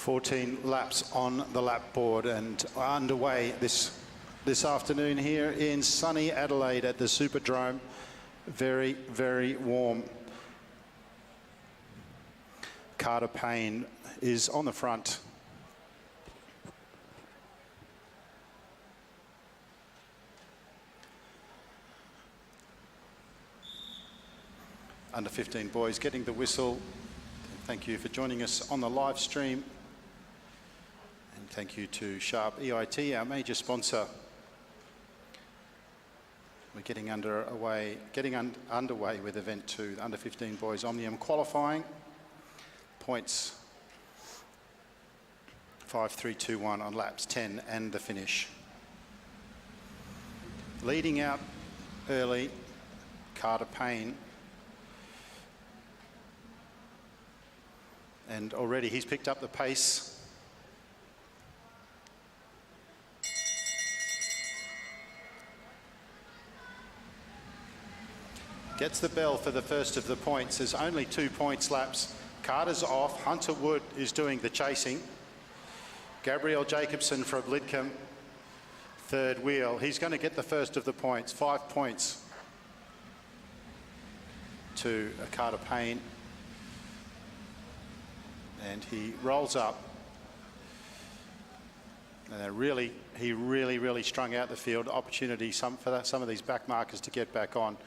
14 laps on the lap board and underway this afternoon here in sunny Adelaide at the SuperDrome. Very, very warm. Carter Payne is on the front. Under 15 boys getting the whistle. Thank you for joining us on the live stream. And thank you to Sharp EIT, our major sponsor. We're getting underway with event 2, the under 15 boys Omnium qualifying. Points 5, 3, 2, 1 on laps 10 and the finish. Leading out early, Carter Payne. And already he's picked up the pace. Gets the bell for the first of the points. There's only 2 points laps. Carter's off. Hunter Wood is doing the chasing. Gabriel Jacobson from Lidcombe, third wheel. He's going to get the first of the points. 5 points to Carter Payne. And he rolls up. And he really strung out the field. Opportunity for some of these back markers to get back on.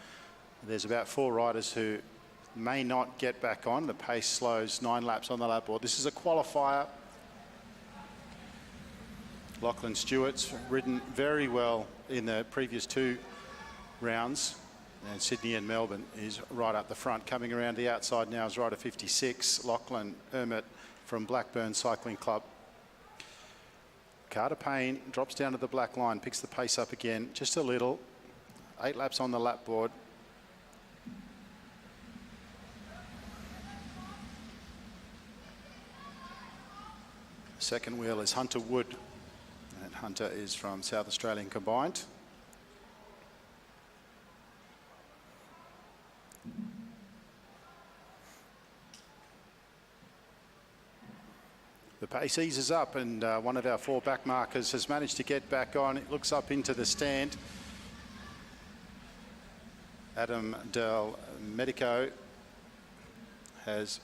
There's about 4 riders who may not get back on. The pace slows, 9 laps on the lap board. This is a qualifier. Lachlan Stewart's ridden very well in the previous 2 rounds. And Sydney and Melbourne is right up the front. Coming around the outside now is rider 56, Lachlan Emmett from Blackburn Cycling Club. Carter Payne drops down to the black line, picks the pace up again, just a little. 8 laps on the lap board. Second wheel is Hunter Wood, and Hunter is from South Australian Combined. The pace eases up, and one of our 4 back markers has managed to get back on. It looks up into the stand. Adam Del Medico has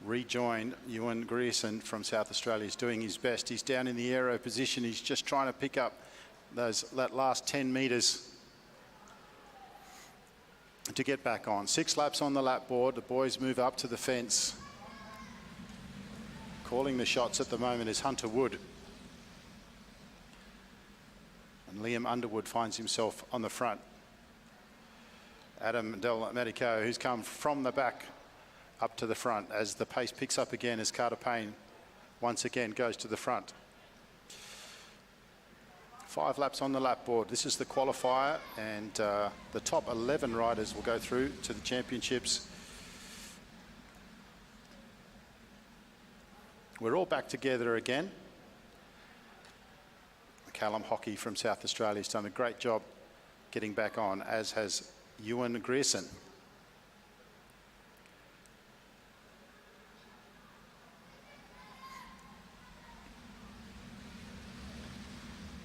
rejoined. Ewan Grierson from South Australia is doing his best. He's down in the aero position. He's just trying to pick up that last 10 metres to get back on. 6 laps on the lap board. The boys move up to the fence. Calling the shots at the moment is Hunter Wood. And Liam Underwood finds himself on the front. Adam Del Medico, who's come from the back up to the front as the pace picks up again as Carter Payne once again goes to the front. 5 laps on the lap board. This is the qualifier, and the top 11 riders will go through to the championships. We're all back together again. Callum Hockey from South Australia has done a great job getting back on, as has Ewan Grierson.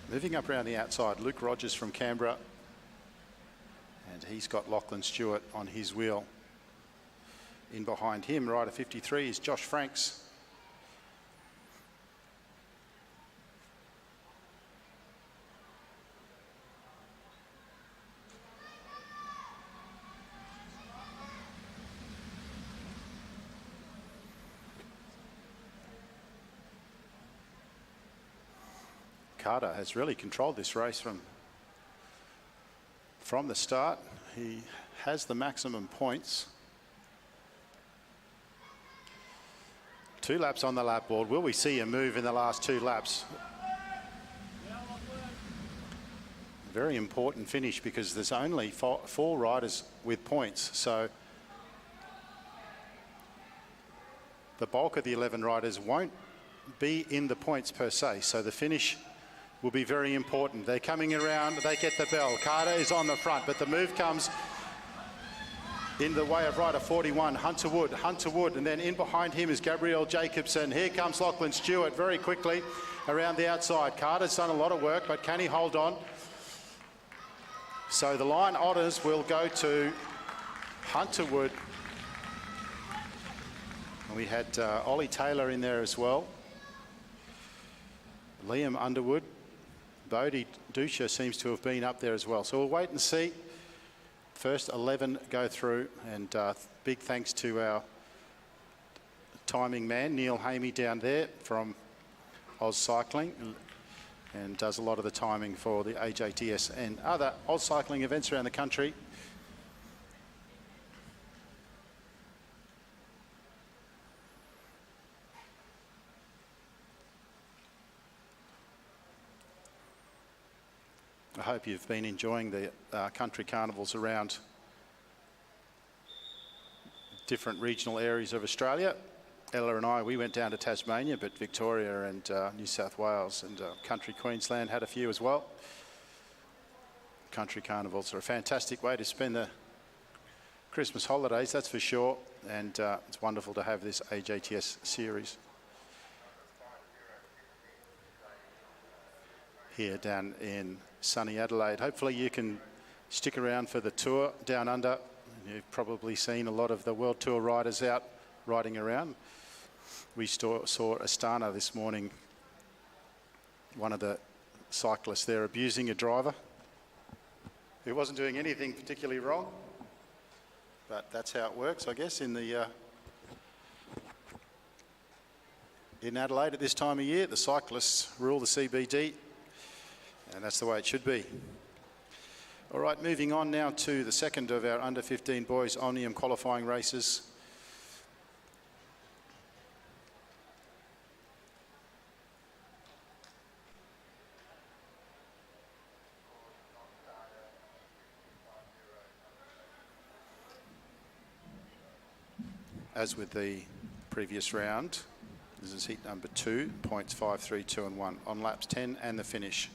Moving up around the outside, Luke Rogers from Canberra, and he's got Lachlan Stewart on his wheel. In behind him, rider 53 is Josh Franks. Carter has really controlled this race from the start. He has the maximum points. 2 laps on the lap board. Will we see a move in the last 2 laps? Very important finish because there's only 4 riders with points. So the bulk of the 11 riders won't be in the points per se. So the finish will be very important. They're coming around, they get the bell. Carter is on the front, but the move comes in the way of rider 41, Hunter Wood, and then in behind him is Gabrielle Jacobson. Here comes Lachlan Stewart very quickly around the outside. Carter's done a lot of work, but can he hold on? So the line honours will go to Hunter Wood. And we had Ollie Taylor in there as well. Liam Underwood. Bodie Dusha seems to have been up there as well. So we'll wait and see. First 11 go through, and big thanks to our timing man, Neil Hamey, down there from AusCycling, and does a lot of the timing for the AJTS and other AusCycling events around the country. I hope you've been enjoying the country carnivals around different regional areas of Australia. Ella and I, we went down to Tasmania, but Victoria and New South Wales and country Queensland had a few as well. Country carnivals are a fantastic way to spend the Christmas holidays, that's for sure, and it's wonderful to have this AJTS series here down in sunny Adelaide. Hopefully you can stick around for the tour down under. You've probably seen a lot of the World Tour riders out riding around. We saw Astana this morning, one of the cyclists there abusing a driver who wasn't doing anything particularly wrong, but that's how it works, I guess, in Adelaide at this time of year. The cyclists rule the CBD, and that's the way it should be. All right, moving on now to the second of our under-15 boys Omnium qualifying races. As with the previous round, this is heat number 2, points 5, 3, 2 and 1 on laps 10 and the finish.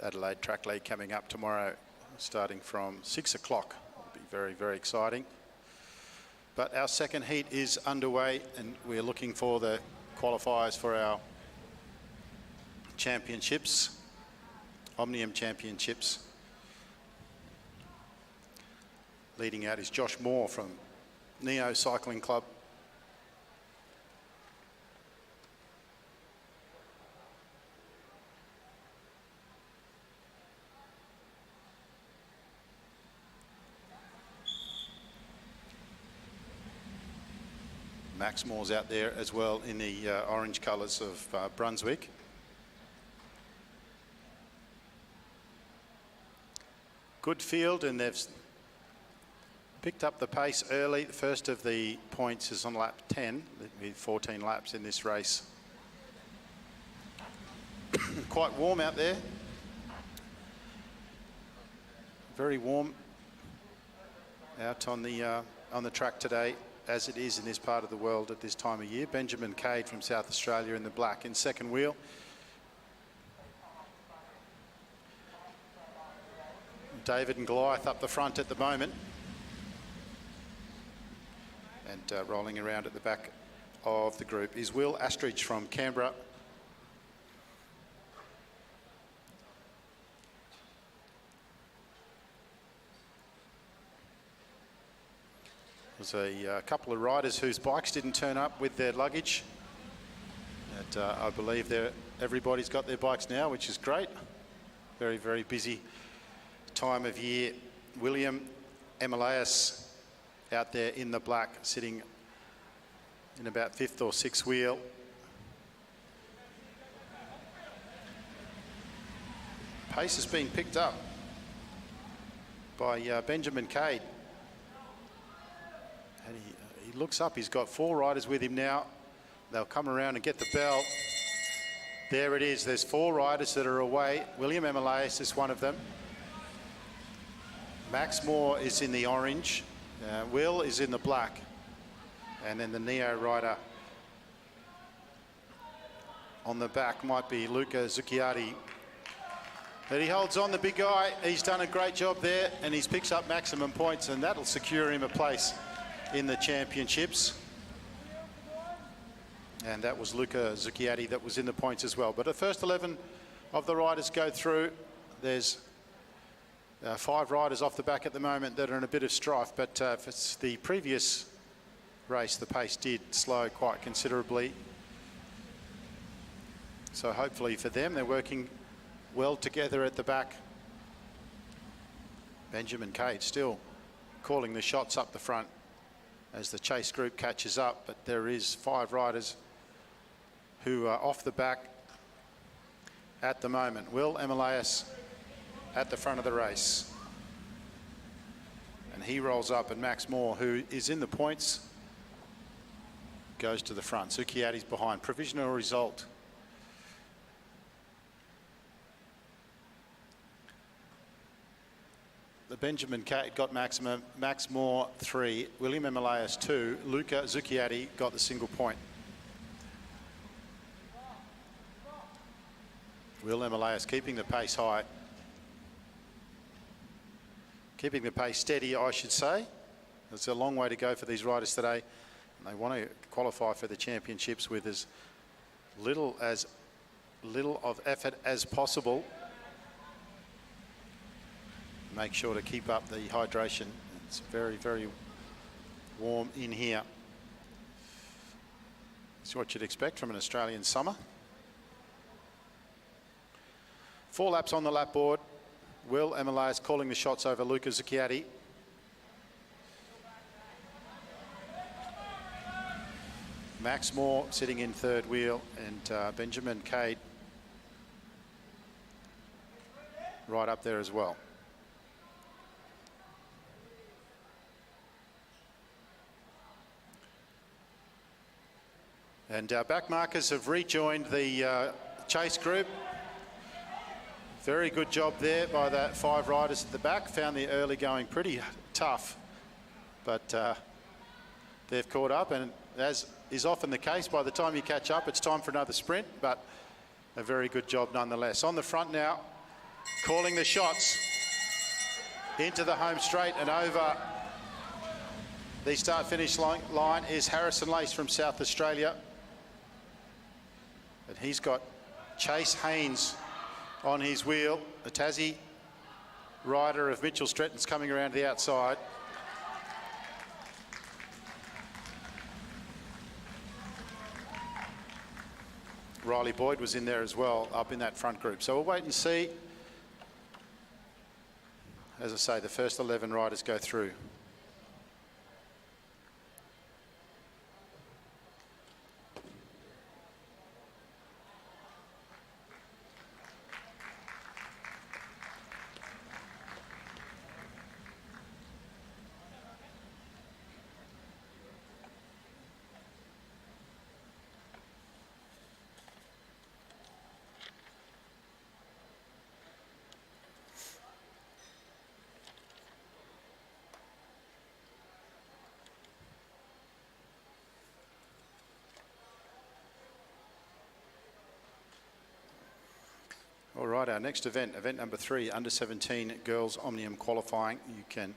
Adelaide Track League coming up tomorrow, starting from 6 o'clock. It'll be very, very exciting. But our second heat is underway, and we're looking for the qualifiers for our championships, Omnium Championships. Leading out is Josh Moore from Neo Cycling Club. Max Moore's out there as well in the orange colours of Brunswick. Good field, and they've picked up the pace early. The first of the points is on lap 10, with 14 laps in this race. Quite warm out there. Very warm out on the track today, as it is in this part of the world at this time of year. Benjamin Cade from South Australia in the black in second wheel. David and Goliath up the front at the moment. And rolling around at the back of the group is Will Astridge from Canberra. There's a couple of riders whose bikes didn't turn up with their luggage. And I believe everybody's got their bikes now, which is great. Very, very busy time of year. William Emilias out there in the black, sitting in about fifth or sixth wheel. Pace is being picked up by Benjamin Cade. And he looks up. He's got 4 riders with him now. They'll come around and get the bell. There it is. There's 4 riders that are away. William Emelaus is one of them. Max Moore is in the orange. Will is in the black. And then the Neo rider on the back might be Luca Zucchiati. But he holds on, the big guy. He's done a great job there, and he's picked up maximum points, and that'll secure him a place in the championships. And that was Luca Zucchiati that was in the points as well. But the first 11 of the riders go through. There's 5 riders off the back at the moment that are in a bit of strife, but for the previous race, the pace did slow quite considerably. So hopefully for them, they're working well together at the back. Benjamin Cade still calling the shots up the front as the chase group catches up, but there is 5 riders who are off the back at the moment. Will Emelaus at the front of the race. And he rolls up, and Max Moore, who is in the points, goes to the front. Zucchiati's behind. Provisional result. The Benjamin Cade got maximum. Max Moore 3. William Emelaus 2. Luca Zucchiati got the single point. Will Emelaus keeping the pace high. Keeping the pace steady, I should say. It's a long way to go for these riders today. And they want to qualify for the championships with as little of effort as possible. Make sure to keep up the hydration. It's very, very warm in here. It's what you'd expect from an Australian summer. 4 laps on the lap board. Will Emelaus calling the shots over Luca Zucchiati. Max Moore sitting in 3rd wheel, and Benjamin Cade right up there as well. And our back markers have rejoined the chase group. Very good job there by that 5 riders at the back. Found the early going pretty tough, but they've caught up, and as is often the case, by the time you catch up, it's time for another sprint, but a very good job nonetheless. On the front now, calling the shots into the home straight and over the start-finish line is Harrison Lace from South Australia. And he's got Chase Haynes on his wheel. The Tassie rider of Mitchell Stretton's coming around the outside. Riley Boyd was in there as well, up in that front group. So we'll wait and see. As I say, the first 11 riders go through. All right, our next event, event number 3, under 17 girls Omnium qualifying. You can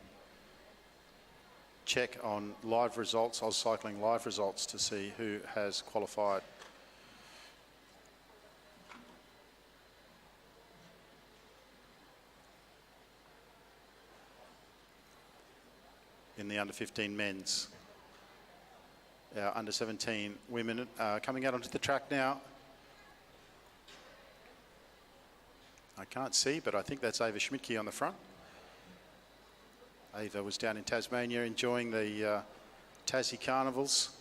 check on live results, AusCycling live results, to see who has qualified. In the under 15 men's. Our under 17 women coming out onto the track now. I can't see, but I think that's Ava Schmidtke on the front. Ava was down in Tasmania enjoying the Tassie Carnivals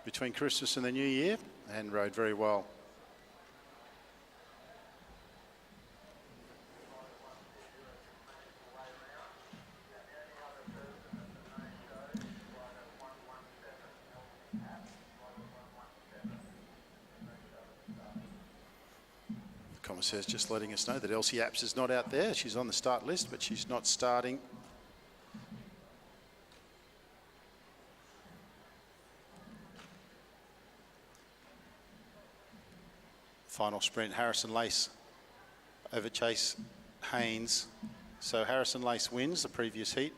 between Christmas and the New Year, and rode very well. officer is just letting us know that Elsie Apps is not out there. She's on the start list, but she's not starting. Final sprint, Harrison Lace over Chase Haynes. So Harrison Lace wins the previous heat.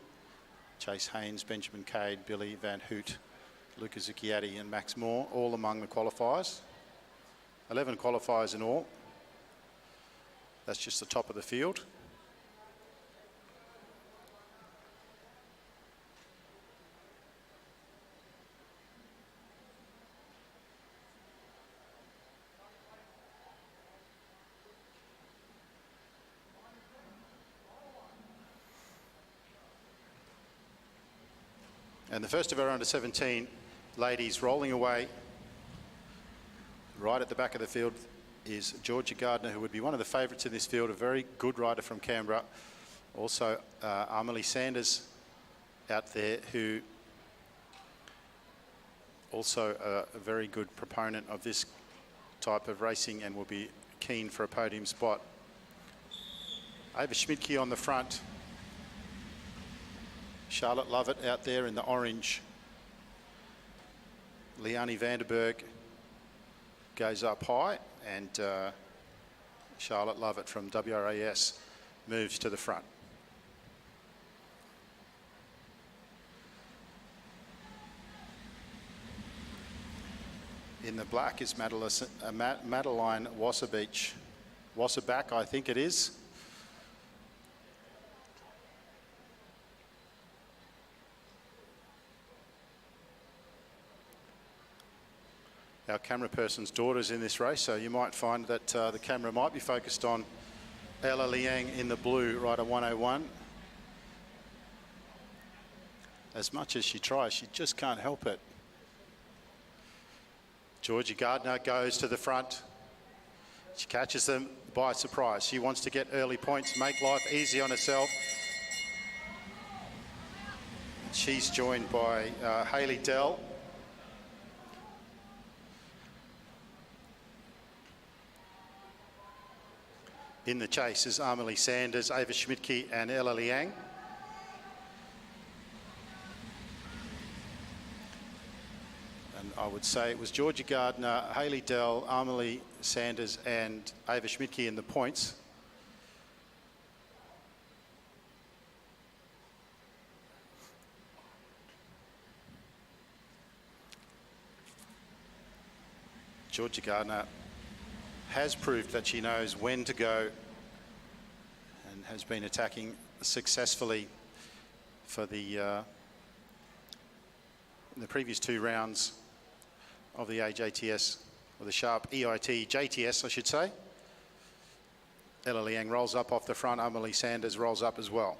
Chase Haynes, Benjamin Cade, Billy Van Hoot, Luca Zucchiatti and Max Moore, all among the qualifiers. 11 qualifiers in all. That's just the top of the field. And the first of our under 17 ladies rolling away right at the back of the field is Georgia Gardner, who would be one of the favourites in this field, a very good rider from Canberra. Also, Amelie Sanders out there, who also a very good proponent of this type of racing and will be keen for a podium spot. Ava Schmidtke on the front. Charlotte Lovett out there in the orange. Leonie Vanderberg goes up high, and Charlotte Lovett from WRAS moves to the front. In the black is Madeline Wasserbeck, I think it is. Our camera person's daughter's in this race, so you might find that the camera might be focused on Ella Liang in the blue, rider 101. As much as she tries, she just can't help it. Georgia Gardner goes to the front. She catches them by surprise. She wants to get early points, make life easy on herself. She's joined by Hayley Dell. In the chase is Amelie Sanders, Ava Schmidtke and Ella Liang. And I would say it was Georgia Gardner, Hayley Dell, Amelie Sanders and Ava Schmidtke in the points. Georgia Gardner has proved that she knows when to go and has been attacking successfully for the in the previous 2 rounds of the AJTS, or the Sharp EIT JTS, I should say. Ella Liang rolls up off the front. Amelie Sanders rolls up as well.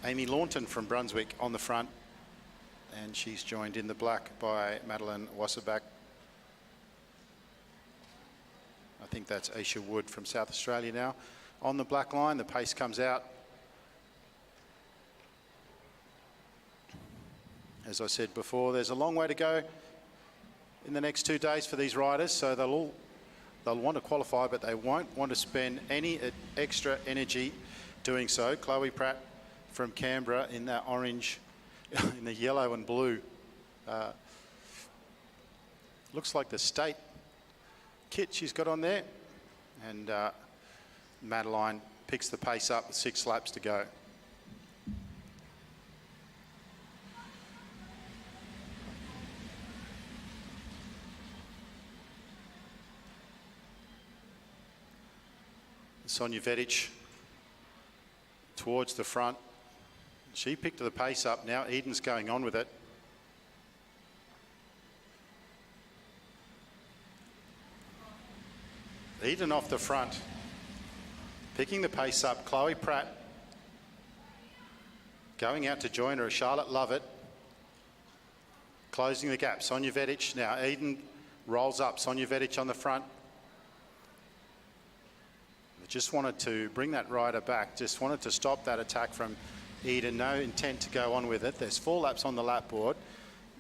Amy Launton from Brunswick on the front, and she's joined in the black by Madeline Wasserbeck. I think that's Aisha Wood from South Australia now. On the black line, the pace comes out. As I said before, there's a long way to go in the next 2 days for these riders, so they'll want to qualify, but they won't want to spend any extra energy doing so. Chloe Pratt from Canberra in that orange, in the yellow and blue. Looks like the state kit she's got on there. And Madeline picks the pace up with 6 laps to go. Sonja Vedic towards the front. She picked the pace up. Now Eden's going on with it. Eden off the front, picking the pace up. Chloe Pratt going out to join her. Charlotte Lovett closing the gap. Sonja Vedic. Now Eden rolls up. Sonja Vedic on the front. Just wanted to bring that rider back. Just wanted to stop that attack from Eden. No intent to go on with it. There's 4 laps on the lap board.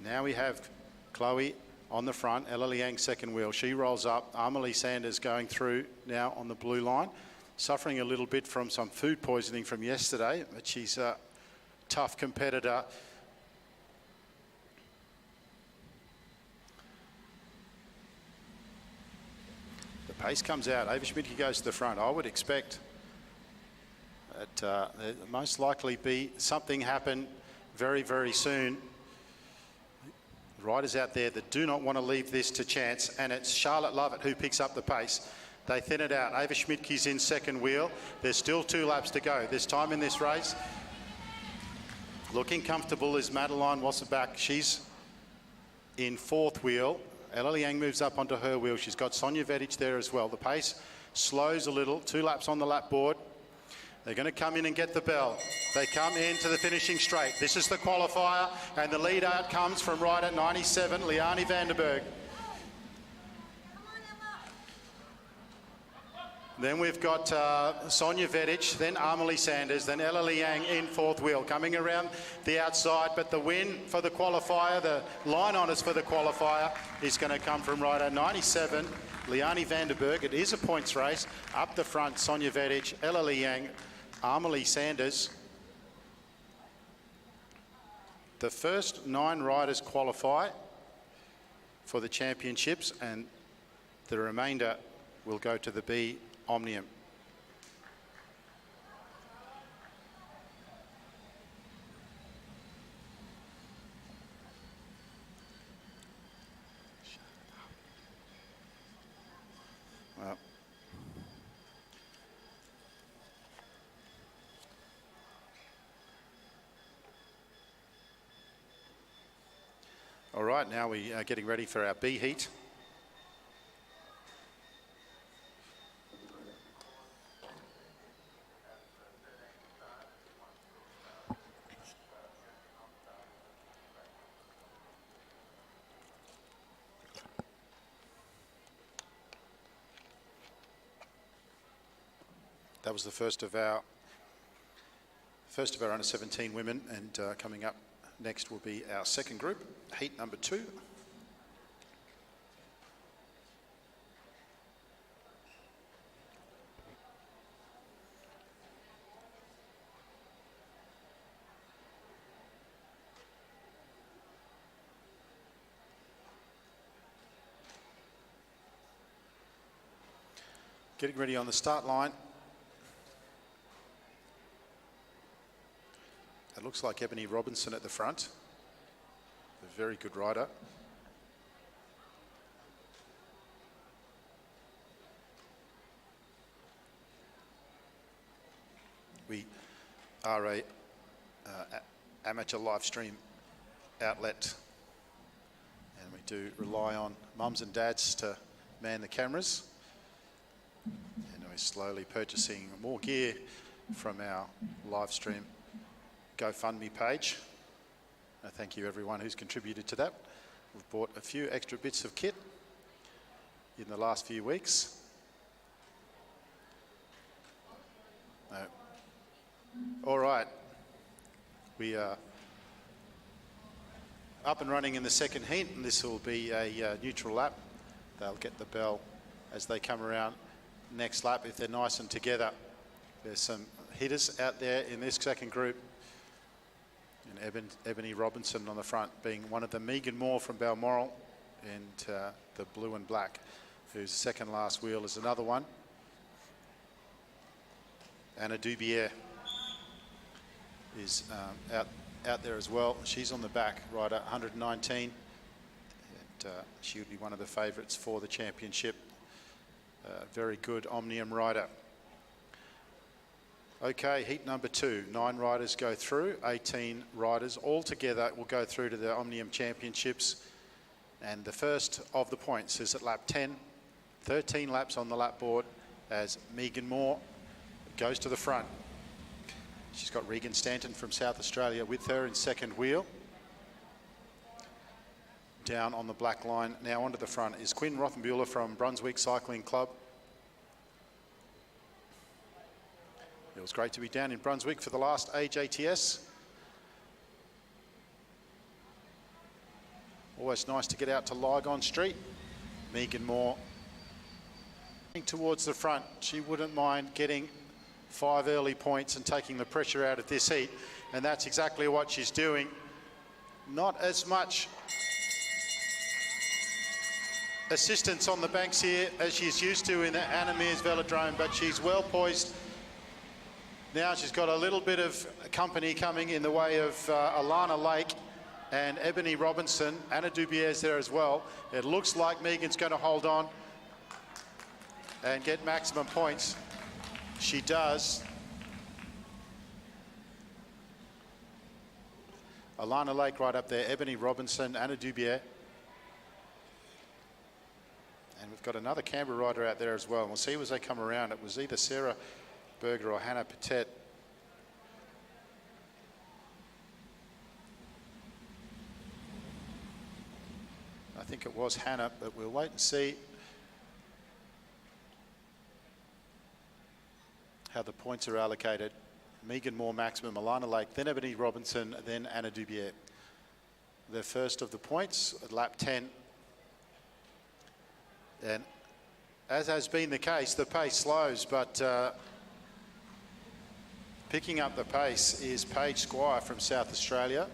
Now we have Chloe on the front, Ella Liang second wheel. She rolls up. Amelie Sanders going through now on the blue line. Suffering a little bit from some food poisoning from yesterday, but she's a tough competitor. The pace comes out. Ava Schmidtke goes to the front. I would expect that there most likely be something happen very, very soon. Riders out there that do not want to leave this to chance, and it's Charlotte Lovett who picks up the pace. They thin it out. Ava Schmidtke's in second wheel. There's still 2 laps to go. There's time in this race. Looking comfortable is Madeline Wasserback. She's in fourth wheel. Ella Liang moves up onto her wheel. She's got Sonia Vetic there as well. The pace slows a little. 2 laps on the lap board. They're going to come in and get the bell. They come into the finishing straight. This is the qualifier, and the lead out comes from rider 97, Liani Vandenberg. Then we've got Sonia Vetic, then Amelie Sanders, then Ella Liang in fourth wheel, coming around the outside. But the win for the qualifier, the line honours for the qualifier, is going to come from rider 97, Liani Vandenberg. It is a points race. Up the front, Sonia Vetic, Ella Liang, Amelie Sanders. The first 9 riders qualify for the championships, and the remainder will go to the B Omnium. Well, all right, now we are getting ready for our B heat. That was the first of our under 17 women, and coming up next will be our second group, heat number 2. Getting ready on the start line. It looks like Ebony Robinson at the front, a very good rider. We are a amateur live stream outlet, and we do rely on mums and dads to man the cameras, and we're slowly purchasing more gear from our live stream GoFundMe page. Thank you everyone who's contributed to that. We've bought a few extra bits of kit in the last few weeks. All right, we are up and running in the second heat, and this will be a neutral lap. They'll get the bell as they come around next lap if they're nice and together. There's some hitters out there in this second group. And Ebony Robinson on the front being one of them. Megan Moore from Balmoral, and the blue and black, whose second last wheel is another one. Anna Dubier is out there as well. She's on the back, rider 119, and she would be one of the favourites for the championship. Very good Omnium rider. Okay, heat number 2, 9 riders go through, 18 riders altogether will go through to the Omnium Championships, and the first of the points is at lap 10, 13 laps on the lap board as Megan Moore goes to the front. She's got Regan Stanton from South Australia with her in second wheel. Down on the black line, now onto the front, is Quinn Rothenbuehler from Brunswick Cycling Club. It was great to be down in Brunswick for the last Age ATS. Always nice to get out to Lygon Street. Megan Moore towards the front. She wouldn't mind getting 5 early points and taking the pressure out of this heat, and that's exactly what she's doing. Not as much assistance on the banks here as she's used to in the Anna Meares velodrome, but she's well poised. Now she's got a little bit of company coming in the way of Alana Lake and Ebony Robinson. Anna Dubier's there as well. It looks like Megan's going to hold on and get maximum points. She does. Alana Lake right up there, Ebony Robinson, Anna Dubier. And we've got another Canberra rider out there as well. And we'll see as they come around. It was either Sarah Berger or Hannah Patet. I think it was Hannah, but we'll wait and see how the points are allocated. Megan Moore maximum, Alana Lake, then Ebony Robinson, then Anna Dubier. The first of the points at lap 10. And as has been the case, the pace slows, but picking up the pace is Paige Squire from South Australia.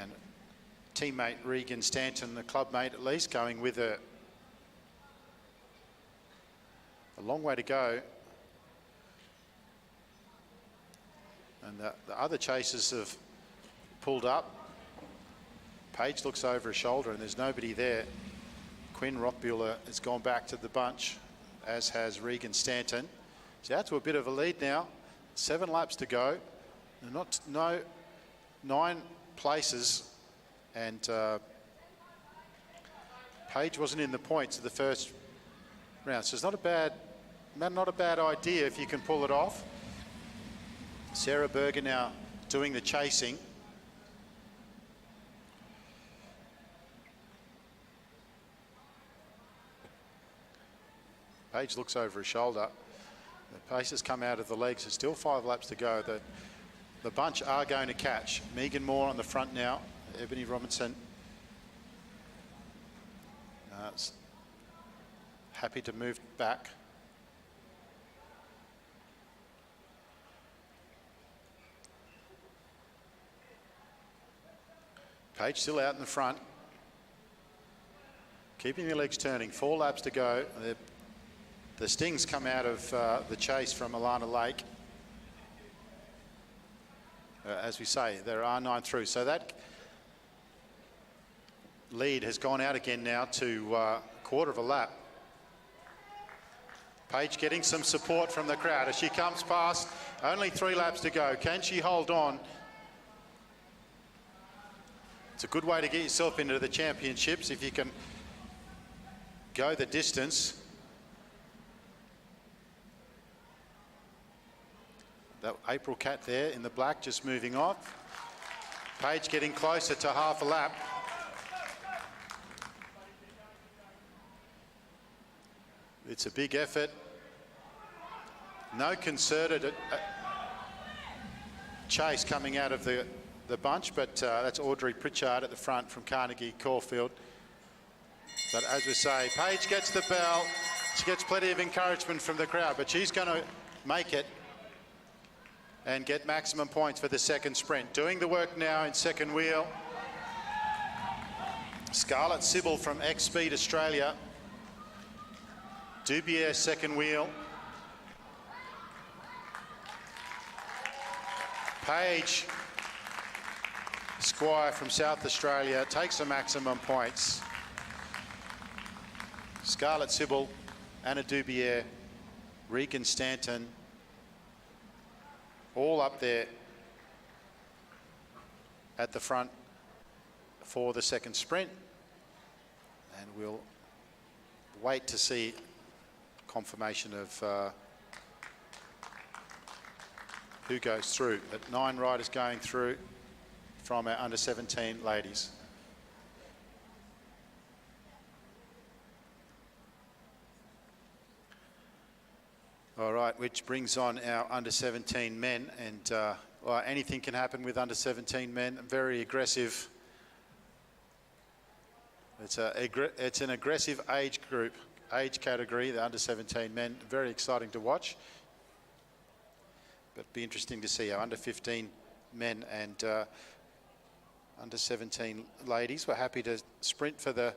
And teammate Regan Stanton, the club mate at least, going with her. A long way to go. And the other chasers have pulled up. Paige looks over her shoulder and there's nobody there. Quinn Rothbuehler has gone back to the bunch, as has Regan Stanton. She's out to a bit of a lead now. 7 laps to go. No 9 places. And Paige wasn't in the points of the first round. So it's not a bad idea if you can pull it off. Sarah Berger now doing the chasing. Paige looks over her shoulder. The pace has come out of the legs. There's still 5 laps to go. The bunch are going to catch. Megan Moore on the front now. Ebony Robinson. Happy to move back. Paige still out in the front. Keeping the legs turning. 4 laps to go. The stings come out of the chase from Alana Lake. As we say, there are 9 through. So that lead has gone out again now to quarter of a lap. Paige getting some support from the crowd as she comes past. Only 3 laps to go. Can she hold on? It's a good way to get yourself into the championships if you can go the distance. That April Cat there in the black just moving off. Paige getting closer to half a lap. It's a big effort. No concerted chase coming out of the bunch, but that's Audrey Pritchard at the front from Carnegie Caulfield. But as we say, Paige gets the bell. She gets plenty of encouragement from the crowd, but she's going to make it and get maximum points for the second sprint. Doing the work now in second wheel. Scarlett Sybil from X-Speed Australia. Dubier second wheel. Paige Squire from South Australia takes the maximum points. Scarlett Sybil, Anna Dubier, Regan Stanton, all up there at the front for the second sprint. And we'll wait to see confirmation of who goes through. But 9 riders going through from our under-17 ladies. All right, which brings on our under-17 men, and well, anything can happen with under-17 men. Very aggressive It's an aggressive age category, the under 17 men. Very exciting to watch. But it'd be interesting to see how under 15 men and under 17 ladies were happy to sprint for the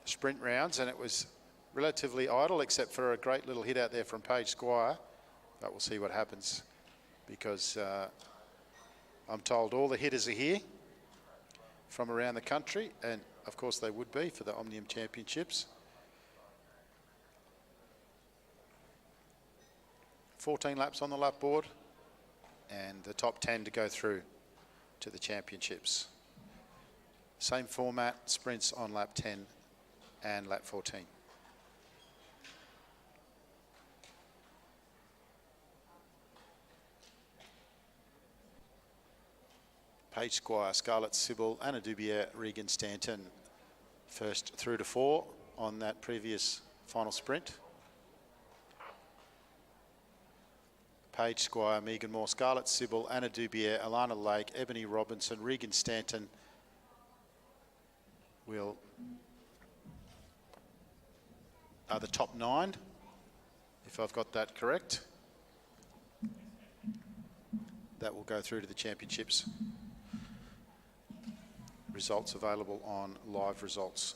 sprint rounds, and it was relatively idle except for a great little hit out there from Paige Squire. But we'll see what happens, because I'm told all the hitters are here from around the country, and of course they would be for the Omnium Championships. 14 laps on the lap board, and the top 10 to go through to the championships. Same format, sprints on lap 10 and lap 14. Paige Squire, Scarlett Sybil, Anna Dubier, Regan Stanton, first through to 4 on that previous final sprint. Paige Squire, Megan Moore, Scarlett Sybil, Anna Dubier, Alana Lake, Ebony Robinson, Regan Stanton are the top 9, if I've got that correct. That will go through to the championships. Results available on live results.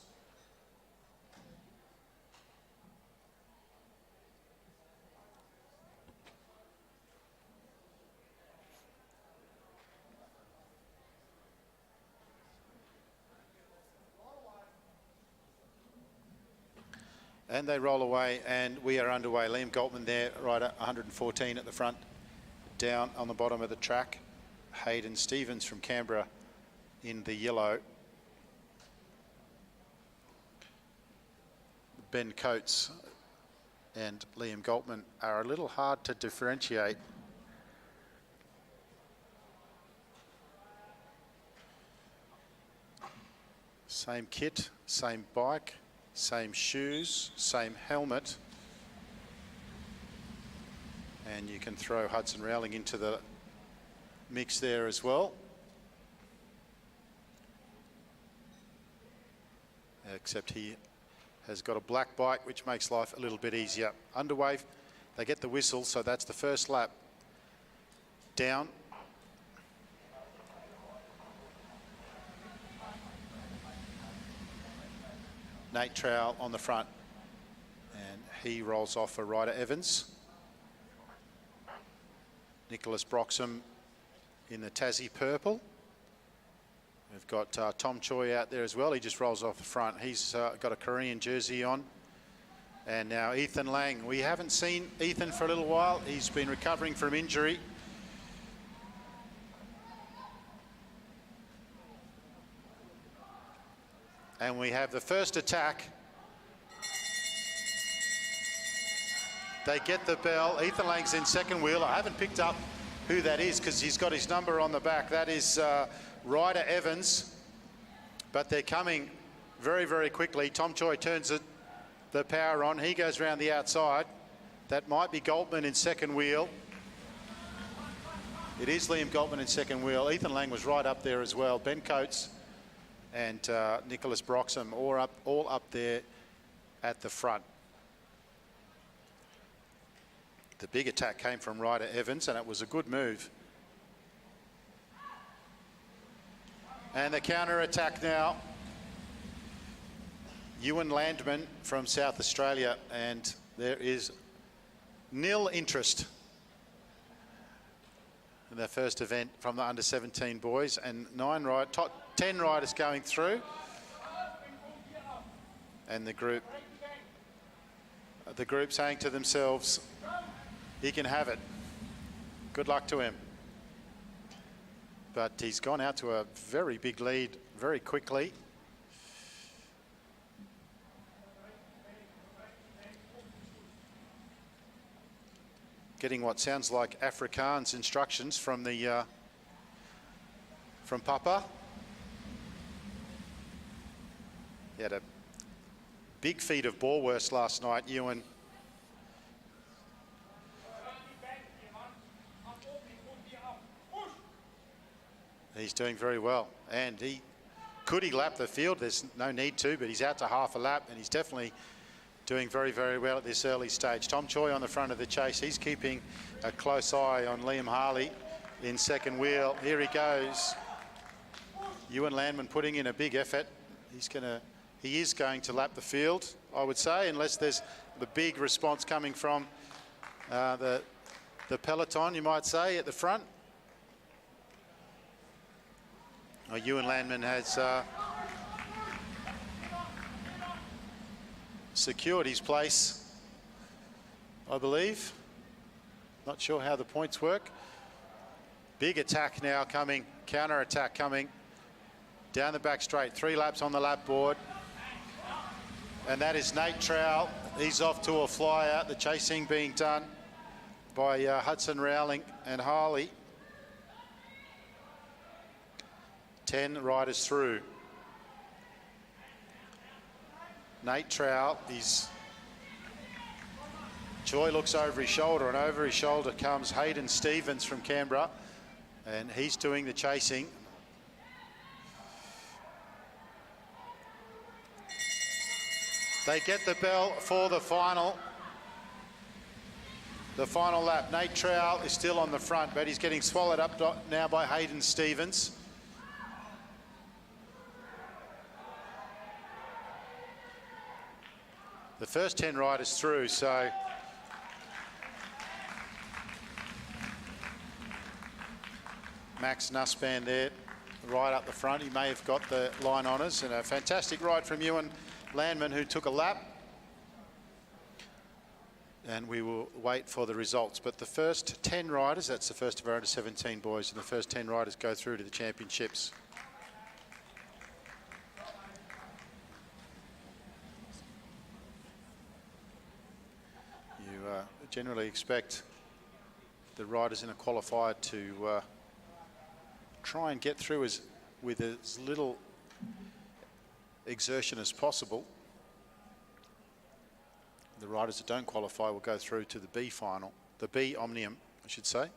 And they roll away, and we are underway. Liam Galtman there, right at 114 at the front. Down on the bottom of the track, Hayden Stevens from Canberra in the yellow. Ben Coates and Liam Galtman are a little hard to differentiate. Same kit, same bike, same shoes, same helmet. And you can throw Hudson Rowling into the mix there as well. Except he has got a black bike, which makes life a little bit easier. Underway, they get the whistle, so that's the first lap down. Nate Trowell on the front, and he rolls off for Ryder Evans. Nicholas Broxham in the Tassie purple. We've got Tom Choi out there as well. He just rolls off the front. He's got a Korean jersey on. And now Ethan Lang. We haven't seen Ethan for a little while. He's been recovering from injury. And we have the first attack. They get the bell. Ethan Lang's in second wheel. I haven't picked up who that is because he's got his number on the back. That is Ryder Evans. But they're coming very, very quickly. Tom Choi turns the power on. He goes around the outside. That might be Galtman in second wheel. It is Liam Galtman in second wheel. Ethan Lang was right up there as well. Ben Coates and Nicholas Broxham all up there at the front. The big attack came from Ryder Evans, and it was a good move. And the counter attack now. Ewan Landman from South Australia, and there is nil interest in the first event from the under-17 boys, and 10 riders going through, and the group saying to themselves, he can have it. Good luck to him. But he's gone out to a very big lead very quickly. Getting what sounds like Afrikaans instructions from the from Papa. He had a big feat of ball worst last night, Ewan. He's doing very well, and he Could he lap the field? There's no need to, but he's out to half a lap, and he's definitely doing very, very well at this early stage. Tom Choi on the front of the chase. He's keeping a close eye on Liam Harley in second wheel. Here he goes. Ewan Landman putting in a big effort. He is going to lap the field, I would say, unless there's the big response coming from the peloton, you might say, at the front. Ewan Landman has secured his place, I believe. Not sure how the points work. Big attack now coming, counter attack coming down the back straight. 3 laps on the lap board. And that is Nate Trowell. He's off to a flyer. The chasing being done by Hudson Rowling and Harley. 10 riders through. Nate Trowell, Joy looks over his shoulder, and over his shoulder comes Hayden Stevens from Canberra, and he's doing the chasing. They get the bell for the final lap. Nate Trowell is still on the front, but he's getting swallowed up now by Hayden Stevens. The first 10 riders through, so Max Nussbaum there, right up the front. He may have got the line honours, and a fantastic ride from Ewan Landman, who took a lap. And we will wait for the results. But the first 10 riders, that's the first of our under 17 boys, and the first 10 riders go through to the championships. You generally expect the riders in a qualifier to try and get through with as little exertion as possible. The riders that don't qualify will go through to the B final, the B Omnium, I should say.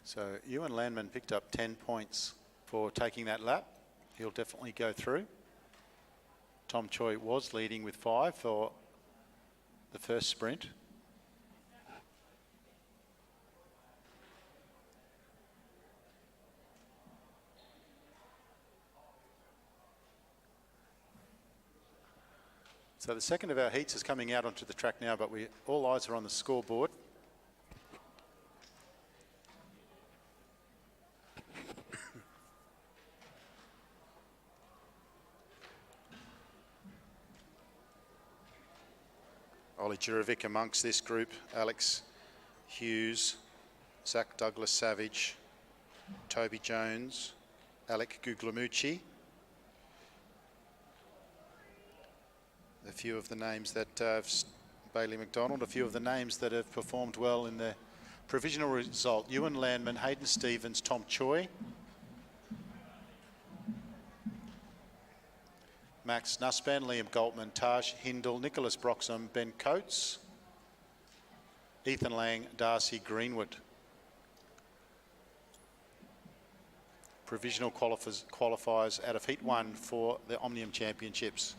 So Ewan Landman picked up 10 points for taking that lap. He'll definitely go through. Tom Choi was leading with 5 for the first sprint. So the second of our heats is coming out onto the track now, but all eyes are on the scoreboard. Ollie Jurovic amongst this group, Alex Hughes, Zach Douglas Savage, Toby Jones, Alec Guglielmucci. A few of the names that Bailey McDonald, a few of the names that have performed well in the provisional result. Ewan Landman, Hayden Stevens, Tom Choi. Max Nussbaum, Liam Galtman, Taj Hindle, Nicholas Broxham, Ben Coates, Ethan Lang, Darcy Greenwood. Provisional qualifiers out of Heat 1 for the Omnium Championships.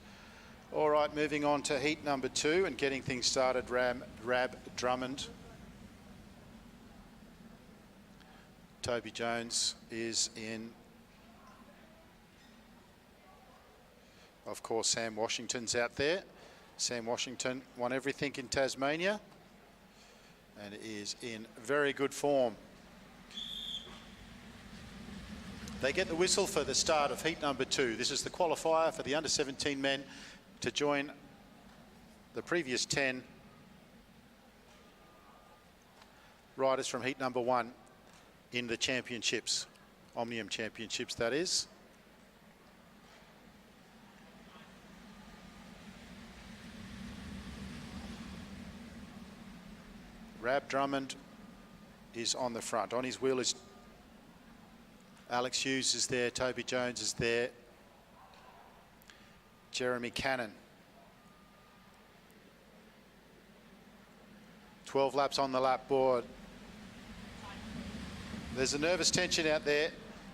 All right, moving on to Heat number 2 and getting things started, Rab Drummond. Toby Jones is in. Of course, Sam Washington's out there. Sam Washington won everything in Tasmania and is in very good form. They get the whistle for the start of Heat number 2. This is the qualifier for the under 17 men to join the previous 10 riders from Heat number 1 in the championships, Omnium Championships that is. Rab Drummond is on the front. On his wheel is Alex Hughes is there, Toby Jones is there, Jeremy Cannon. 12 laps on the lap board. There's a nervous tension out there.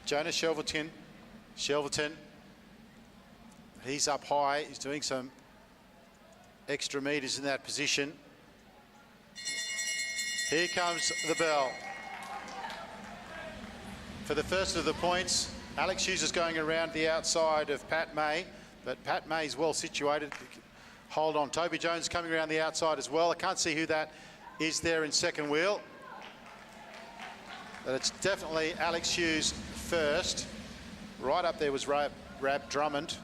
Jonas Shelverton, he's up high. He's doing some extra meters in that position. Here comes the bell. For the first of the points, Alex Hughes is going around the outside of Pat May, but Pat May is well situated. Hold on, Toby Jones coming around the outside as well. I can't see who that is there in second wheel. But it's definitely Alex Hughes first. Right up there was Rab Drummond.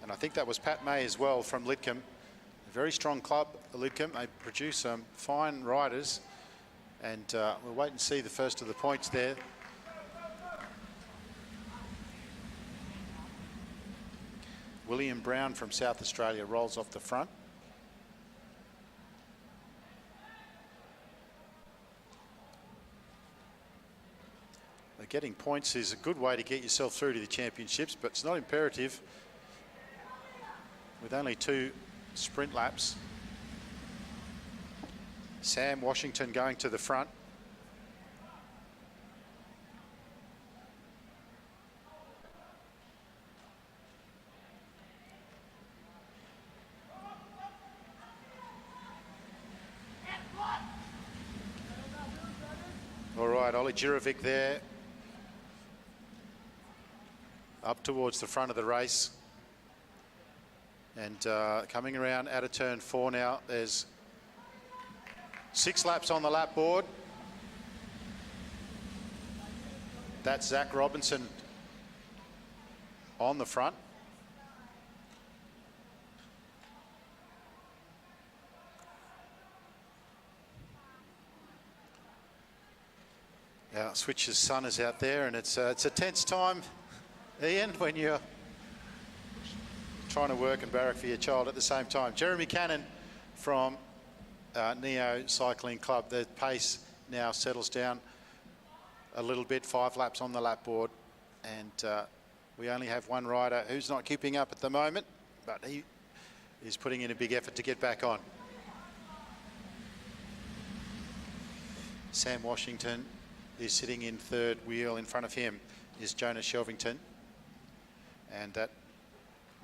And I think that was Pat May as well from Lidcombe. A very strong club, Lidcombe. They produce some fine riders. And we'll wait and see the first of the points there. William Brown from South Australia rolls off the front. Getting points is a good way to get yourself through to the championships, but it's not imperative with only 2 sprint laps. Sam Washington going to the front. All right, Ollie Jurovic there. Up towards the front of the race. And coming around out of turn 4 now, there's 6 laps on the lap board. That's Zach Robinson on the front. Yeah, Switch's son is out there, and it's a tense time, Ian, when you're trying to work and barrack for your child at the same time. Jeremy Cannon from Neo Cycling Club. The pace now settles down a little bit, 5 laps on the lap board, and we only have one rider who's not keeping up at the moment, but he is putting in a big effort to get back on. Sam Washington is sitting in third wheel. In front of him is Jonas Shelvington, and that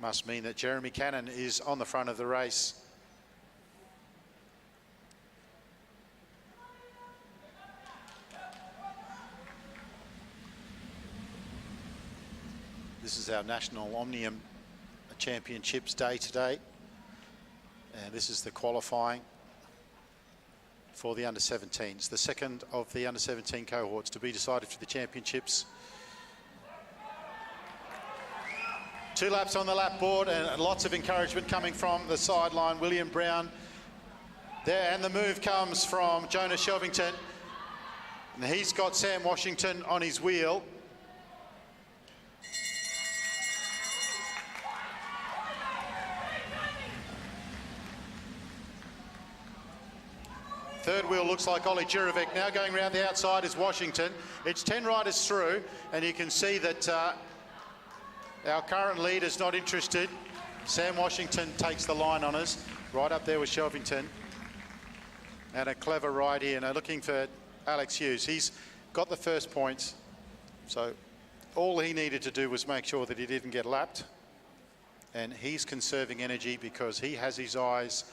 must mean that Jeremy Cannon is on the front of the race. This is our National Omnium Championships day today, and this is the qualifying for the under-17s, the second of the under-17 cohorts to be decided for the championships. 2 laps on the lap board, and lots of encouragement coming from the sideline. William Brown there, and the move comes from Jonas Shelvington, and he's got Sam Washington on his wheel. Third wheel looks like Ollie Jurovic. Now going around the outside is Washington. It's 10 riders through, and you can see that our current leader's not interested. Sam Washington takes the line on us. Right up there with Shelvington. And a clever ride here. Now looking for Alex Hughes. He's got the first points. So all he needed to do was make sure that he didn't get lapped. And he's conserving energy because he has his eyes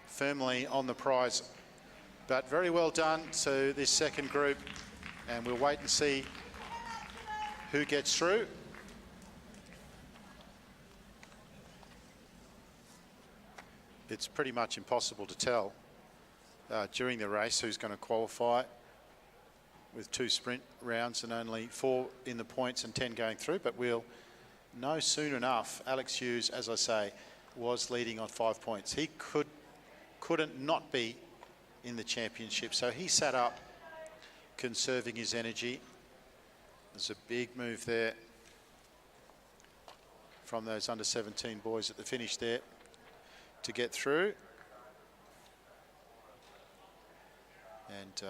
firmly on the prize. But very well done to this second group, and we'll wait and see who gets through. It's pretty much impossible to tell during the race who's going to qualify with 2 sprint rounds and only 4 in the points and 10 going through, but we'll know soon enough. Alex Hughes, as I say, was leading on 5 points. He couldn't not be in the championship, so he sat up conserving his energy. There's a big move there from those under-17 boys at the finish there to get through. And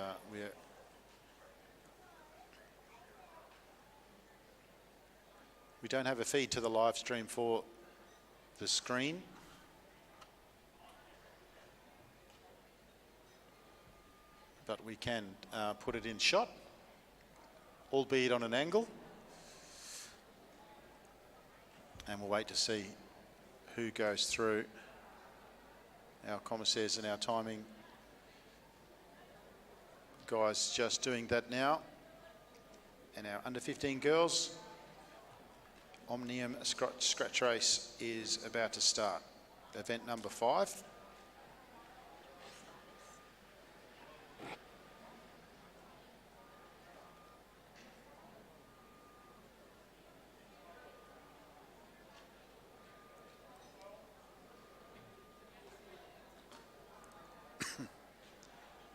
we don't have a feed to the live stream for the screen. But we can put it in shot, albeit on an angle. And we'll wait to see who goes through. Our commissaires and our timing guys just doing that now. And our under 15 girls, Omnium Scratch Race is about to start. Event number 5.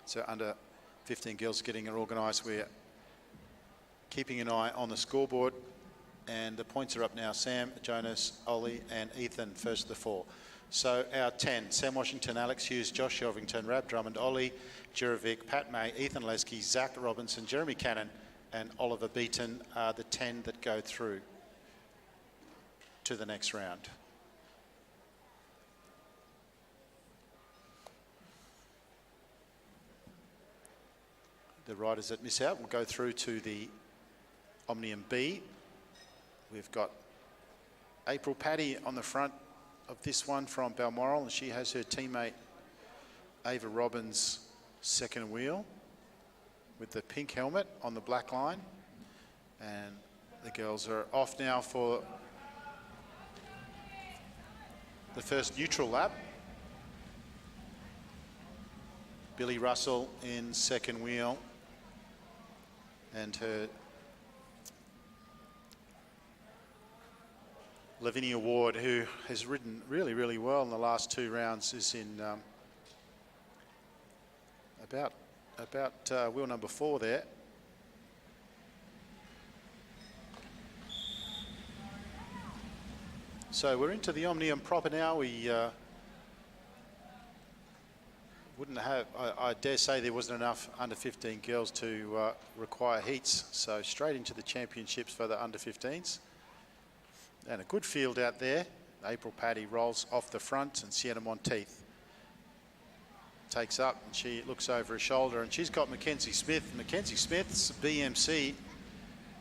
So under 15 girls getting it organised. We're keeping an eye on the scoreboard, and the points are up now. Sam, Jonas, Ollie and Ethan, first of the 4. So our 10, Sam Washington, Alex Hughes, Josh Shelvington, Rab Drummond, Ollie Jurovic, Pat May, Ethan Lesky, Zach Robinson, Jeremy Cannon and Oliver Beaton are the 10 that go through to the next round. The riders that miss out will go through to the Omnium B. We've got April Paddy on the front of this one from Balmoral, and she has her teammate Ava Robbins second wheel with the pink helmet on the black line. And the girls are off now for the first neutral lap. Billy Russell in second wheel, and her Lavinia Ward, who has ridden really, really well in the last 2 rounds, is in about wheel number 4 there. So we're into the Omnium proper now. We wouldn't have, I dare say there wasn't enough under 15 girls to require heats. So straight into the championships for the under 15s. And a good field out there. April Paddy rolls off the front, and Sienna Monteith takes up, and she looks over her shoulder, and she's got Mackenzie Smith. Mackenzie Smith's BMC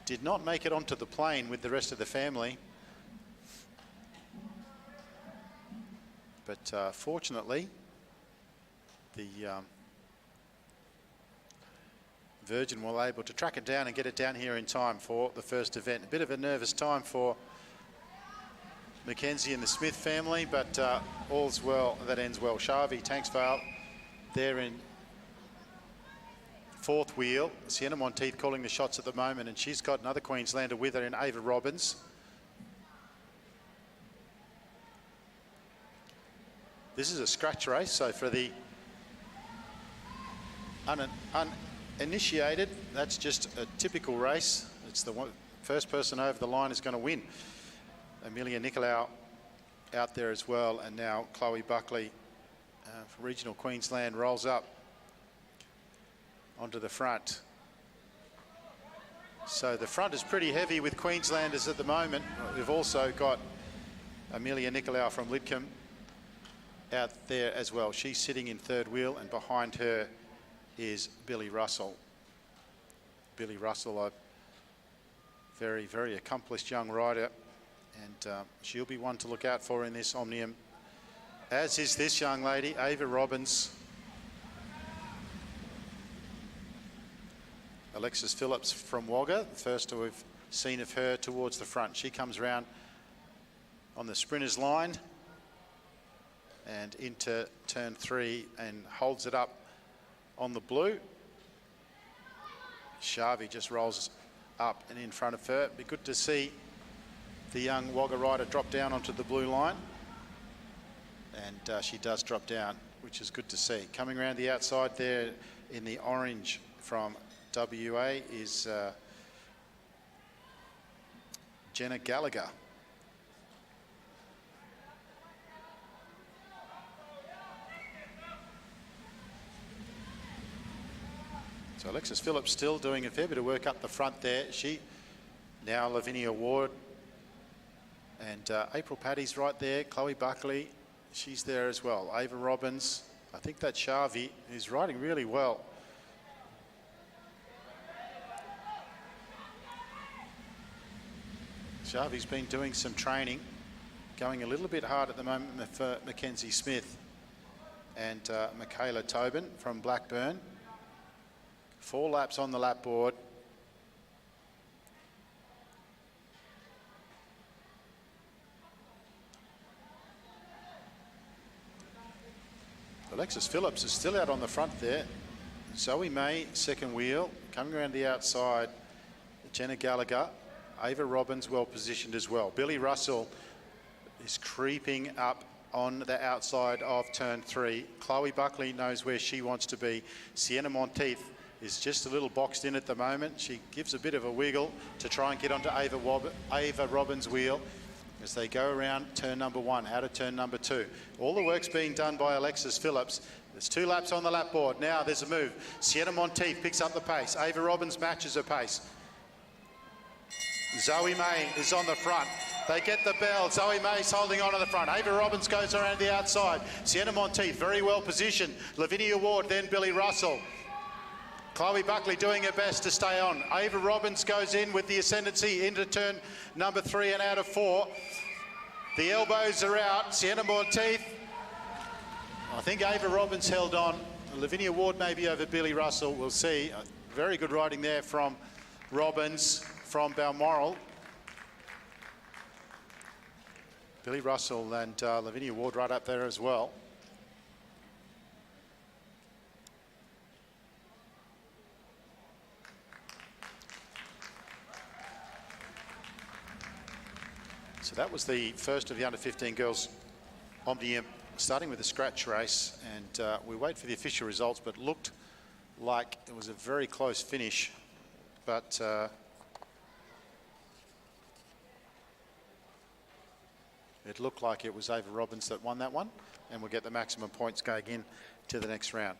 did not make it onto the plane with the rest of the family. But fortunately, the Virgin were able to track it down and get it down here in time for the first event. A bit of a nervous time for Mackenzie and the Smith family, but all's well that ends well. Shavi Tanksvale there in 4th wheel. Sienna Monteith calling the shots at the moment, and she's got another Queenslander with her in Ava Robbins. This is a scratch race, so for the uninitiated, that's just a typical race. It's the first person over the line is going to win. Amelia Nicolau out there as well, and now Chloe Buckley from regional Queensland rolls up onto the front. So the front is pretty heavy with Queenslanders at the moment. We've also got Amelia Nicolau from Lidcombe out there as well. She's sitting in 3rd wheel, and behind her is Billy Russell. Billy Russell, a very, very accomplished young rider, and she'll be one to look out for in this Omnium, as is this young lady, Ava Robbins. Alexis Phillips from Wagga, the first to have seen of her towards the front. She comes round on the sprinters line and into turn 3 and holds it up on the blue. Shavi just rolls up and in front of her. It'd be good to see the young Wagga rider drop down onto the blue line, and she does drop down, which is good to see. Coming around the outside there in the orange from WA is Jenna Gallagher. So Alexis Phillips still doing a fair bit of work up the front there. She, now Lavinia Ward. And April Paddy's right there. Chloe Buckley, she's there as well. Ava Robbins. I think that Shavi is riding really well. Shavi's been doing some training, going a little bit hard at the moment for Mackenzie Smith and Michaela Tobin from Blackburn. 4 laps on the lap board. Alexis Phillips is still out on the front there. Zoe May, second wheel, coming around the outside. Jenna Gallagher. Ava Robbins well positioned as well. Billy Russell is creeping up on the outside of turn 3. Chloe Buckley knows where she wants to be. Sienna Monteith is just a little boxed in at the moment. She gives a bit of a wiggle to try and get onto Ava Robbins' wheel as they go around turn number 1, out of turn number 2. All the work's being done by Alexis Phillips. There's 2 laps on the lap board. Now there's a move. Sienna Monteith picks up the pace. Ava Robbins matches her pace. Zoe May is on the front. They get the bell. Zoe May's holding on to the front. Ava Robbins goes around the outside. Sienna Monteith very well positioned. Lavinia Ward, then Billy Russell. Chloe Buckley doing her best to stay on. Ava Robbins goes in with the ascendancy into turn number 3 and out of 4. The elbows are out. Sienna Monteith. I think Ava Robbins held on. Lavinia Ward maybe over Billy Russell. We'll see. Very good riding there from Robbins from Balmoral. Billy Russell and Lavinia Ward right up there as well. So that was the first of the under-15 girls Omnium, starting with the scratch race, and we wait for the official results, but looked like it was a very close finish, but it looked like it was Ava Robbins that won that one, and we'll get the maximum points going in to the next round.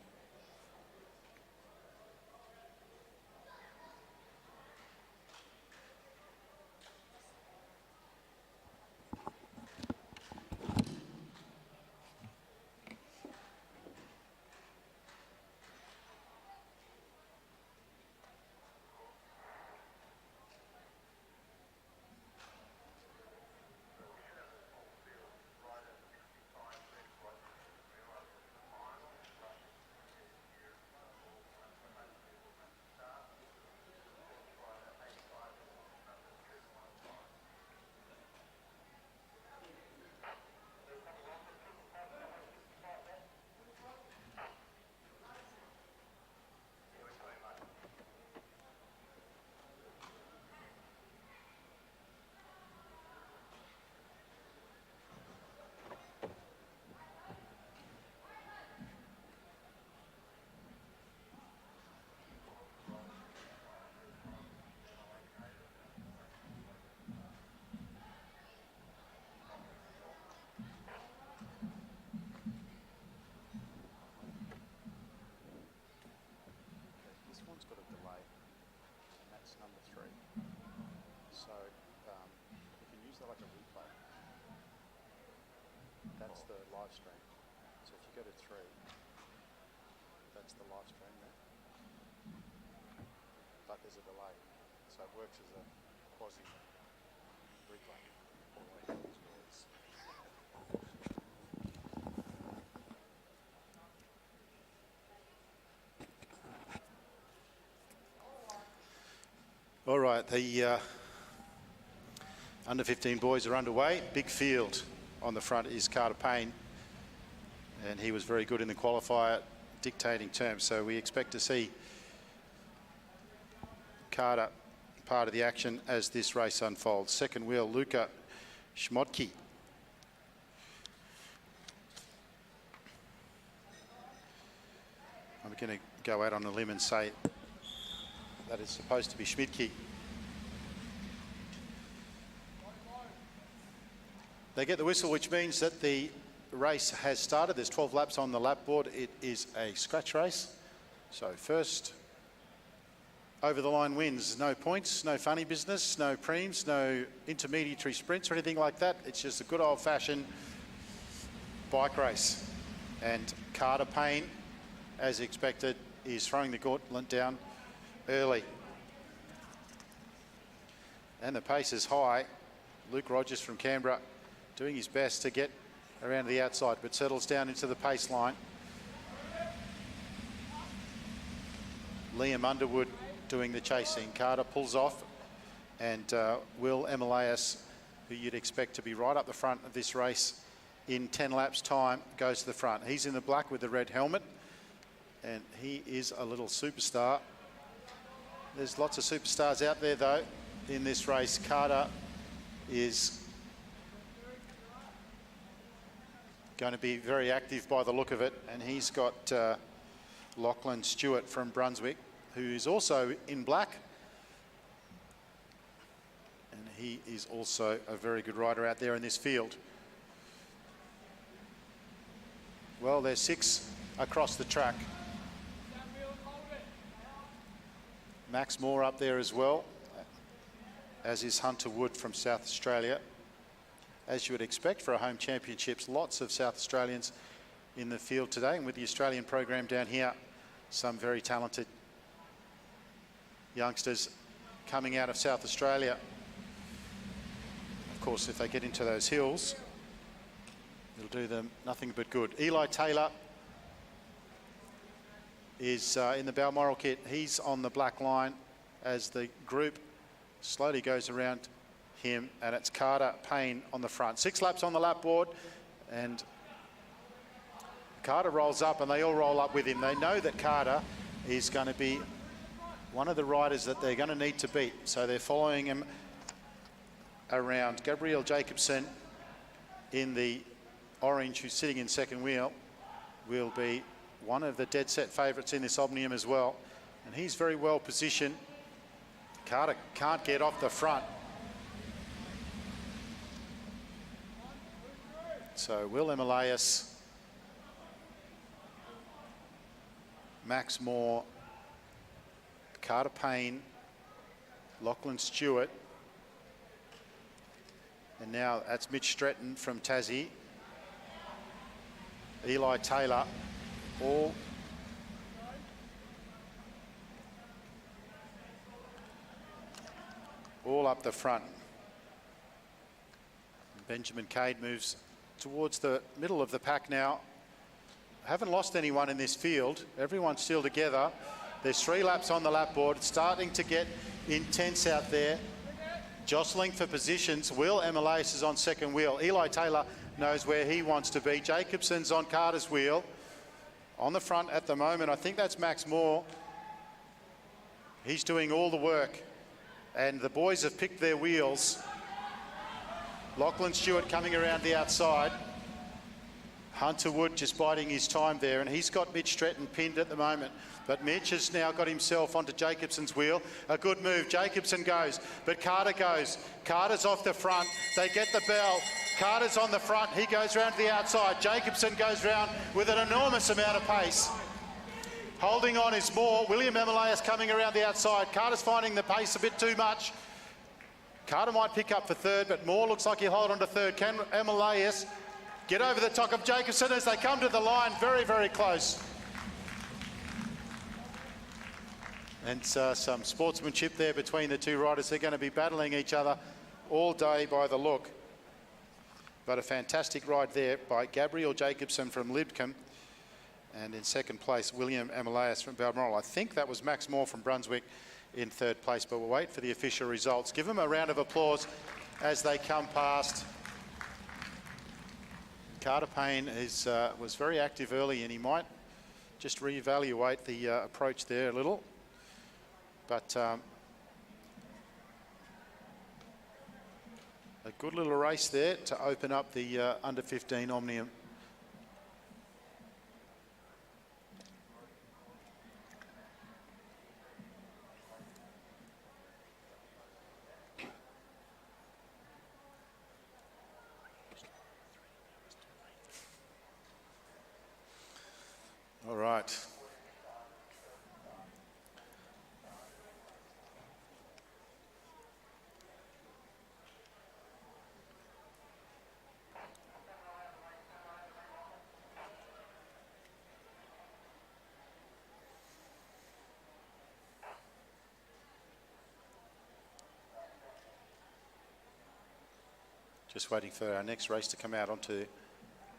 That's the live stream. So if you go to 3, that's the live stream there. But there's a delay. So it works as a quasi replay. All right, the under-15 boys are underway. Big field. On the front is Carter Payne, and he was very good in the qualifier, dictating terms. So we expect to see Carter part of the action as this race unfolds. Second wheel, Luca Schmodke. I'm going to go out on a limb and say that is supposed to be Schmidtke. They get the whistle, which means that the race has started. There's 12 laps on the lap board. It is a scratch race. So first over the line wins. No points, no funny business, no preems, no intermediary sprints or anything like that. It's just a good old-fashioned bike race. And Carter Payne, as expected, is throwing the gauntlet down early. And the pace is high. Luke Rogers from Canberra doing his best to get around the outside, but settles down into the pace line. Liam Underwood doing the chasing. Carter pulls off, and Will Emilias, who you'd expect to be right up the front of this race in 10 laps time, goes to the front. He's in the black with the red helmet, and he is a little superstar. There's lots of superstars out there, though, in this race. Carter is going to be very active by the look of it, and he's got Lachlan Stewart from Brunswick, who is also in black, and he is also a very good rider out there in this field. Well, there's 6 across the track. Max Moore up there as well, as is Hunter Wood from South Australia. As you would expect for a home championships, lots of South Australians in the field today, and with the Australian program down here, some very talented youngsters coming out of South Australia. Of course, if they get into those hills, it'll do them nothing but good. Eli Taylor is in the Balmoral kit. He's on the black line as the group slowly goes around him, and it's Carter Payne on the front. 6 laps on the lap board, and Carter rolls up, and they all roll up with him. They know that Carter is going to be one of the riders that they're going to need to beat, so they're following him around. Gabriel Jacobson in the orange, who's sitting in second wheel, will be one of the dead set favourites in this Omnium as well, and he's very well positioned. Carter can't get off the front, so Will Emilias, Max Moore, Carter Payne, Lachlan Stewart, and now that's Mitch Stretton from Tassie, Eli Taylor, all up the front. Benjamin Cade moves towards the middle of the pack now. Haven't lost anyone in this field. Everyone's still together. There's 3 laps on the lap board. It's starting to get intense out there. Jostling for positions. Will Emilias is on second wheel. Eli Taylor knows where he wants to be. Jacobson's on Carter's wheel. On the front at the moment, I think that's Max Moore. He's doing all the work, and the boys have picked their wheels. Lachlan Stewart coming around the outside. Hunter Wood just biding his time there, and he's got Mitch Stretton pinned at the moment. But Mitch has now got himself onto Jacobson's wheel. A good move. Jacobson goes, but Carter goes. Carter's off the front. They get the bell. Carter's on the front. He goes round to the outside. Jacobson goes round with an enormous amount of pace. Holding on is Moore. William Emilias coming around the outside. Carter's finding the pace a bit too much. Carter might pick up for third, but Moore looks like he'll hold on to third. Can Emilias get over the top of Jacobson as they come to the line? Very, very close. And some sportsmanship there between the two riders. They're going to be battling each other all day by the look. But a fantastic ride there by Gabriel Jacobson from Lidcombe. And in second place, William Emilias from Balmoral. I think that was Max Moore from Brunswick in third place, but we'll wait for the official results. Give them a round of applause as they come past. Carter Payne was very active early, and he might just reevaluate the approach there a little. But a good little race there to open up the under 15 Omnium. All right. Just waiting for our next race to come out onto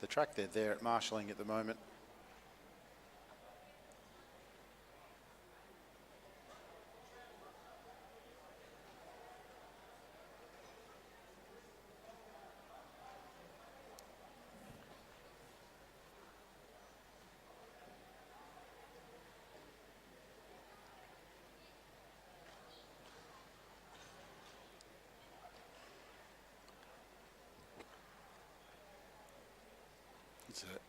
the track. They're there at marshalling at the moment. That's it.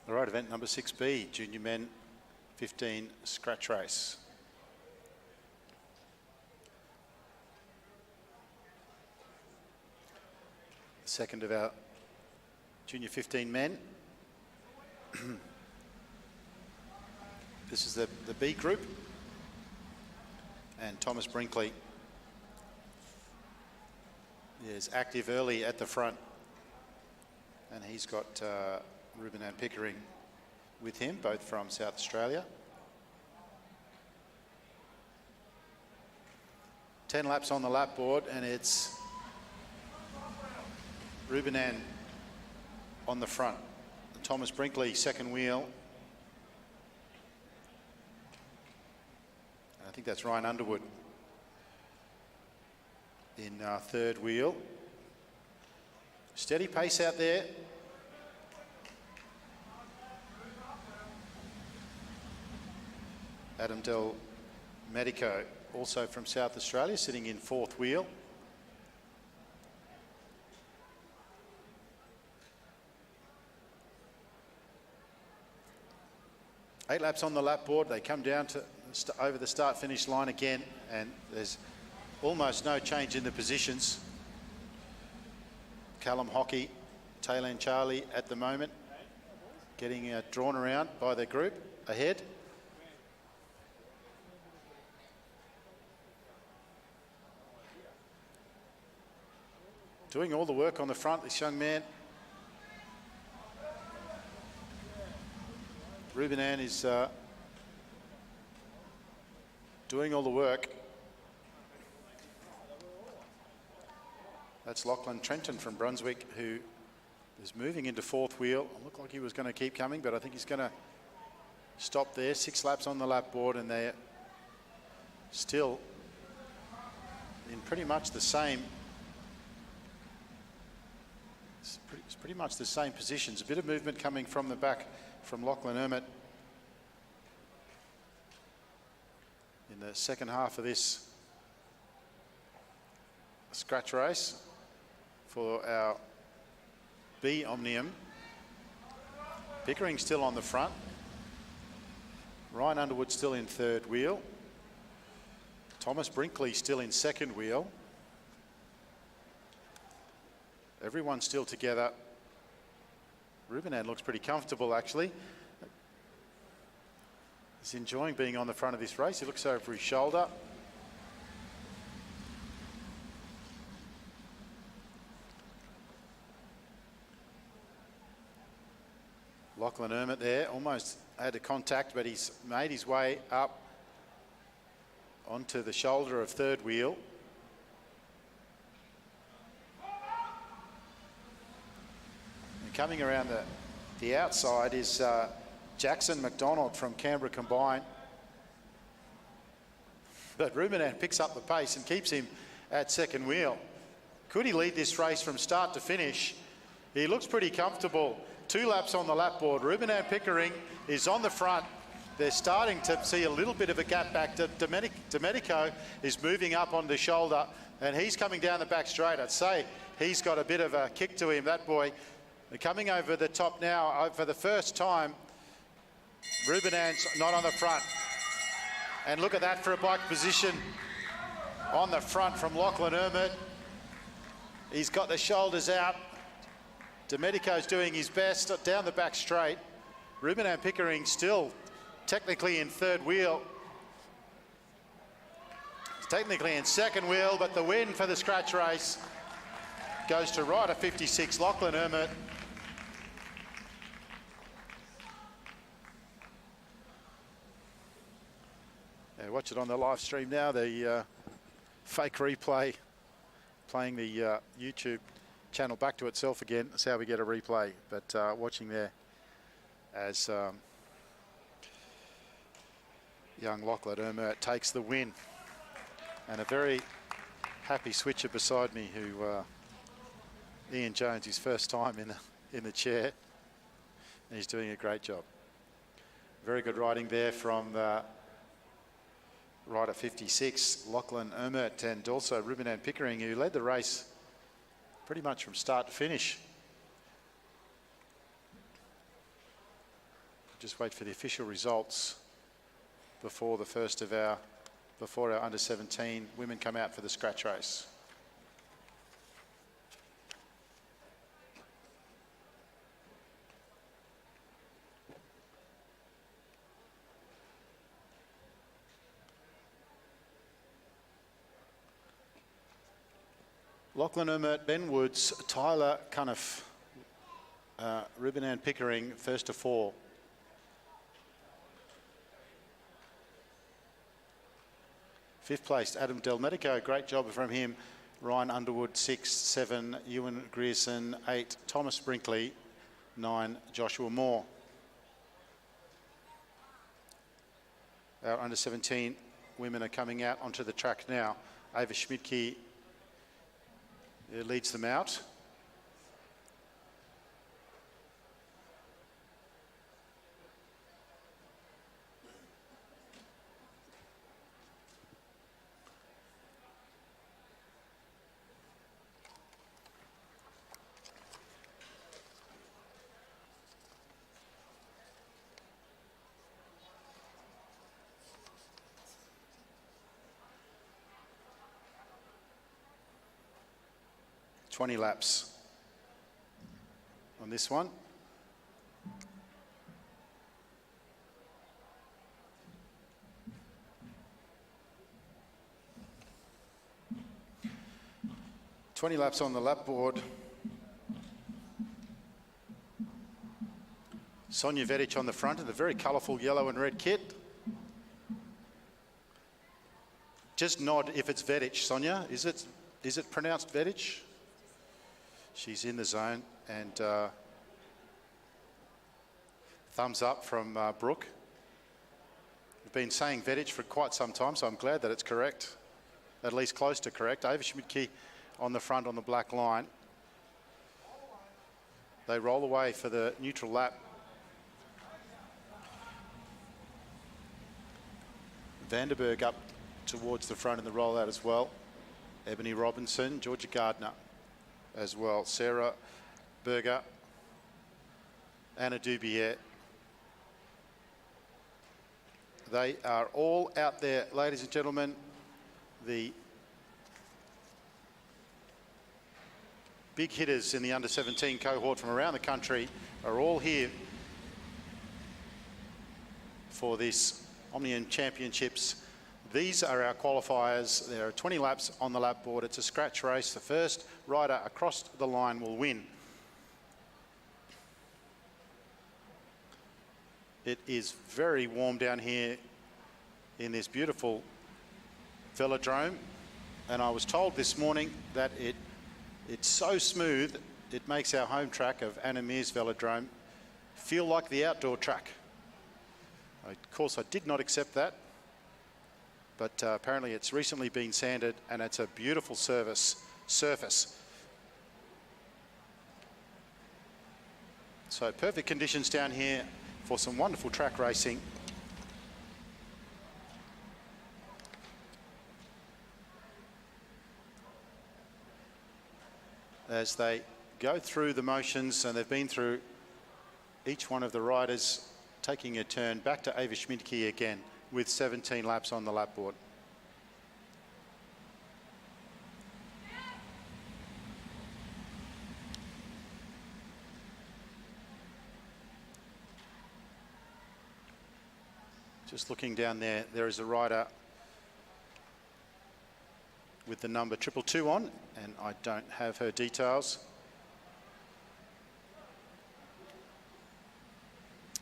All right, event number 6B, Junior Men 15 scratch race. The second of our Junior 15 men. This is the B group. And Thomas Brinkley is active early at the front. And he's got Ruben and Pickering with him, both from South Australia. 10 laps on the lap board, and it's Ruben on the front. Thomas Brinkley, second wheel. I think that's Ryan Underwood in third wheel. Steady pace out there. Adam Del Medico, also from South Australia, sitting in fourth wheel. Eight laps on the lap board. They come down to over the start-finish line again, and there's almost no change in the positions. Callum Hockey, Taylan Charlie at the moment, getting drawn around by their group ahead. Doing all the work on the front, this young man. Ruben Ann is doing all the work. That's Lachlan Trenton from Brunswick, who is moving into fourth wheel. It looked like he was going to keep coming, but I think he's going to stop there. 6 laps on the lap board, and they're still in pretty much the same. It's pretty much the same positions. A bit of movement coming from the back from Lachlan Emmett in the second half of this scratch race for our B Omnium. Pickering still on the front. Ryan Underwood still in third wheel. Thomas Brinkley still in second wheel. Everyone's still together. Ruben Ann looks pretty comfortable, actually. He's enjoying being on the front of this race. He looks over his shoulder. Lachlan Emmett there, almost had a contact, but he's made his way up onto the shoulder of third wheel. Coming around the outside is Jackson McDonald from Canberra Combine. But Ruben Ann picks up the pace and keeps him at second wheel. Could he lead this race from start to finish? He looks pretty comfortable. 2 laps on the lap board. Ruben Ann Pickering is on the front. They're starting to see a little bit of a gap back. Domenico is moving up on the shoulder, and he's coming down the back straight. I'd say he's got a bit of a kick to him, that boy. They're coming over the top now for the first time. Ruben Ann's not on the front. And look at that for a bike position on the front from Lachlan Emmett. He's got the shoulders out. Domenico's doing his best down the back straight. Ruben and Pickering still technically in third wheel. Technically in second wheel, but the win for the scratch race goes to rider 56, Lachlan Emmert. Yeah, watch it on the live stream now, the fake replay playing the YouTube channel back to itself again. That's how we get a replay, but watching there as young Lachlan Emmert takes the win. And a very happy switcher beside me who Ian Jones, his first time in the chair, and he's doing a great job. Very good riding there from rider 56, Lachlan Emmert, and also Ruben and Pickering, who led the race pretty much from start to finish. Just wait for the official results before the first of our under 17 women come out for the scratch race. Lachlan Emmert, Ben Woods, Tyler Cuniff, Ruben and Pickering, first to four. Fifth place, Adam Del Medico, great job from him. Ryan Underwood, 6, 7, Ewan Grierson, 8, Thomas Brinkley, 9, Joshua Moore. Our under 17 women are coming out onto the track now. Ava Schmidtke leads them out. $20 laps on this one. $20 laps on the lap board. Sonia Vedic on the front in the very colourful yellow and red kit. Just nod if it's Vedic, Sonia. Is it pronounced Vedic? She's in the zone, and thumbs up from Brooke. We've been saying Vedic for quite some time, so I'm glad that it's correct, at least close to correct. Ava Schmidtke on the front on the black line. They roll away for the neutral lap. Vanderberg up towards the front in the rollout as well. Ebony Robinson, Georgia Gardner as well, Sarah Berger, Anna Dubier. They are all out there, ladies and gentlemen. The big hitters in the under 17 cohort from around the country are all here for this Omnium Championships. These are our qualifiers. There are 20 laps on the lap board. It's a scratch race. The first rider across the line will win. It is very warm down here in this beautiful velodrome, and I was told this morning that it's so smooth it makes our home track of Anna Mears Velodrome feel like the outdoor track. Of course, I did not accept that. But apparently it's recently been sanded and it's a beautiful surface. So perfect conditions down here for some wonderful track racing. As they go through the motions, and they've been through each one of the riders taking a turn back to Ava Schmidtke again, with 17 laps on the lap board. Just looking down there, there is a rider with the number 222 on, and I don't have her details.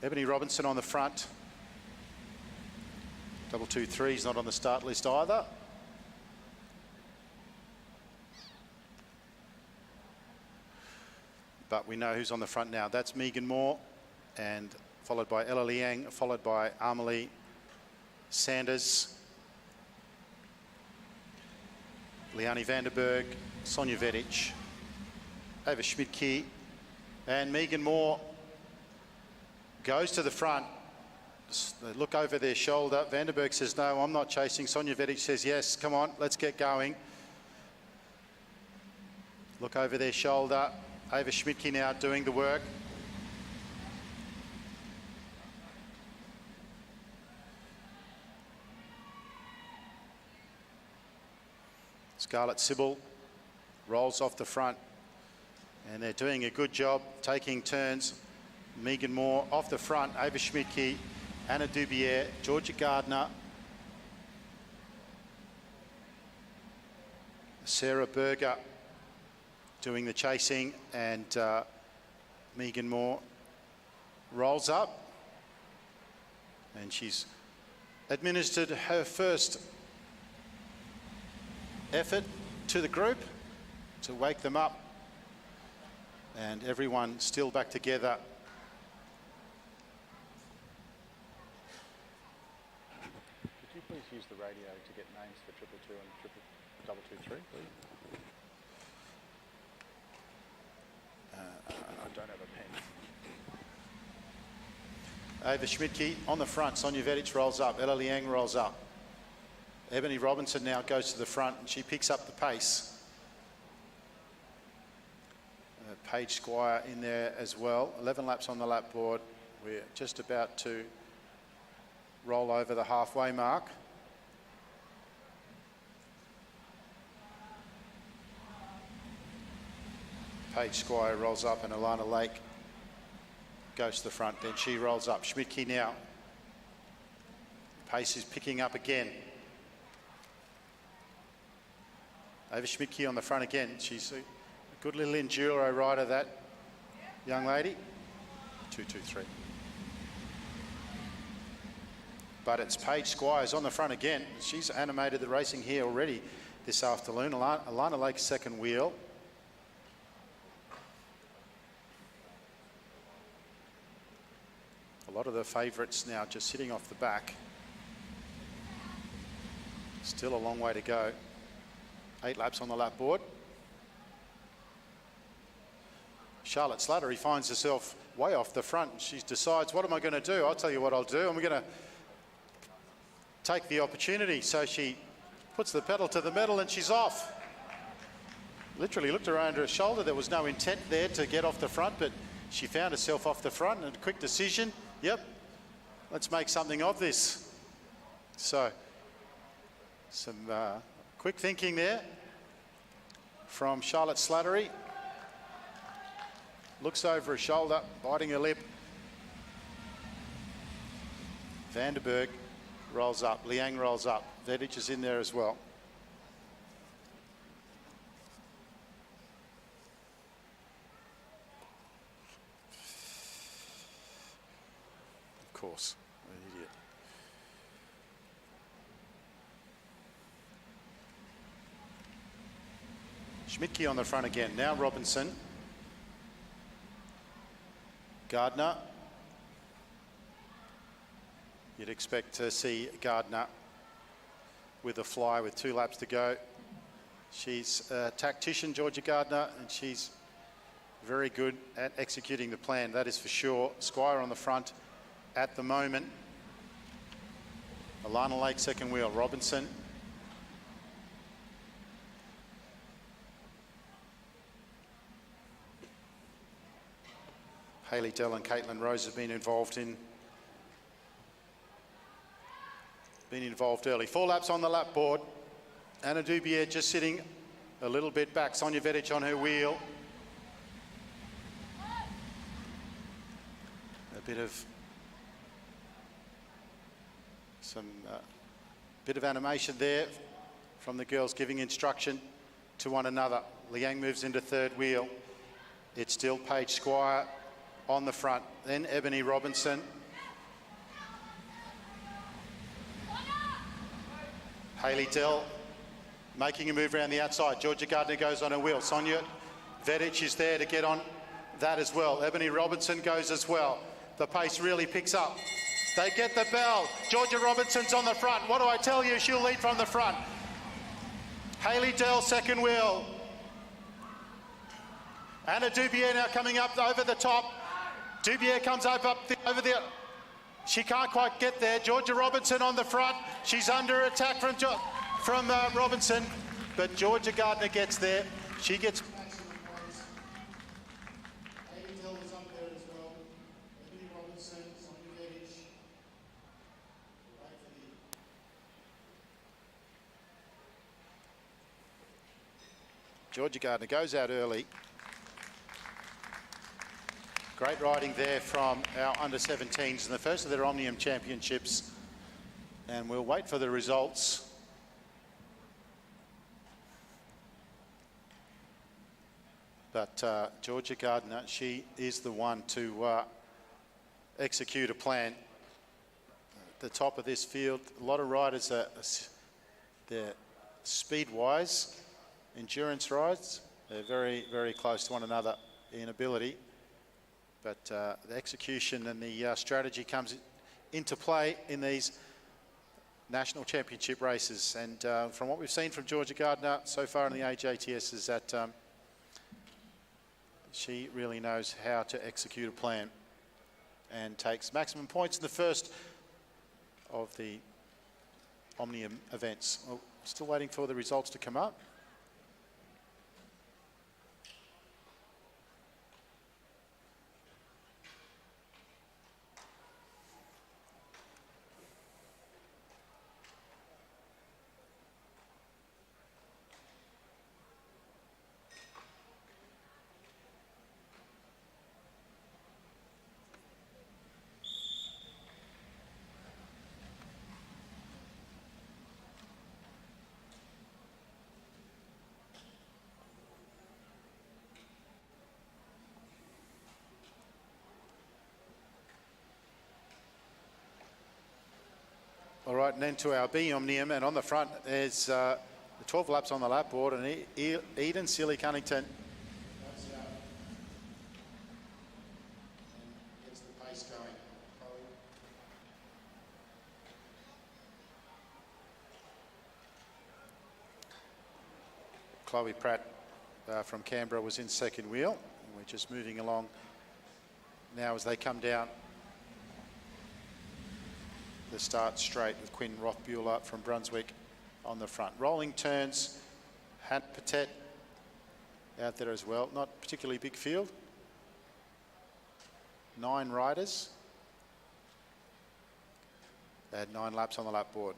Ebony Robinson on the front. 223 is not on the start list either. But we know who's on the front now. That's Megan Moore, and followed by Ella Liang, followed by Amelie Sanders, Liani Vanderberg, Sonja Vetic, Ava Schmidtke, and Megan Moore goes to the front. They look over their shoulder. Vanderberg says, no, I'm not chasing. Sonja Vetic says, yes, come on, let's get going. Look over their shoulder. Ava Schmidtke now doing the work. Scarlett Sybil rolls off the front, and they're doing a good job taking turns. Megan Moore off the front, Ava Schmidtke, Anna Dubier, Georgia Gardner, Sarah Berger doing the chasing, and Megan Moore rolls up, and she's administered her first effort to the group to wake them up, and everyone still back together. Could you please use the radio to get names for 222 and 223, please? I don't have a pen. Ava Schmidtke on the front. Sonja Vetic rolls up. Ella Liang rolls up. Ebony Robinson now goes to the front, and she picks up the pace. Paige Squire in there as well. 11 laps on the lap board. We're just about to roll over the halfway mark. Paige Squire rolls up, and Alana Lake goes to the front. Then she rolls up. Schmidtke now. Pace is picking up again. Ava Schmidtke on the front again. She's a good little enduro rider, that young lady. 223. But it's Paige Squires on the front again. She's animated the racing here already this afternoon. Alana Lake's second wheel. A lot of the favourites now just sitting off the back. Still a long way to go. 8 laps on the lap board. Charlotte Slattery finds herself way off the front. She decides, what am I going to do? I'll tell you what I'll do. I'm going to take the opportunity. So she puts the pedal to the metal, and she's off. Literally looked around her shoulder. There was no intent there to get off the front, but she found herself off the front, and a quick decision. Yep, let's make something of this. So some quick thinking there from Charlotte Slattery. Looks over her shoulder, biting her lip. Vanderberg rolls up, Liang rolls up. Vetic is in there as well. Of course, an idiot. Schmidtke on the front again. Now Robinson. Gardner. You'd expect to see Gardner with a fly with 2 laps to go. She's a tactician, Georgia Gardner, and she's very good at executing the plan, that is for sure. Squire on the front at the moment. Alana Lake second wheel. Robinson. Hayley Dell and Caitlin Rose have been involved early. 4 laps on the lap board. Anna Dubier just sitting a little bit back. Sonja Vetic on her wheel. A bit of Some bit of animation there from the girls giving instruction to one another. Liang moves into third wheel. It's still Paige Squire on the front. Then Ebony Robinson. Hayley Dell making a move around the outside. Georgia Gardner goes on a wheel. Sonia Vedic is there to get on that as well. Ebony Robinson goes as well. The pace really picks up. They get the bell. Georgia Robinson's on the front. What do I tell you? She'll lead from the front. Hayley Dell, second wheel. Anna Dubier now coming up over the top. Dubier comes over the... She can't quite get there. Georgia Robinson on the front. She's under attack from Robinson, but Georgia Gardner gets there. She gets... Georgia Gardner goes out early. Great riding there from our under-17s in the first of their Omnium Championships. And we'll wait for the results. But Georgia Gardner, she is the one to execute a plan. At the top of this field, a lot of riders are they're speed-wise, endurance rides. They're very, very close to one another in ability. But the execution and the strategy comes into play in these national championship races. And from what we've seen from Georgia Gardner so far in the AJTS is that she really knows how to execute a plan and takes maximum points in the first of the Omnium events. Well, still waiting for the results to come up. All right, and then to our B Omnium, and on the front there's the 12 laps on the lap board, and Eden Sealy Cunnington gets the pace going. Chloe Pratt from Canberra was in second wheel. We're just moving along now as they come down the start straight with Quinn Rothbuehler from Brunswick on the front. Rolling turns, Hannah Patet out there as well. Not particularly big field. 9 riders. They had 9 laps on the lap board.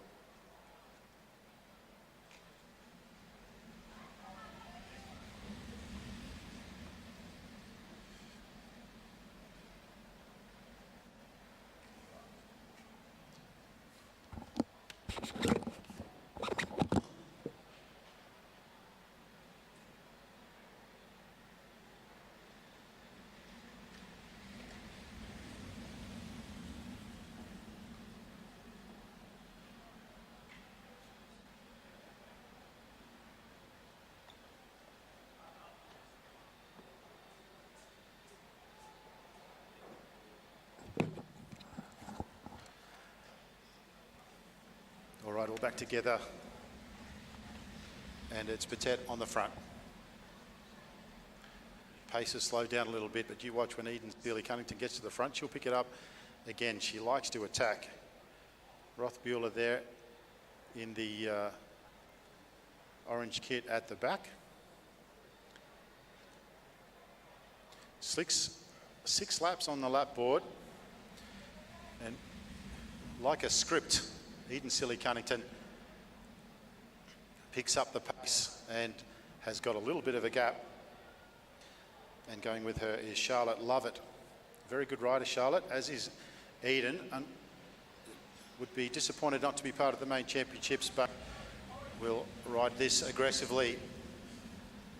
All right, all back together. And it's Patet on the front. Pace has slowed down a little bit, but you watch when Eden Sealy Cunnington gets to the front, she'll pick it up again. She likes to attack. Rothbuehler there in the orange kit at the back. Six laps on the lap board. And like a script, Eden Sealy Cunnington picks up the pace and has got a little bit of a gap. And going with her is Charlotte Lovett. Very good rider, Charlotte, as is Eden. would be disappointed not to be part of the main championships, but will ride this aggressively.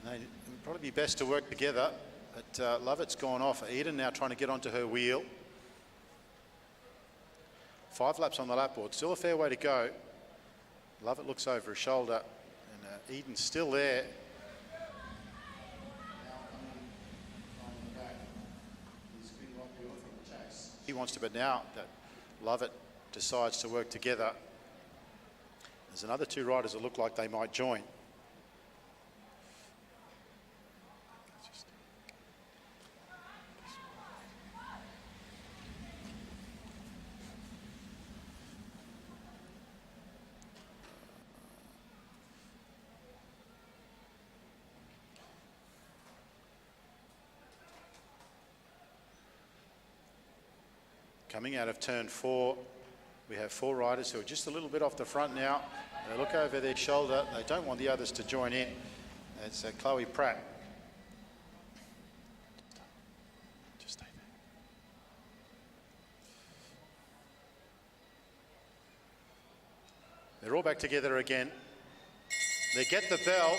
They would probably be best to work together, but Lovett's gone off. Eden now trying to get onto her wheel. 5 laps on the lap board, still a fair way to go. Lovett looks over her shoulder, and Eden's still there. He wants to, but now that Lovett decides to work together, there's another 2 riders that look like they might join. Coming out of turn 4, we have 4 riders who are just a little bit off the front now. They look over their shoulder. They don't want the others to join in. It's Chloe Pratt. Just stay there. They're all back together again. They get the bell.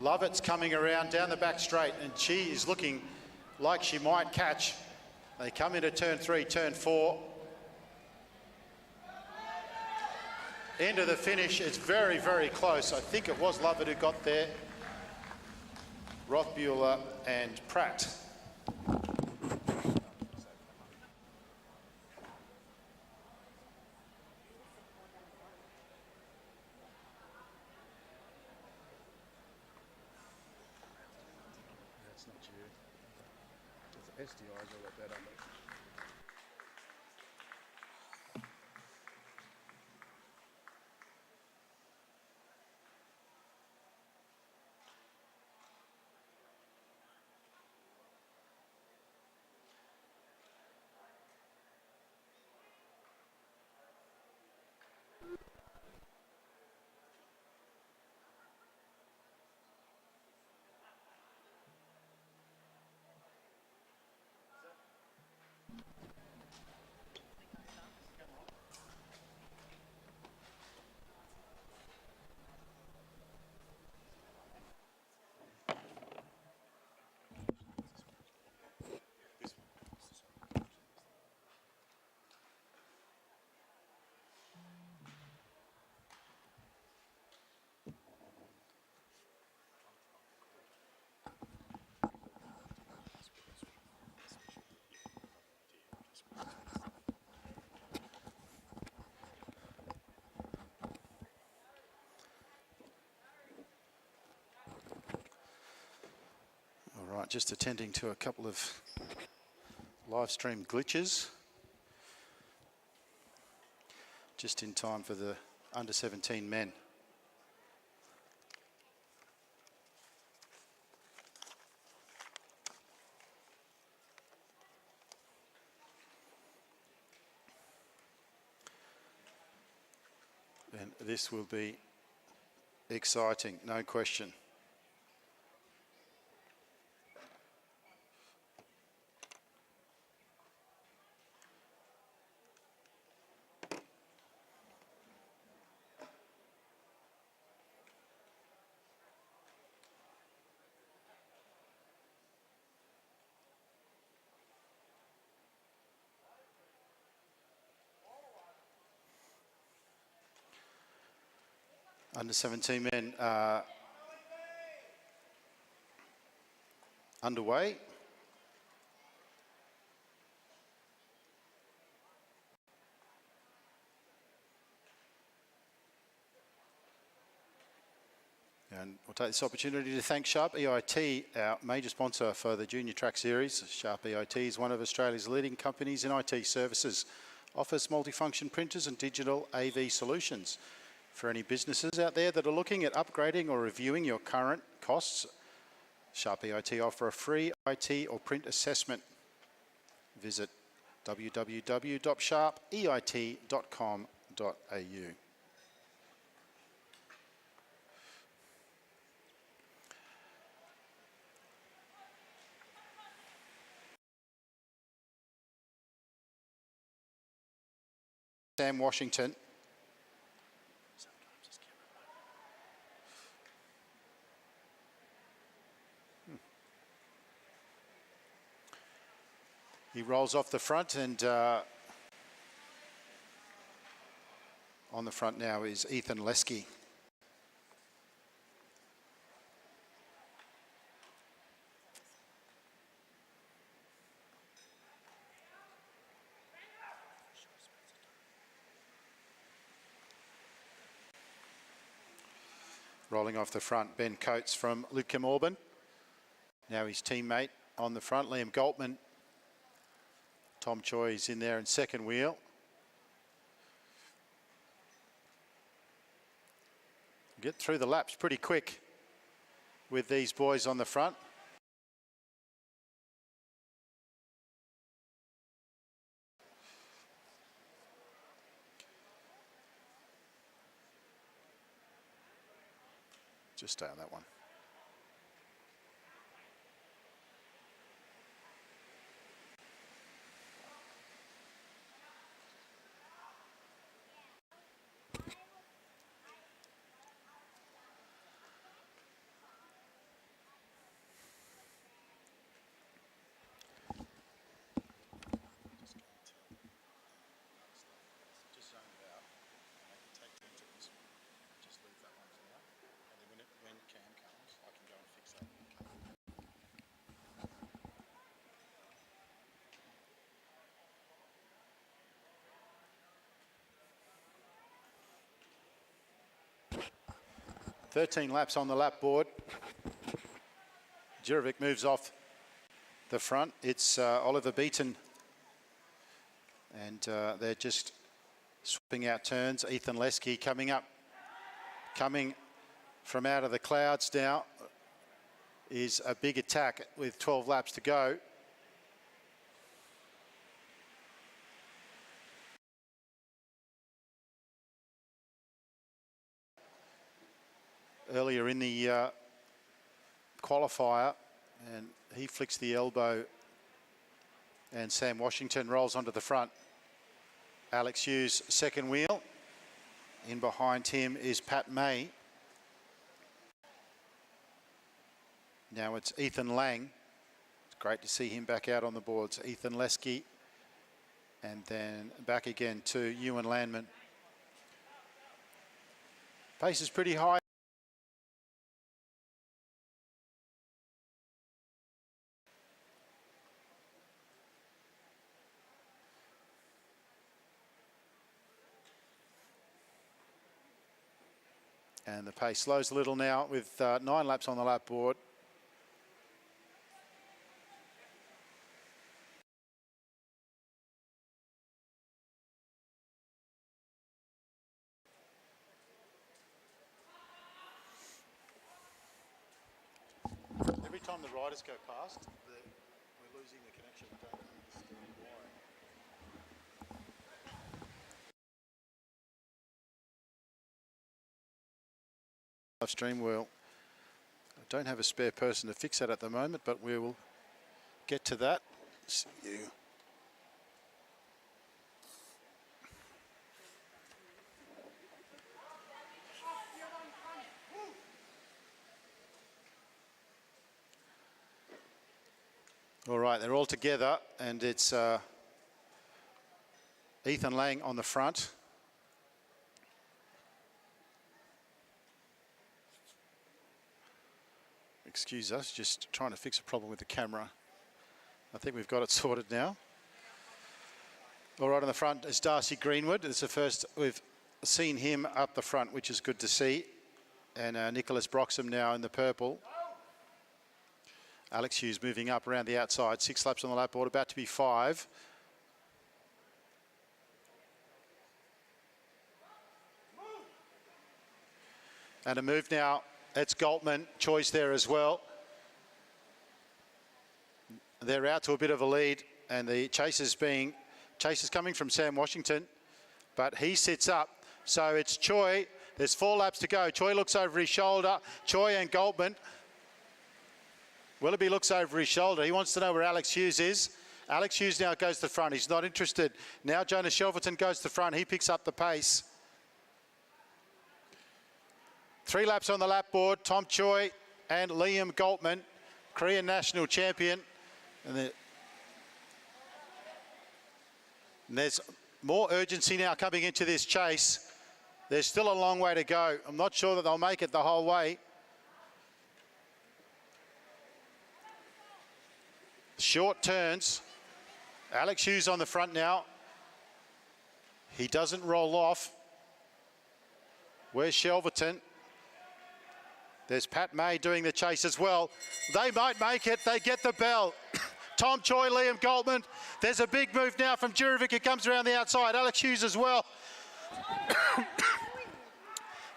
Lovett's coming around down the back straight, and she is looking like she might catch. They come into turn 3, turn 4. End of the finish, it's very, very close. I think it was Lovett who got there. Rothbuehler and Pratt. SDI's all like that, aren't they? All right, just attending to a couple of live stream glitches. Just in time for the under 17 men. And this will be exciting, no question. Under 17 men underway. And we'll take this opportunity to thank Sharp EIT, our major sponsor for the Junior Track Series. Sharp EIT is one of Australia's leading companies in IT services, offers multifunction printers and digital AV solutions. For any businesses out there that are looking at upgrading or reviewing your current costs, Sharp EIT offer a free IT or print assessment. Visit www.sharpeit.com.au. Sam Washington. He rolls off the front, and on the front now is Ethan Lesky. Rolling off the front, Ben Coates from Lidcombe Auburn. Now his teammate on the front, Liam Galtman. Tom Choi is in there in second wheel. Get through the laps pretty quick with these boys on the front. Just stay on that one. .13 laps on the lap board. Jurovic moves off the front. It's Oliver Beaton. And they're just swapping out turns. Ethan Lesky coming up. Coming from out of the clouds now is a big attack with 12 laps to go. Earlier in the qualifier, and he flicks the elbow, and Sam Washington rolls onto the front. Alex Hughes second wheel. In behind him is Pat May. Now it's Ethan Lang. It's great to see him back out on the boards. Ethan Lesky, and then back again to Ewan Landman. Pace is pretty high. And the pace slows a little now with 9 laps on the lap board. Every time the riders go past, we're losing the connection. I don't understand why. Live stream, well, I don't have a spare person to fix that at the moment, but we will get to that. See you. All right, they're all together, and it's Ethan Lang on the front. Excuse us, just trying to fix a problem with the camera. I think we've got it sorted now. All right, on the front is Darcy Greenwood. It's the first we've seen him up the front, which is good to see. And Nicholas Broxham now in the purple. Alex Hughes moving up around the outside. 6 laps on the lap board, about to be 5. And a move now. It's Galtman, Choice there as well. They're out to a bit of a lead, and the chase is coming from Sam Washington, but he sits up. So it's Choi. There's 4 laps to go. Choi looks over his shoulder. Choi and Galtman. Willoughby looks over his shoulder. He wants to know where Alex Hughes is. Alex Hughes now goes to the front. He's not interested. Now Jonas Shelverton goes to the front. He picks up the pace. 3 laps on the lap board. Tom Choi and Liam Goltman, Korean national champion. And there's more urgency now coming into this chase. There's still a long way to go. I'm not sure that they'll make it the whole way. Short turns. Alex Hughes on the front now. He doesn't roll off. Where's Shelverton? There's Pat May doing the chase as well. They might make it. They get the bell. Tom Choi, Liam Goltman. There's a big move now from Jurovic, who comes around the outside. Alex Hughes as well.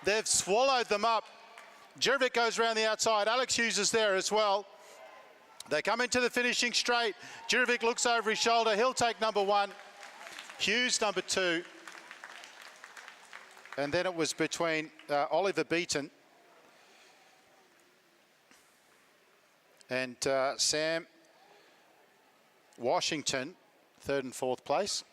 They've swallowed them up. Jurovic goes around the outside. Alex Hughes is there as well. They come into the finishing straight. Jurovic looks over his shoulder. He'll take number 1. Hughes number 2. And then it was between Oliver Beaton and Sam Washington, 3rd and 4th place.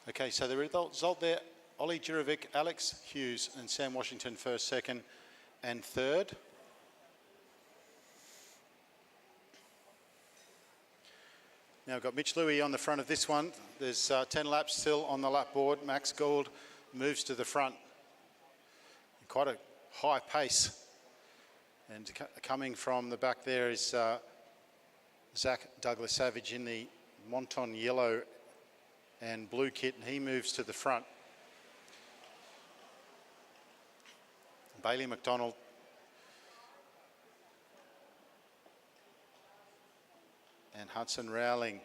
Okay, so the result there, Ollie Jurovic, Alex Hughes and Sam Washington 1st, 2nd and 3rd. Now we've got Mitch Louis on the front of this one. There's 10 laps still on the lap board. Max Gould moves to the front. Quite a high pace. And coming from the back there is Zach Douglas Savage in the Monton yellow and blue kit, and he moves to the front. Bailey McDonald and Hudson Rowling.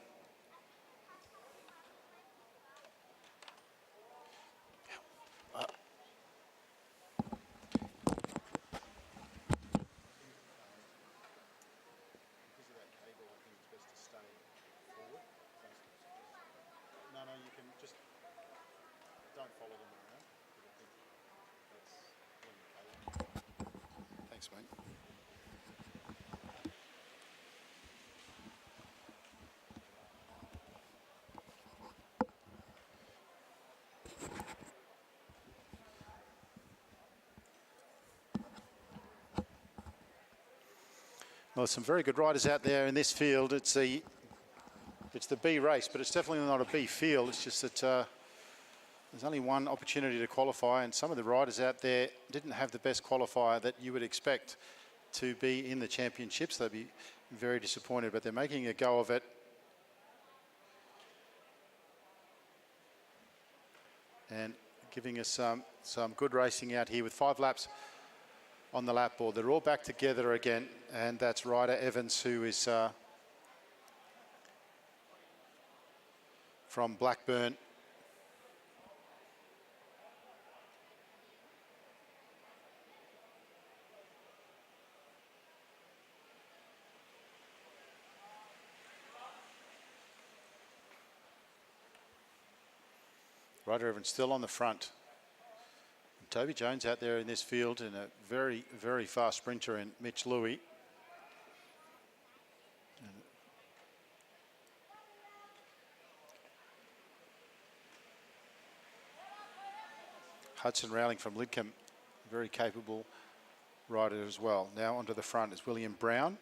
Thanks, mate. Well, some very good riders out there in this field. It's the it's the B race, but it's definitely not a B field. It's just that there's only one opportunity to qualify, and some of the riders out there didn't have the best qualifier that you would expect to be in the championships. They'd be very disappointed, but they're making a go of it. And giving us some good racing out here with 5 laps on the lap board. They're all back together again, and that's Ryder Evans, who is from Blackburn. Ryder Evans still on the front. And Toby Jones out there in this field, and a very, very fast sprinter in Mitch Louis. Hudson Rowling from Lidcombe, very capable rider as well. Now onto the front is William Brown.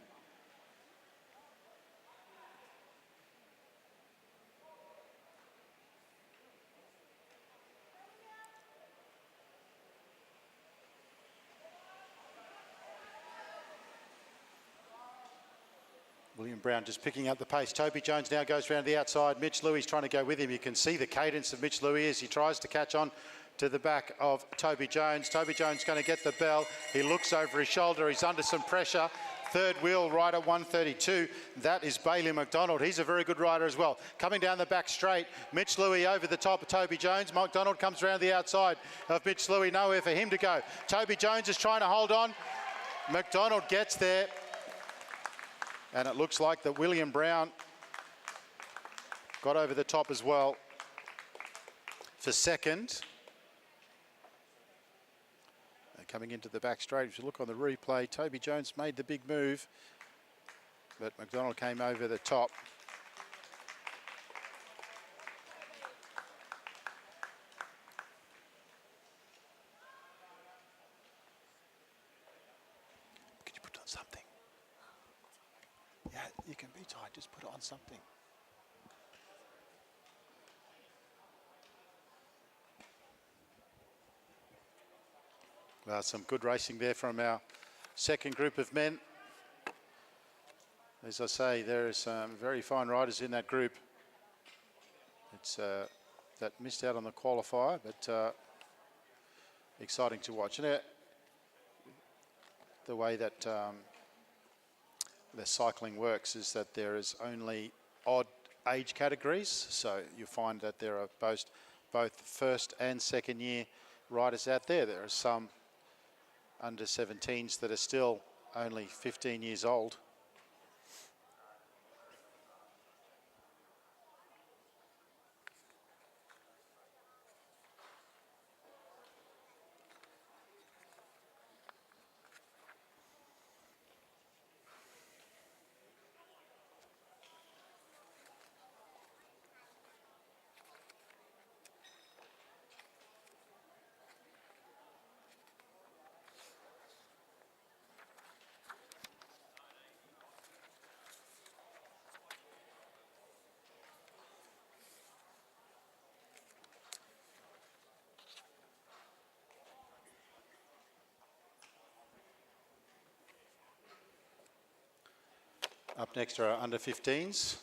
William Brown just picking up the pace. Toby Jones now goes around the outside. Mitch Louis trying to go with him. You can see the cadence of Mitch Louis as he tries to catch on to the back of Toby Jones. Toby Jones going to get the bell. He looks over his shoulder. He's under some pressure. Third wheel rider 132. That is Bailey McDonald. He's a very good rider as well. Coming down the back straight. Mitch Louis over the top of Toby Jones. McDonald comes around the outside of Mitch Louis. Nowhere for him to go. Toby Jones is trying to hold on. McDonald gets there. And it looks like that William Brown got over the top as well for second. And coming into the back straight, if you look on the replay, Toby Jones made the big move, but McDonald came over the top. Could you put on something? Yeah, you can be tight, just put it on something. Well, some good racing there from our second group of men. As I say, there are some very fine riders in that group. It's that missed out on the qualifier, but exciting to watch. And the way that the cycling works is that there is only odd age categories, so you find that there are both first and second year riders out there. There are some under 17s that are still only 15 years old. Up next are our under 15s.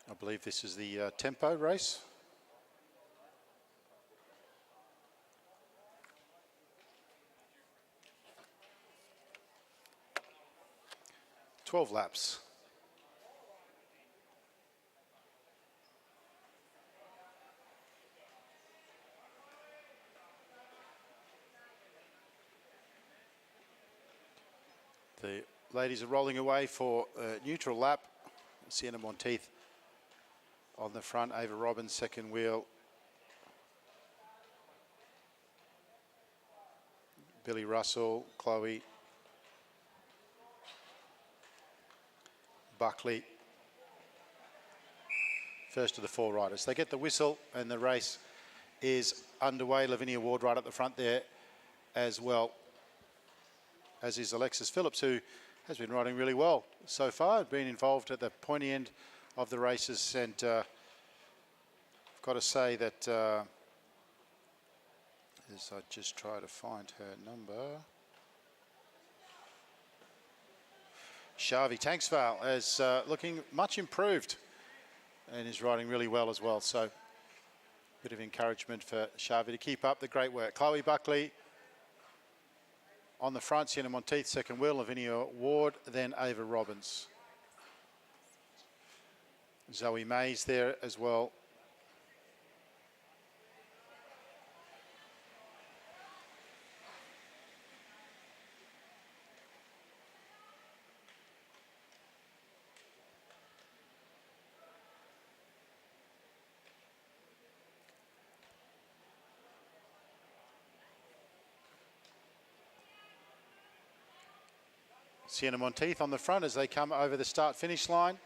I believe this is the tempo race. Twelve laps. The ladies are rolling away for a neutral lap. Sienna Monteith on the front, Ava Robbins second wheel. Billy Russell, Chloe Buckley first of the 4 riders. They get the whistle and the race is underway. Lavinia Ward right at the front there as well, as is Alexis Phillips, who has been riding really well so far, been involved at the pointy end of the races, and I've got to say that as I just try to find her number, Shavi Tanksvale is looking much improved and is riding really well as well. So bit of encouragement for Shavi to keep up the great work. Chloe Buckley on the front, Sienna Monteith second wheel, Lavinia Ward, then Ava Robbins. Zoe Mays there as well. Sienna Monteith on the front as they come over the start-finish line.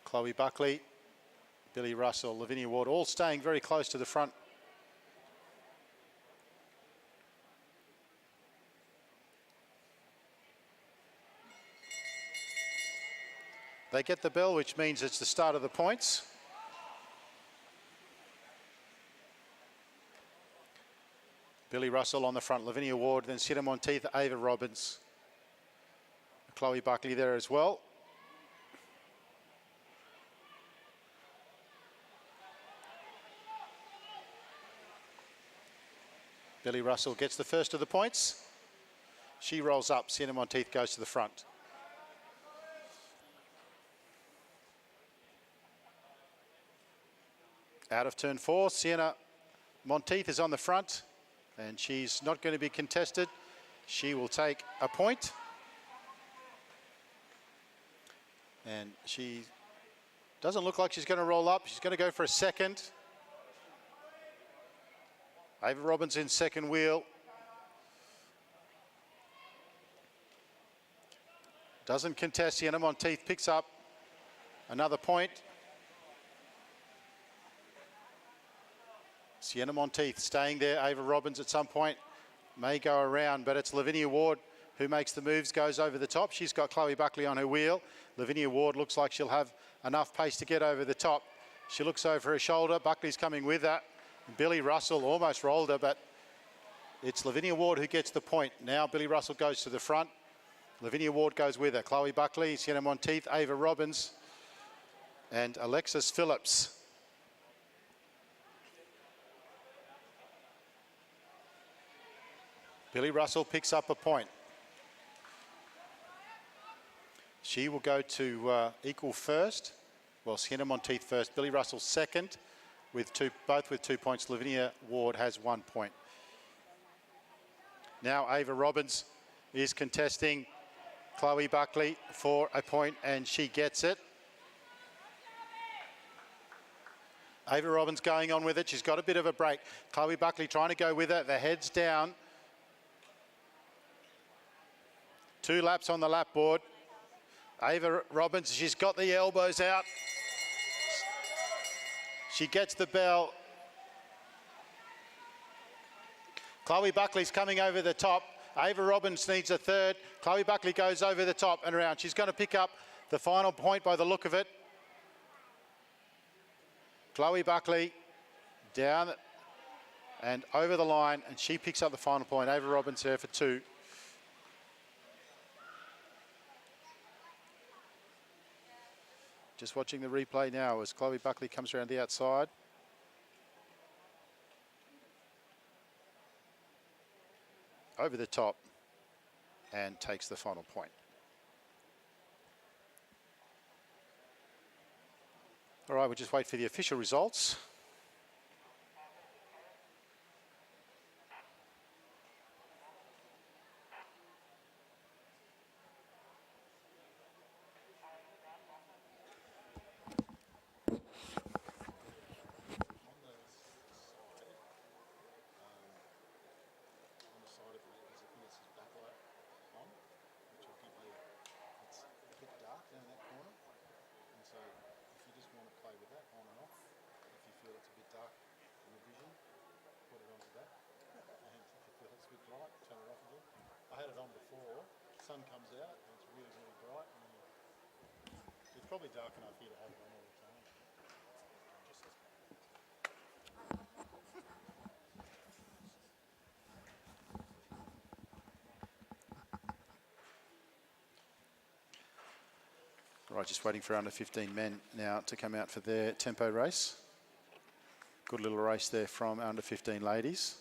Chloe Buckley, Billy Russell, Lavinia Ward, all staying very close to the front. They get the bell, which means it's the start of the points. Billy Russell on the front, Lavinia Ward, then Sienna Monteith, Ava Robbins. Chloe Buckley there as well. Billy Russell gets the first of the points. She rolls up, Sienna Monteith goes to the front. Out of turn 4, Sienna Monteith is on the front, and she's not going to be contested. She will take a point. And she doesn't look like she's going to roll up. She's going to go for a second. Ava Robbins in second wheel. Doesn't contest. Sienna Monteith picks up another point. Sienna Monteith staying there. Ava Robbins at some point may go around, but it's Lavinia Ward who makes the moves, goes over the top. She's got Chloe Buckley on her wheel. Lavinia Ward looks like she'll have enough pace to get over the top. She looks over her shoulder. Buckley's coming with her. Billy Russell almost rolled her, but it's Lavinia Ward who gets the point. Now Billy Russell goes to the front. Lavinia Ward goes with her. Chloe Buckley, Sienna Monteith, Ava Robbins, and Alexis Phillips. Billy Russell picks up a point. She will go to equal first. Well, Sienna Monteith first, Billy Russell second, with both with 2 points. Lavinia Ward has 1 point. Now Ava Robbins is contesting Chloe Buckley for a point, and she gets it. Ava Robbins going on with it. She's got a bit of a break. Chloe Buckley trying to go with it. The head's down. 2 laps on the lap board. Ava Robbins, she's got the elbows out. She gets the bell. Chloe Buckley's coming over the top. Ava Robbins needs a third. Chloe Buckley goes over the top and around. She's going to pick up the final point by the look of it. Chloe Buckley down and over the line, and she picks up the final point. Ava Robbins there for 2. Just watching the replay now as Chloe Buckley comes around the outside. Over the top and takes the final point. All right, we'll just wait for the official results. Down in that corner. sun comes out and it's really, really bright. And it's probably dark enough here to have it on all the time. Right, just waiting for under 15 men now to come out for their tempo race. Good little race there from under 15 ladies.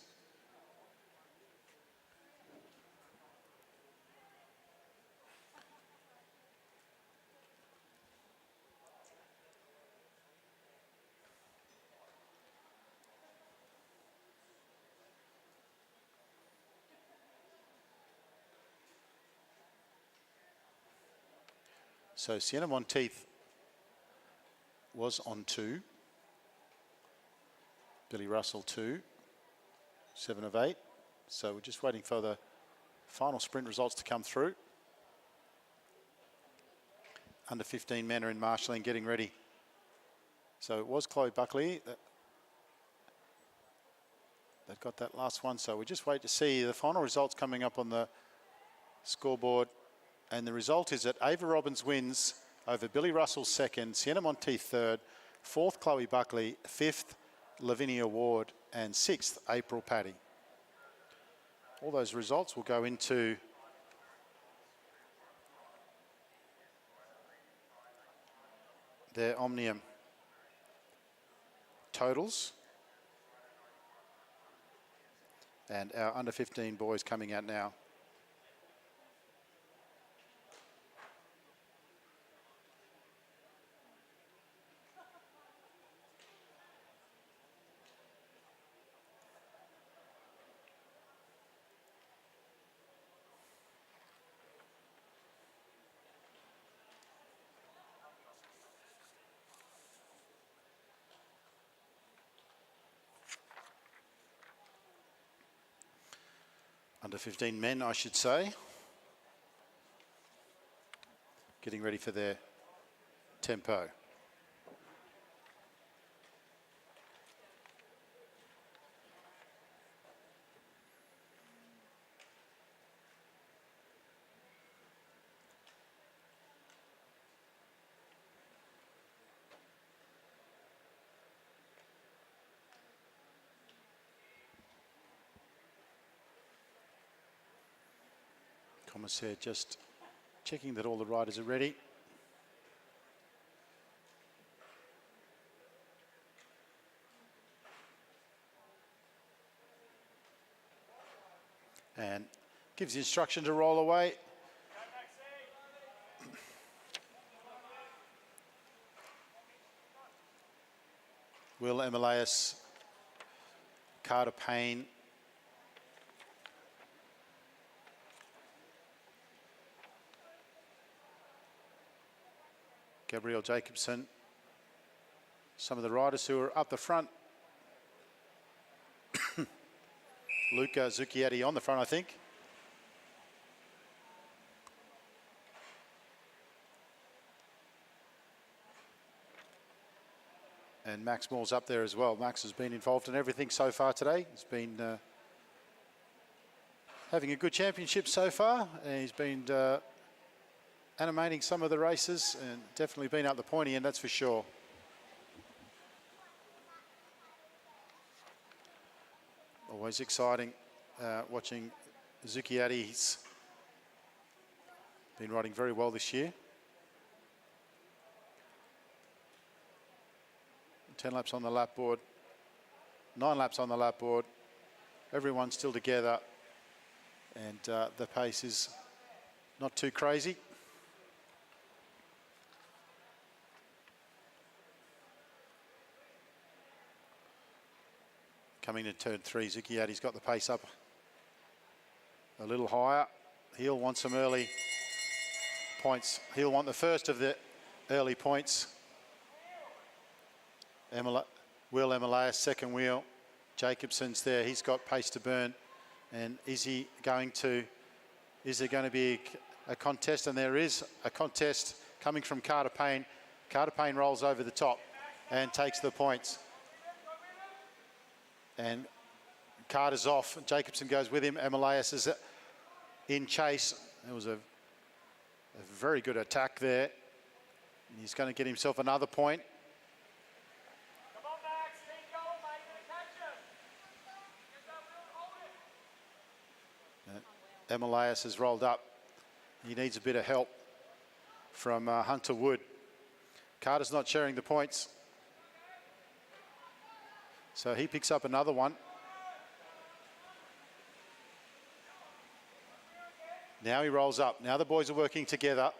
So Sienna Monteith was on 2. Billy Russell 2. 7 of 8. So we're just waiting for the final sprint results to come through. Under 15 men are in marshalling, getting ready. So it was Chloe Buckley that got that last one. So we just wait to see the final results coming up on the scoreboard. And the result is that Ava Robbins wins over Billy Russell 2nd, Sienna Monteith 3rd, 4th Chloe Buckley, 5th Lavinia Ward, and 6th April Paddy. All those results will go into their Omnium totals. And our under 15 boys coming out now. Under 15 men, I should say. Getting ready for their tempo. Commissaire just checking that all the riders are ready. And gives the instruction to roll away. Will Emilias, Carter Payne, Gabrielle Jacobson, some of the riders who are up the front. Luca Zucchietti on the front, I think. And Max Moore's up there as well. Max has been involved in everything so far today. He's been having a good championship so far. And he's been animating some of the races and definitely been up the pointy end, that's for sure. Always exciting watching Zucchietti. He's been riding very well this year. 10 laps on the lap board, 9 laps on the lap board. Everyone's still together and the pace is not too crazy. Coming to turn 3, Zucchietti's got the pace up a little higher. He'll want some early points. He'll want the first of the early points. Will Emilias, second wheel. Jacobson's there. He's got pace to burn. And is there going to be a contest? And there is a contest coming from Carter Payne. Carter Payne rolls over the top and takes the points. And Carter's off. Jacobson goes with him. Emilias is in chase. There was a A very good attack there. He's going to get himself another point. Come on, Max, keep going, mate. Catch him. Emilias has rolled up. He needs a bit of help from Hunter Wood. Carter's not sharing the points. So he picks up another one. Now he rolls up. Now the boys are working together.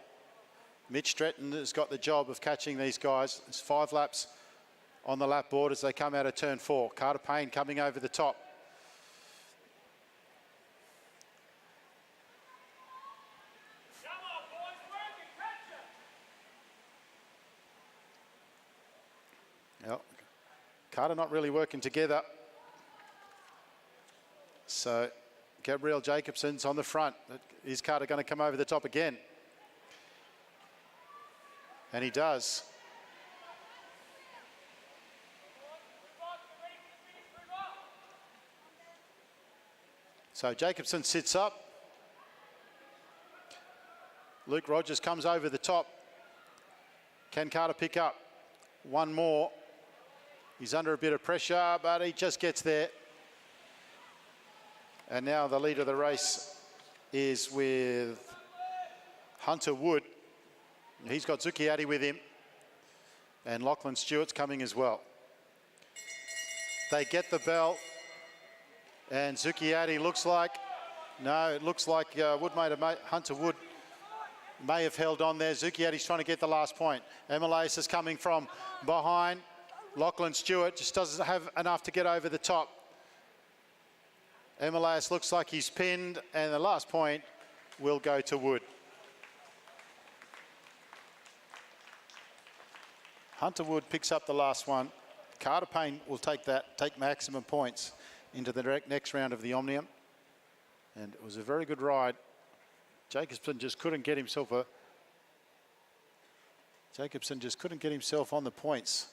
Mitch Stretton has got the job of catching these guys. There's 5 laps on the lap board as they come out of turn 4. Carter Payne coming over the top. Come on, boys, work and catch him. Well, Carter not really working together. So Gabriel Jacobson's on the front. Is Carter going to come over the top again? And he does. So Jacobson sits up. Luke Rogers comes over the top. Can Carter pick up one more? He's under a bit of pressure, but he just gets there. And now the lead of the race is with Hunter Wood. He's got Zucchiatti with him. And Lachlan Stewart's coming as well. They get the bell. And Zucchiatti looks like, no, it looks like Hunter Wood may have held on there. Zucchiatti's trying to get the last point. Emilias is coming from behind. Lachlan Stewart just doesn't have enough to get over the top. Emilias looks like he's pinned, and the last point will go to Wood. Hunter Wood picks up the last one. Carter Payne will take maximum points into the next round of the Omnium. And it was a very good ride. Jacobson just couldn't get himself on the points.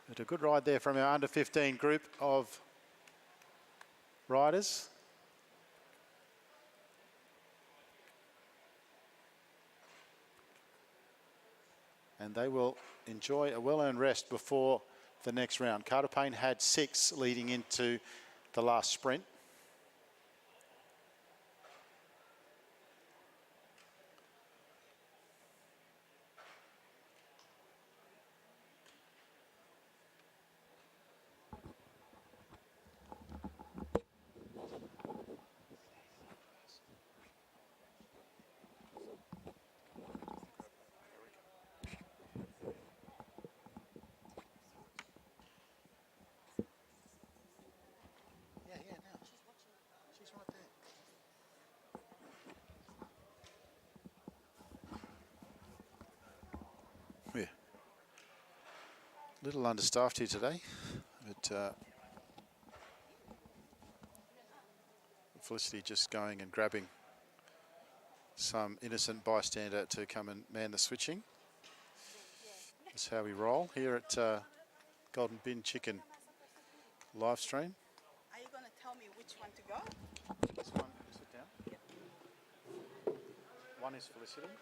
But a good ride there from our under 15 group of riders. And they will enjoy a well-earned rest before the next round. Carter Payne had 6 leading into the last sprint. Little understaffed here today, but Felicity just going and grabbing some innocent bystander to come and man the switching. That's how we roll here at Golden Bin Chicken live stream. Are you going to tell me which one to go? This one, sit down. Yeah. One is Felicity.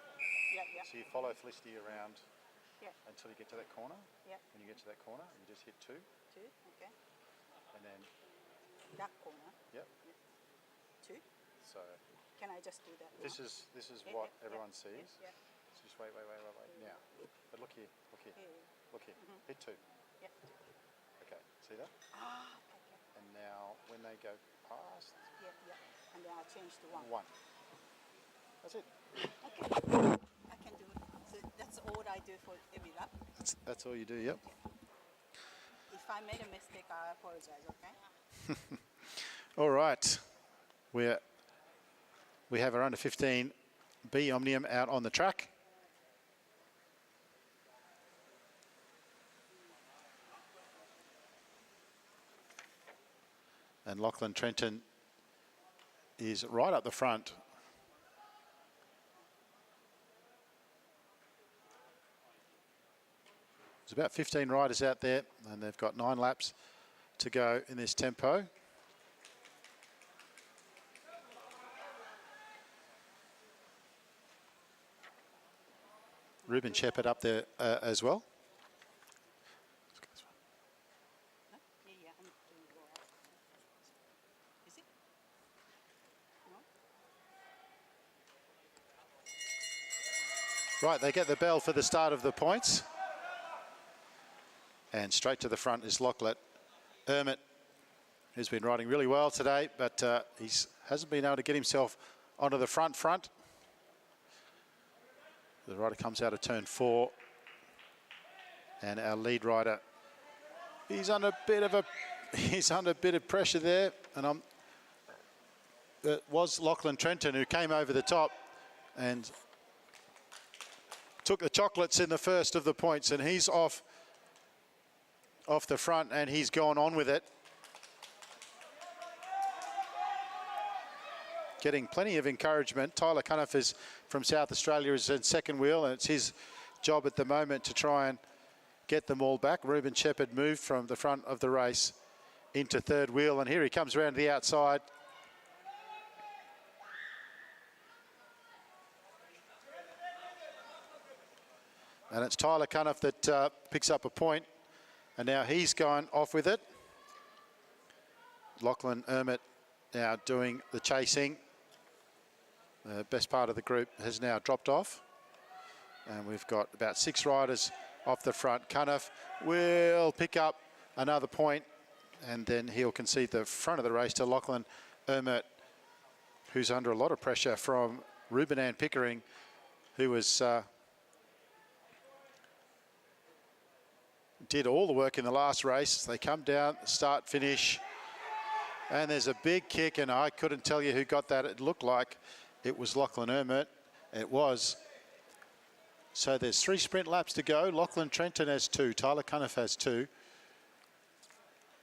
Yeah. So you follow Felicity around until you get to that corner. Yeah. When you get to that corner, you just hit 2. 2, okay. And then, That corner. yep. 2. So Can I just do that now? this is what everyone sees. Yeah. So just wait. Now, but look here. Yeah. Look here. Hit 2. Yeah. Okay, see that? Okay. And now when they go past Yeah. And then I'll change to 1. 1. That's it. Okay. I can do it. So that's all I do for every lap. That's all you do, yep. If I made a mistake, I apologize, okay? All right. We have our under 15 B Omnium out on the track. And Lachlan Trenton is right up the front. There's about 15 riders out there, and they've got 9 laps to go in this tempo. Ruben Shepherd up there as well. No? Yeah, I'm doing go off. Is it? No? Right, they get the bell for the start of the points. And straight to the front is Lachlan Ermit, who's been riding really well today, but he hasn't been able to get himself onto the front. The rider comes out of turn 4. And our lead rider, he's under a bit of pressure there. And it was Lachlan Trenton who came over the top and took the chocolates in the first of the points, and he's off the front, and he's gone on with it. Getting plenty of encouragement. Tyler Cuniff is from South Australia, is in second wheel, and it's his job at the moment to try and get them all back. Ruben Shepherd moved from the front of the race into third wheel, and here he comes around to the outside. And it's Tyler Cuniff that picks up a point, and now he's gone off with it. Lachlan Ermit now doing the chasing. The best part of the group has now dropped off, and we've got about 6 riders off the front. Cuniff will pick up another point, and then he'll concede the front of the race to Lachlan Ermit, who's under a lot of pressure from Ruben Ann Pickering, who was did all the work in the last race. They come down, start, finish, and there's a big kick, and I couldn't tell you who got that. It looked like it was Lachlan Ermit. It was. So there's 3 sprint laps to go. Lachlan Trenton has 2. Tyler Cuniff has 2.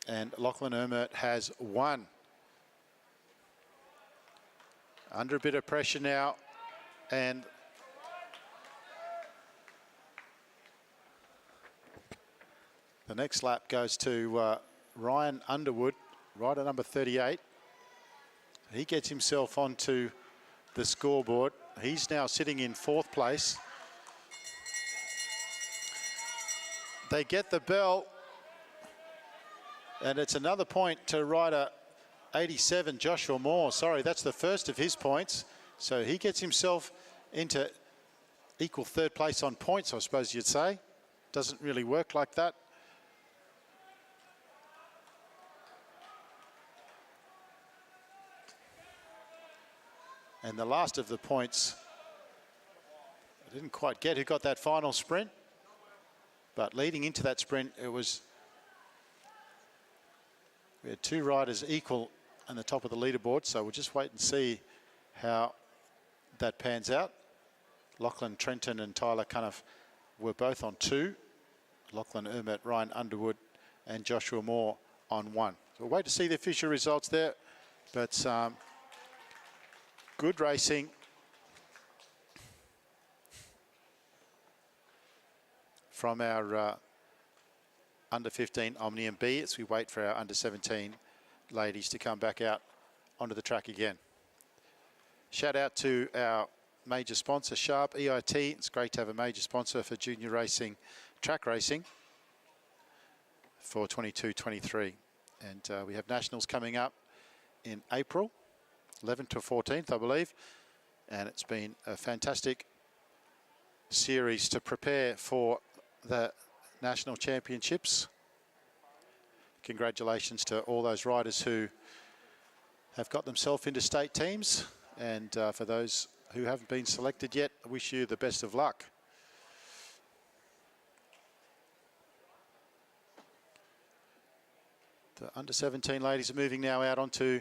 And Lachlan Ermit has 1. Under a bit of pressure now. And the next lap goes to Ryan Underwood, rider number 38. He gets himself onto the scoreboard. He's now sitting in 4th place. They get the bell, and it's another point to rider 87, Joshua Moore. Sorry, that's the first of his points. So he gets himself into equal 3rd place on points, I suppose you'd say. Doesn't really work like that. And the last of the points, I didn't quite get who got that final sprint. But leading into that sprint, we had 2 riders equal on the top of the leaderboard. So we'll just wait and see how that pans out. Lachlan Trenton and Tyler Cuniff were both on 2. Lachlan Ermit, Ryan Underwood, and Joshua Moore on 1. So we'll wait to see the official results there. But good racing. From our under 15 Omnium B as we wait for our under 17 ladies to come back out onto the track again. Shout out to our major sponsor, Sharp EIT. It's great to have a major sponsor for junior racing, track racing for 22-23. And we have nationals coming up in April, 11th to 14th, I believe. And it's been a fantastic series to prepare for the national championships. Congratulations to all those riders who have got themselves into state teams, and for those who haven't been selected yet, I wish you the best of luck. The under 17 ladies are moving now out onto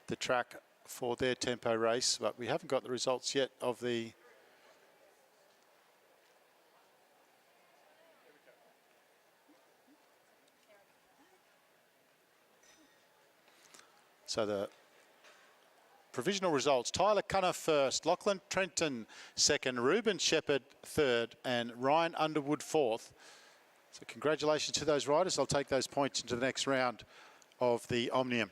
the track for their tempo race, but we haven't got the results yet of the So the provisional results: Tyler Cuniff first, Lachlan Trenton second, Ruben Shepherd third, and Ryan Underwood fourth. So congratulations to those riders. I'll take those points into the next round of the Omnium.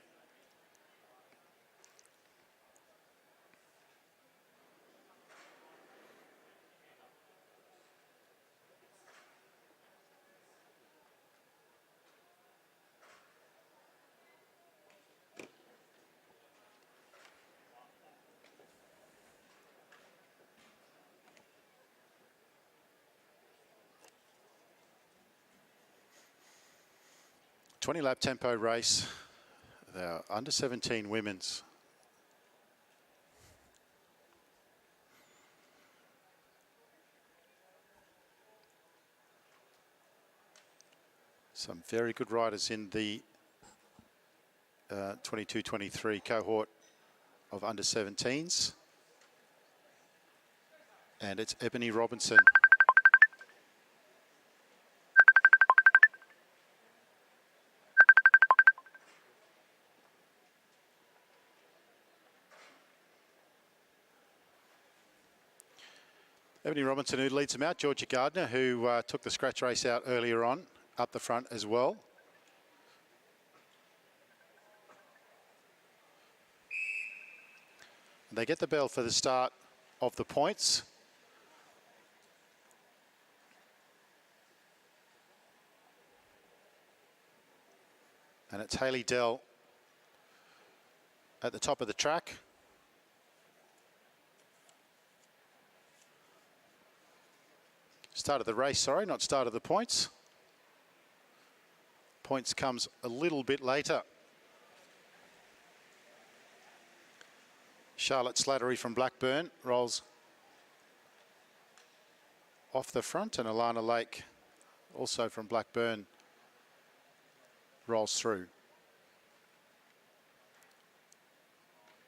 20-lap tempo race. The under 17 women's. Some very good riders in the 22-23 cohort of under 17s. And it's Ebony Robinson. Ebony Robinson, who leads them out. Georgia Gardner, who took the scratch race out earlier on, up the front as well. They get the bell for the start of the points. And it's Hayley Dell at the top of the track. Start of the race, sorry, not start of the points. Points comes a little bit later. Charlotte Slattery from Blackburn rolls off the front, and Alana Lake, also from Blackburn, rolls through.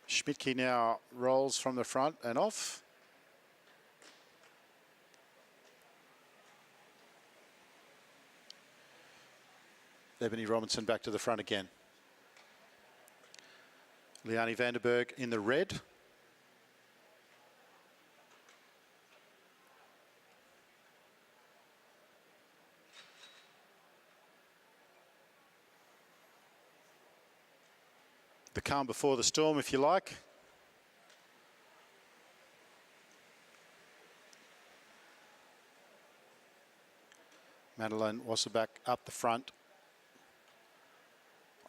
Schmidtke now rolls from the front and off. Ebony Robinson back to the front again. Liani Vanderberg in the red. The calm before the storm, if you like. Madeline Wasserback up the front.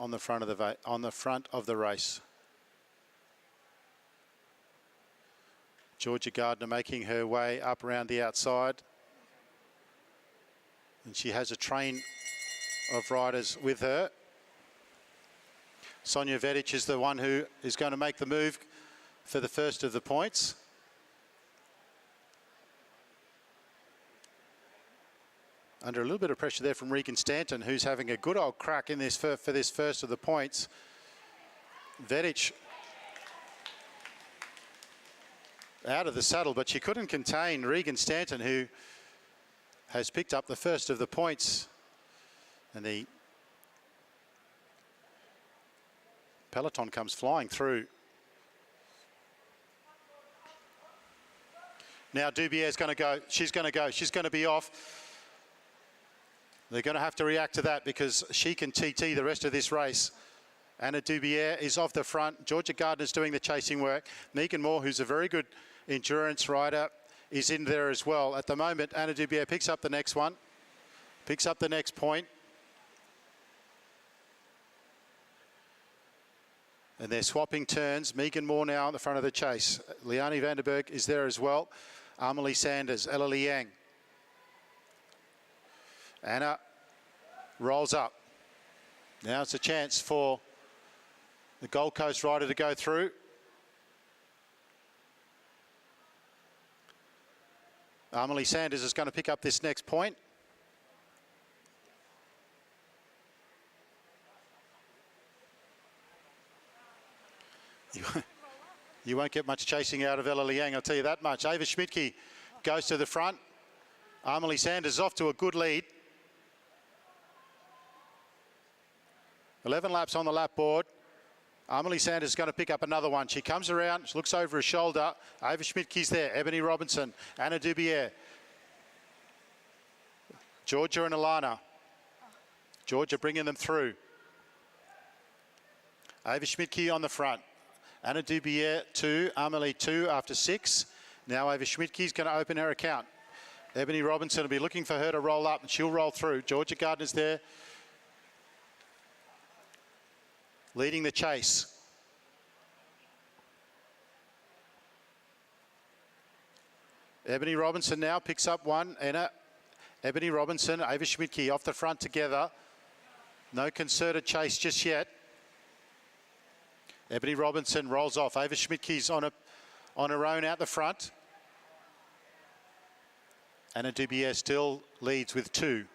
On the front of the race. Georgia Gardner making her way up around the outside. And she has a train of riders with her. Sonia Vedic is the one who is going to make the move for the first of the points. Under a little bit of pressure there from Regan Stanton, who's having a good old crack in this for this first of the points. Vedic out of the saddle, but she couldn't contain Regan Stanton, who has picked up the first of the points. And the peloton comes flying through. Now Dubier's going to go. She's going to go. She's going to be off. They're going to have to react to that because she can TT the rest of this race. Anna Dubier is off the front. Georgia Gardner's doing the chasing work. Megan Moore, who's a very good endurance rider, is in there as well. At the moment, Anna Dubier picks up the next one, picks up the next point. And they're swapping turns. Megan Moore now on the front of the chase. Liani Vanderberg is there as well. Amelie Sanders, Ella Liang. Anna rolls up. Now it's a chance for the Gold Coast rider to go through. Amelie Sanders is going to pick up this next point. You won't get much chasing out of Ella Liang, I'll tell you that much. Ava Schmidtke goes to the front. Amelie Sanders is off to a good lead. 11 laps on the lap board. Amelie Sanders is going to pick up another one. She comes around, she looks over her shoulder. Ava Schmidtke's there. Ebony Robinson, Anna Dubier. Georgia and Alana. Georgia bringing them through. Ava Schmidtke on the front. Anna Dubier 2, Amelie 2 after 6. Now Ava Schmidtke's going to open her account. Ebony Robinson will be looking for her to roll up and she'll roll through. Georgia Gardner's there, leading the chase. Ebony Robinson now picks up one. Ebony Robinson, Ava Schmidtke off the front together. No concerted chase just yet. Ebony Robinson rolls off. Ava Schmidtke's on her own out the front. Anna Dubier still leads with 2.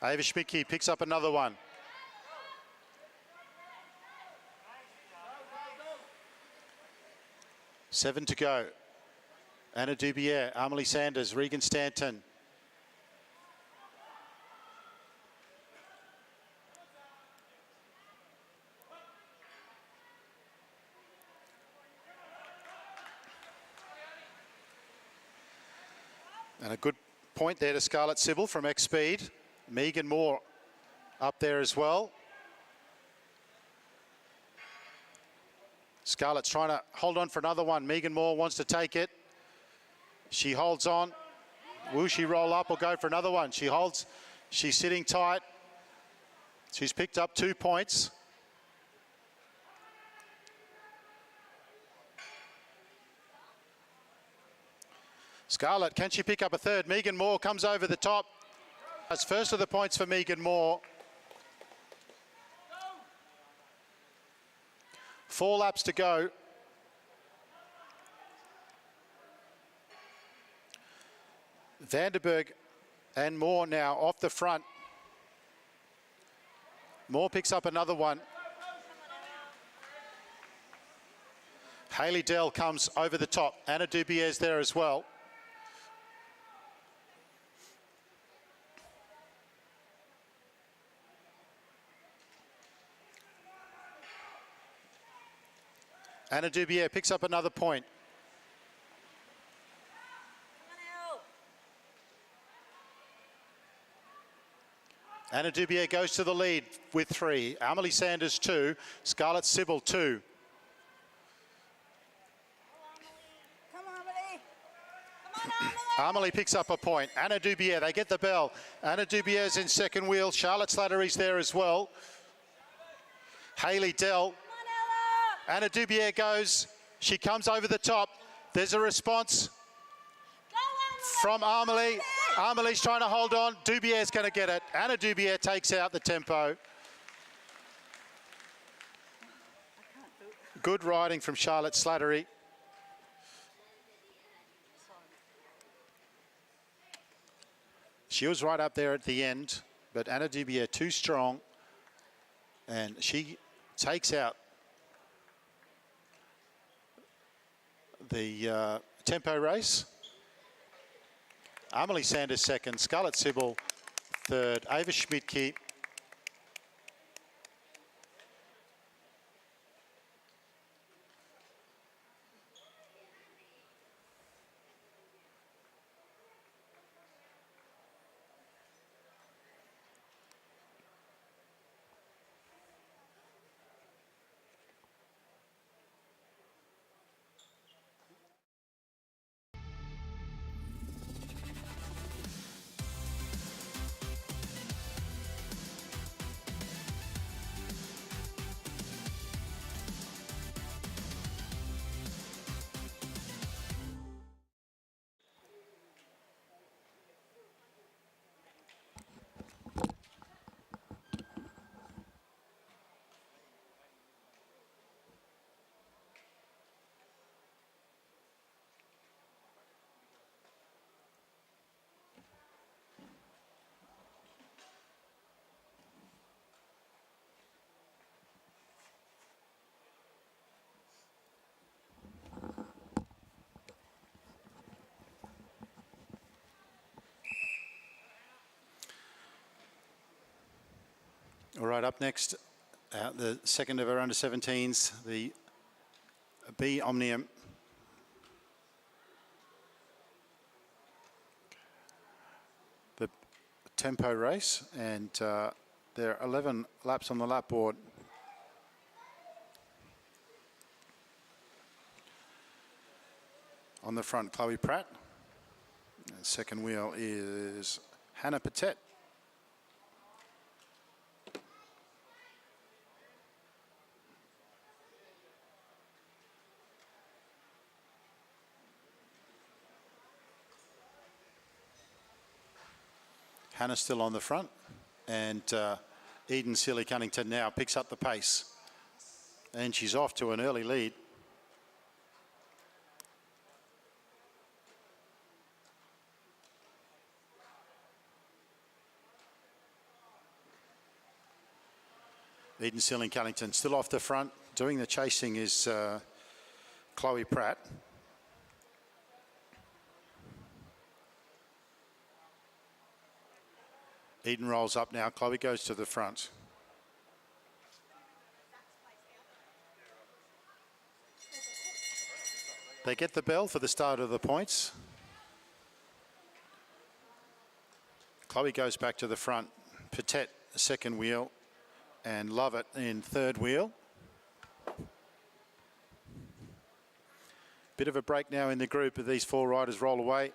Ava Schmidtke picks up another one. Seven to go. Anna Dubier, Amelie Sanders, Regan Stanton. And a good point there to Scarlett Sybil from X-Speed. Megan Moore up there as well. Scarlett's trying to hold on for another one. Megan Moore wants to take it. She holds on. Will she roll up or go for another one? She holds. She's sitting tight. She's picked up 2 points. Scarlett, can she pick up a third? Megan Moore comes over the top. That's first of the points for Megan Moore. 4 laps to go. Vanderberg and Moore now off the front. Moore picks up another one. Hayley Dell comes over the top. Anna Dubier's there as well. Anna Dubier picks up another point. Anna Dubier goes to the lead with 3. Amelie Sanders 2. Scarlett Sybil 2. Come on, Amelie. Come on, Amelie. Amelie picks up a point. Anna Dubier, they get the bell. Anna Dubier's in second wheel. Charlotte Slattery's there as well. Hayley Dell. Anna Dubier goes. She comes over the top. There's a response from Amelie. Amelie's trying to hold on. Dubier's going to get it. Anna Dubier takes out the tempo. Good riding from Charlotte Slattery. She was right up there at the end, but Anna Dubier too strong, and she takes out the tempo race. Amelie Sanders second, Scarlett Sybil third, Ava Schmidtke. All right, up next, the second of our under-17s, the B Omnium. The tempo race, and there are 11 laps on the lap board. On the front, Chloe Pratt. And second wheel is Hannah Patet. Hannah still on the front. And Eden Sealy-Cunnington now picks up the pace. And she's off to an early lead. Eden Sealy-Cunnington still off the front. Doing the chasing is Chloe Pratt. Eden rolls up now. Chloe goes to the front. They get the bell for the start of the points. Chloe goes back to the front. Patet, second wheel, and Lovett in third wheel. Bit of a break now in the group as these four riders roll away.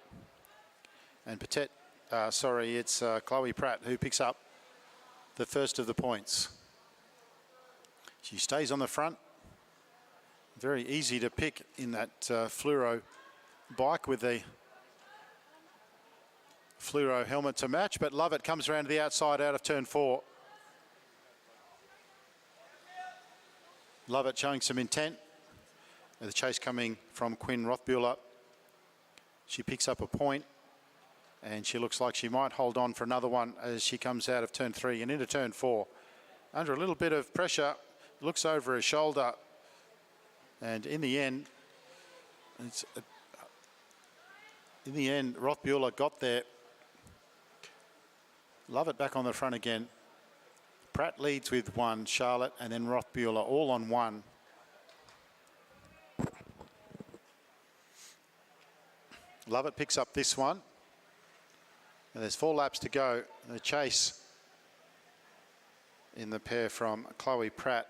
And Patet, it's Chloe Pratt who picks up the first of the points. She stays on the front. Very easy to pick in that fluoro bike with the fluoro helmet to match, but Lovett comes around to the outside out of turn 4. Lovett showing some intent. The chase coming from Quinn Rothbuehler. She picks up a point, and she looks like she might hold on for another one as she comes out of turn 3 and into turn 4. Under a little bit of pressure, looks over her shoulder, and in the end, Rothbuehler got there. Lovett back on the front again. Pratt leads with 1, Charlotte, and then Rothbuehler all on 1. Lovett picks up this one. And there's 4 laps to go. The chase in the pair from Chloe Pratt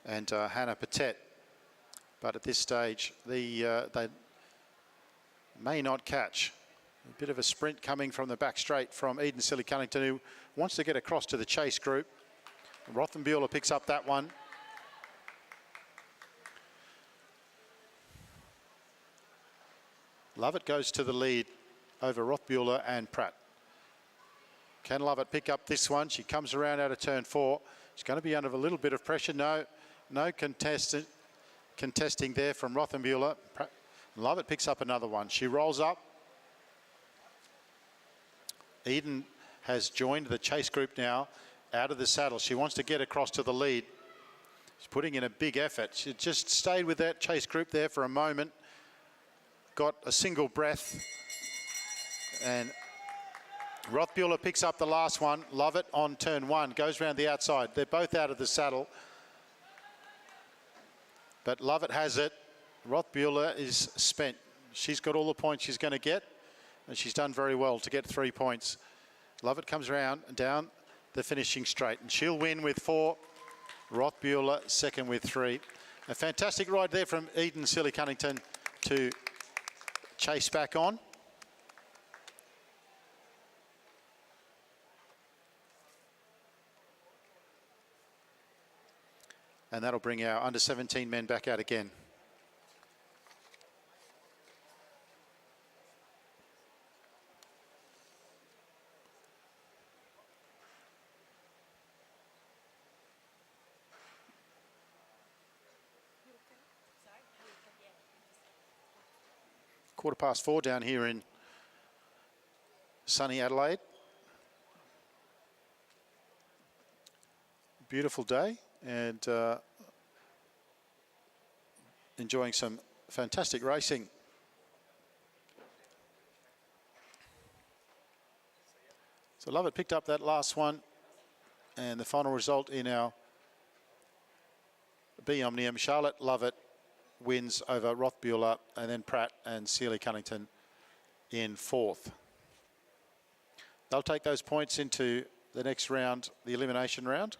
and Hannah Patet. But at this stage, they may not catch. A bit of a sprint coming from the back straight from Eden Sealy-Cunnington, who wants to get across to the chase group. Rothbuehler picks up that one. Lovett goes to the lead over Rothbuehler and Pratt. Can Lovett pick up this one? She comes around out of turn 4. She's going to be under a little bit of pressure. No contesting there from Rothbuehler. Lovett picks up another one. She rolls up. Eden has joined the chase group now out of the saddle. She wants to get across to the lead. She's putting in a big effort. She just stayed with that chase group there for a moment. Got a single breath. And Rothbuehler picks up the last one. Lovett on turn 1, goes round the outside. They're both out of the saddle. But Lovett has it. Rothbuehler is spent. She's got all the points she's going to get, and she's done very well to get 3 points. Lovett comes around and down the finishing straight, and she'll win with 4. Rothbuehler second with 3. A fantastic ride there from Eden Sealy-Cunnington to chase back on. And that'll bring our under 17 men back out again. (4:15) down here in sunny Adelaide. Beautiful day, and enjoying some fantastic racing. So Lovett picked up that last one, and the final result in our B Omnium, Charlotte Lovett wins over Rothbuehler, and then Pratt and Sealy-Cunnington in 4th. They'll take those points into the next round, the elimination round.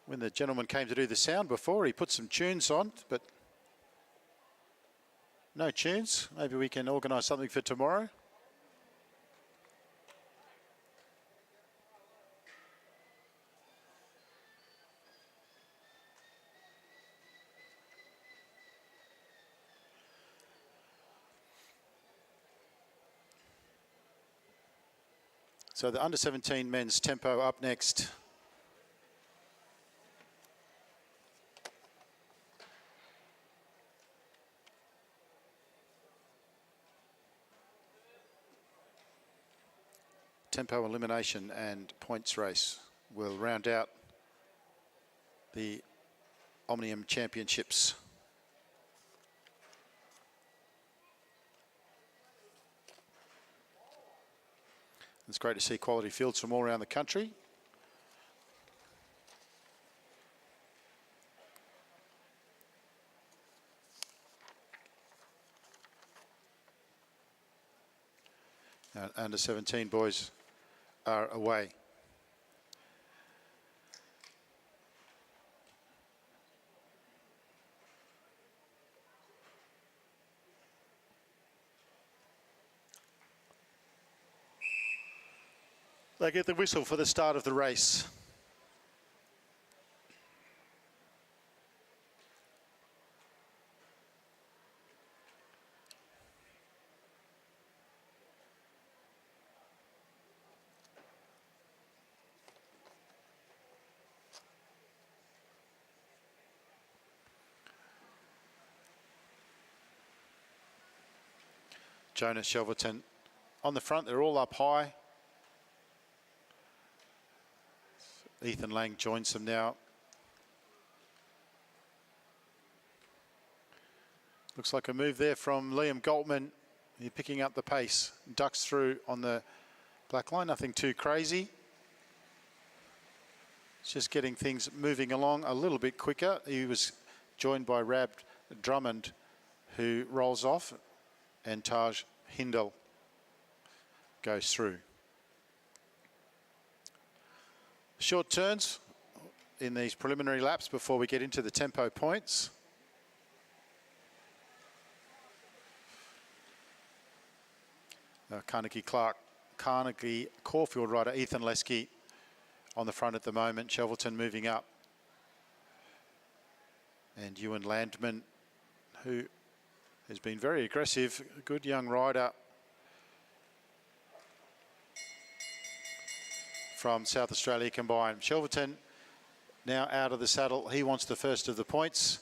When the gentleman came to do the sound before, he put some tunes on, but no tunes. Maybe we can organise something for tomorrow. So the under-17 men's tempo up next. Tempo elimination and points race will round out the Omnium Championships. It's great to see quality fields from all around the country. Under 17 boys are away. They get the whistle for the start of the race. Jonas Shelverton on the front, they're all up high. Ethan Lang joins them now. Looks like a move there from Liam Galtman. He's picking up the pace, ducks through on the black line, nothing too crazy. It's just getting things moving along a little bit quicker. He was joined by Rab Drummond, who rolls off, and Taj Hindle goes through. Short turns in these preliminary laps before we get into the tempo points. Carnegie Caulfield rider Ethan Lesky on the front at the moment. Shelverton moving up. And Ewan Landman, who has been very aggressive, a good young rider from South Australia combined. Shelverton now out of the saddle. He wants the first of the points.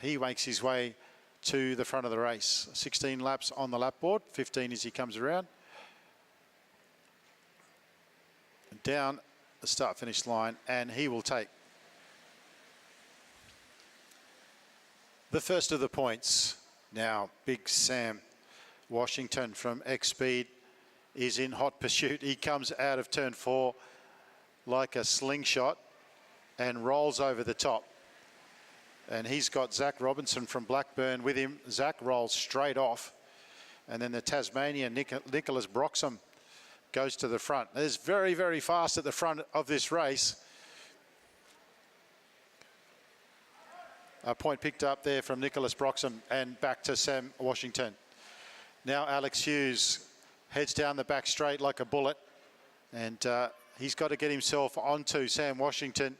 He makes his way to the front of the race. 16 laps on the lap board, 15 as he comes around. Down the start-finish line, and he will take the first of the points. Now, Big Sam Washington from X-Speed is in hot pursuit. He comes out of turn 4 like a slingshot and rolls over the top. And he's got Zach Robinson from Blackburn with him. Zach rolls straight off. And then the Tasmanian Nicholas Broxham goes to the front. It's very, very fast at the front of this race. A point picked up there from Nicholas Broxham and back to Sam Washington. Now Alex Hughes heads down the back straight like a bullet. And he's got to get himself onto Sam Washington's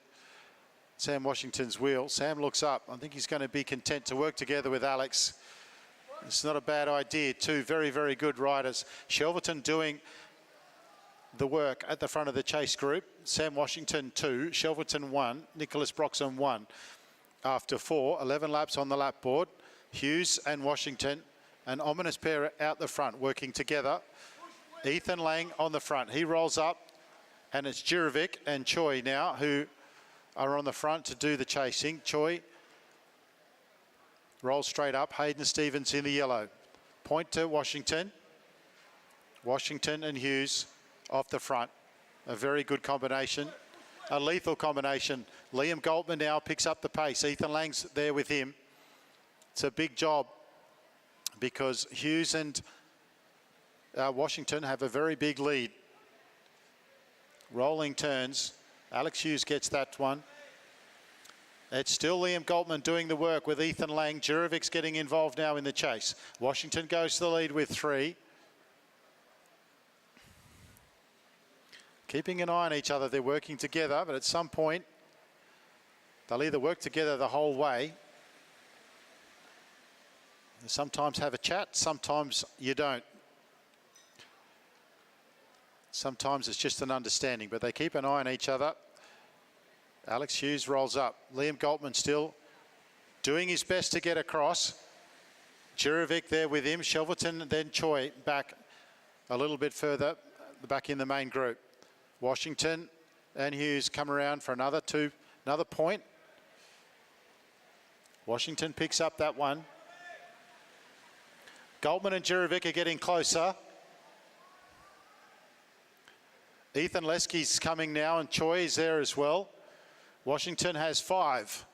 wheel. Sam looks up. I think he's going to be content to work together with Alex. It's not a bad idea. Two very, very good riders. Shelverton doing the work at the front of the chase group. Sam Washington 2, Shelverton 1, Nicholas Broxham 1. After 11 laps on the lap board, Hughes and Washington, an ominous pair out the front working together. Ethan Lang on the front. He rolls up, and it's Jirovic and Choi now who are on the front to do the chasing. Choi rolls straight up. Hayden Stevens in the yellow. Point to Washington. Washington and Hughes off the front. A very good combination. A lethal combination. Liam Galtman now picks up the pace. Ethan Lang's there with him. It's a big job because Hughes and Washington have a very big lead. Rolling turns. Alex Hughes gets that one. It's still Liam Goltman doing the work with Ethan Lang. Jurovic's getting involved now in the chase. Washington goes to the lead with 3. Keeping an eye on each other, they're working together, but at some point, they'll either work together the whole way. They sometimes have a chat, sometimes you don't. Sometimes it's just an understanding, but they keep an eye on each other. Alex Hughes rolls up. Liam Goltman still doing his best to get across. Jurovic there with him. Shelverton, then Choi back a little bit further, back in the main group. Washington and Hughes come around for another point. Washington picks up that one. Goltman and Jurovic are getting closer. Ethan Lesky's coming now, and Choi is there as well. Washington has 5.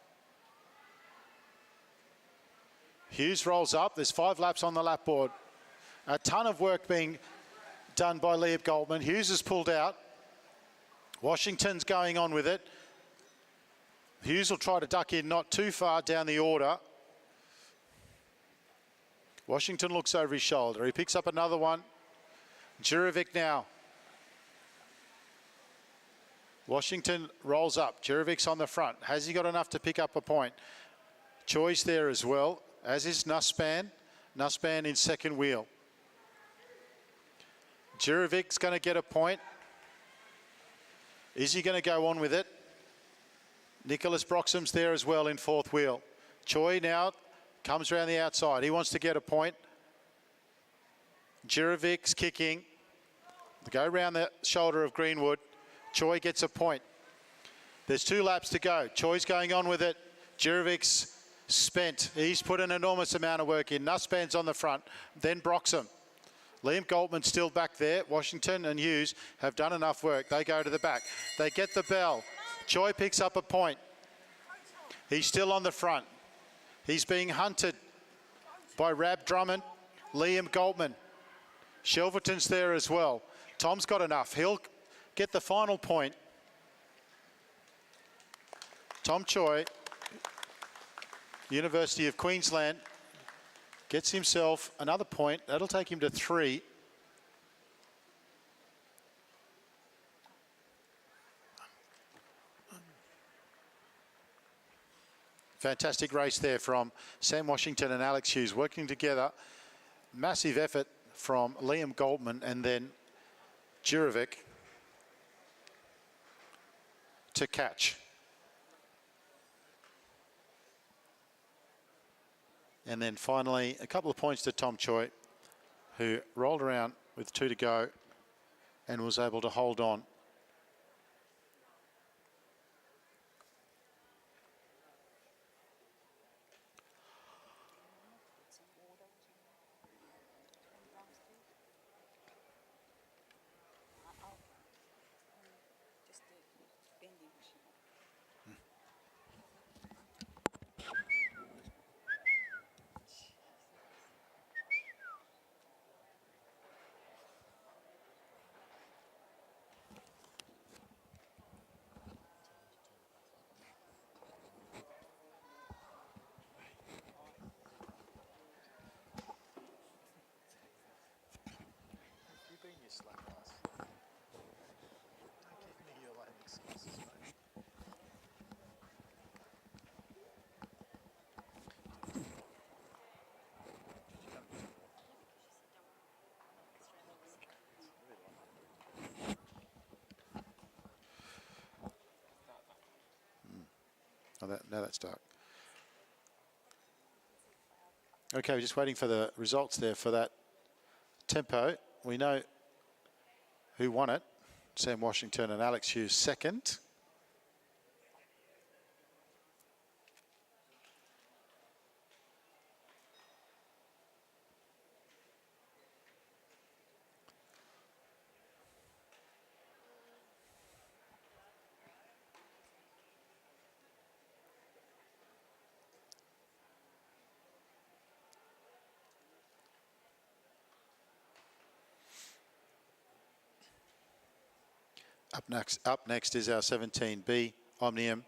Hughes rolls up. There's 5 laps on the lap board. A ton of work being done by Liam Goltman. Hughes has pulled out. Washington's going on with it. Hughes will try to duck in not too far down the order. Washington looks over his shoulder. He picks up another one. Jurovic now. Washington rolls up. Jurovic's on the front. Has he got enough to pick up a point? Choi's there as well, as is Nussbaum. Nussbaum in second wheel. Jurovic's going to get a point. Is he going to go on with it? Nicholas Broxham's there as well in fourth wheel. Choi now comes around the outside. He wants to get a point. Jurovic's kicking. Go around the shoulder of Greenwood. Choi gets a point. There's 2 laps to go. Choi's going on with it. Jurovic's spent. He's put an enormous amount of work in. Nussbaum's on the front, then Broxham. Liam Goltman still back there. Washington and Hughes have done enough work. They go to the back. They get the bell. Choi picks up a point. He's still on the front. He's being hunted by Rab Drummond, Liam Goltman. Shelverton's there as well. Tom's got enough. He'll get the final point. Tom Choi, University of Queensland, gets himself another point. That'll take him to 3. Fantastic race there from Sam Washington and Alex Hughes working together. Massive effort from Liam Goltman and then Jurovic to catch. And then finally, a couple of points to Tom Choi, who rolled around with 2 to go and was able to hold on. Now that's dark. Okay, we're just waiting for the results there for that tempo. We know who won it. Sam Washington and Alex Hughes second. Up next is our 17B Omnium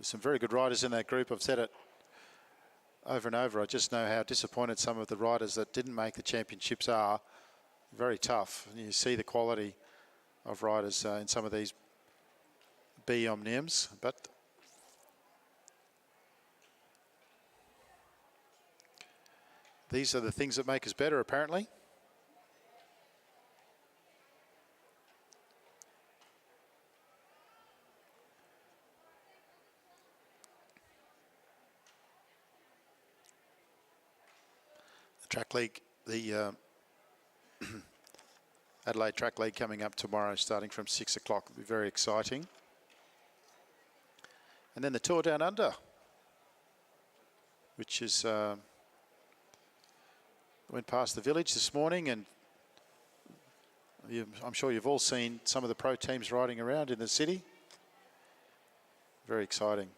some very good riders in that group. I've said it over and over. I just know how disappointed some of the riders that didn't make the championships are. Very tough. And you see the quality of riders in some of these B omniums, but these are the things that make us better, apparently. The track league, the Adelaide Track League coming up tomorrow, starting from 6 o'clock. It'll be very exciting. And then the Tour Down Under, which is went past the village this morning, and I'm sure you've all seen some of the pro teams riding around in the city. Very exciting.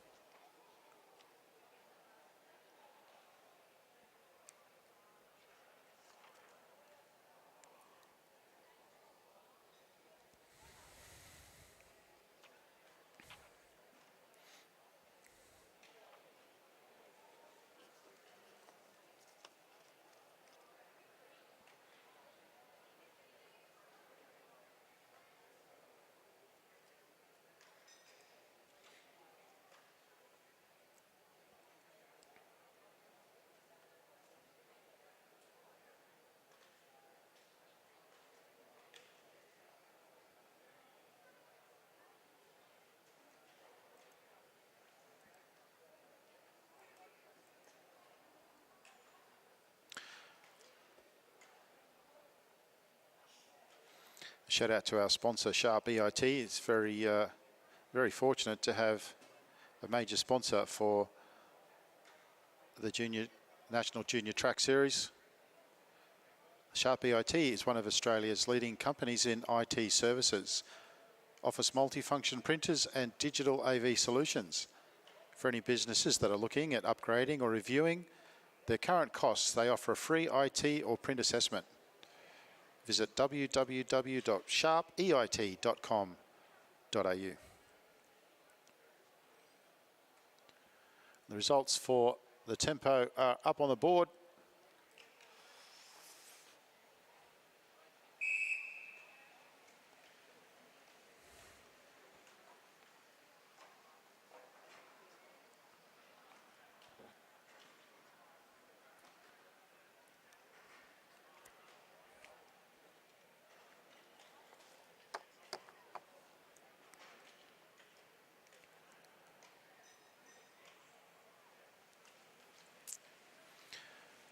Shout out to our sponsor, Sharp EIT. It's very fortunate to have a major sponsor for the National Junior Track Series. Sharp EIT is one of Australia's leading companies in IT services. Offers multifunction printers and digital AV solutions. For any businesses that are looking at upgrading or reviewing their current costs, they offer a free IT or print assessment. Visit www.sharpeit.com.au. The results for the tempo are up on the board.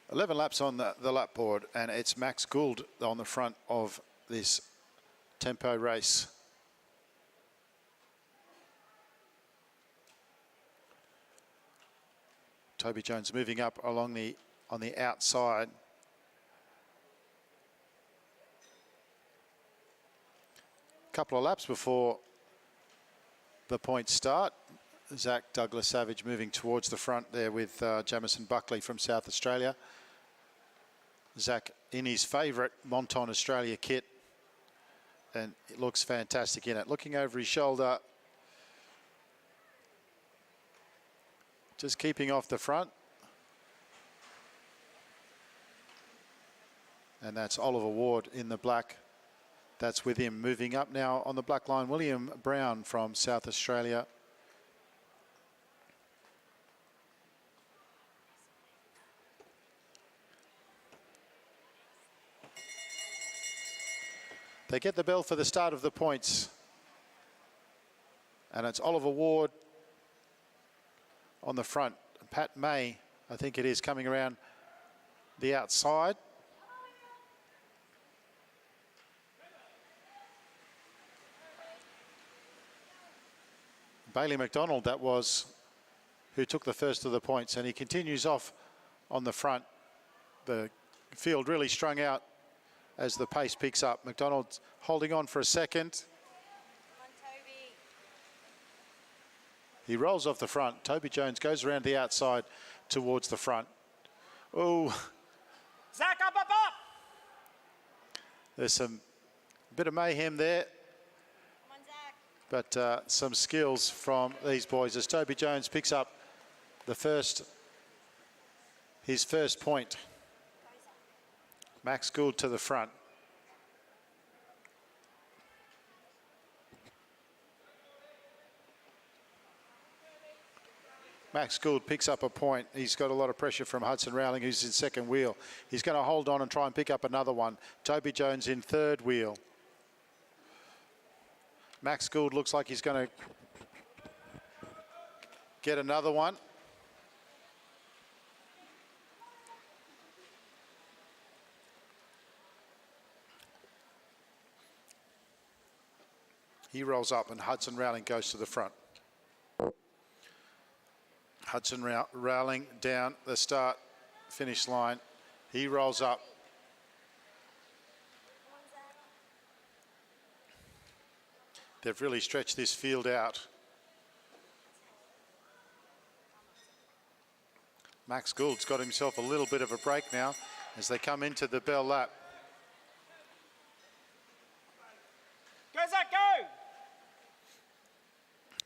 Eleven laps on the lap board, and it's Max Gould on the front of this tempo race. Toby Jones moving up along on the outside. Couple of laps before the points start. Zach Douglas Savage moving towards the front there with Jamison Buckley from South Australia. Zach in his favourite Monton Australia kit, and it looks fantastic in it. Looking over his shoulder, just keeping off the front. And that's Oliver Ward in the black. That's with him. Moving up now on the black line, William Brown from South Australia. They get the bell for the start of the points. And it's Oliver Ward on the front. Pat May, I think it is, coming around the outside. Bailey McDonald, that was, who took the first of the points, and he continues off on the front. The field really strung out as the pace picks up. McDonald's holding on for a second. Come on, Toby. He rolls off the front. Toby Jones goes around the outside towards the front. Oh. Zach, up! There's some bit of mayhem there. Come on, Zach. But some skills from these boys as Toby Jones picks up his first point. Max Gould to the front. Max Gould picks up a point. He's got a lot of pressure from Hudson Rowling, who's in second wheel. He's going to hold on and try and pick up another one. Toby Jones in third wheel. Max Gould looks like he's going to get another one. He rolls up and Hudson Rowling goes to the front. Hudson Rowling down the start finish line. He rolls up. They've really stretched this field out. Max Gould's got himself a little bit of a break now as they come into the bell lap. Go, Zach, go!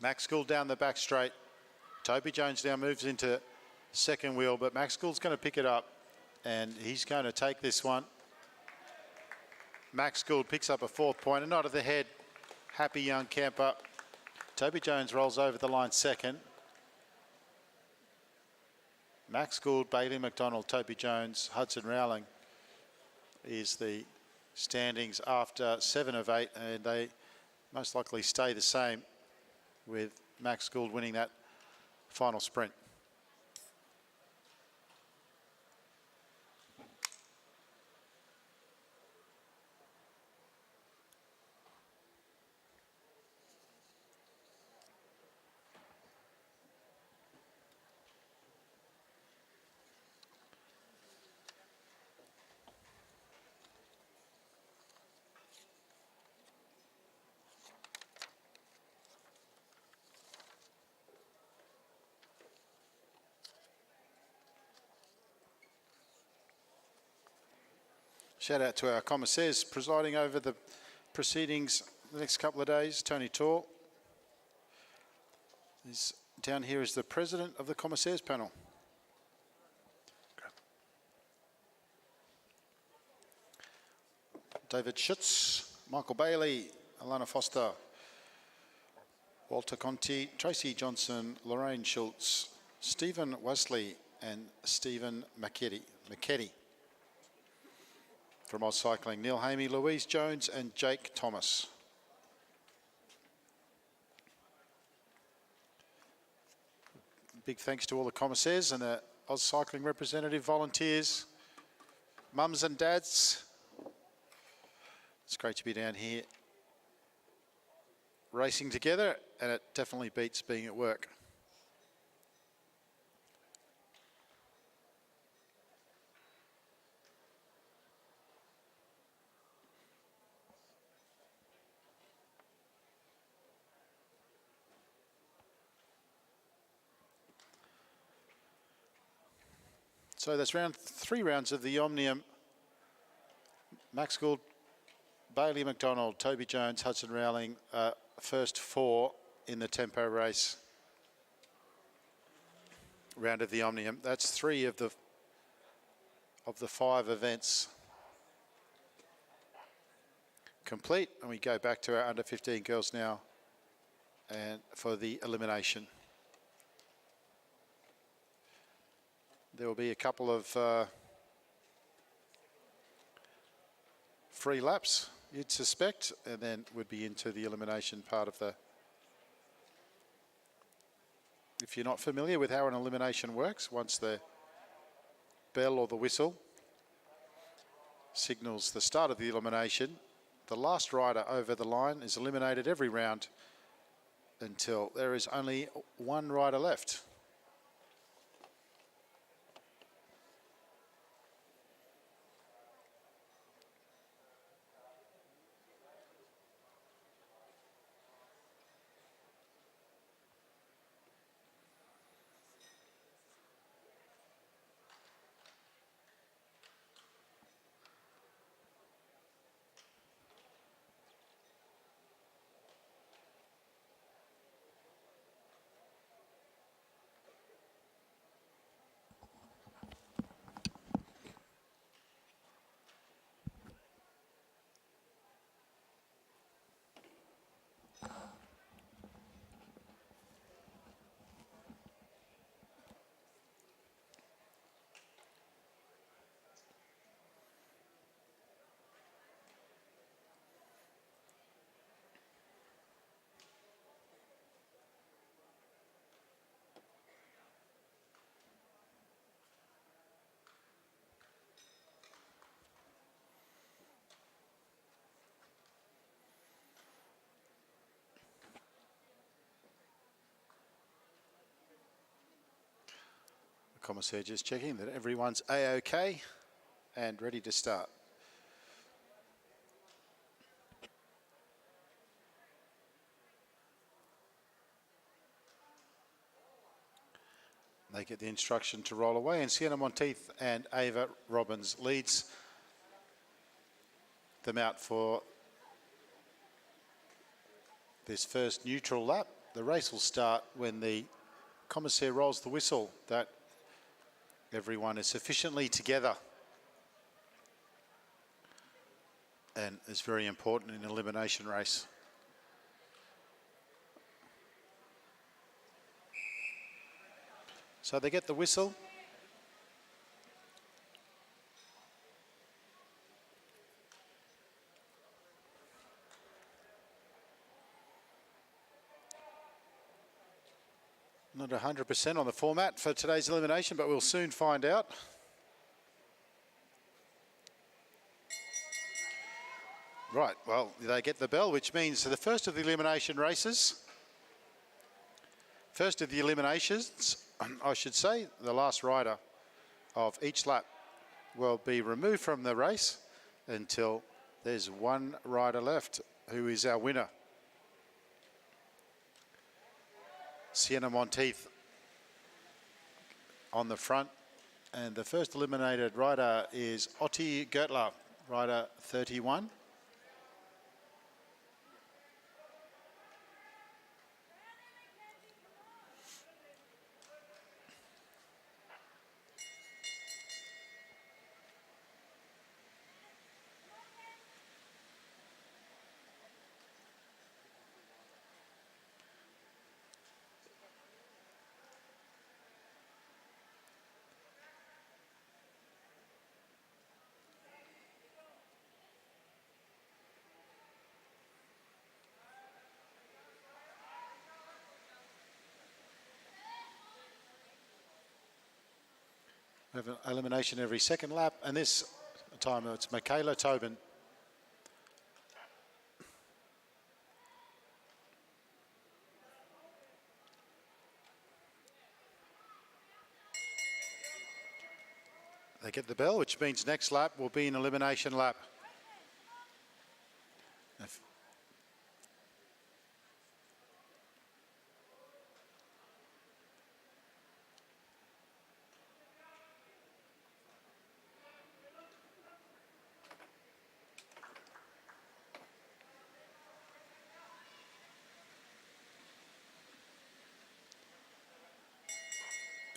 Max Gould down the back straight. Toby Jones now moves into second wheel, but Max Gould's going to pick it up and he's going to take this one. Max Gould picks up a fourth point, a nod of the head. Happy young camper. Toby Jones rolls over the line second. Max Gould, Bailey McDonald, Toby Jones, Hudson Rowling is the standings after 7 of 8, and they most likely stay the same with Max Gould winning that final sprint. Shout out to our commissaires presiding over the proceedings the next couple of days. Tony Tor is down here as the president of the commissaires panel. David Schutz, Michael Bailey, Alana Foster, Walter Conti, Tracy Johnson, Lorraine Schultz, Stephen Wesley and Stephen McKetty. From AusCycling, Neil Hamey, Louise Jones and Jake Thomas. Big thanks to all the commissaires and the AusCycling representative volunteers, mums and dads. It's great to be down here racing together, and it definitely beats being at work. So that's three rounds of the Omnium. Max Gould, Bailey McDonald, Toby Jones, Hudson Rowling, first 4 in the tempo race. Round of the Omnium. That's 3 of the 5 events complete. And we go back to our under 15 girls now and for the elimination. There will be a couple of free laps, you'd suspect, and then would be into the elimination part of the... If you're not familiar with how an elimination works, once the bell or the whistle signals the start of the elimination, the last rider over the line is eliminated every round until there is only one rider left. Commissaire just checking that everyone's A-OK and ready to start. They get the instruction to roll away, and Sienna Monteith and Ava Robbins leads them out for this first neutral lap. The race will start when the commissaire rolls the whistle that everyone is sufficiently together, and is very important in an elimination race. So they get the whistle. Not 100% on the format for today's elimination, but we'll soon find out. Right, well, they get the bell, which means the first of the elimination races, first of the eliminations, I should say, the last rider of each lap will be removed from the race until there's one rider left, who is our winner. Sienna Monteith on the front, and the first eliminated rider is Otti Gertler, rider 31. We have an elimination every second lap, and this time it's Michaela Tobin. They get the bell, which means next lap will be an elimination lap.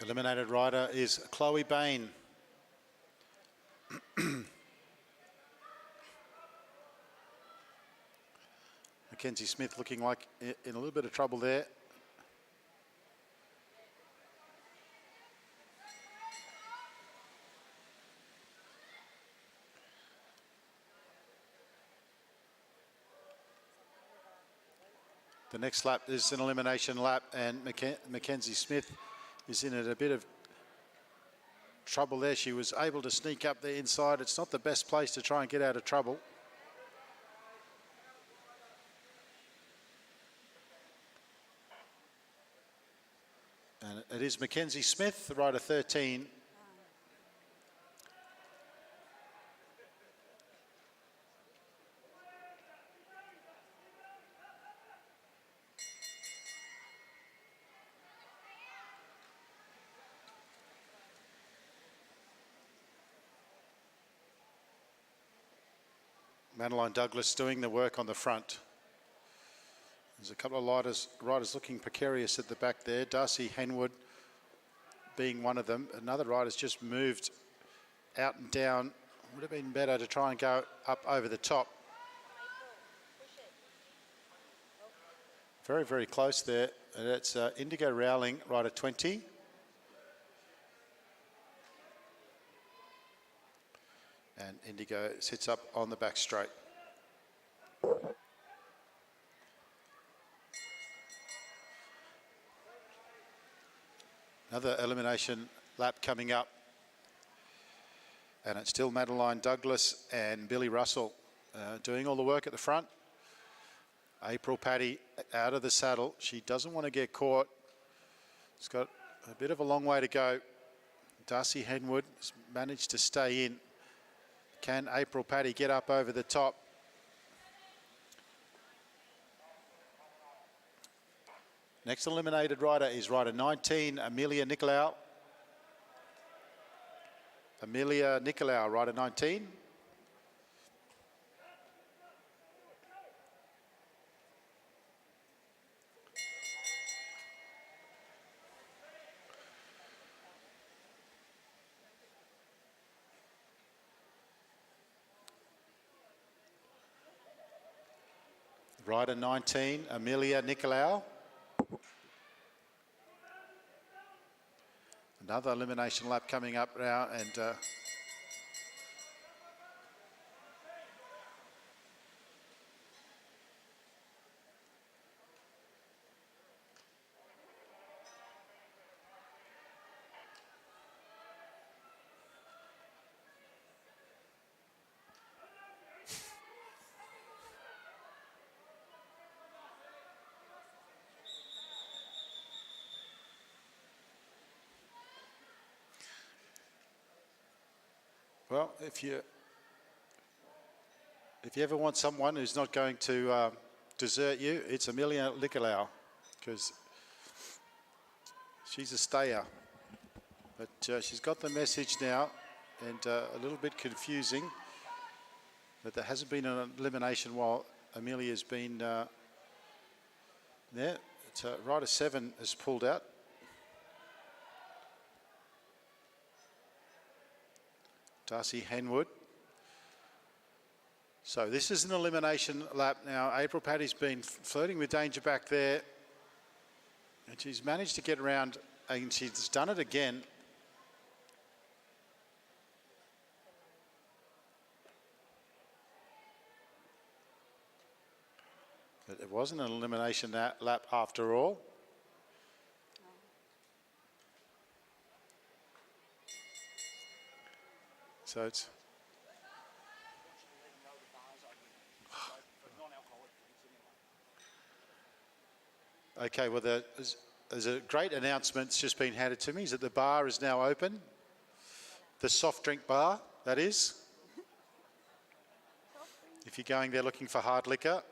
Eliminated rider is Chloe Bain. Mackenzie Smith looking like in a little bit of trouble there. The next lap is an elimination lap, and Mackenzie Smith is in a bit of trouble there. She was able to sneak up the inside. It's not the best place to try and get out of trouble. And it is Mackenzie Smith, the rider 13. Madeline Douglas doing the work on the front. There's a couple of riders looking precarious at the back there. Darcy Henwood being one of them. Another rider's just moved out and down. Would have been better to try and go up over the top. Very, very close there. And it's Indigo Rowling, rider 20. And Indigo sits up on the back straight. Another elimination lap coming up. And it's still Madeline Douglas and Billy Russell doing all the work at the front. April Paddy out of the saddle. She doesn't want to get caught. It's got a bit of a long way to go. Darcy Henwood has managed to stay in. Can April Paddy get up over the top? Next eliminated rider is rider 19, Amelia Nicolau. Amelia Nicolau, rider 19. Rider 19, Amelia Nicolau. Another elimination lap coming up now, and well, if you ever want someone who's not going to desert you, it's Amelia Nicolau, because she's a stayer. But she's got the message now, and a little bit confusing that there hasn't been an elimination while Amelia's been there. It's rider 7 has pulled out. Darcy Henwood. So this is an elimination lap now. April Paddy's been flirting with danger back there, and she's managed to get around, and she's done it again. But it wasn't an elimination lap after all. So it's okay. Well, there's a great announcement that's just been handed to me. Is that the bar is now open? The soft drink bar, that is. If you're going there looking for hard liquor,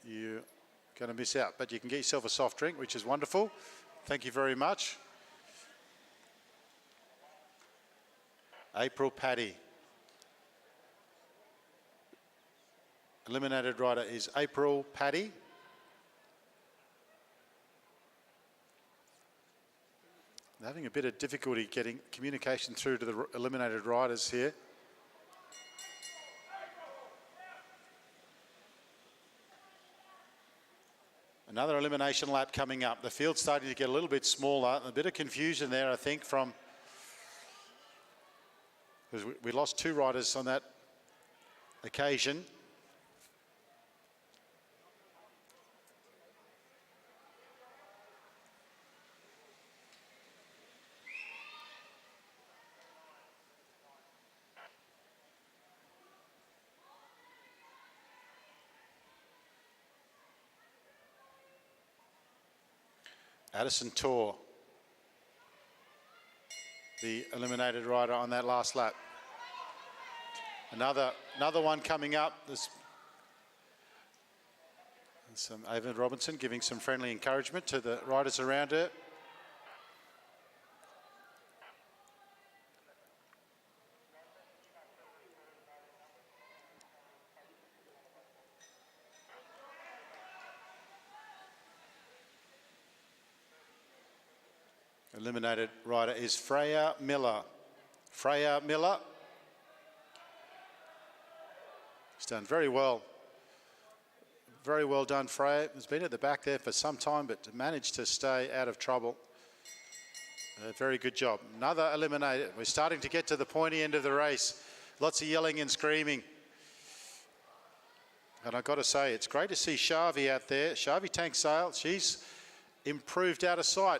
you're going to miss out. But you can get yourself a soft drink, which is wonderful. Thank you very much. April Paddy. Eliminated rider is April Paddy. I'm having a bit of difficulty getting communication through to the eliminated riders here. Another elimination lap coming up. The field's starting to get a little bit smaller. A bit of confusion there, I think, from... because we lost 2 riders on that occasion. Addison Tor, the eliminated rider on that last lap. Another one coming up. There's some Ava Robinson giving some friendly encouragement to the riders around her. Eliminated rider is Freya Miller. Freya Miller. She's done very well. Very well done, Freya. Has been at the back there for some time, but managed to stay out of trouble. Very good job. Another eliminated. We're starting to get to the pointy end of the race. Lots of yelling and screaming. And I've got to say, it's great to see Shavi out there. Shavi Tank Sale, she's improved out of sight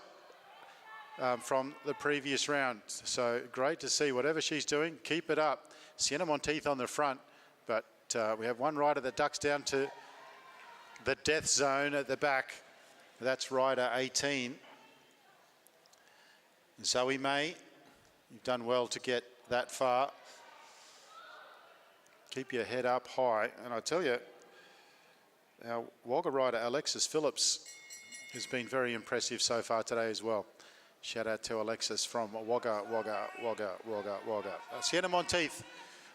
from the previous round. So great to see whatever she's doing. Keep it up. Sienna Monteith on the front, but we have one rider that ducks down to the death zone at the back. That's rider 18. Zoe May You've done well to get that far. Keep your head up high. And I tell you, our Wagga rider, Alexis Phillips, has been very impressive so far today as well. Shout out to Alexis from Wagga. Sienna Monteith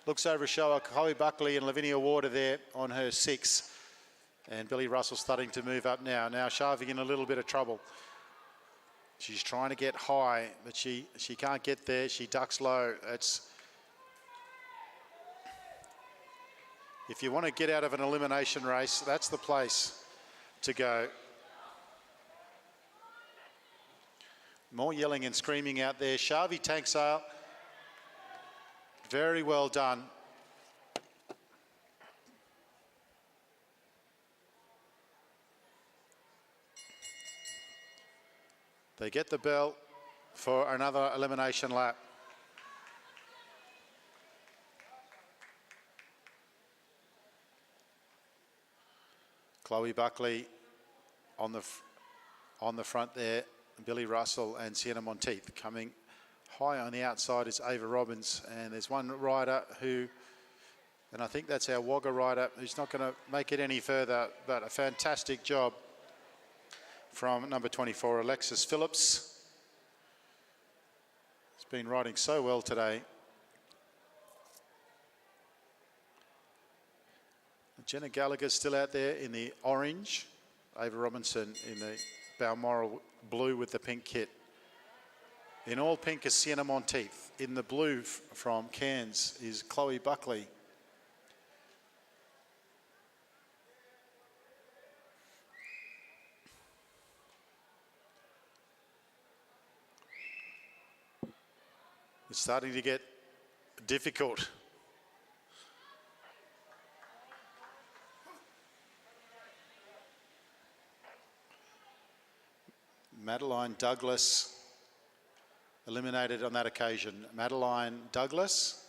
looks over a shower. Chloe Buckley and Lavinia Ward are there on her 6. And Billy Russell starting to move up now. Now Shavi in a little bit of trouble. She's trying to get high, but she can't get there. She ducks low. If you want to get out of an elimination race, that's the place to go. More yelling and screaming out there. Shavi Tanksale, very well done. They get the bell for another elimination lap. Chloe Buckley on the front there. Billy Russell and Sienna Monteith. Coming high on the outside is Ava Robbins, and there's one rider who, and I think that's our Wagga rider, who's not going to make it any further, but a fantastic job from number 24, Alexis Phillips. He's been riding so well today. Jenna Gallagher's still out there in the orange. Ava Robinson in the Balmoral blue with the pink kit. In all pink is Sienna Monteith. In the blue from Cairns is Chloe Buckley. It's starting to get difficult. Madeline Douglas eliminated on that occasion. Madeline Douglas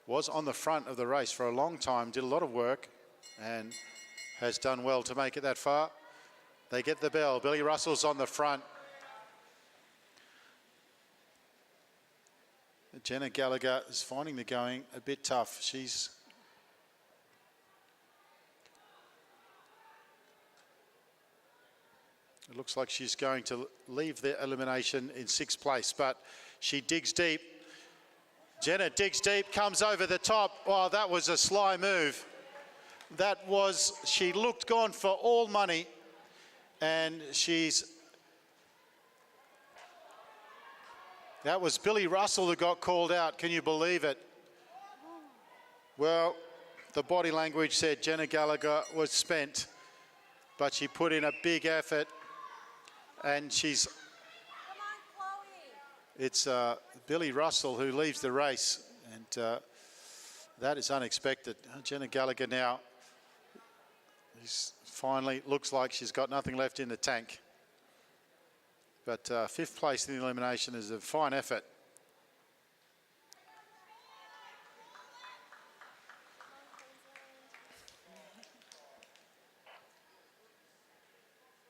was on the front of the race for a long time, did a lot of work, and has done well to make it that far. They get the bell. Billy Russell's on the front. Jenna Gallagher is finding the going a bit tough. It looks like she's going to leave the elimination in 6th place, but she digs deep. Jenna digs deep, comes over the top. Oh, that was a sly move. She looked gone for all money, and that was Billy Russell who got called out. Can you believe it? Well, the body language said Jenna Gallagher was spent, but she put in a big effort. And it's Billy Russell who leaves the race, and that is unexpected. Jenna Gallagher now, finally looks like she's got nothing left in the tank. But 5th place in the elimination is a fine effort.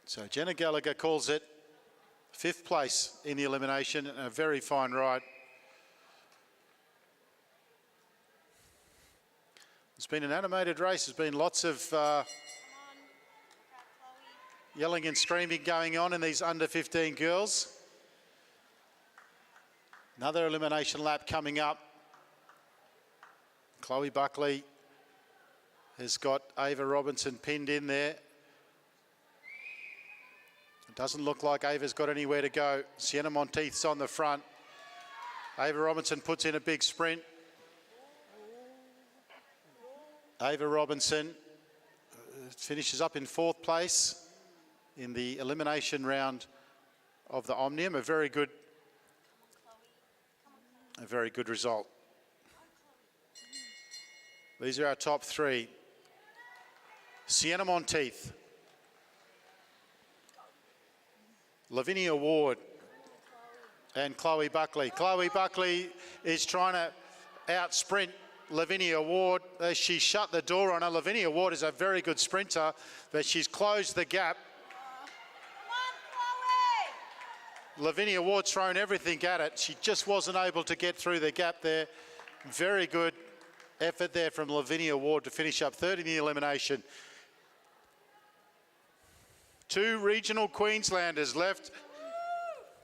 So Jenna Gallagher calls it 5th place in the elimination, and a very fine ride. It's been an animated race. There's been lots of yelling and screaming going on in these under 15 girls. Another elimination lap coming up. Chloe Buckley has got Ava Robinson pinned in there. It doesn't look like Ava's got anywhere to go. Sienna Monteith's on the front. Ava Robinson puts in a big sprint. Ava Robinson finishes up in 4th place in the elimination round of the Omnium. A very good result. These are our top 3. Sienna Monteith, Lavinia Ward, and Chloe Buckley. Chloe Buckley is trying to out-sprint Lavinia Ward as she shut the door on her. Lavinia Ward is a very good sprinter, but she's closed the gap. Lavinia Ward's thrown everything at it. She just wasn't able to get through the gap there. Very good effort there from Lavinia Ward to finish up third in the elimination. 2 regional Queenslanders left,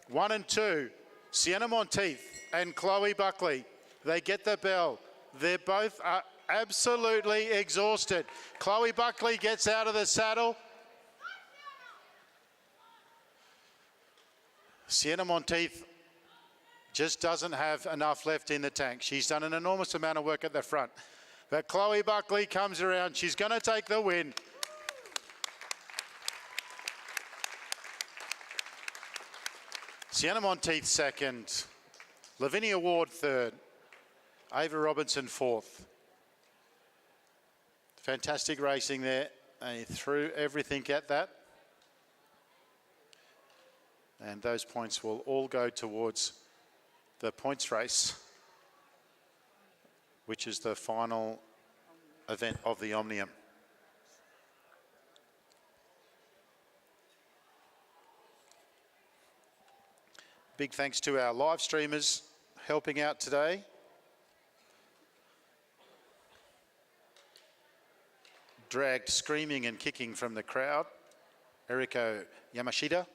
1 and 2. Sienna Monteith and Chloe Buckley. They get the bell. They're both absolutely exhausted. Chloe Buckley gets out of the saddle. Sienna Monteith just doesn't have enough left in the tank. She's done an enormous amount of work at the front. But Chloe Buckley comes around. She's going to take the win. Sienna Monteith second. Lavinia Ward third. Ava Robinson fourth. Fantastic racing there. They threw everything at that. And those points will all go towards the points race, which is the final event of the Omnium. Big thanks to our live streamers helping out today. Dragged screaming and kicking from the crowd, Eriko Yamashita,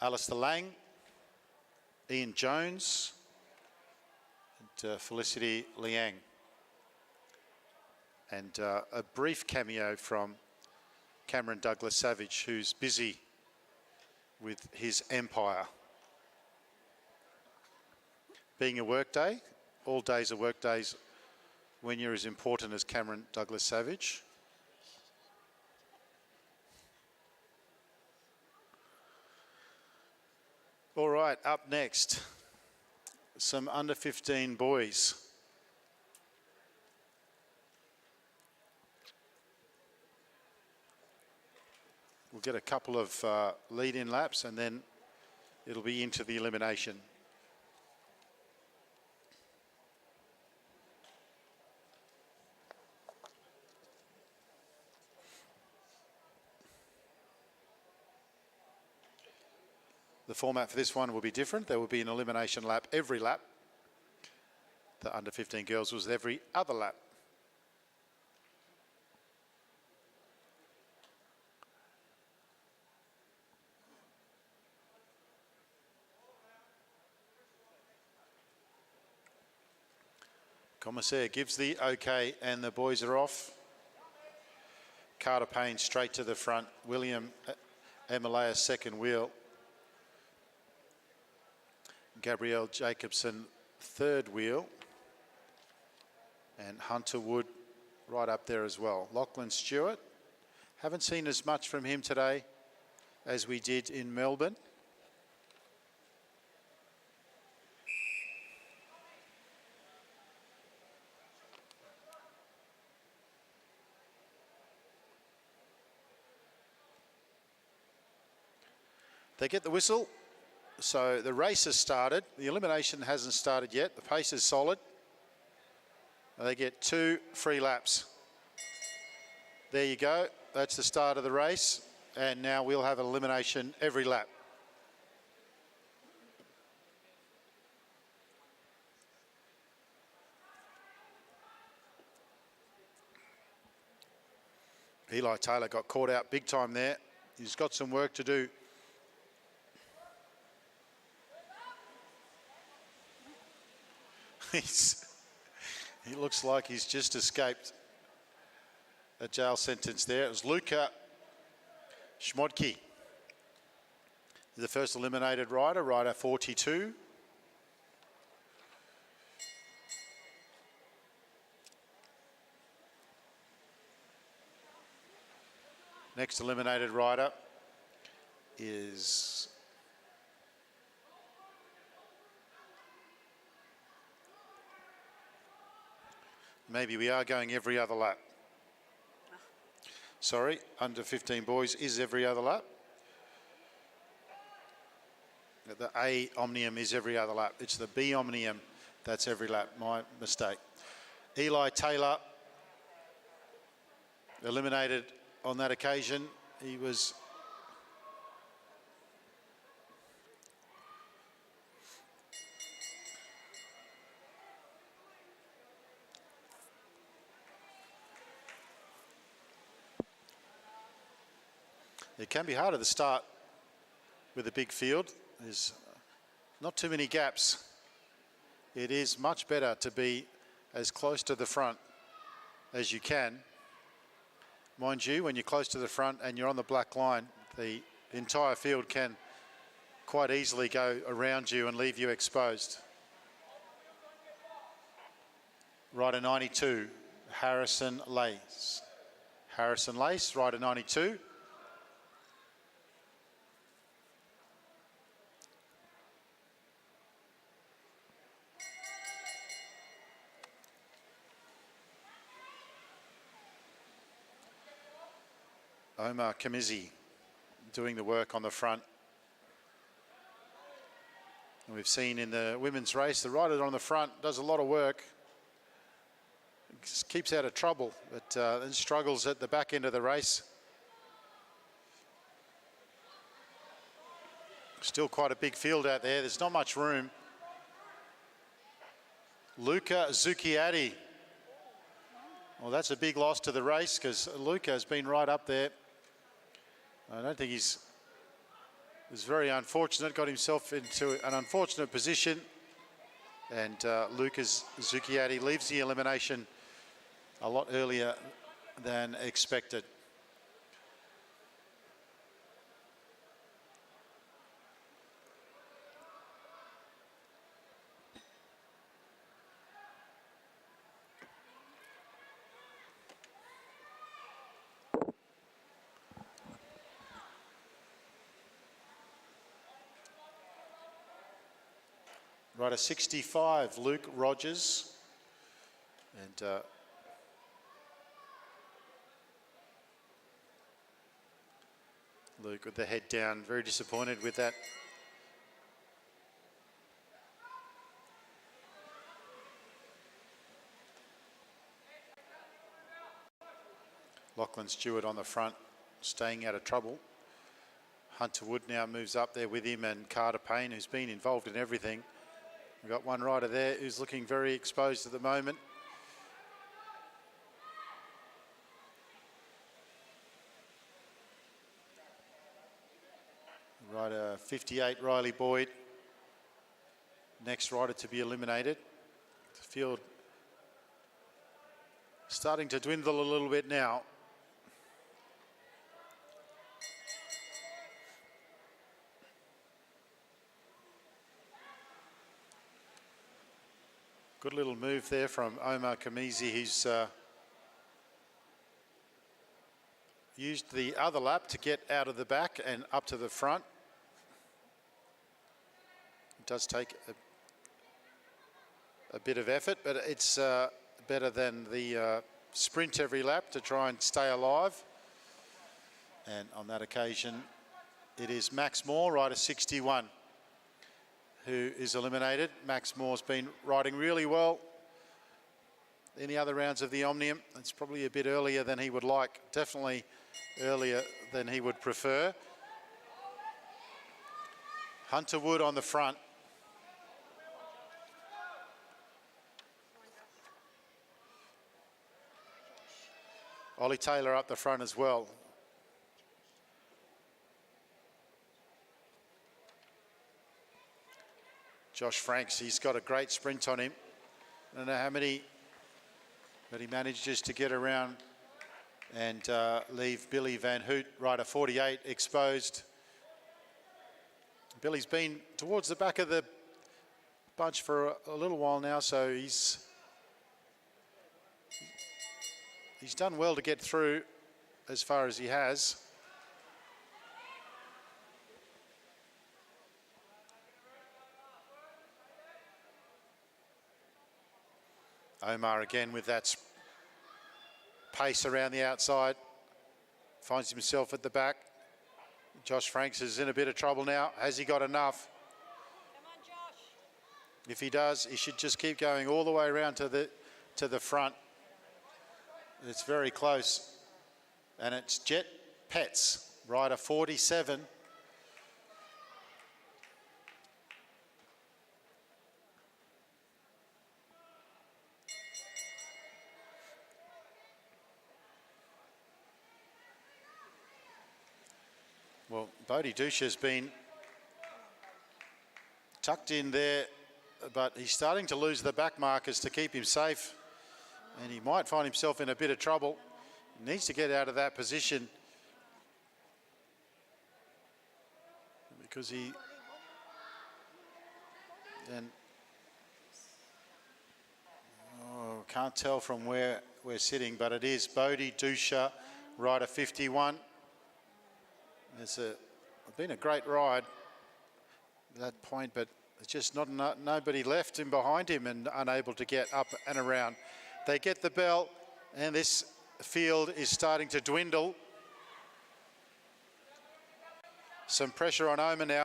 Alistair Lang, Ian Jones, and Felicity Liang. And a brief cameo from Cameron Douglas Savage, who's busy with his empire. Being a work day, all days are work days when you're as important as Cameron Douglas Savage. All right, up next, some under 15 boys. We'll get a couple of lead-in laps and then it'll be into the elimination. The format for this one will be different. There will be an elimination lap every lap. The under 15 girls was every other lap. Commissaire gives the okay and the boys are off. Carter Payne straight to the front. William Emalea second wheel. Gabrielle Jacobson third wheel. And Hunter Wood right up there as well. Lachlan Stewart. Haven't seen as much from him today as we did in Melbourne. They get the whistle, so the race has started. The elimination hasn't started yet. The pace is solid. They get 2 free laps. There you go. That's the start of the race. And now we'll have an elimination every lap. Eli Taylor got caught out big time there. He's got some work to do. He looks like he's just escaped a jail sentence there. It was Luca Schmodke, the first eliminated rider, rider 42. Next eliminated rider is maybe we are going every other lap. Sorry, under 15 boys is every other lap. The A Omnium is every other lap. It's the B Omnium that's every lap. My mistake. Eli Taylor eliminated on that occasion. He was It can be hard at the start with a big field. There's not too many gaps. It is much better to be as close to the front as you can. Mind you, when you're close to the front and you're on the black line, the entire field can quite easily go around you and leave you exposed. Rider 92, Harrison Lace. Harrison Lace, rider 92. Omar Kamizi doing the work on the front. And we've seen in the women's race, the rider on the front does a lot of work. Just keeps out of trouble, but then struggles at the back end of the race. Still quite a big field out there. There's not much room. Luca Zucchiatti. Well, that's a big loss to the race because Luca has been right up there. I don't think he's very unfortunate, got himself into an unfortunate position. And Lucas Zucchiatti leaves the elimination a lot earlier than expected. Rider 65, Luke Rogers. And Luke with the head down, very disappointed with that. Lachlan Stewart on the front, staying out of trouble. Hunter Wood now moves up there with him, and Carter Payne, who's been involved in everything. We've got one rider there who's looking very exposed at the moment. Rider 58, Riley Boyd. Next rider to be eliminated. The field starting to dwindle a little bit now. Good little move there from Omar Kamizi, who's used the other lap to get out of the back and up to the front. It does take a bit of effort, but it's better than the sprint every lap to try and stay alive. And on that occasion, it is Max Moore, rider 61. Who is eliminated. Max Moore's been riding really well in the other rounds of the Omnium. It's probably a bit earlier than he would like, definitely earlier than he would prefer. Hunter Wood on the front. Ollie Taylor up the front as well. Josh Franks, he's got a great sprint on him. I don't know how many, but he manages to get around and leave Billy Van Hoot, rider 48, exposed. Billy's been towards the back of the bunch for a little while now, so he's done well to get through as far as he has. Omar again with that pace around the outside, finds himself at the back. Josh Franks is in a bit of trouble now. Has he got enough? Come on, Josh. If he does, he should just keep going all the way around to the front. It's very close. And it's Jet Pets, rider 47. Well, Bodhi Dusha's been tucked in there, but he's starting to lose the back markers to keep him safe, and he might find himself in a bit of trouble. He needs to get out of that position because he... And can't tell from where we're sitting, but it is Bodhi Dusha, rider 51. It's been a great ride at that point, but it's just nobody left him behind him and unable to get up and around. They get the bell, and this field is starting to dwindle. Some pressure on Oma now.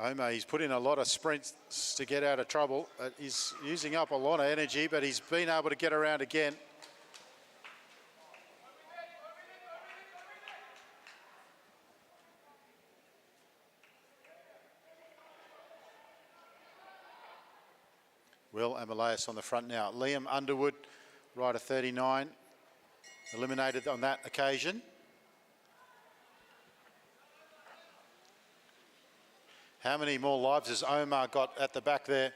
Oma, he's put in a lot of sprints to get out of trouble. He's using up a lot of energy, but he's been able to get around again. Will Amaleus on the front now. Liam Underwood, rider 39, eliminated on that occasion. How many more lives has Omar got at the back there?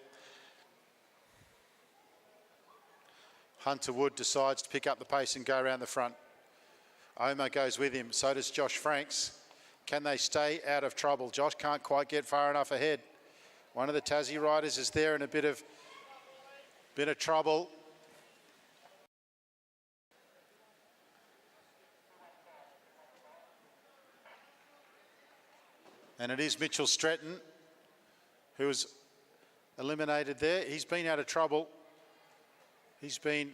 Hunter Wood decides to pick up the pace and go around the front. Omar goes with him, so does Josh Franks. Can they stay out of trouble? Josh can't quite get far enough ahead. One of the Tassie riders is there in a bit of trouble. And it is Mitchell Stretton who was eliminated there. He's been out of trouble. He's been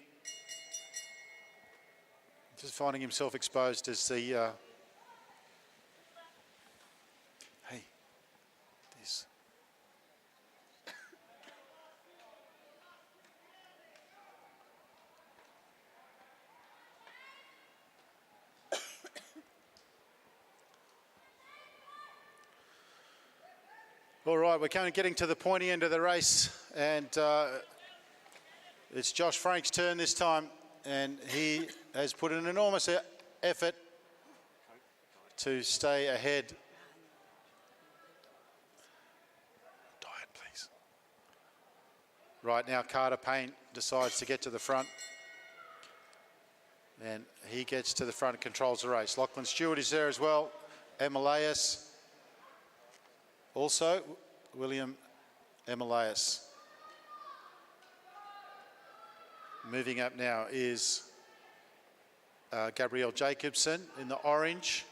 just finding himself exposed as the... hey, this... All right, we're getting to the pointy end of the race, and it's Josh Frank's turn this time, and he has put in an enormous effort to stay ahead. Diet, please. Right now, Carter Payne decides to get to the front, and he gets to the front and controls the race. Lachlan Stewart is there as well. Emilias. Also, William Emilias. Moving up now is Gabrielle Jacobson in the orange.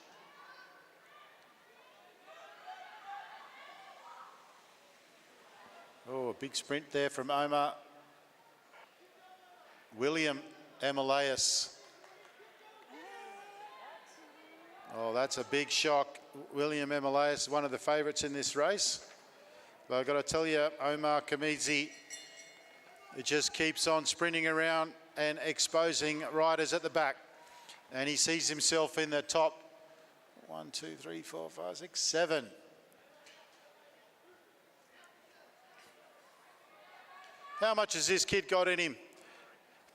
Oh, a big sprint there from Omar. William Emilias. Oh, that's a big shock. William Emilias, one of the favourites in this race. But I've got to tell you, Omar Kamizi, it just keeps on sprinting around and exposing riders at the back. And he sees himself in the top 1, 2, 3, 4, 5, 6, 7. How much has this kid got in him?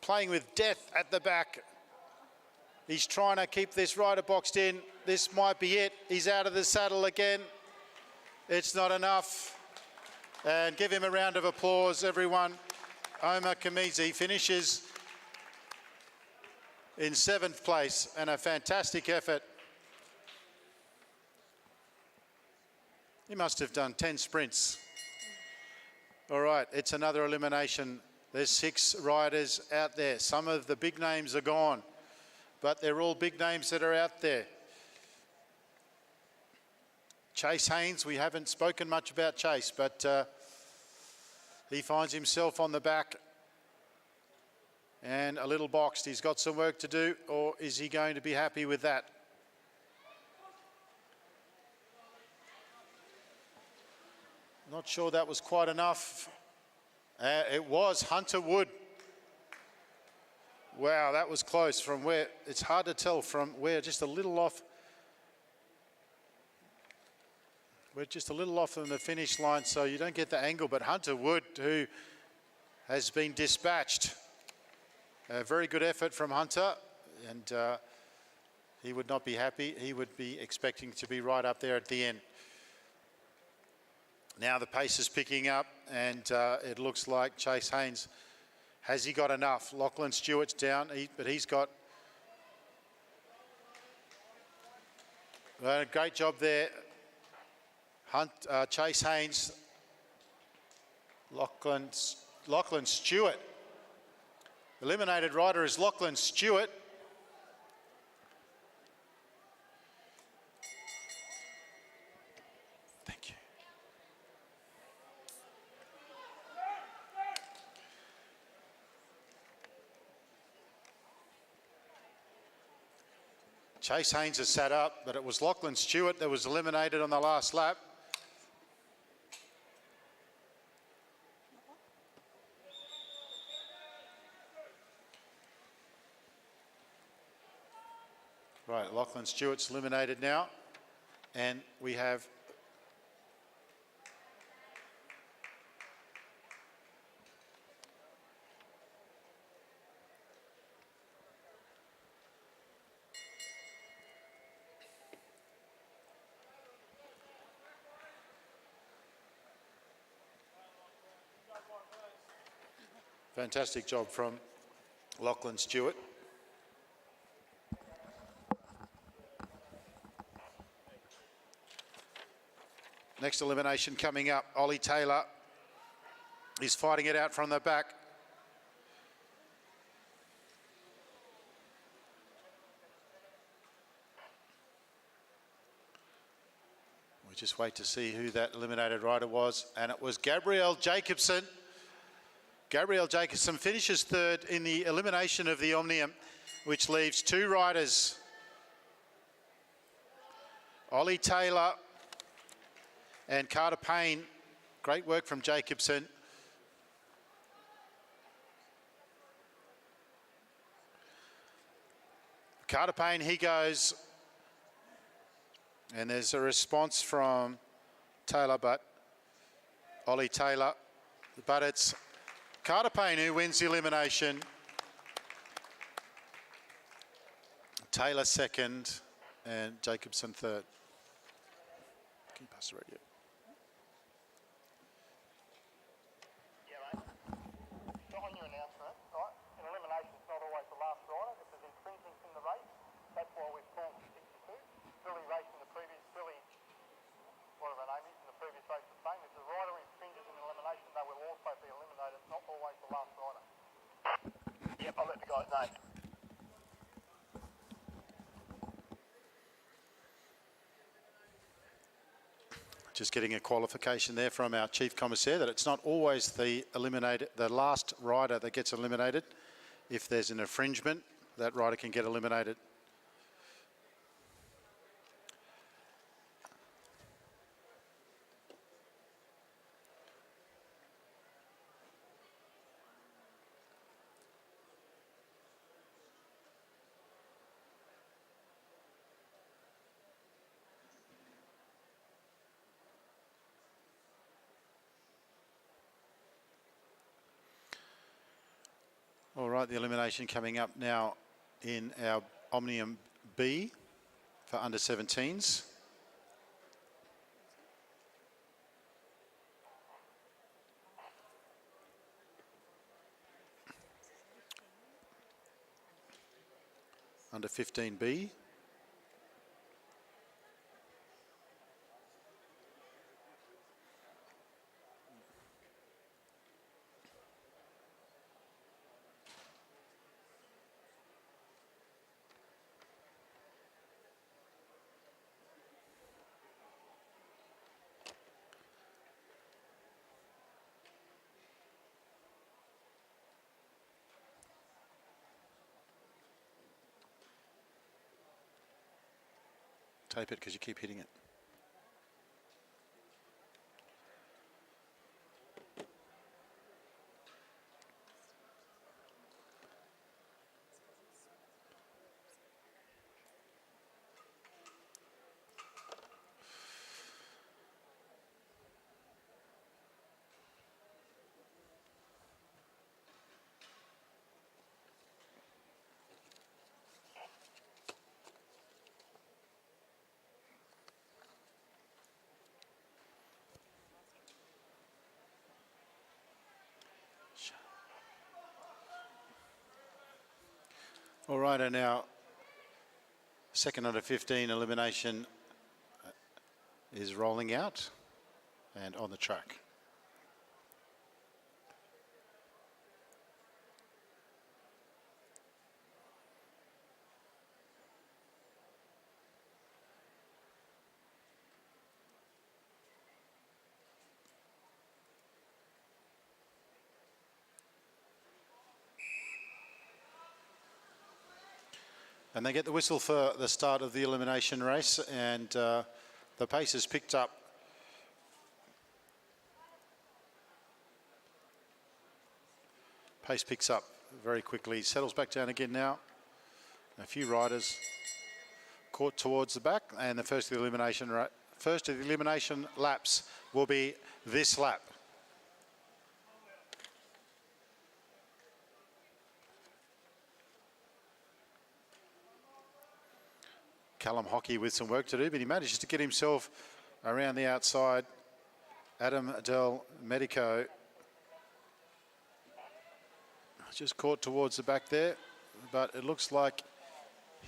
Playing with death at the back. He's trying to keep this rider boxed in. This might be it. He's out of the saddle again. It's not enough. And give him a round of applause, everyone. Omar Kamizi finishes in 7th place, and a fantastic effort. He must have done 10 sprints. All right, it's another elimination. There's 6 riders out there. Some of the big names are gone, but they're all big names that are out there. Chase Haynes, we haven't spoken much about Chase, but he finds himself on the back and a little boxed. He's got some work to do, or is he going to be happy with that? Not sure that was quite enough. It was Hunter Wood. Wow, that was close from where, it's hard to tell from where, just a little off. We're just a little off from the finish line, so you don't get the angle, but Hunter Wood, who has been dispatched. A very good effort from Hunter, and he would not be happy. He would be expecting to be right up there at the end. Now the pace is picking up, and it looks like Chase Haynes, has he got enough? Lachlan Stewart's down, but he's got a great job there. Chase Haynes, Lachlan Stewart. Eliminated rider is Lachlan Stewart. Thank you. Chase Haynes has sat up, but it was Lachlan Stewart that was eliminated on the last lap. Right, Lachlan Stewart's eliminated now, and we have fantastic job from Lachlan Stewart. Next elimination coming up, Ollie Taylor. He's fighting it out from the back. We just wait to see who that eliminated rider was, and it was Gabrielle Jacobson. Gabrielle Jacobson finishes third in the elimination of the Omnium, which leaves two riders. Ollie Taylor and Carter Payne. Great work from Jacobson. Carter Payne, he goes. And there's a response from Taylor, but Ollie Taylor. But it's Carter Payne who wins the elimination. Taylor second and Jacobson third. Can you pass the radio? On your announcement, right? In elimination, it's not always the last rider. If there's infringements in the race, that's why we've pulled 62. Billy racing the previous, Billy, whatever her name is, in the previous race the same. If the rider infringes in elimination, they will also be eliminated. It's not always the last rider. Yep, I'll let the guys know. Just getting a qualification there from our chief commissaire that it's not always the last rider that gets eliminated. If there's an infringement, that rider can get eliminated. All right, the elimination coming up now in our Omnium B for under 17s. Under 15B. Tape it because you keep hitting it. All right, and now second under 15 elimination is rolling out and on the track. And they get the whistle for the start of the elimination race, and the pace is picked up. Pace picks up very quickly, settles back down again now. A few riders caught towards the back, and the first of the elimination laps will be this lap. Callum Hockey with some work to do, but he manages to get himself around the outside. Adam Del Medico just caught towards the back there, but it looks like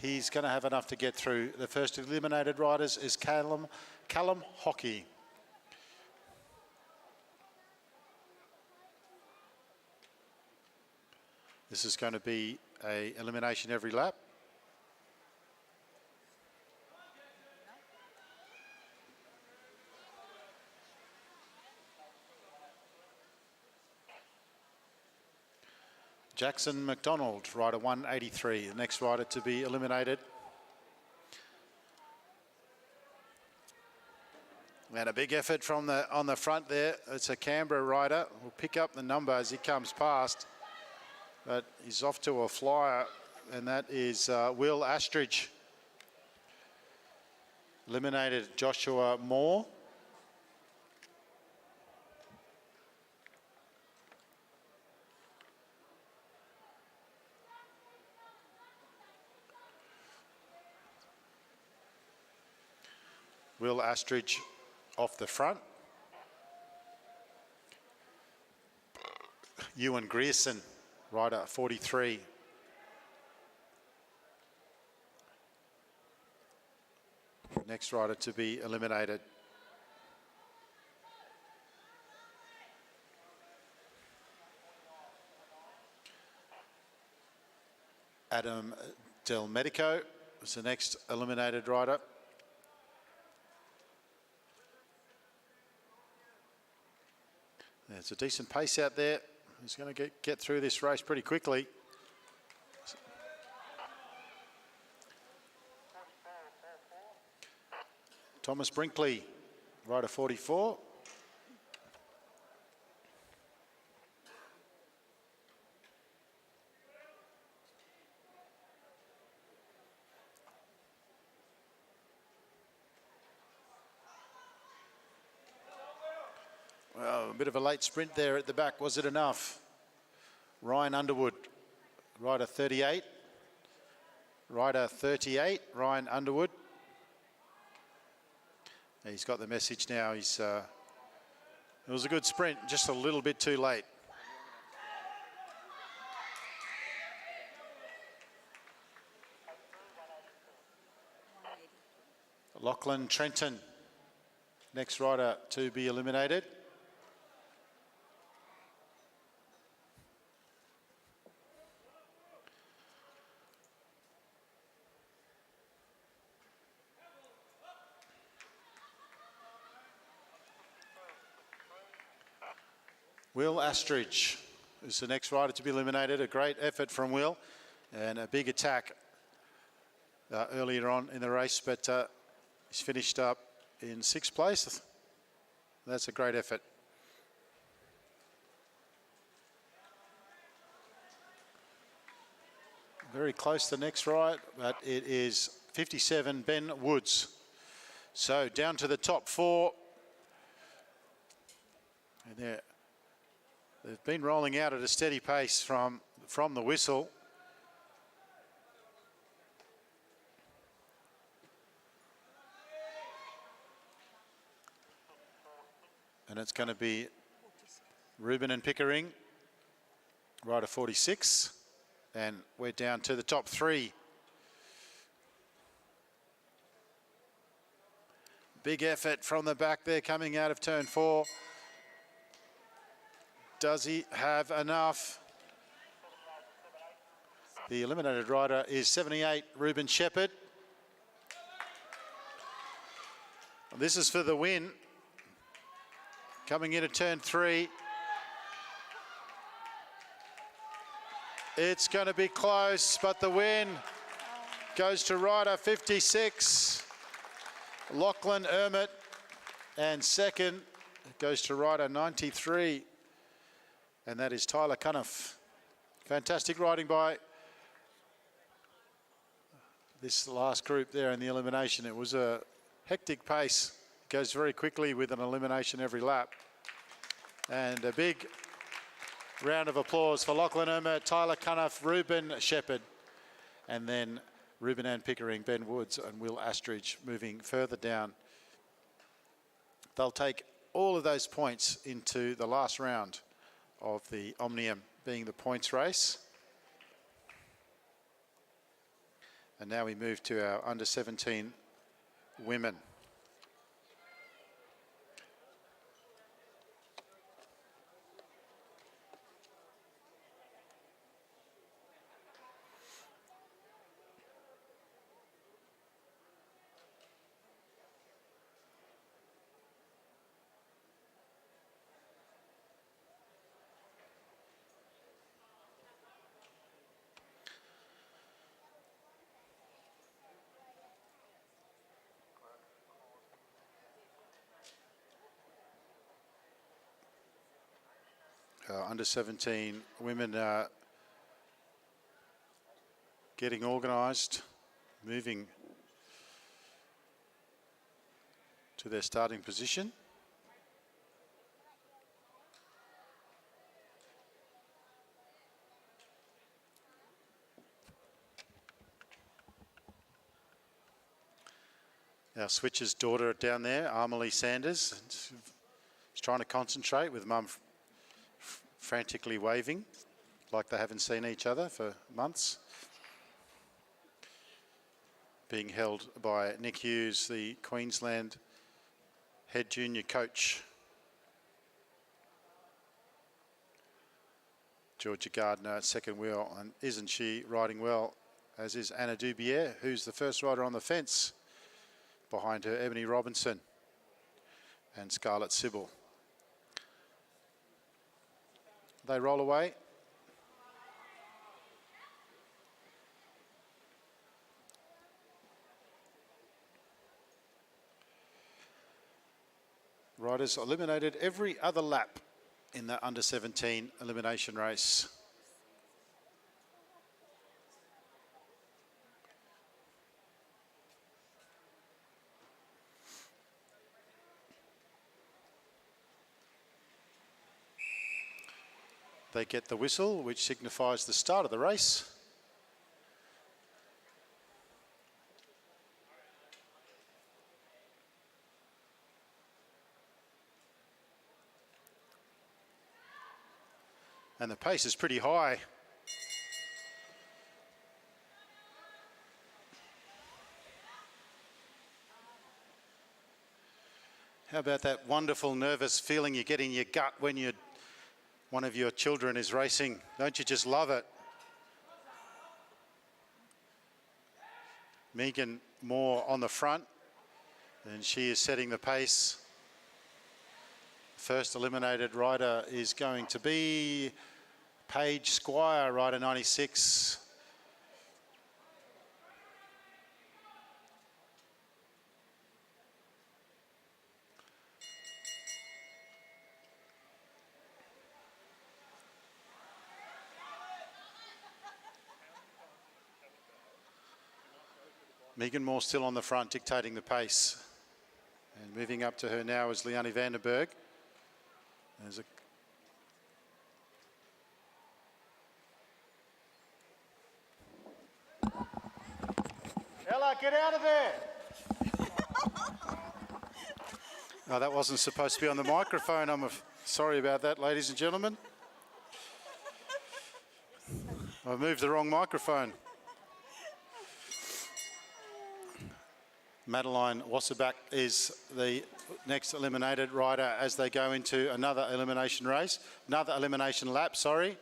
he's going to have enough to get through. The first eliminated riders is Callum Hockey. This is going to be an elimination every lap. Jackson McDonald, rider 183, the next rider to be eliminated. And a big effort from on the front there. It's a Canberra rider. We'll pick up the number as he comes past. But he's off to a flyer, and that is Will Astridge. Eliminated Joshua Moore. Will Astridge off the front. Ewan Grierson, rider 43. Next rider to be eliminated. Adam Del Medico is the next eliminated rider. It's a decent pace out there. He's going to get through this race pretty quickly. Thomas Brinkley, rider 44. Well, a bit of a late sprint there at the back. Was it enough? Ryan Underwood, rider 38. Rider 38, Ryan Underwood. He's got the message now. It was a good sprint, just a little bit too late. Lachlan Trenton, next rider to be eliminated. Will Astridge is the next rider to be eliminated. A great effort from Will and a big attack earlier on in the race, but he's finished up in 6th place. That's a great effort. Very close to the next ride, but it is 57, Ben Woods. So down to the top 4. And they've been rolling out at a steady pace from the whistle. And it's going to be Ruben and Pickering, rider 46. And we're down to the top 3. Big effort from the back there coming out of turn 4. Does he have enough? The eliminated rider is 78, Ruben Shepherd. This is for the win. Coming into turn 3. It's going to be close, but the win goes to rider 56. Lachlan Ermit, and second goes to rider 93, and that is Tyler Cuniff. Fantastic riding by this last group there in the elimination. It was a hectic pace. It goes very quickly with an elimination every lap. And a big round of applause for Lachlan Ermit, Tyler Cuniff, Ruben Shepherd, and then Ruben Ann Pickering, Ben Woods and Will Astridge moving further down. They'll take all of those points into the last round of the Omnium, being the points race. And now we move to our under 17 women. Under 17 women are getting organised, moving to their starting position. Our switcher's daughter down there, Amelie Sanders, is trying to concentrate with mum frantically waving like they haven't seen each other for months. Being held by Nick Hughes, the Queensland head junior coach. Georgia Gardner at second wheel, and isn't she riding well, as is Anna Dubier, who's the first rider on the fence. Behind her, Ebony Robinson and Scarlett Sybil. They roll away. Riders eliminated every other lap in the under 17 elimination race. They get the whistle, which signifies the start of the race. And the pace is pretty high. How about that wonderful nervous feeling you get in your gut when one of your children is racing? Don't you just love it? Megan Moore on the front, and she is setting the pace. First eliminated rider is going to be Paige Squire, rider 96. Megan Moore still on the front, dictating the pace. And moving up to her now is Leonie Vandenberg. There's a Ella, get out of there! Oh, that wasn't supposed to be on the microphone. I'm sorry about that, ladies and gentlemen. I've moved the wrong microphone. Madeline Wasserback is the next eliminated rider as they go into another elimination race, another elimination lap, sorry.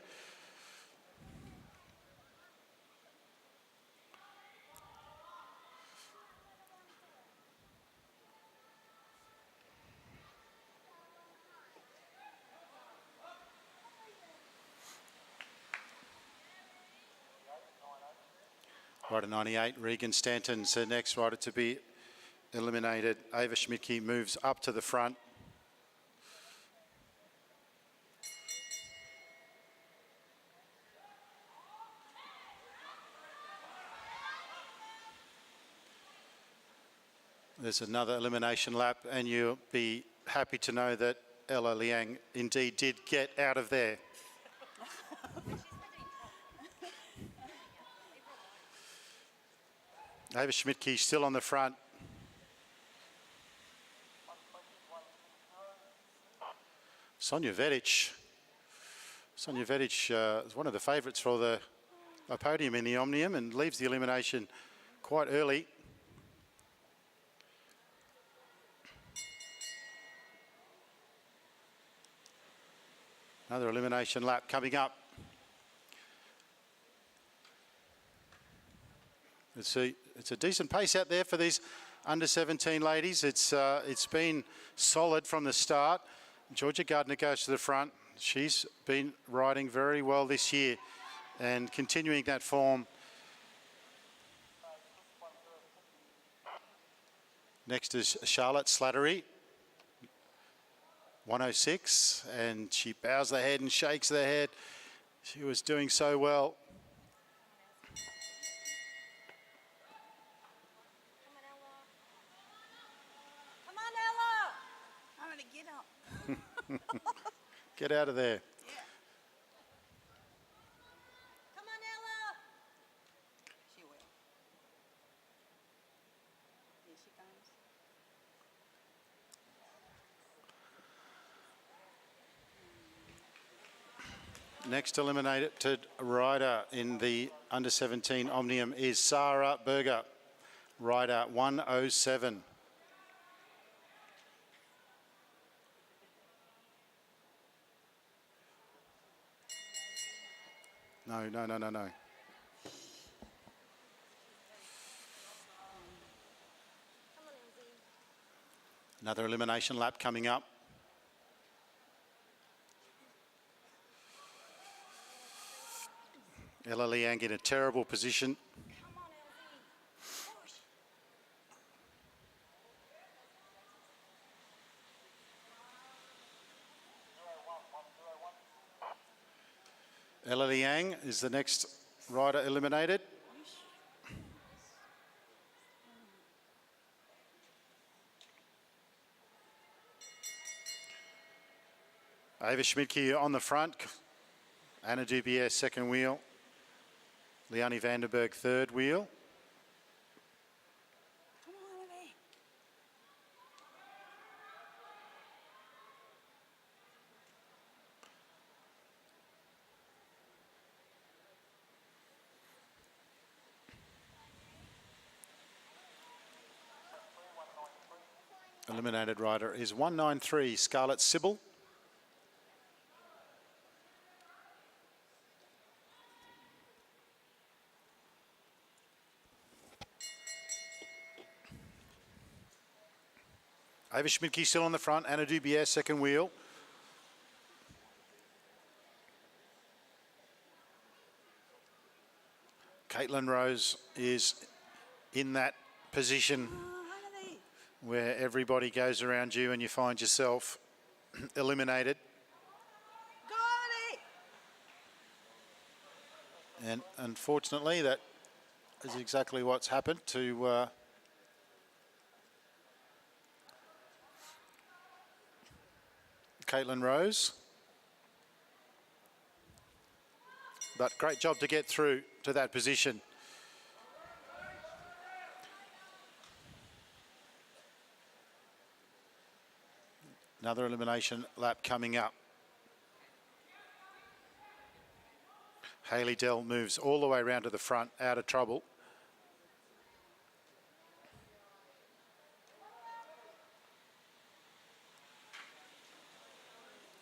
Rider 98, Regan Stanton's the next rider to be eliminated. Ava Schmidtke moves up to the front. There's another elimination lap, and you'll be happy to know that Ella Liang indeed did get out of there. Ava Schmidtke still on the front. Sonja Vedic. Sonja Vedic is one of the favourites for the podium in the Omnium and leaves the elimination quite early. Another elimination lap coming up. It's a decent pace out there for these under 17 ladies. It's been solid from the start. Georgia Gardner goes to the front. She's been riding very well this year and continuing that form. Next is Charlotte Slattery, 106, and she bows the head and shakes the head. She was doing so well. Get out of there. Yeah. Come on, Ella. She will. Here she comes. Next eliminated rider in the under 17 Omnium is Sarah Berger, rider 107. No. Another elimination lap coming up. Ella Liang in a terrible position. Ella Liang is the next rider eliminated. Ava Schmidtke on the front. Anna Dubier second wheel. Leonie Vandenberg third wheel. Come on, Ella. Eliminated rider is 193, Scarlett Sybil. Ava Schmidtke still on the front, Anna Dubier second wheel. Caitlin Rose is in that position where everybody goes around you and you find yourself eliminated. And unfortunately, that is exactly what's happened to Caitlin Rose. But great job to get through to that position. Another elimination lap coming up. Hayley Dell moves all the way around to the front, out of trouble.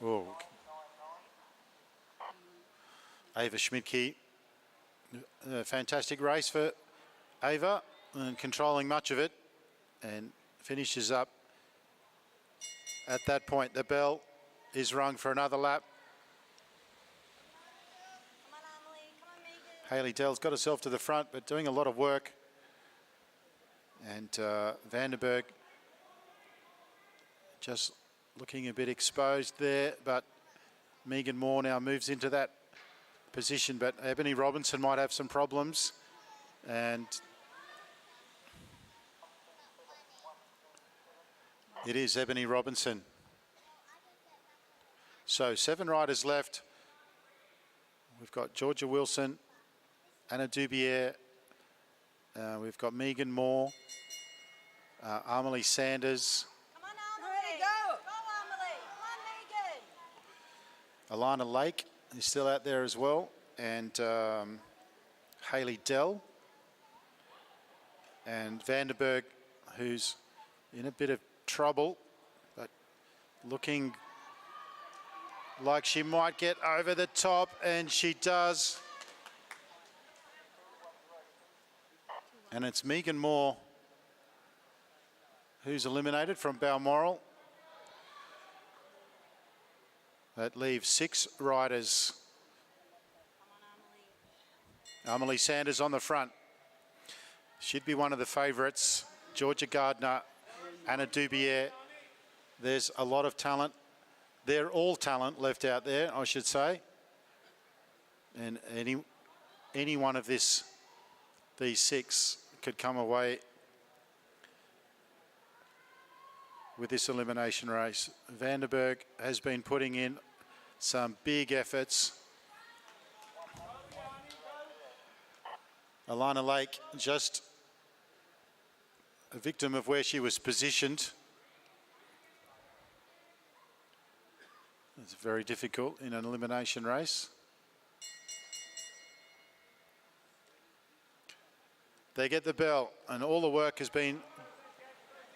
Oh. Ava Schmidtke. A fantastic race for Ava, and controlling much of it, and finishes up. At that point, the bell is rung for another lap. Come on, Emily. Come on, Megan. Hayley Dell's got herself to the front, but doing a lot of work. And Vandenberg just looking a bit exposed there, but Megan Moore now moves into that position, but Ebony Robinson might have some problems. And it is Ebony Robinson. So 7 riders left. We've got Georgia Wilson, Anna Dubier, we've got Megan Moore, Amelie Sanders, Come on, Emily. Go. Go, Emily. Come on, Megan. Alana Lake is still out there as well, and Hayley Dell, and Vandenberg, who's in a bit of trouble, but looking like she might get over the top, and she does. And it's Megan Moore who's eliminated from Balmoral. That leaves 6 riders. Amelie Sanders on the front. She'd be one of the favourites. Georgia Gardner, Anna Dubier. There's a lot of talent. They're all talent left out there, I should say. And any one of these 6 could come away with this elimination race. Vandenberg has been putting in some big efforts. Alana Lake just a victim of where she was positioned. It's very difficult in an elimination race. They get the bell, and all the work has been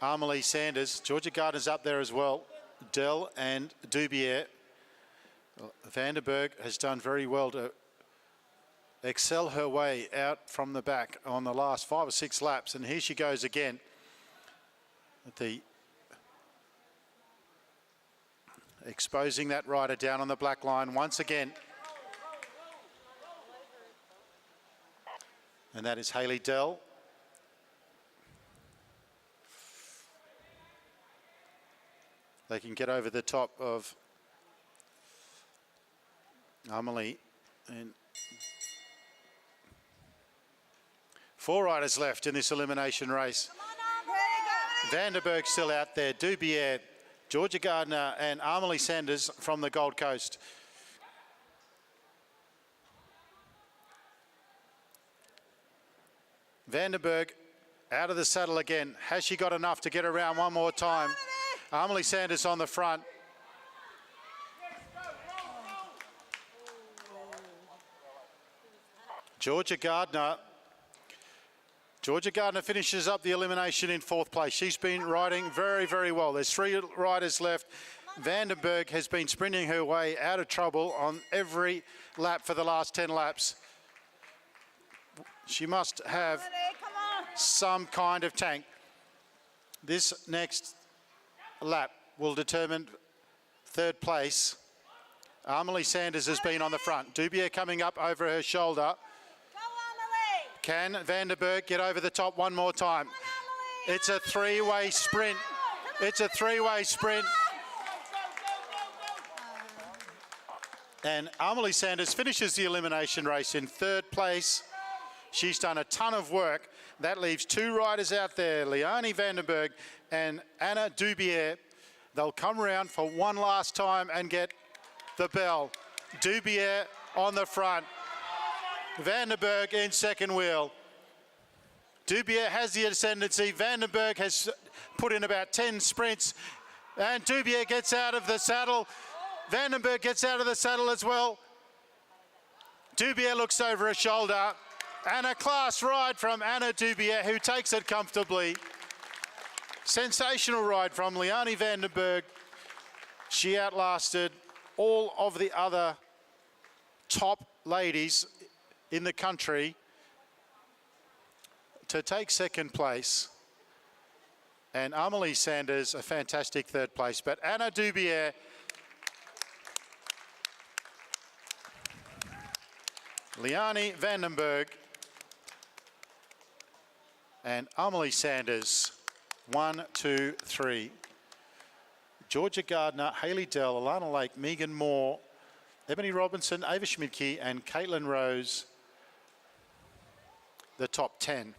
Amelie Sanders. Georgia Gardner's up there as well. Dell and Dubier. Vandenberg has done very well to excel her way out from the back on the last 5 or 6 laps, and here she goes again. Exposing that rider down on the black line once again. And that is Hayley Dell. They can get over the top of Amelie. And 4 riders left in this elimination race. Vandenberg still out there. Dubier, Georgia Gardner and Amelie Sanders from the Gold Coast. Vandenberg out of the saddle again. Has she got enough to get around one more time? Amelie Sanders on the front. Georgia Gardner finishes up the elimination in 4th place. She's been riding very, very well. There's 3 riders left. Vandenberg has been sprinting her way out of trouble on every lap for the last 10 laps. She must have some kind of tank. This next lap will determine 3rd place. Amelie Sanders has been on the front. Dubier coming up over her shoulder. Can Vandenberg get over the top one more time? It's a 3-way sprint. It's a 3-way sprint. And Amelie Sanders finishes the elimination race in 3rd place. She's done a ton of work. That leaves 2 riders out there, Leonie Vandenberg and Anna Dubier. They'll come around for one last time and get the bell. Dubier on the front. Vandenberg in second wheel. Dubier has the ascendancy. Vandenberg has put in about 10 sprints, and Dubier gets out of the saddle. Vandenberg gets out of the saddle as well. Dubier looks over her shoulder. And a class ride from Anna Dubier, who takes it comfortably. Sensational ride from Liani Vandenberg. She outlasted all of the other top ladies in the country to take second place. And Amelie Sanders, a fantastic third place. But Anna Dubier, Liani Vandenberg, and Amelie Sanders, 1, 2, 3. Georgia Gardner, Hayley Dell, Alana Lake, Megan Moore, Ebony Robinson, Ava Schmidtke, and Caitlin Rose, the top 10.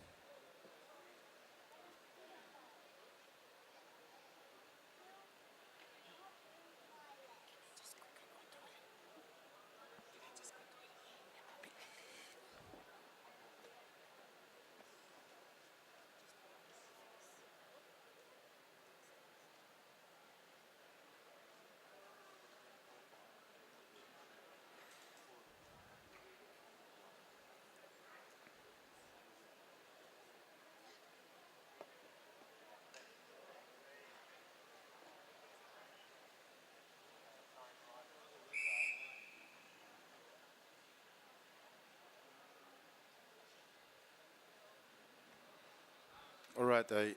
All right, the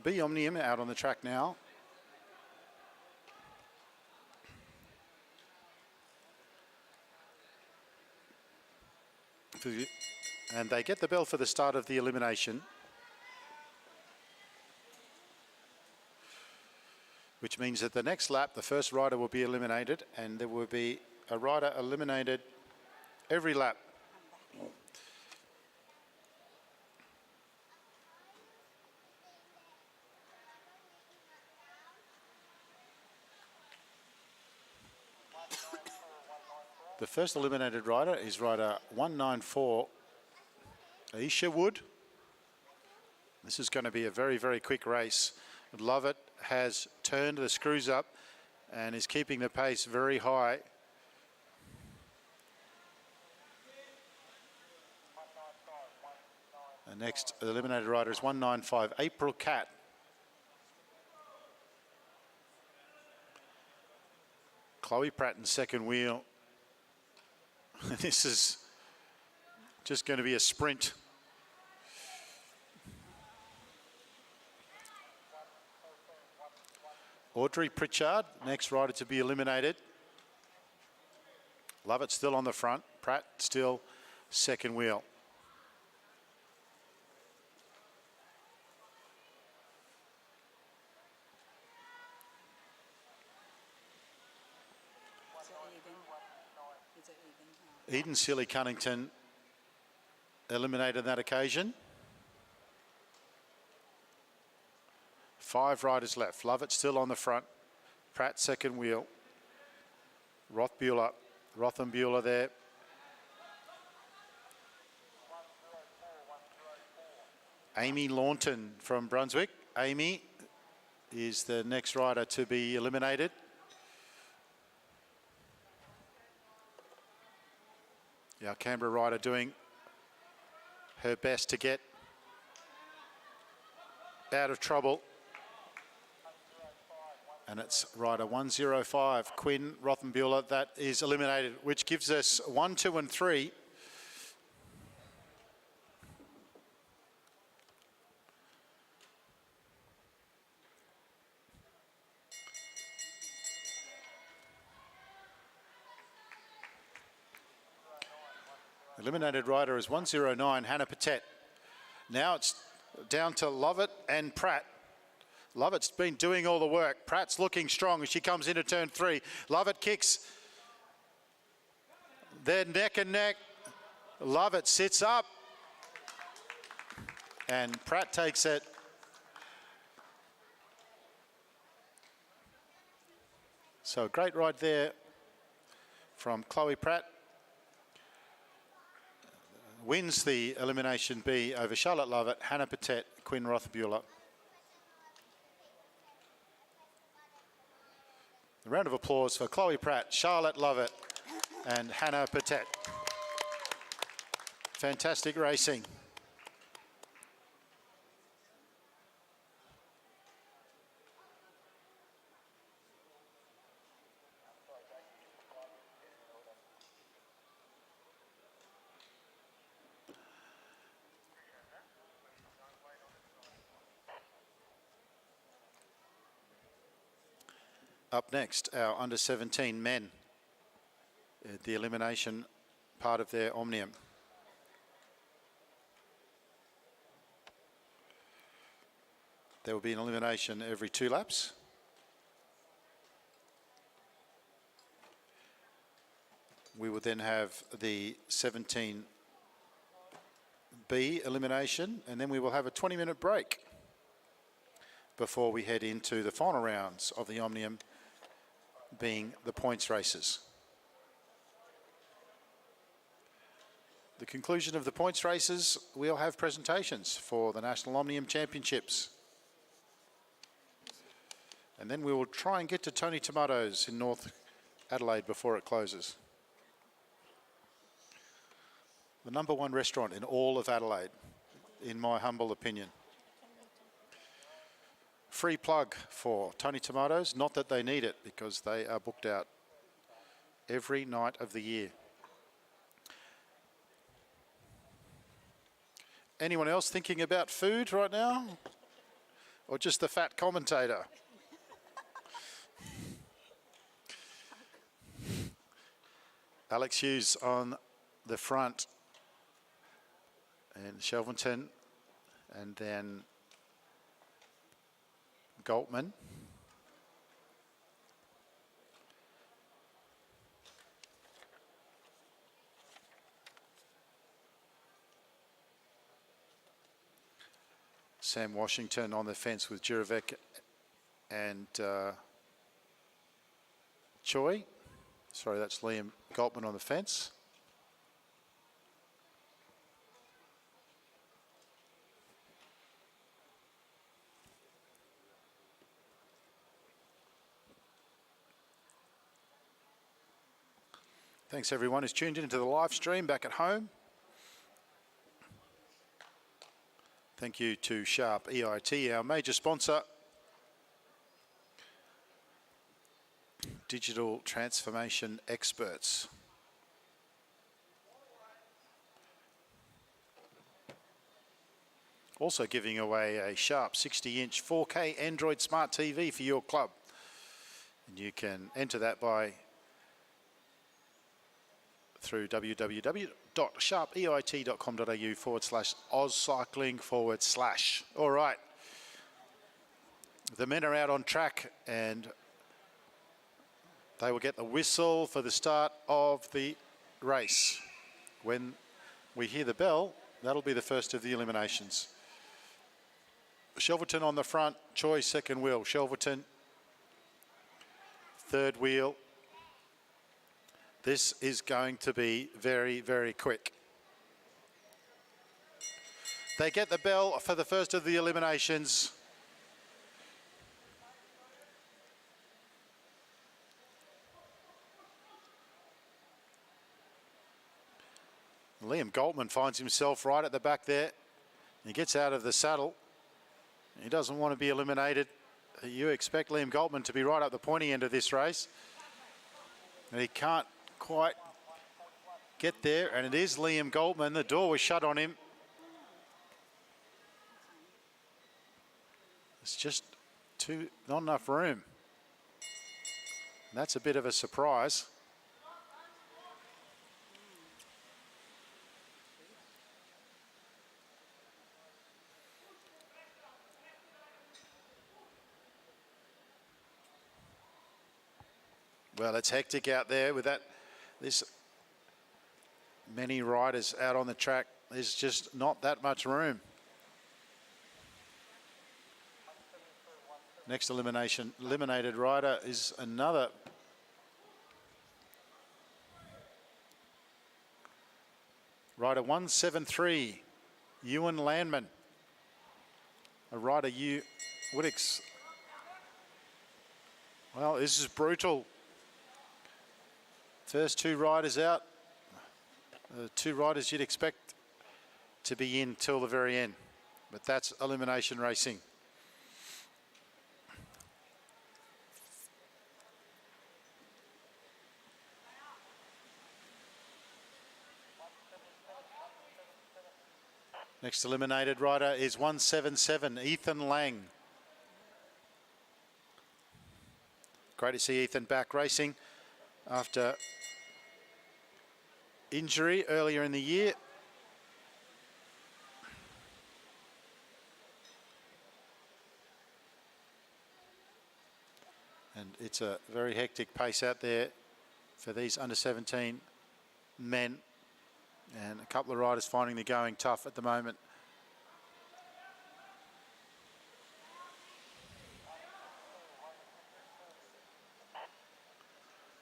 B Omnium out on the track now. And they get the bell for the start of the elimination, which means that the next lap, the first rider will be eliminated, and there will be a rider eliminated every lap. The first eliminated rider is rider 194, Aisha Wood. This is going to be a very, very quick race. Lovett has turned the screws up and is keeping the pace very high. The next eliminated rider is 195, April Cat. Chloe Pratt in second wheel. This is just going to be a sprint. Audrey Pritchard, next rider to be eliminated. Lovett still on the front. Pratt still second wheel. Eden Sealy Cunnington eliminated on that occasion. 5 riders left. Lovett still on the front. Pratt second wheel. Rothenbuehler there. Amy Launton from Brunswick. Amy is the next rider to be eliminated. Our Canberra rider doing her best to get out of trouble. And it's rider 105, Quinn Rothenbuehler, that is eliminated, which gives us 1, 2, and 3. Eliminated rider is 109, Hannah Patet. Now it's down to Lovett and Pratt. Lovett's been doing all the work. Pratt's looking strong as she comes into turn 3. Lovett kicks. They're neck and neck. Lovett sits up. And Pratt takes it. So a great ride there from Chloe Pratt. Wins the elimination B over Charlotte Lovett, Hannah Patet, Quinn Rothenbuehler. A round of applause for Chloe Pratt, Charlotte Lovett, and Hannah Patet. Fantastic racing. Up next, our under-17 men, the elimination part of their Omnium. There will be an elimination every 2 laps. We will then have the 17B elimination, and then we will have a 20-minute break before we head into the final rounds of the Omnium, being the points races. The conclusion of the points races, we'll have presentations for the National Omnium Championships. And then we will try and get to Tony Tomatoes in North Adelaide before it closes. The #1 restaurant in all of Adelaide, in my humble opinion. Free plug for Tony Tomatoes, not that they need it because they are booked out every night of the year. Anyone else thinking about food right now? Or just the fat commentator? Alex Hughes on the front, and Shelverton, and then Galtman. Sam Washington on the fence with Juravec and Choi. Sorry, that's Liam Galtman on the fence. Thanks everyone who's tuned into the live stream back at home. Thank you to Sharp EIT, our major sponsor. Digital transformation experts. Also giving away a Sharp 60-inch 4K Android Smart TV for your club. And you can enter that through www.sharpeit.com.au/AusCycling/. All right. The men are out on track and they will get the whistle for the start of the race. When we hear the bell, that'll be the first of the eliminations. Shelverton on the front, Choi second wheel. Shelverton, third wheel. This is going to be very, very quick. They get the bell for the first of the eliminations. Liam Galtman finds himself right at the back there. He gets out of the saddle. He doesn't want to be eliminated. You expect Liam Galtman to be right up the pointy end of this race. And he can't quite get there, and it is Liam Galtman. The door was shut on him. It's just not enough room. And that's a bit of a surprise. Well, it's hectic out there with this many riders out on the track. There's just not that much room. Next eliminated rider is another rider 173, Ewan Landman. A rider you would well, this is brutal. First two riders out. Two riders you'd expect to be in till the very end. But that's elimination racing. Next eliminated rider is 177, Ethan Lang. Great to see Ethan back racing after injury earlier in the year. And it's a very hectic pace out there for these under 17 men. And a couple of riders finding the going tough at the moment.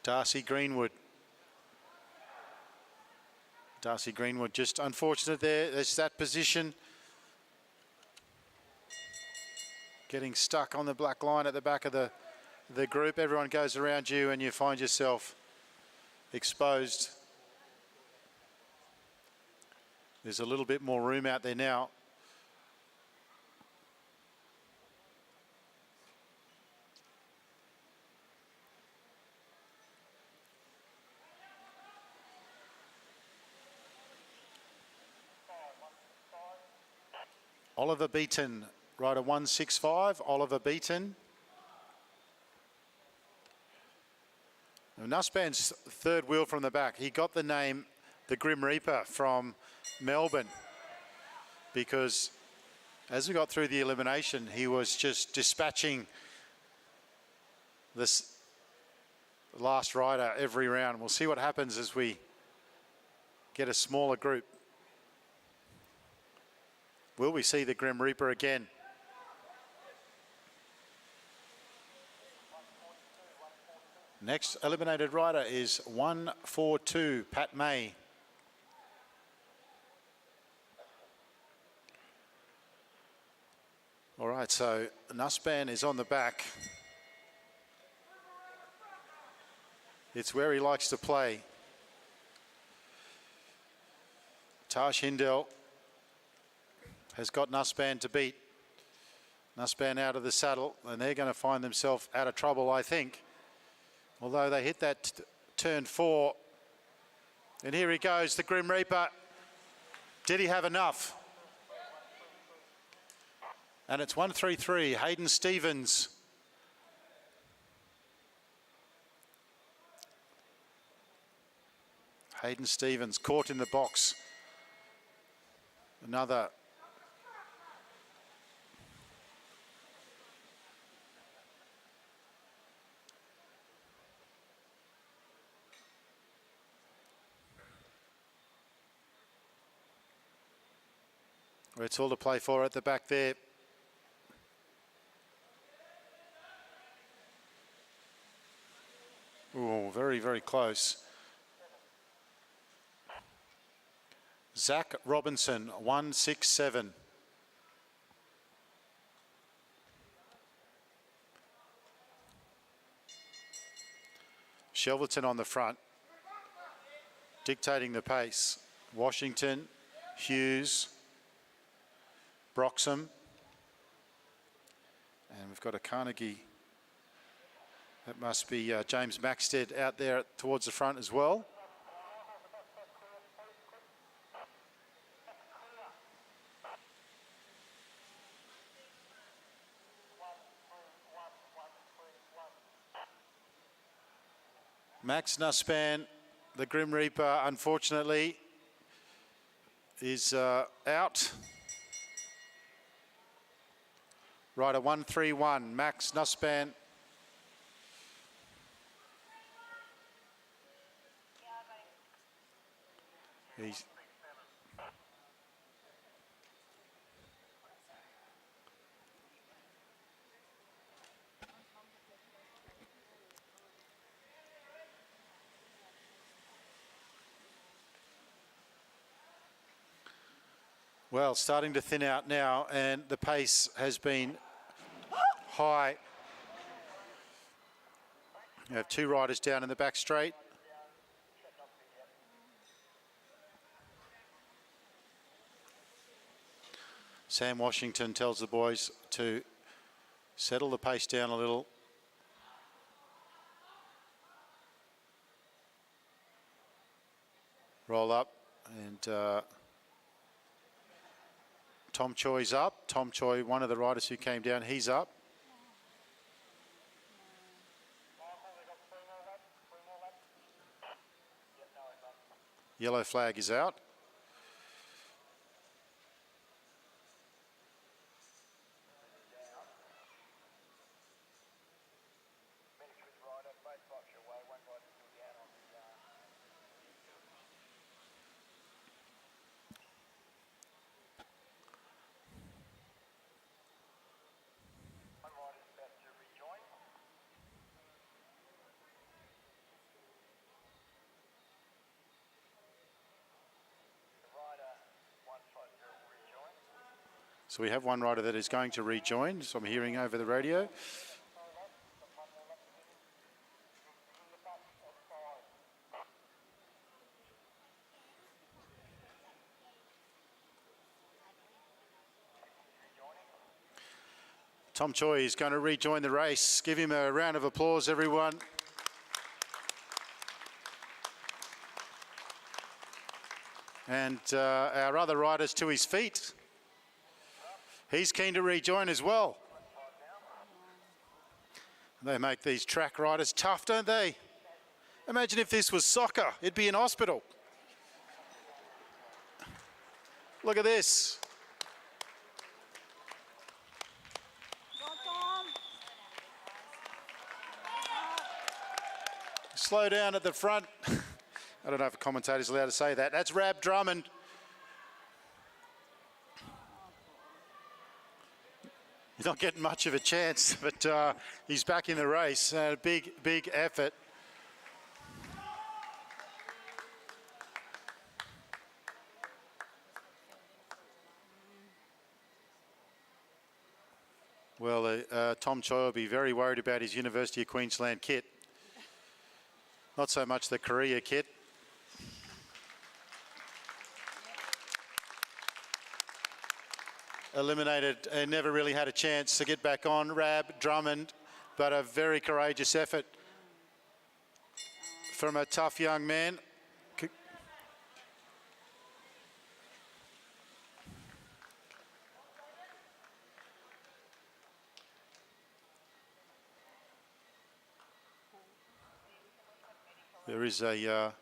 Darcy Greenwood. Darcy Greenwood just unfortunate there. There's that position. Getting stuck on the black line at the back of the group. Everyone goes around you and you find yourself exposed. There's a little bit more room out there now. Oliver Beaton, rider 165, Oliver Beaton. Nussbaum's third wheel from the back. He got the name the Grim Reaper from Melbourne because as we got through the elimination, he was just dispatching this last rider every round. We'll see what happens as we get a smaller group. Will we see the Grim Reaper again? Next eliminated rider is 142, Pat May. All right, so Nussbaum is on the back. It's where he likes to play. Tash Hindell has got Nussbaum to beat. Nussbaum out of the saddle, and they're going to find themselves out of trouble, I think. Although they hit that turn 4. And here he goes, the Grim Reaper. Did he have enough? And it's 133, Hayden Stevens. Hayden Stevens caught in the box. Another it's all to play for at the back there. Oh, very, very close. Zach Robinson, 167. Shelverton on the front, dictating the pace. Washington, Hughes, Broxham, and we've got a Carnegie. That must be James Maxted out there towards the front as well. Max Nussbaum, the Grim Reaper, unfortunately, is out. Rider 131, Max Nussbaum. He's well, starting to thin out now, and the pace has been high. You have two riders down in the back straight. Sam Washington tells the boys to settle the pace down a little. Roll up, and Tom Choi's up. Tom Choi, one of the riders who came down, he's up. Yellow flag is out. So we have one rider that is going to rejoin, so I'm hearing over the radio. Tom Choi is going to rejoin the race. Give him a round of applause, everyone. And our other riders to his feet. He's keen to rejoin as well. They make these track riders tough, don't they? Imagine if this was soccer, it'd be in hospital. Look at this. Slow down at the front. I don't know if a commentator's allowed to say that. That's Rab Drummond. He's not getting much of a chance, but he's back in the race. Big effort. Well, Tom Choi will be very worried about his University of Queensland kit. Not so much the Korea kit. Eliminated and never really had a chance to get back on. Rab Drummond, but a very courageous effort from a tough young man. There is a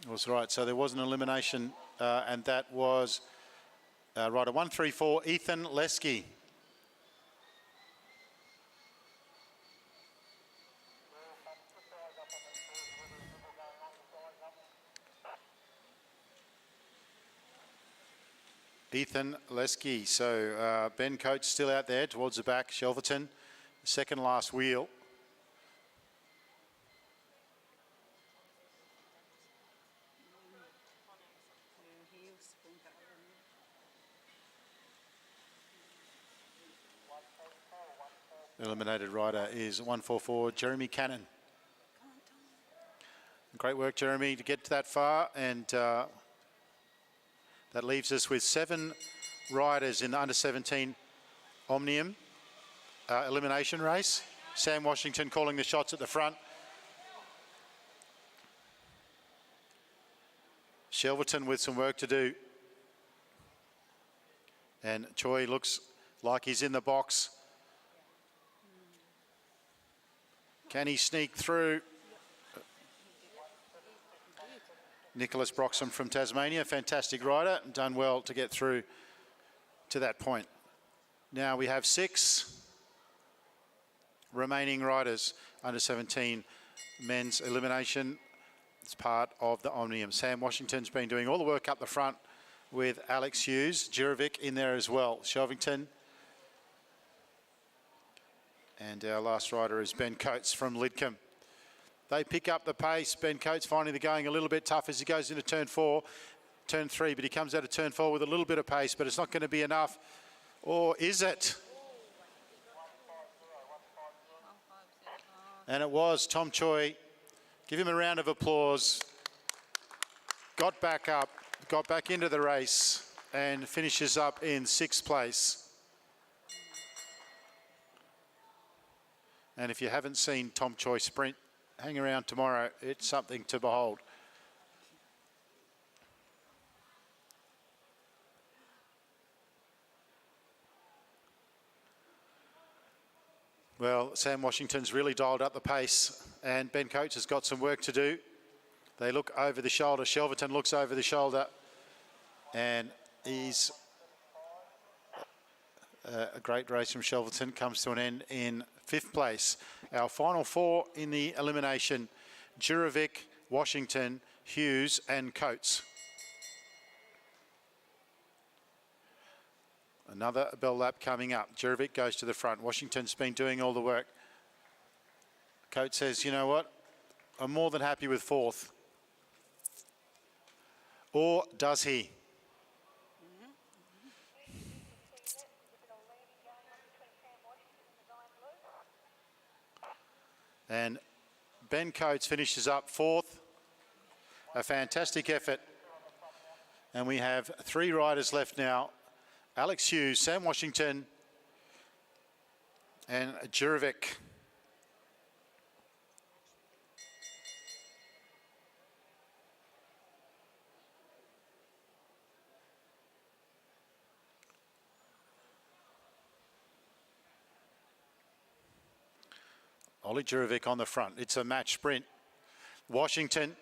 was right, so there was an elimination, and that was rider 134, Ethan Lesky. Ethan Lesky. So Ben Coates still out there towards the back. Shelverton, second last wheel. Eliminated rider is 144, Jeremy Cannon. Great work, Jeremy, to get to that far, and that leaves us with 7 riders in the under-17 Omnium elimination race. Sam Washington calling the shots at the front. Shelverton with some work to do. And Choi looks like he's in the box. Can he sneak through? Nicholas Broxham from Tasmania, fantastic rider, and done well to get through to that point. Now we have 6 remaining riders under 17 men's elimination. It's part of the Omnium. Sam Washington's been doing all the work up the front with Alex Hughes, Jirovic in there as well, Shelvington. And our last rider is Ben Coates from Lidcombe. They pick up the pace. Ben Coates finding the going a little bit tough as he goes into turn 4, turn 3, but he comes out of turn 4 with a little bit of pace, but it's not going to be enough. Or is it? And it was. Tom Choi Give him a round of applause. Got back up, got back into the race and finishes up in 6th place. And if you haven't seen Tom Choi sprint, hang around tomorrow. It's something to behold. Well, Sam Washington's really dialed up the pace, and Ben Coates has got some work to do. They look over the shoulder. Shelverton looks over the shoulder, and he's a great race from Shelverton comes to an end in 5th place. Our final 4 in the elimination: Jurovic, Washington, Hughes, and Coates. Another bell lap coming up. Jurovic goes to the front. Washington's been doing all the work. Coates says, you know what? I'm more than happy with 4th. Or does he? And Ben Coates finishes up 4th. A fantastic effort. And we have 3 riders left now. Alex Hughes, Sam Washington, and Jurovic. Ollie Jurovic on the front. It's a match sprint. Washington,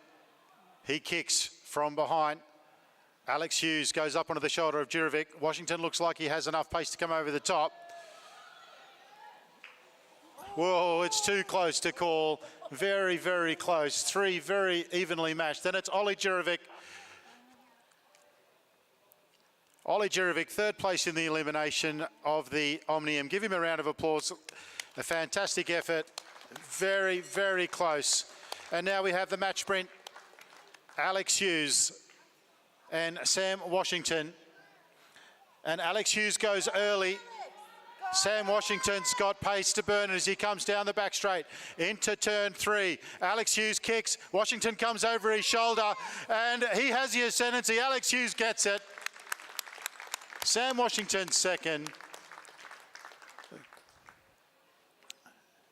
he kicks from behind. Alex Hughes goes up onto the shoulder of Jurovic. Washington looks like he has enough pace to come over the top. Whoa, it's too close to call. Very, very close. 3 very evenly matched. Then it's Ollie Jurovic. Ollie Jurovic, 3rd place in the elimination of the Omnium. Give him a round of applause. A fantastic effort. Very, very close. And now we have the match sprint. Alex Hughes and Sam Washington. And Alex Hughes goes early. Sam Washington's got pace to burn as he comes down the back straight into turn 3. Alex Hughes kicks. Washington comes over his shoulder and he has the ascendancy. Alex Hughes gets it. Sam Washington 2nd.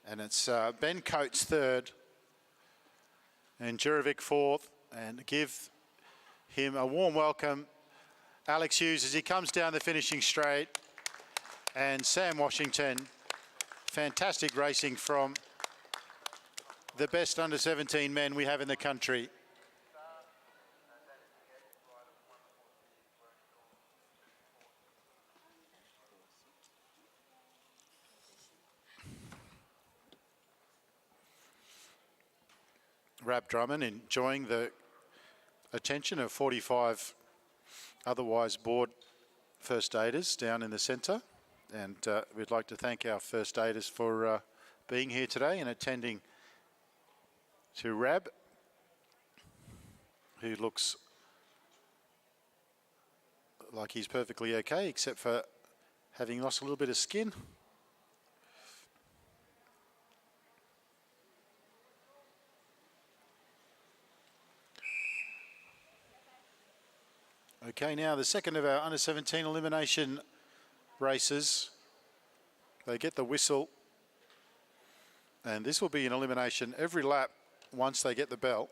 And it's Ben Coates 3rd. And Jurovic 4th. And give him a warm welcome, Alex Hughes, as he comes down the finishing straight. And Sam Washington, fantastic racing from the best under-17 men we have in the country. Rab Drummond enjoying the attention of 45 otherwise bored first aiders down in the centre, and we'd like to thank our first aiders for being here today and attending to Rab, who looks like he's perfectly okay except for having lost a little bit of skin. Okay, now the second of our under-17 elimination races. They get the whistle, and this will be an elimination every lap once they get the bell.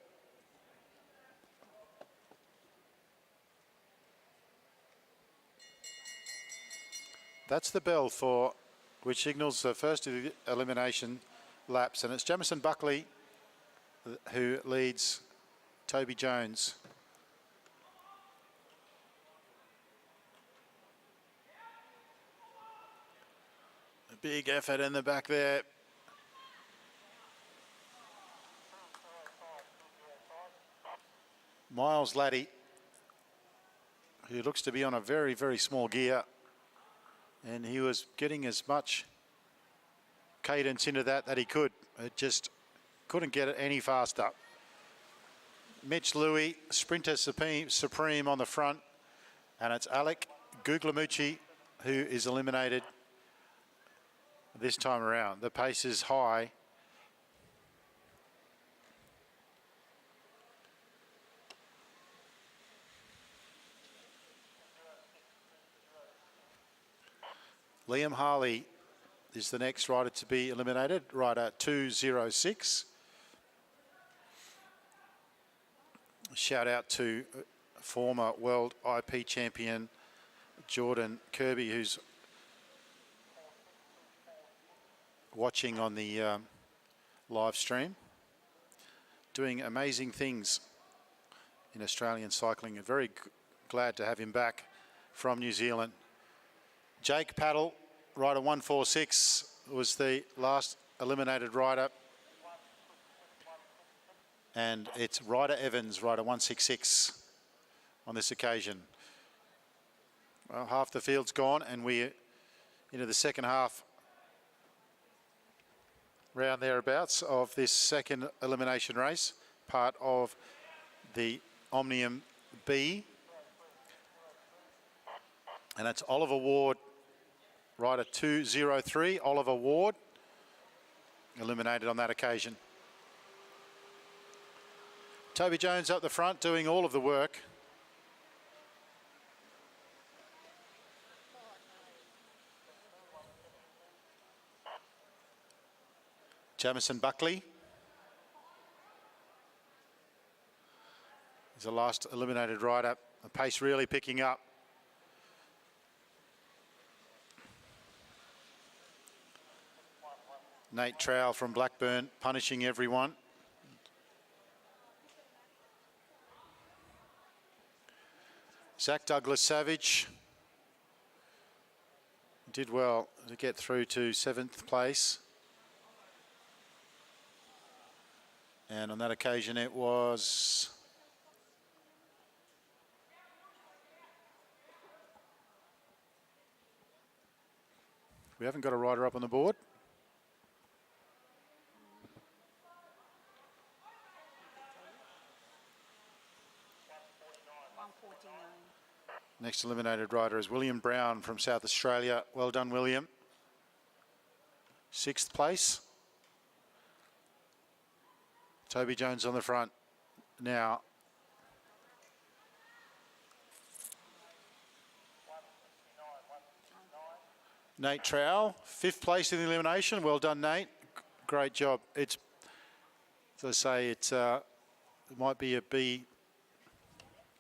That's the bell for which signals the first of the elimination laps, and it's Jamison Buckley who leads Toby Jones. Big effort in the back there. Miles Laddie, who looks to be on a very, very small gear, and he was getting as much cadence into that he could. It just couldn't get it any faster. Mitch Louis, Sprinter Supreme on the front, and it's Alec Guglielmucci who is eliminated this time around. The pace is high. Liam Harley is the next rider to be eliminated, rider 206. Shout out to former world IP champion Jordan Kirby, who's watching on the live stream, doing amazing things in Australian cycling. Very glad to have him back from New Zealand. Jake Paddle, rider 146, was the last eliminated rider. And it's Ryder Evans, rider 166 on this occasion. Well, half the field's gone and we're into the second half round thereabouts of this second elimination race, part of the Omnium B. And that's Oliver Ward, rider 203, Oliver Ward, eliminated on that occasion. Toby Jones up the front doing all of the work. Jamison Buckley is the last eliminated rider. The pace really picking up. Nate Trowell from Blackburn punishing everyone. Zach Douglas Savage did well to get through to 7th place. And on that occasion it was we haven't got a rider up on the board. Next eliminated rider is William Brown from South Australia. Well done, William. 6th place. Toby Jones on the front now. Nate Trowell, 5th place in the elimination. Well done, Nate. Great job. It's, as I say, it might be a B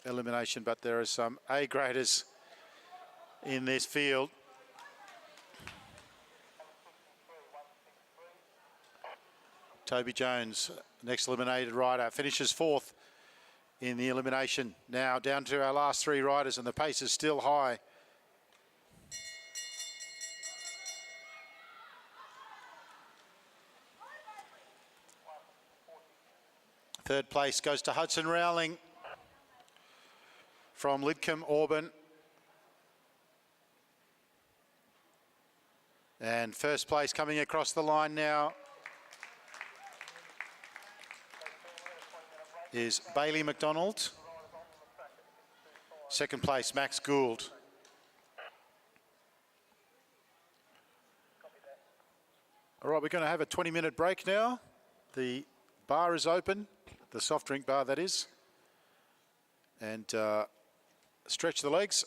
elimination, but there are some A graders in this field. Toby Jones, next eliminated rider, finishes 4th in the elimination. Now down to our last 3 riders, and the pace is still high. Third place goes to Hudson Rowling from Lidcombe, Auburn. And first place coming across the line now is Bailey McDonald. Second place, Max Gould. All right, we're going to have a 20-minute break now. The bar is open, the soft drink bar that is. And stretch the legs.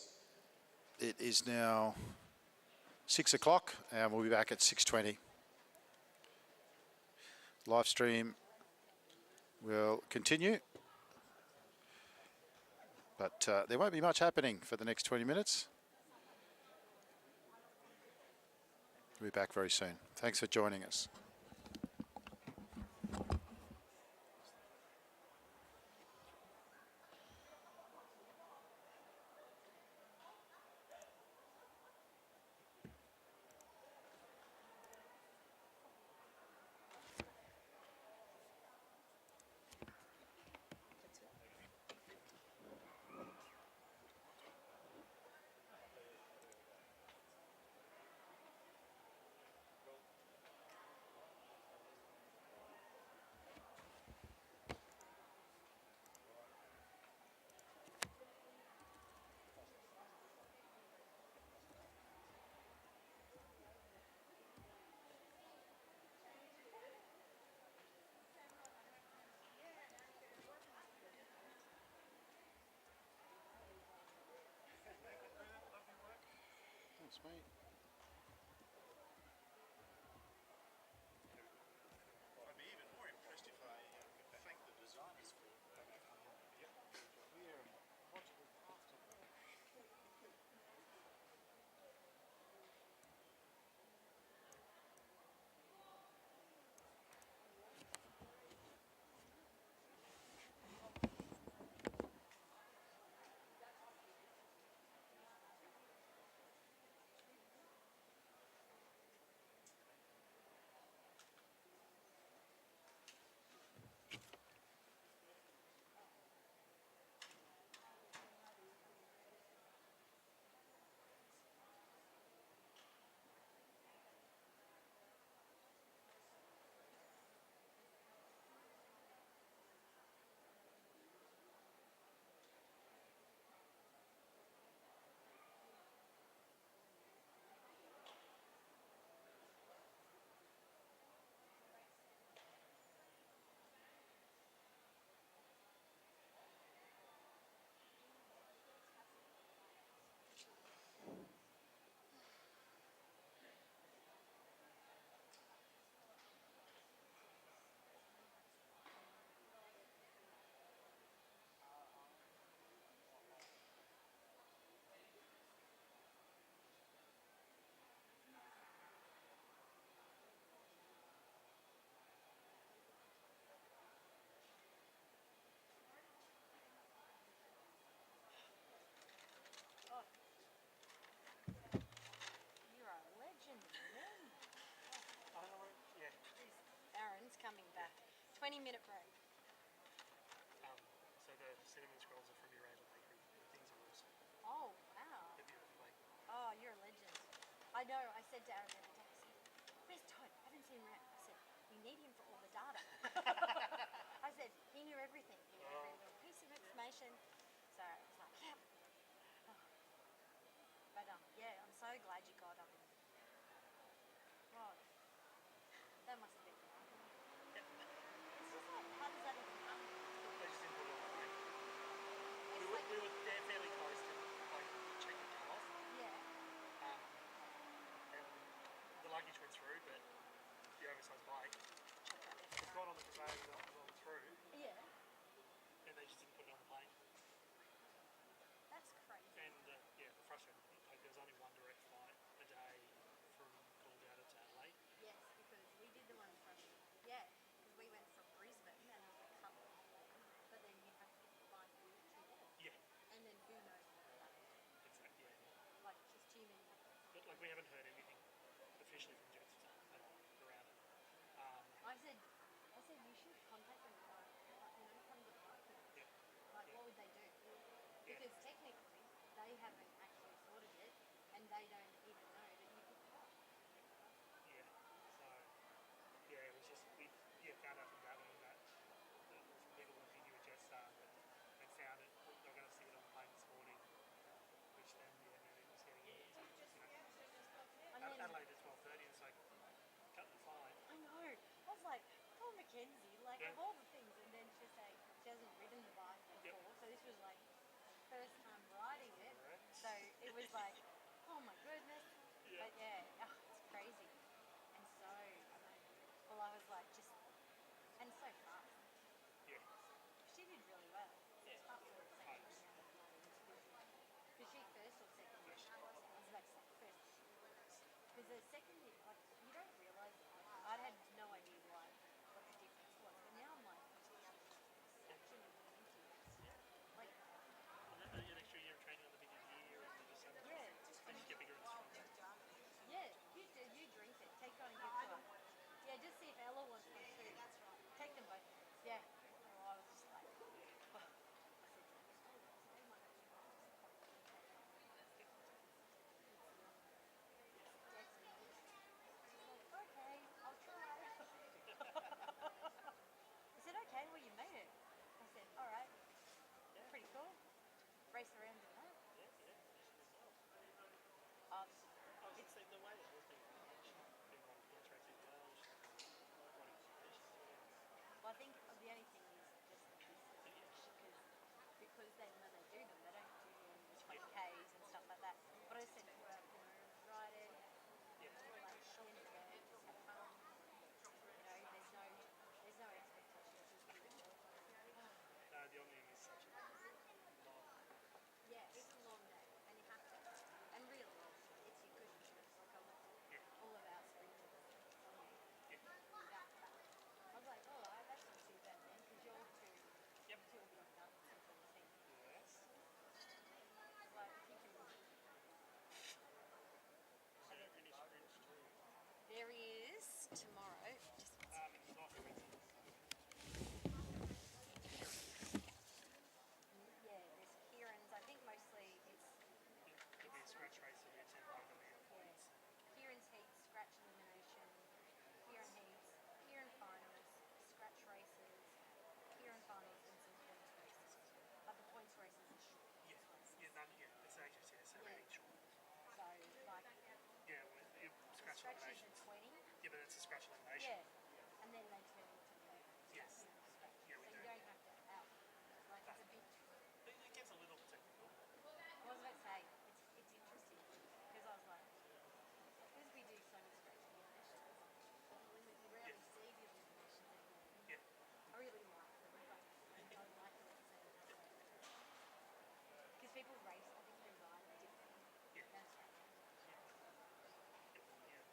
It is now 6 o'clock and we'll be back at 6:20. Live stream will continue, but there won't be much happening for the next 20 minutes. We'll be back very soon. Thanks for joining us. Thanks, mate. 20-minute break. So the cinnamon scrolls are from your Asian bakery. The things are awesome. Oh, wow. They're beautiful. Like, Oh, you're a legend. I know. I said to Aaron the other day, I said, where's Todd? I haven't seen him around. I said, we need him for all the data. I said, he knew everything. He knew every little piece of information. So I was like, yeah. Oh. But yeah, I'm so glad you got God, that must have been hard. It's just like, how does that even happen? they just didn't put it on the plane. It's We like, were there fairly close to like checking it off. yeah. And the luggage went through, but the oversized bike had gone on the conveyor and gone through, Yeah. and they just didn't put it on the plane. That's crazy. And yeah, the frustrating thing, like there was only one direct flight a day from Coolangatta to Adelaide. Yes, because we did the one from, because we went from Brisbane and there was a couple of them, but then you have to fly through to there. Yeah, And then who knows where that is. exactly. Yeah. Like, just too many. But like we haven't heard anything officially from Jets around it. I said you should contact them, come get back to us. Yeah. Like, what would they do? Because technically, they haven't actually sorted it, and they don't even know that you could fly. Yeah. So yeah, it was just we found out from that one that some people looking into a Jetstar that they found it. They're going to see it on the plane this morning, which then it was getting into And then, Adelaide at 12:30. It's like cut the fine. I know. I was like, Paul Mackenzie, like, Yeah. of all the things, and then she's like, she hasn't ridden the bike before, so this was like first time riding it. Correct. So it was like, oh my goodness. Yeah. But yeah, it's crazy. And so, well, I was like, just, and so fast. Yeah. She did really well. Yeah. After the second round. Because she first or second year? I was about to say first. Because the second year, like, you don't realise, I had no idea what the difference was. But now I'm like, such an advantage. Like, An extra year of training on the bigger gear, and just so yeah. they just get bigger and stronger. Yeah, you drink it. Take one and give to her. Yeah, just see if Ella wants one too. Take them both. Yeah. Oh, I was just like, oh. I said, "Oh, my Dad's nice." She's like, okay, I'll try. I said, okay, well you made it. I said, all right, pretty cool. Race around in that. It's the way it has been. She's been on contract as well. She's running competitions. Well, I think the only thing is just the distance, because then when they do them, they don't do the 20Ks and stuff like that. But I said to her, ride it, like, at the end of the day, just have fun. There's no expectations. Just do it. The Omnium is such a long. Yeah, it's a long day, and you have to. And really, it's your good insurance. Like, I looked at all of our sprinters. I was like, oh, that's not too bad then, because you're two will be done since 17. Yes. Like, if you can. So any sprints too. There is tomorrow. Just one second. It's off everything. Yeah, there's Kieran's. I think mostly it's Could be a scratch race or it's in one of the points. Kieran's heats, scratch elimination, Kieran heats, Kieran finals, scratch races, Kieran finals, and some points races. But the points races are short. It's HSS, everything's short. So, like, Yeah, well, scratch scratches elimination. are 20. Yeah, but that's a scratch elimination. Yeah. And then they turn into the Yes. scratch. Yeah, we so do. you don't have to out. Like, it's a bit. It gets a little technical. I was about to say, it's interesting because I was like, because we do so many scratch eliminations, you rarely see the eliminations anymore. Yeah. I really like them, but I don't like them at the same time. Because people race, I think they ride differently Yeah. than scratch. Yeah.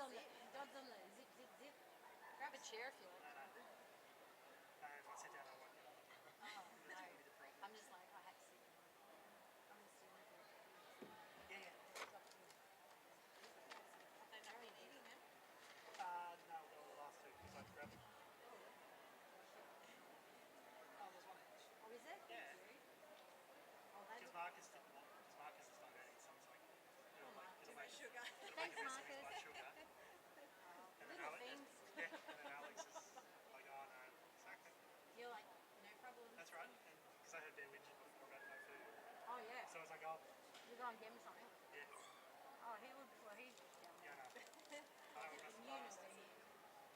God's on the zip, zip, zip. Grab a chair if you want. If I sit down, I won't get on the camera. Oh, no. That's gonna be the problem. I'm just like, I had to sit down. I'm just doing it. Yeah, yeah. They're not really eating them. No, they were the last two because I grabbed them. Oh, there's one each. Oh, is it? Yeah. Oh, they Because look... Marcus didn't want, because Marcus is not eating some like it'll make sugar. it'll Thanks, make a mess of his Marcus. blood sugar. And then Little Alex, things. yeah, and then Alex is like, oh no, exactly. You're like, no problem. That's right. And because I heard their whinging before about no food, Oh, yeah. so I was like, oh You go and get him something. yeah, Oh, he would... Well, he's down yeah, there. no. I know we got some You know last. where he is.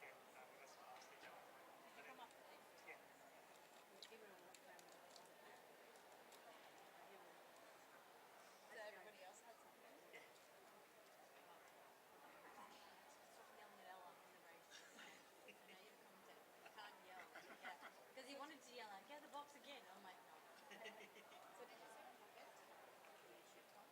Yeah, no, we got some last each other. But then, Come up the lift. yeah, He would have walked down there. He would. So everybody else had something? yeah. Stop yelling at Ella in the race. I know you're commentating. You can't yell. Because he wanted to yell out, get the box again. I'm like, no. So did you say pocket? Shit, Tom?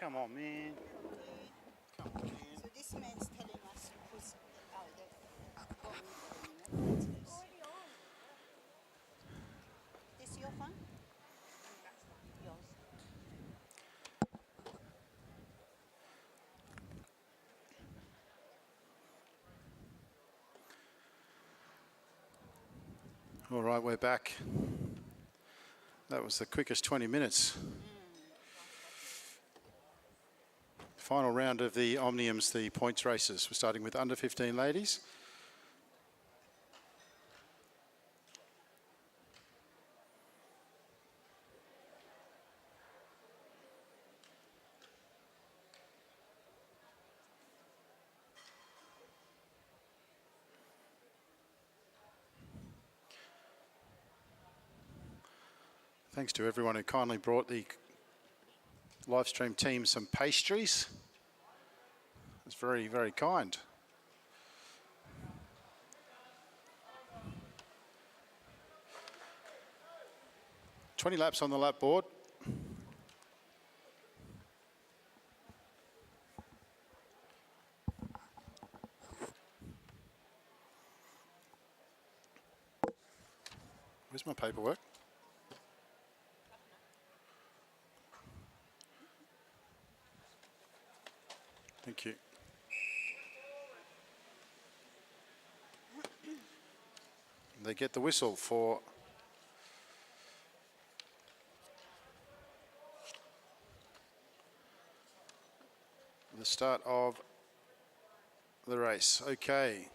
Come on, man. Come on, man. So this man's telling us who's going in a minute. Is this your phone? Yours. All right, we're back. That was the quickest 20 minutes. Final round of the Omniums, the points races. We're starting with under 15 ladies. Thanks to everyone who kindly brought the live stream team some pastries. It's very, very kind. "20 laps on the lap board. Where's my paperwork? Thank you. They get the whistle for the start of the race. Okay.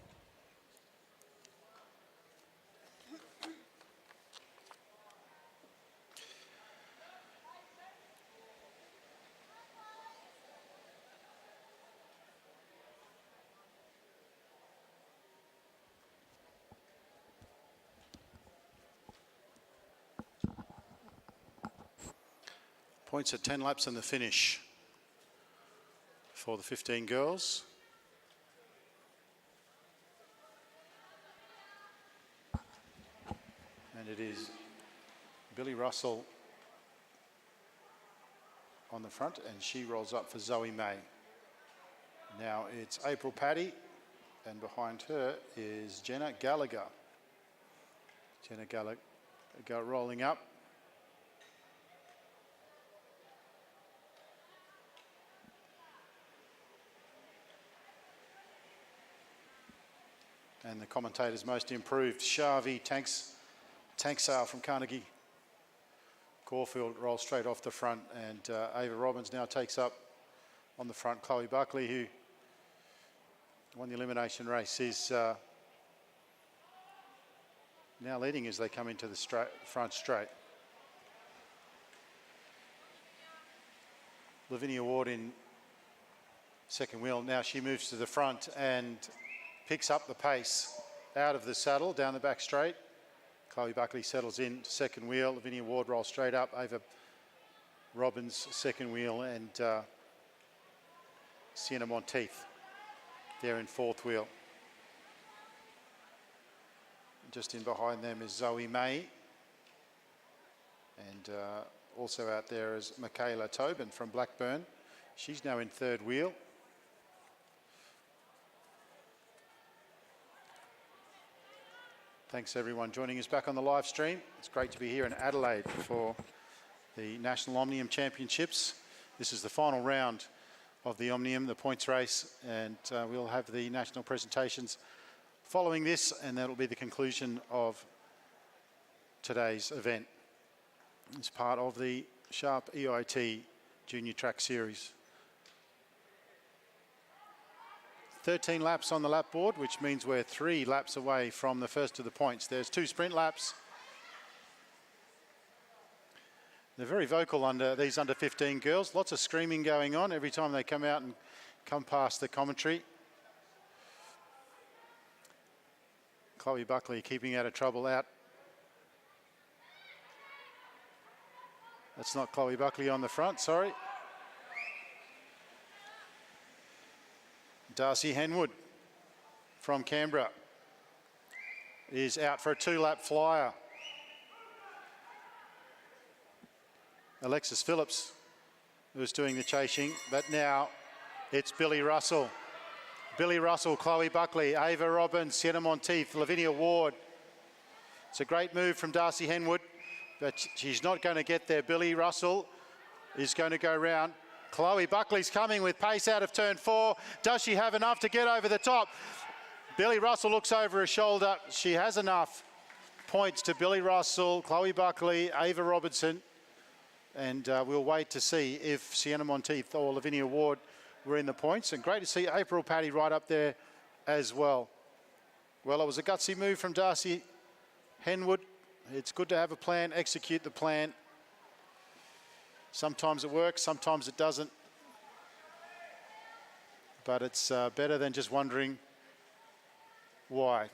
Points at 10 laps and the finish for the 15 girls. And it is Billy Russell on the front, and she rolls up for Zoe May. Now it's April Paddy, and behind her is Jenna Gallagher. Jenna Gallagher rolling up. And the commentator's most improved, Shavi Tanksale from Carnegie Caulfield, rolls straight off the front, and Ava Robbins now takes up on the front. Chloe Buckley, who won the elimination race, is now leading as they come into the front straight. Lavinia Ward in second wheel. Now she moves to the front and picks up the pace out of the saddle down the back straight. Chloe Buckley settles in second wheel. Lavinia Ward rolls straight up. Ava Robbins second wheel, and Sienna Monteith there in fourth wheel. Just in behind them is Zoe May, and also out there is Michaela Tobin from Blackburn. She's now in third wheel. Thanks everyone joining us back on the live stream. It's great to be here in Adelaide for the National Omnium Championships. This is the final round of the Omnium, the points race, and we'll have the national presentations following this, and that'll be the conclusion of today's event. It's part of the Sharp EIT Junior Track Series. 13 laps on the lap board, which means we're 3 laps away from the first of the points. There's 2 sprint laps. They're very vocal under these under 15 girls. Lots of screaming going on every time they come out and come past the commentary. Chloe Buckley keeping out of trouble out. That's not Chloe Buckley on the front, sorry. Darcy Henwood from Canberra is out for a 2-lap flyer. Alexis Phillips who's doing the chasing, but now it's Billy Russell. Billy Russell, Chloe Buckley, Ava Robbins, Sienna Monteith, Lavinia Ward. It's a great move from Darcy Henwood, but she's not going to get there. Billy Russell is going to go round. Chloe Buckley's coming with pace out of turn 4. Does she have enough to get over the top? Billy Russell looks over her shoulder. She has enough. Points to Billy Russell, Chloe Buckley, Ava Robertson. And we'll wait to see if Sienna Monteith or Lavinia Ward were in the points. And great to see April Paddy right up there as well. Well, it was a gutsy move from Darcy Henwood. It's good to have a plan, execute the plan. Sometimes it works, sometimes it doesn't. But it's better than just wondering why.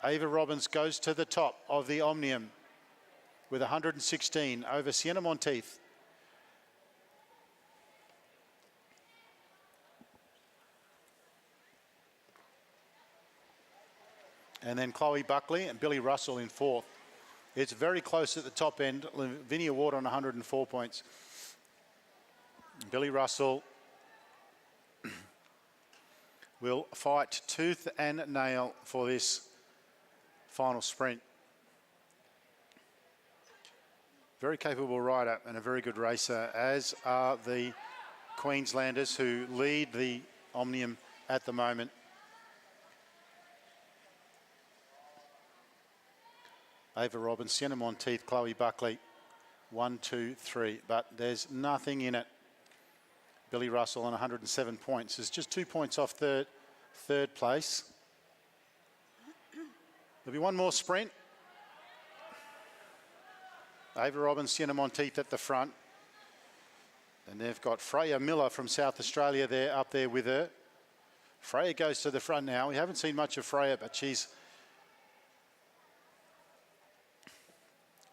Ava Robbins goes to the top of the Omnium with 116 over Sienna Monteith. And then Chloe Buckley and Billy Russell in 4th. It's very close at the top end. Lavinia Ward on 104 points. Billy Russell will fight tooth and nail for this final sprint. Very capable rider and a very good racer, as are the Queenslanders who lead the Omnium at the moment. Ava Robbins, Sienna Monteith, Chloe Buckley, 1, 2, 3, but there's nothing in it. Billy Russell on 107 points is just 2 points off third place. There'll be one more sprint. Ava Robbins, Sienna Monteith at the front. And they've got Freya Miller from South Australia there, up there with her. Freya goes to the front now. We haven't seen much of Freya, but she's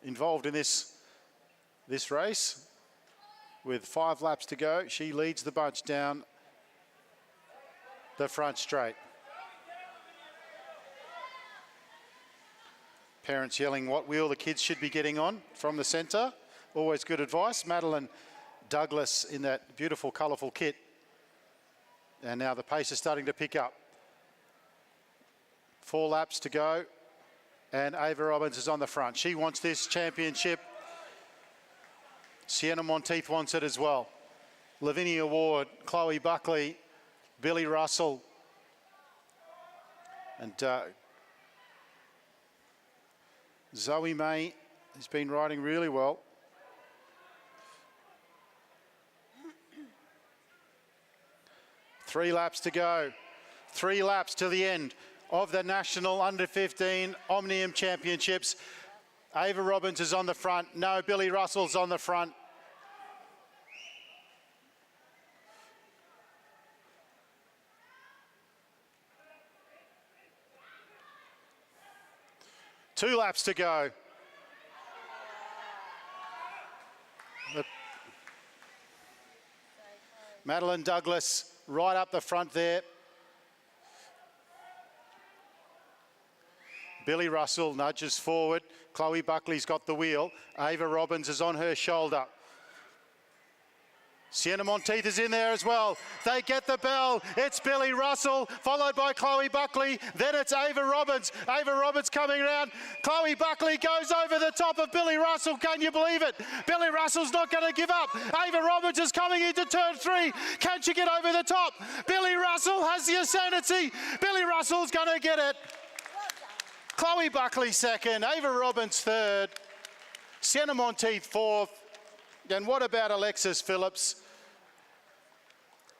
involved in this race. With 5 laps to go, she leads the bunch down the front straight. Parents yelling what wheel the kids should be getting on from the centre. Always good advice. Madeline Douglas in that beautiful, colourful kit. And now the pace is starting to pick up. 4 laps to go. And Ava Robbins is on the front. She wants this championship. Sienna Monteith wants it as well. Lavinia Ward, Chloe Buckley, Billy Russell. And Zoe May has been riding really well. Three laps to go. 3 laps to the end of the National Under-15 Omnium Championships. Ava Robbins is on the front. No, Billy Russell's on the front. Two laps to go. Madeline Douglas right up the front there. Billy Russell nudges forward. Chloe Buckley's got the wheel. Ava Robbins is on her shoulder. Sienna Monteith is in there as well. They get the bell. It's Billy Russell, followed by Chloe Buckley. Then it's Ava Robbins. Ava Robbins coming around. Chloe Buckley goes over the top of Billy Russell. Can you believe it? Billy Russell's not going to give up. Ava Robbins is coming into turn 3. Can she get over the top? Billy Russell has the ascendancy. Billy Russell's going to get it. Chloe Buckley 2nd. Ava Robbins 3rd. Sienna Monteith 4th. And what about Alexis Phillips?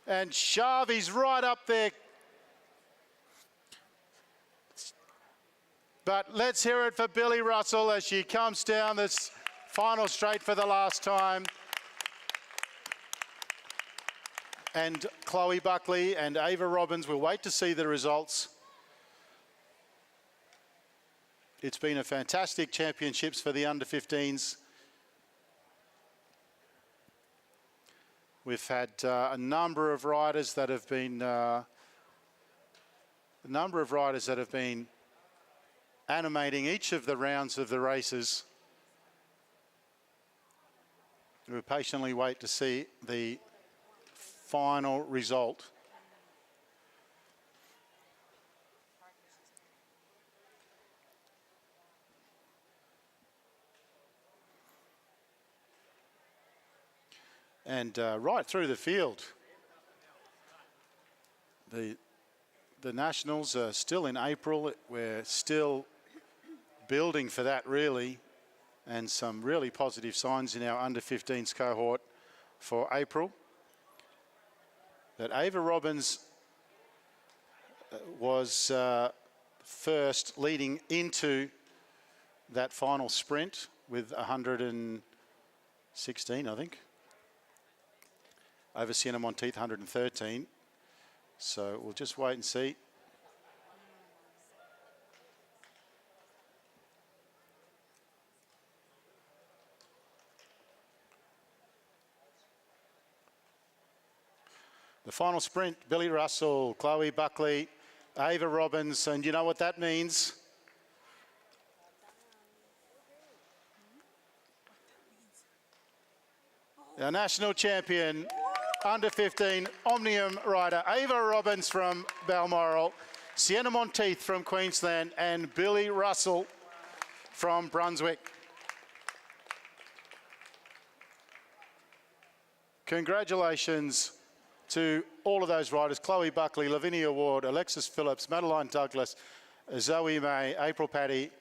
And Shavi's right up there. But let's hear it for Billy Russell as she comes down this final straight for the last time. And Chloe Buckley and Ava Robbins, we'll wait to see the results. It's been a fantastic championships for the under-15s. We've had a number of riders that have been animating each of the rounds of the races. We'll patiently wait to see the final result. And right through the field, the Nationals are still in April. We're still building for that, really, and some really positive signs in our under-15s cohort for April. That Ava Robbins was first, leading into that final sprint with 116, I think. Over Sienna Monteith, 113. So we'll just wait and see. The final sprint, Billy Russell, Chloe Buckley, Ava Robbins, and you know what that means? Our national champion, under 15 Omnium rider, Ava Robbins from Balmoral, Sienna Monteith from Queensland, and Billy Russell from Brunswick. Congratulations to all of those riders: Chloe Buckley, Lavinia Ward, Alexis Phillips, Madeline Douglas, Zoe May, April Paddy,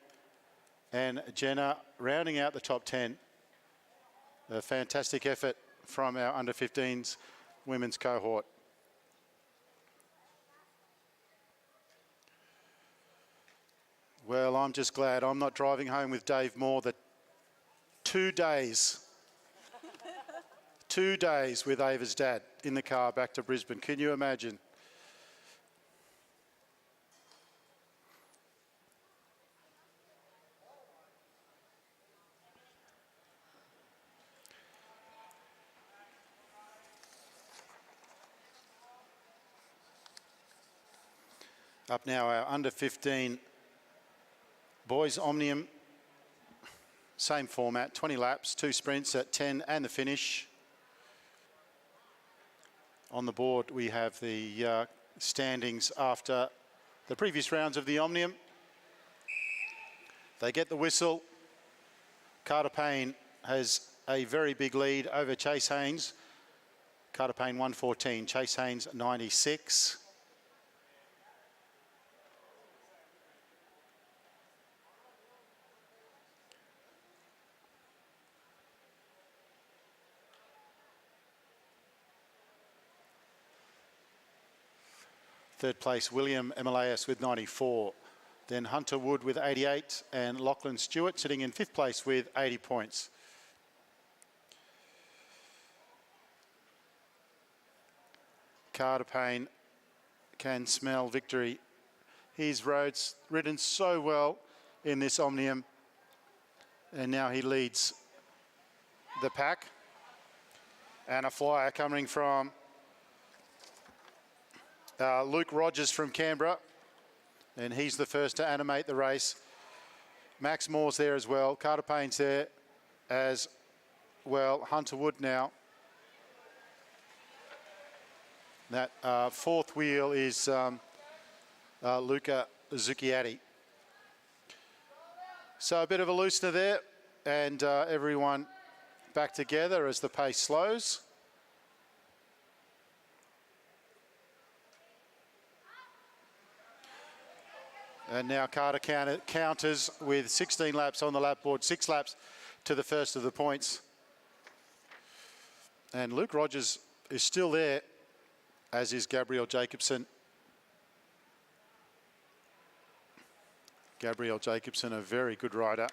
and Jenna, rounding out the top 10. A fantastic effort from our under-15s women's cohort. Well, I'm just glad I'm not driving home with Dave Moore. The 2 days, 2 days with Ava's dad in the car back to Brisbane. Can you imagine? Up now, our under-15 boys Omnium. Same format, 20 laps, 2 sprints at 10 and the finish. On the board, we have the standings after the previous rounds of the Omnium. They get the whistle. Carter Payne has a very big lead over Chase Haynes. Carter Payne 114, Chase Haynes 96. Third place, William Emilias with 94. Then Hunter Wood with 88 and Lachlan Stewart sitting in 5th place with 80 points. Carter Payne can smell victory. He's ridden so well in this Omnium, and now he leads the pack. And a flyer coming from Luke Rogers from Canberra, and he's the first to animate the race. Max Moore's there as well. Carter Payne's there as well. Hunter Wood now. That 4th wheel is Luca Zucchiatti. So a bit of a loosener there, and everyone back together as the pace slows. And now Carter counters with 16 laps on the lap board, 6 laps to the first of the points. And Luke Rogers is still there, as is Gabriel Jacobson. Gabriel Jacobson, a very good rider.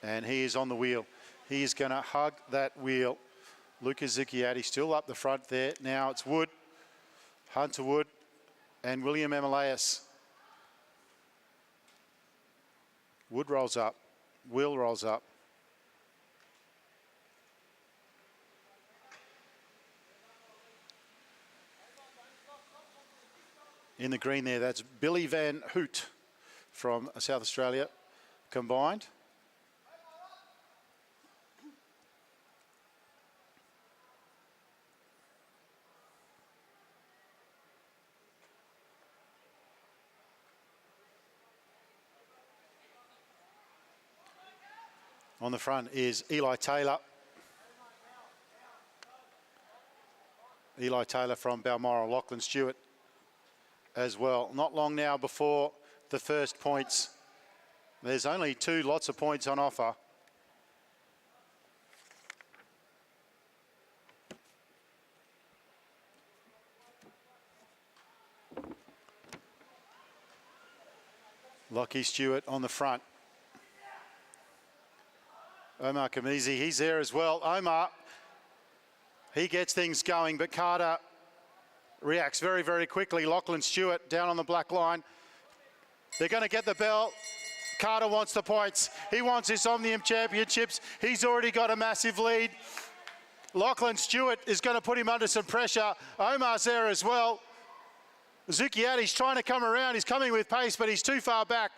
And he is on the wheel. He is going to hug that wheel. Lucas Zucchiatti still up the front there. Now it's Wood, Hunter Wood, and William Emilias. Wood rolls up, Will rolls up. In the green there, that's Billy Van Hoot from South Australia combined. On the front is Eli Taylor. Eli Taylor from Balmoral, Lachlan Stewart as well. Not long now before the first points. There's only lots of points on offer. Lockie Stewart on the front. Omar Kamizi, he's there as well. Omar, he gets things going, but Carter reacts very, very quickly. Lachlan Stewart down on the black line. They're going to get the bell. Carter wants the points. He wants his Omnium Championships. He's already got a massive lead. Lachlan Stewart is going to put him under some pressure. Omar's there as well. Zucchiati's trying to come around. He's coming with pace, but he's too far back.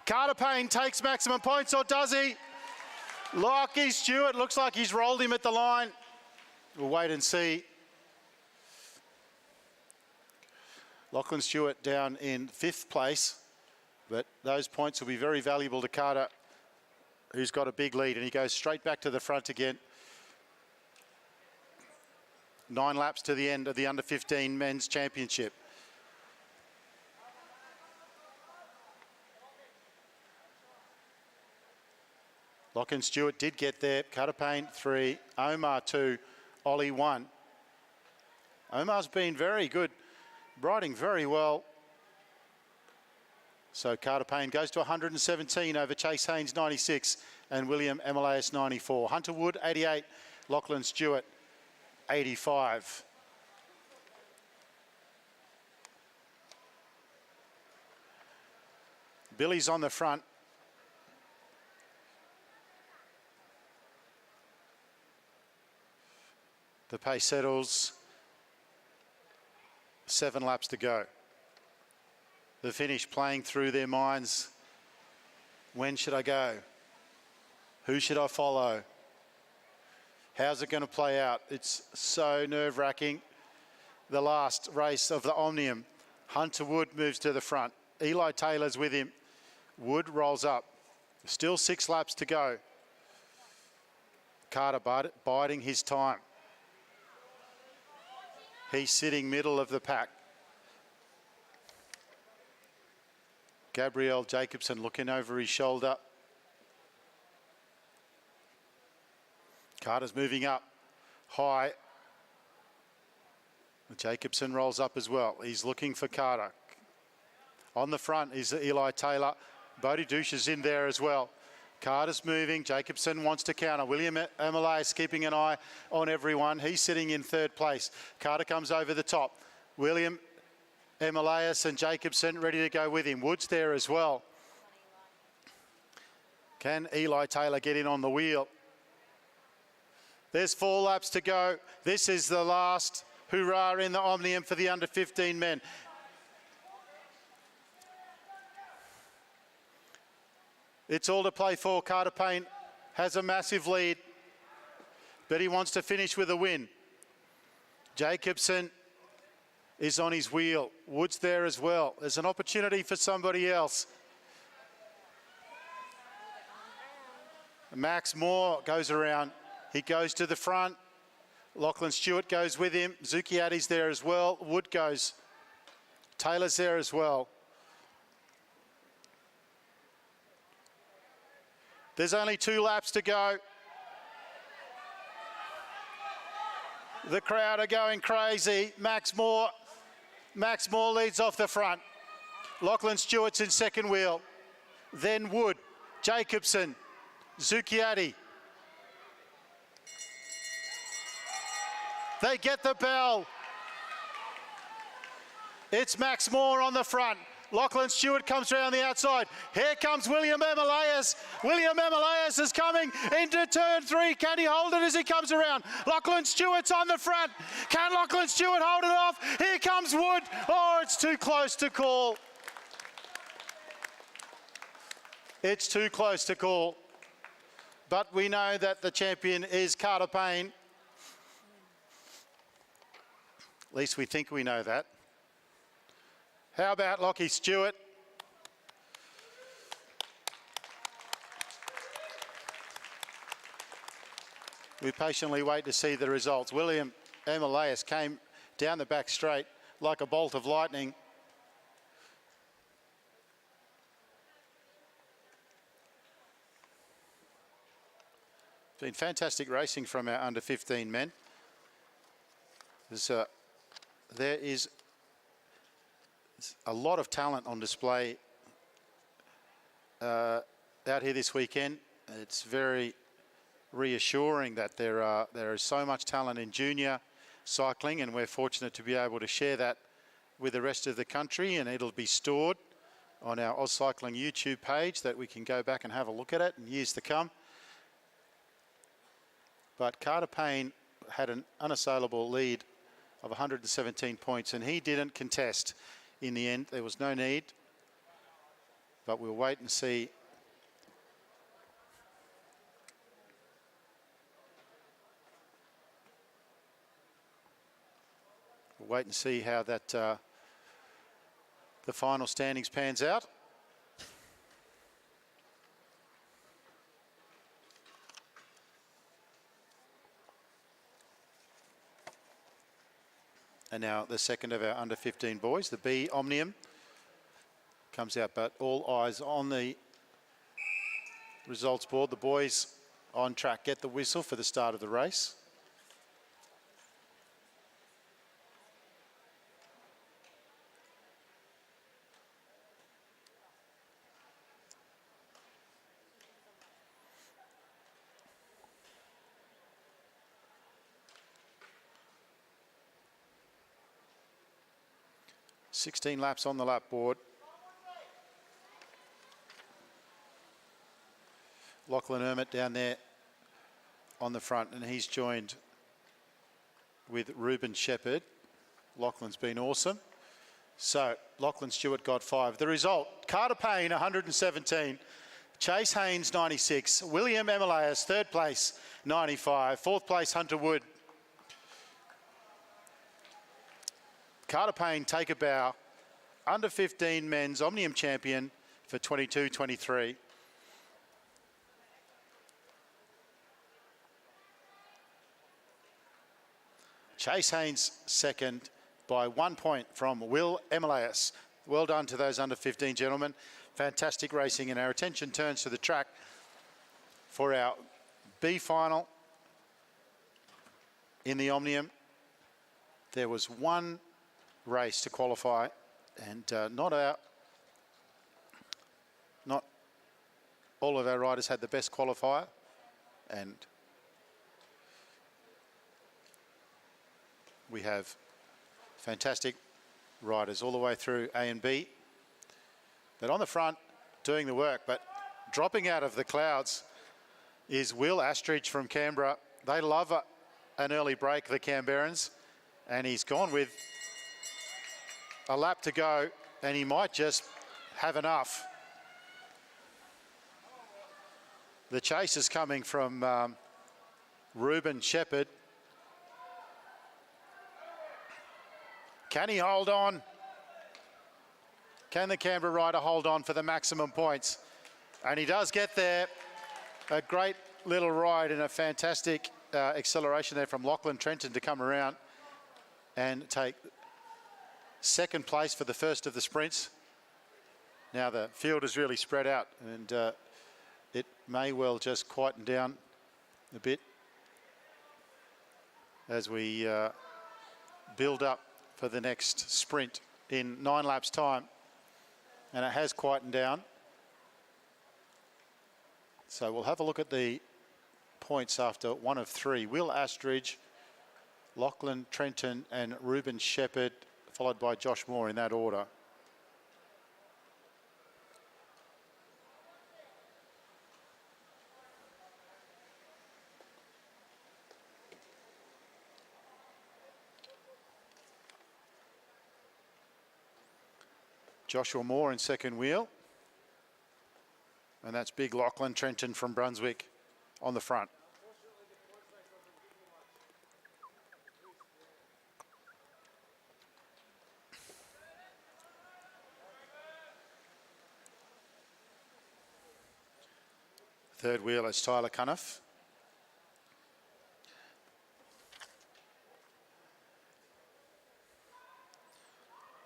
Carter Payne takes maximum points, or does he? Lockie Stewart looks like he's rolled him at the line. We'll wait and see. Lachlan Stewart down in 5th place, but those points will be very valuable to Carter, who's got a big lead, and he goes straight back to the front again. 9 laps to the end of the under-15 men's championship. Lachlan Stewart did get there. Carter Payne 3, Omar 2, Ollie 1. Omar's been very good, riding very well. So Carter Payne goes to 117 over Chase Haynes 96 and William Emilius 94. Hunter Wood 88, Lachlan Stewart 85. Billy's on the front. The pace settles. 7 laps to go. The finish playing through their minds. When should I go? Who should I follow? How's it going to play out? It's so nerve-wracking. The last race of the Omnium. Hunter Wood moves to the front. Eli Taylor's with him. Wood rolls up. Still 6 laps to go. Carter biding his time. He's sitting middle of the pack. Gabriel Jacobson looking over his shoulder. Carter's moving up high. Jacobson rolls up as well. He's looking for Carter. On the front is Eli Taylor. Bodie Douche is in there as well. Carter's moving. Jacobson wants to counter. William Emilius keeping an eye on everyone. He's sitting in 3rd place. Carter comes over the top. William Emilius and Jacobson ready to go with him. Wood's there as well. Can Eli Taylor get in on the wheel? There's 4 laps to go. This is the last hurrah in the Omnium for the under-15 men. It's all to play for. Carter Payne has a massive lead, but he wants to finish with a win. Jacobson is on his wheel. Wood's there as well. There's an opportunity for somebody else. Max Moore goes around. He goes to the front. Lachlan Stewart goes with him. Zucchiati's there as well. Wood goes. Taylor's there as well. There's only 2 laps to go. The crowd are going crazy. Max Moore leads off the front. Lachlan Stewart's in 2nd wheel. Then Wood, Jacobson, Zucchiati. They get the bell. It's Max Moore on the front. Lachlan Stewart comes around the outside. Here comes William Emilius. William Emilius is coming into turn 3. Can he hold it as he comes around? Lachlan Stewart's on the front. Can Lachlan Stewart hold it off? Here comes Wood. Oh, it's too close to call. It's too close to call. But we know that the champion is Carter Payne. At least we think we know that. How about Lockie Stewart? We patiently wait to see the results. William Emilias came down the back straight like a bolt of lightning. It's been fantastic racing from our under 15 men. There is a lot of talent on display out here this weekend. It's very reassuring that there is so much talent in junior cycling, and we're fortunate to be able to share that with the rest of the country, and it'll be stored on our AusCycling YouTube page that we can go back and have a look at it in years to come. But Carter Payne had an unassailable lead of 117 points, and he didn't contest in the end. There was no need, but we'll wait and see. We'll wait and see how that the final standings pans out. And now the second of our under 15 boys, the B Omnium, comes out, but all eyes on the results board. The boys on track get the whistle for the start of the race. $16 laps on the lap board. Lachlan Ermit down there on the front, and he's joined with Ruben Shepherd. Lachlan's been awesome. So Lachlan Stewart got 5. The result, Carter Payne 117, Chase Haynes 96, William Emilias third place 95, fourth place Hunter Wood. Carter Payne take a bow, under 15 men's Omnium champion for 22-23. Chase Haynes second by 1 point from Will Emilias. Well done to those under 15 gentlemen. Fantastic racing, and our attention turns to the track for our B final in the Omnium. There was one race to qualify, and not all of our riders had the best qualifier, and we have fantastic riders all the way through A and B. But on the front, doing the work, but dropping out of the clouds is Will Astridge from Canberra. They love an early break, the Canberrans, and he's gone with a lap to go, and he might just have enough. The chase is coming from Ruben Shepherd. Can he hold on? Can the Canberra rider hold on for the maximum points? And he does get there. A great little ride and a fantastic acceleration there from Lachlan Trenton to come around and take second place for the first of the sprints. Now the field is really spread out, and it may well just quieten down a bit as we build up for the next sprint in 9 laps time. And it has quietened down. So we'll have a look at the points after 1 of 3. Will Astridge, Lachlan Trenton and Ruben Shepherd, followed by Josh Moore in that order. Joshua Moore in second wheel. And that's big Lachlan Trenton from Brunswick on the front. Third wheel is Tyler Cuniff.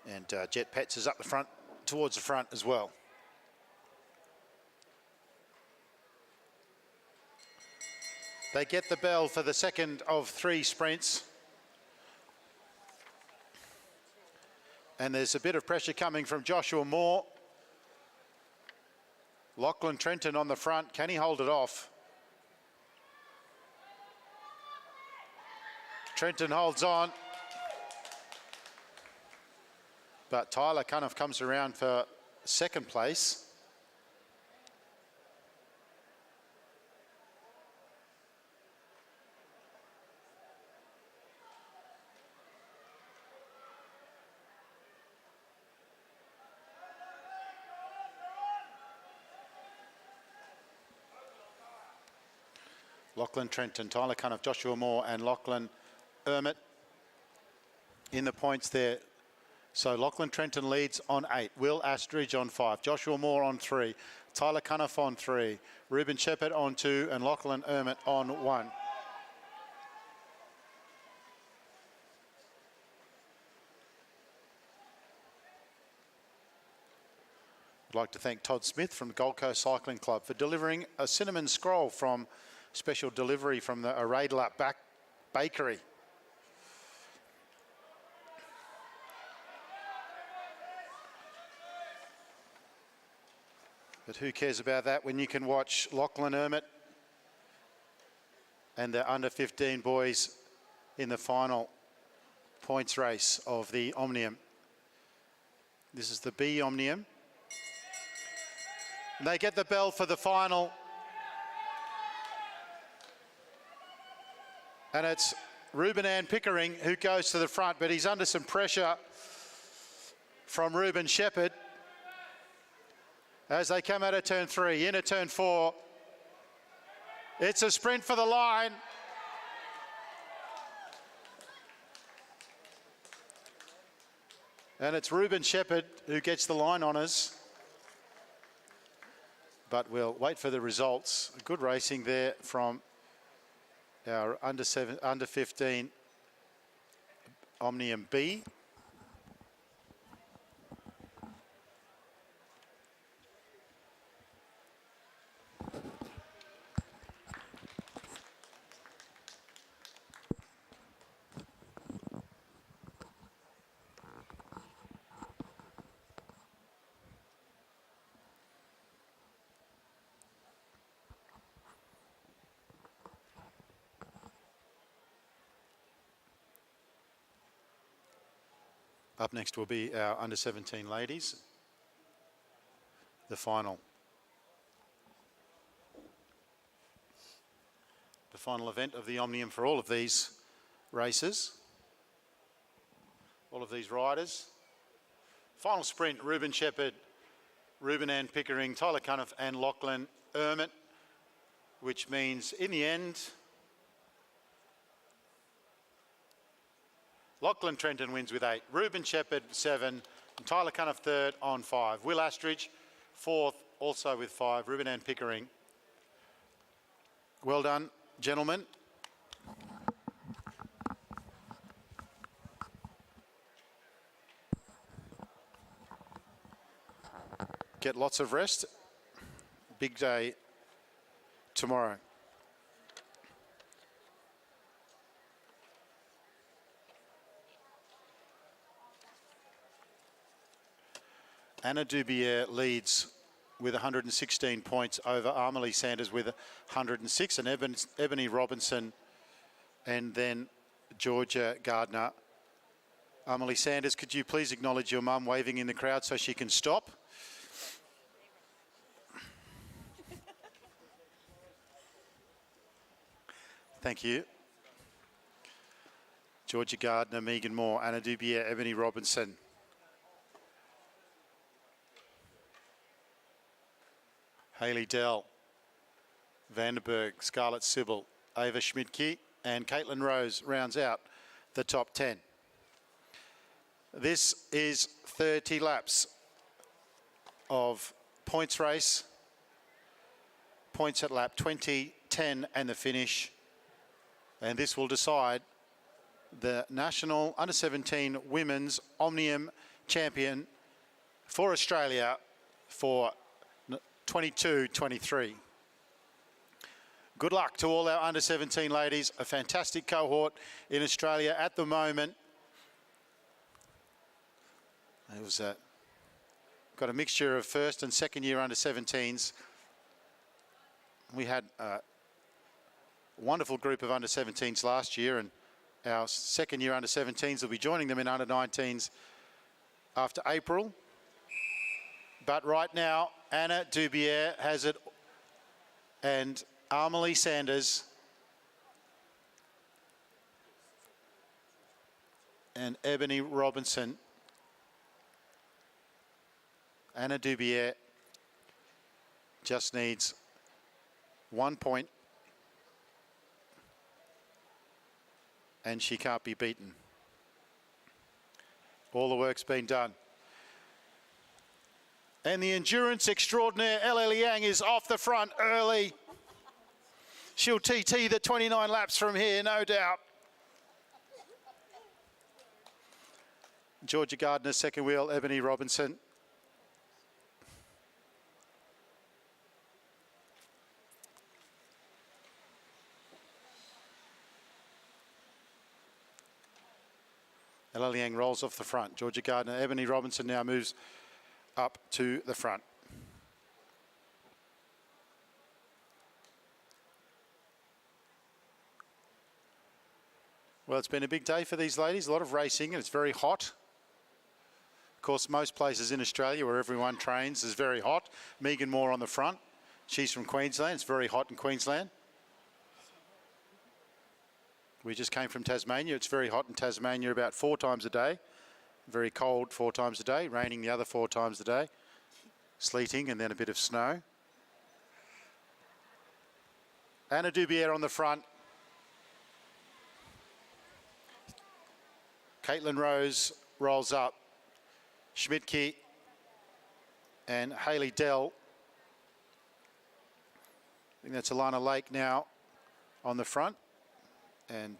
And Jet Pets is up the front, towards the front as well. They get the bell for the second of 3 sprints. And there's a bit of pressure coming from Joshua Moore. Lachlan Trenton on the front. Can he hold it off? Trenton holds on. But Tyler Cunniff comes around for second place. Lachlan Trenton, Tyler Cunniff, Joshua Moore and Lachlan Ermit in the points there. So Lachlan Trenton leads on 8, Will Astridge on 5, Joshua Moore on 3, Tyler Cunniff on 3, Ruben Shepherd on 2 and Lachlan Ermit on 1. I'd like to thank Todd Smith from the Gold Coast Cycling Club for delivering a cinnamon scroll from special delivery from the Adelaide Bakery. But who cares about that when you can watch Lachlan Ermit and the under-15 boys in the final points race of the Omnium. This is the B Omnium. And they get the bell for the final. And it's Ruben Ann Pickering who goes to the front, but he's under some pressure from Ruben Shepherd as they come out of turn 3, into turn 4. It's a sprint for the line. And it's Ruben Shepherd who gets the line honours. But we'll wait for the results. Good racing there from our under 15 Omnium B. Up next will be our under 17 ladies, the final. The final event of the Omnium for all of these races, all of these riders. Final sprint, Ruben Shepherd, Ruben Ann Pickering, Tyler Cunniff and Lachlan Ermit, which means in the end, Lachlan Trenton wins with 8, Ruben Shepherd 7, and Tyler Cunniff third on 5. Will Astridge fourth, also with 5, Ruben Ann Pickering. Well done, gentlemen. Get lots of rest. Big day tomorrow. Anna Dubier leads with 116 points over Amelie Sanders with 106, and Ebony Robinson and then Georgia Gardner. Amelie Sanders, could you please acknowledge your mum waving in the crowd so she can stop? Thank you. Georgia Gardner, Megan Moore, Anna Dubier, Ebony Robinson. Hayley Dell, Vandenberg, Scarlett Sybil, Ava Schmidtke and Caitlin Rose rounds out the top 10. This is 30 laps of points race. Points at lap 20, 10 and the finish. And this will decide the National Under-17 Women's Omnium champion for Australia for 22-23. Good luck to all our under-17 ladies. A fantastic cohort in Australia at the moment. It was got a mixture of first and second year under-17s. We had a wonderful group of under-17s last year, and our second year under-17s will be joining them in under-19s after April. But right now, Anna Dubier has it, and Amelie Sanders and Ebony Robinson. Anna Dubier just needs 1 point, and she can't be beaten. All the work's been done. And the endurance extraordinaire Ella Liang is off the front early. She'll TT the 29 laps from here, no doubt. Georgia Gardner, second wheel, Ebony Robinson. Ella Liang rolls off the front. Georgia Gardner, Ebony Robinson now moves up to the front. Well, it's been a big day for these ladies, a lot of racing, and it's very hot. Of course, most places in Australia where everyone trains is very hot. Megan Moore on the front. She's from Queensland. It's very hot in Queensland. We just came from Tasmania. It's very hot in Tasmania about 4 times a day. Very cold 4 times a day, raining the other 4 times a day. Sleeting and then a bit of snow. Anna Dubier on the front. Caitlin Rose rolls up. Schmidtke and Hayley Dell. I think that's Alana Lake now on the front. And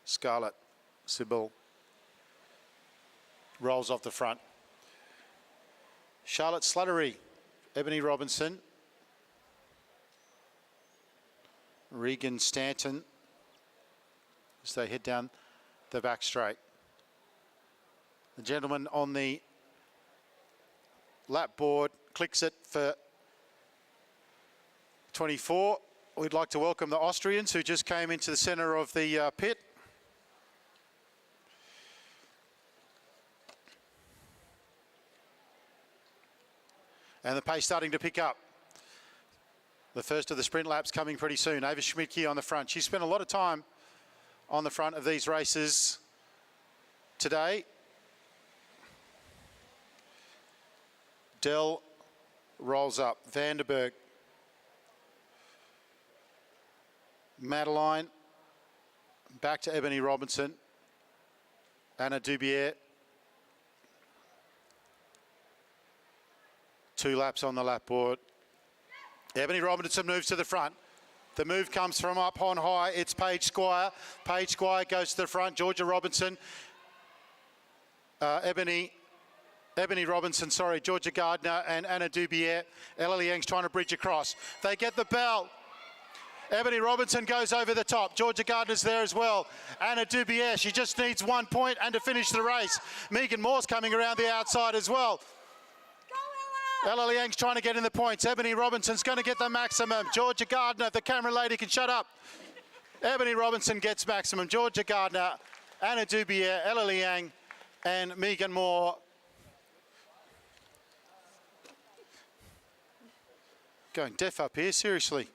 Scarlett Sybil rolls off the front. Charlotte Slattery, Ebony Robinson, Regan Stanton as they head down the back straight. The gentleman on the lap board clicks it for 24. We'd like to welcome the Austrians who just came into the centre of the pit. And the pace starting to pick up. The first of the sprint laps coming pretty soon. Ava Schmidtke on the front. She spent a lot of time on the front of these races today. Dell rolls up. Vanderberg. Madeline. Back to Ebony Robinson. Anna Dubier. 2 laps on the lap board. Ebony Robinson moves to the front. The move comes from up on high. It's Paige Squire. Paige Squire goes to the front. Georgia Robinson. Ebony Robinson, sorry. Georgia Gardner and Anna Dubier. Ella Liang's trying to bridge across. They get the bell. Ebony Robinson goes over the top. Georgia Gardner's there as well. Anna Dubier, she just needs 1 point and to finish the race. Megan Moore's coming around the outside as well. Ella Liang's trying to get in the points. Ebony Robinson's going to get the maximum. Georgia Gardner, the camera lady can shut up. Ebony Robinson gets maximum. Georgia Gardner, Anna Dubier, Ella Liang and Megan Moore. Going deaf up here, seriously.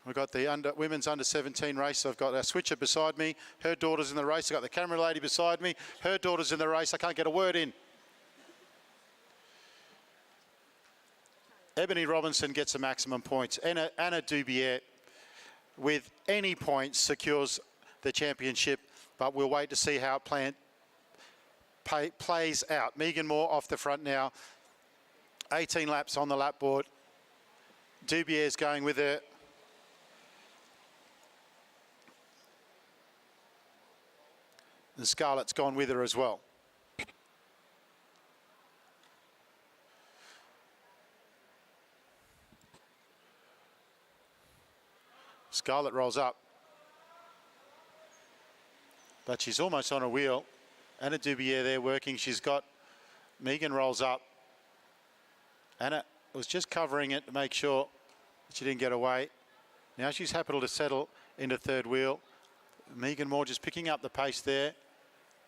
We've got the women's under-17 race. I've got a switcher beside me. Her daughter's in the race. I've got the camera lady beside me. Her daughter's in the race. I can't get a word in. Ebony Robinson gets the maximum points. Anna Dubier, with any points, secures the championship, but we'll wait to see how it plays out. Megan Moore off the front now. 18 laps on the lap board. Dubier's going with her. And Scarlett's gone with her as well. Scarlett rolls up. But she's almost on a wheel. Anna Dubier there working. She's got Megan rolls up. Anna was just covering it to make sure that she didn't get away. Now she's happy to settle into third wheel. Megan Moore just picking up the pace there.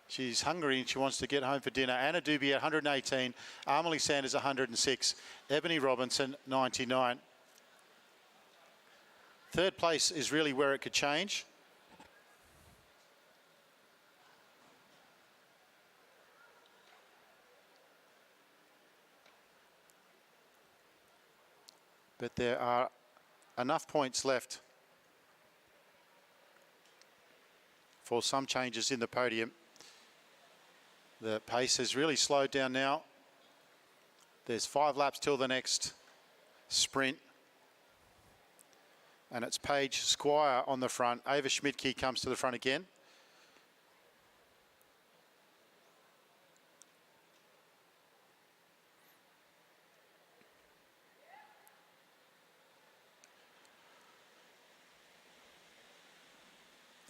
She's hungry and she wants to get home for dinner. Anna Dubier 118, Amelie Sanders 106, Ebony Robinson 99. Third place is really where it could change. But there are enough points left for some changes in the podium. The pace has really slowed down now. There's 5 laps till the next sprint. And it's Paige Squire on the front. Ava Schmidtke comes to the front again.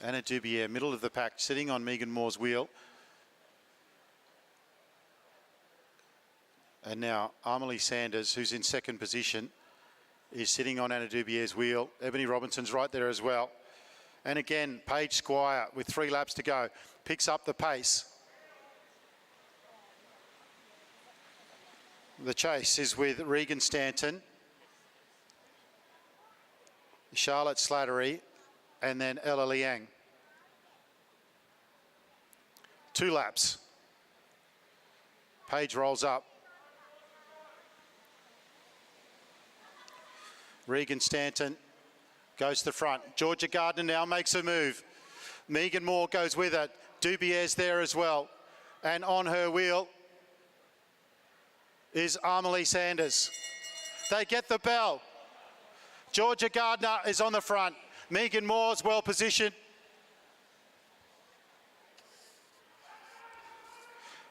Anna Dubier, middle of the pack, sitting on Megan Moore's wheel. And now Amelie Sanders, who's in second position, is sitting on Anna Dubier's wheel. Ebony Robinson's right there as well. And again, Paige Squire with 3 laps to go, picks up the pace. The chase is with Regan Stanton, Charlotte Slattery, and then Ella Liang. 2 laps. Paige rolls up. Regan Stanton goes to the front. Georgia Gardner now makes a move. Megan Moore goes with it. Dubier's there as well. And on her wheel is Amelie Sanders. They get the bell. Georgia Gardner is on the front. Megan Moore's well positioned.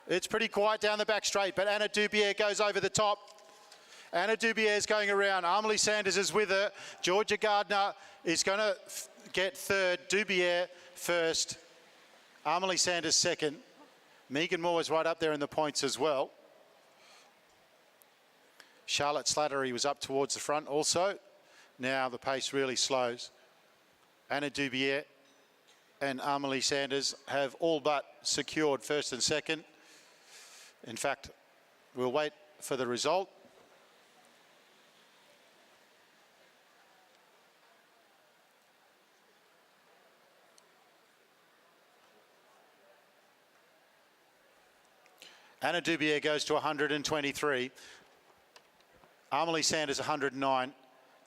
It's pretty quiet down the back straight, but Anna Dubier goes over the top. Anna Dubier is going around. Amelie Sanders is with her. Georgia Gardner is going to get third. Dubier first. Amelie Sanders second. Megan Moore is right up there in the points as well. Charlotte Slattery was up towards the front also. Now the pace really slows. Anna Dubier and Amelie Sanders have all but secured first and second. In fact, we'll wait for the result. Anna Dubier goes to 123. Amelie Sanders 109.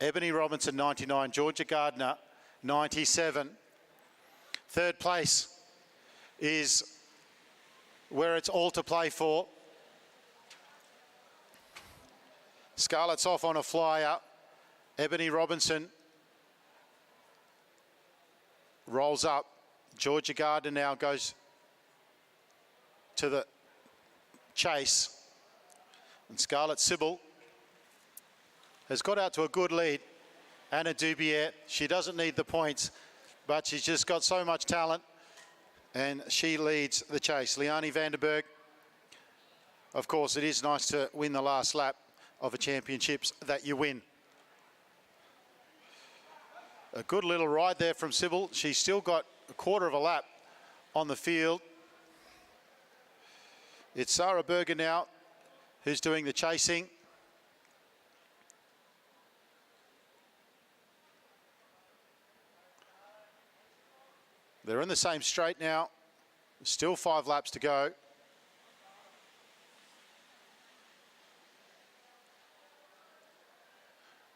Ebony Robinson 99. Georgia Gardner 97. Third place is where it's all to play for. Scarlett's off on a flyer. Ebony Robinson rolls up. Georgia Gardner now goes to the chase. And Scarlett Sybil has got out to a good lead. Anna Dubier, she doesn't need the points, but she's just got so much talent, and she leads the chase. Liani Vanderberg, of course, it is nice to win the last lap of a championships that you win. A good little ride there from Sybil. She's still got a quarter of a lap on the field. It's Sarah Berger now who's doing the chasing. They're in the same straight now. Still 5 laps to go.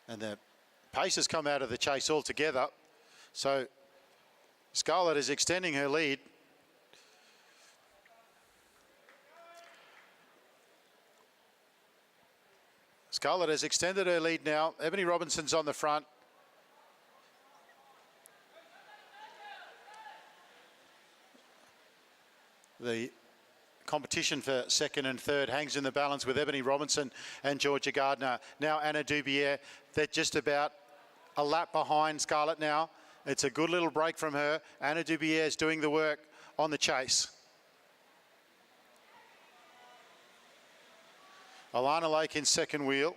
And the pace has come out of the chase altogether. So Scarlett is extending her lead. Scarlett has extended her lead now. Ebony Robinson's on the front. The competition for second and third hangs in the balance with Ebony Robinson and Georgia Gardner. Now Anna Dubier, they're just about a lap behind Scarlett now. It's a good little break from her. Anna Dubier is doing the work on the chase. Alana Lake in second wheel.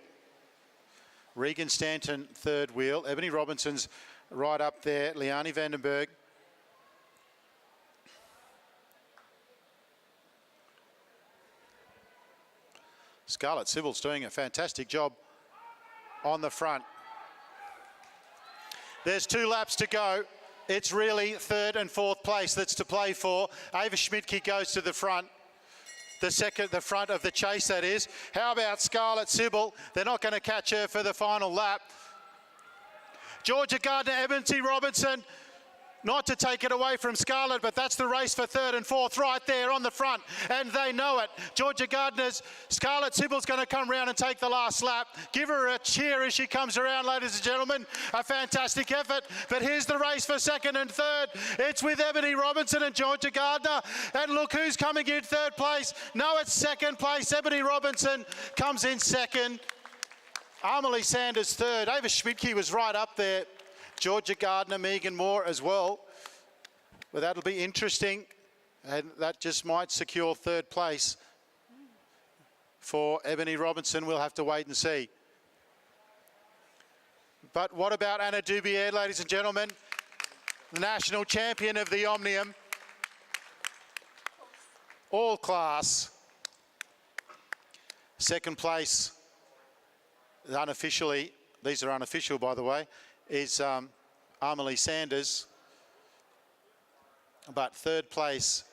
Regan Stanton third wheel. Ebony Robinson's right up there. Liani Vandenberg. Scarlett Sybil's doing a fantastic job on the front. There's 2 laps to go. It's really third and fourth place that's to play for. Ava Schmidtke goes to the front. The front of the chase, that is. How about Scarlett Sybil? They're not going to catch her for the final lap. Georgia Gardner, Ebony Robinson, not to take it away from Scarlett, but that's the race for third and fourth right there on the front, and they know it. Georgia Gardner's, Scarlett Sybil's going to come round and take the last lap. Give her a cheer as she comes around, ladies and gentlemen. A fantastic effort, but here's the race for second and third. It's with Ebony Robinson and Georgia Gardner, and look who's coming in third place. No, it's second place. Ebony Robinson comes in second. Amelie Sanders third. Ava Schmidtke was right up there. Georgia Gardner, Megan Moore as well. But that'll be interesting, and that just might secure third place for Ebony Robinson. We'll have to wait and see. But what about Anna Dubier, ladies and gentlemen? The national champion of the Omnium. All class. Second place, unofficially, these are unofficial by the way, is Amelie Sanders. But third place,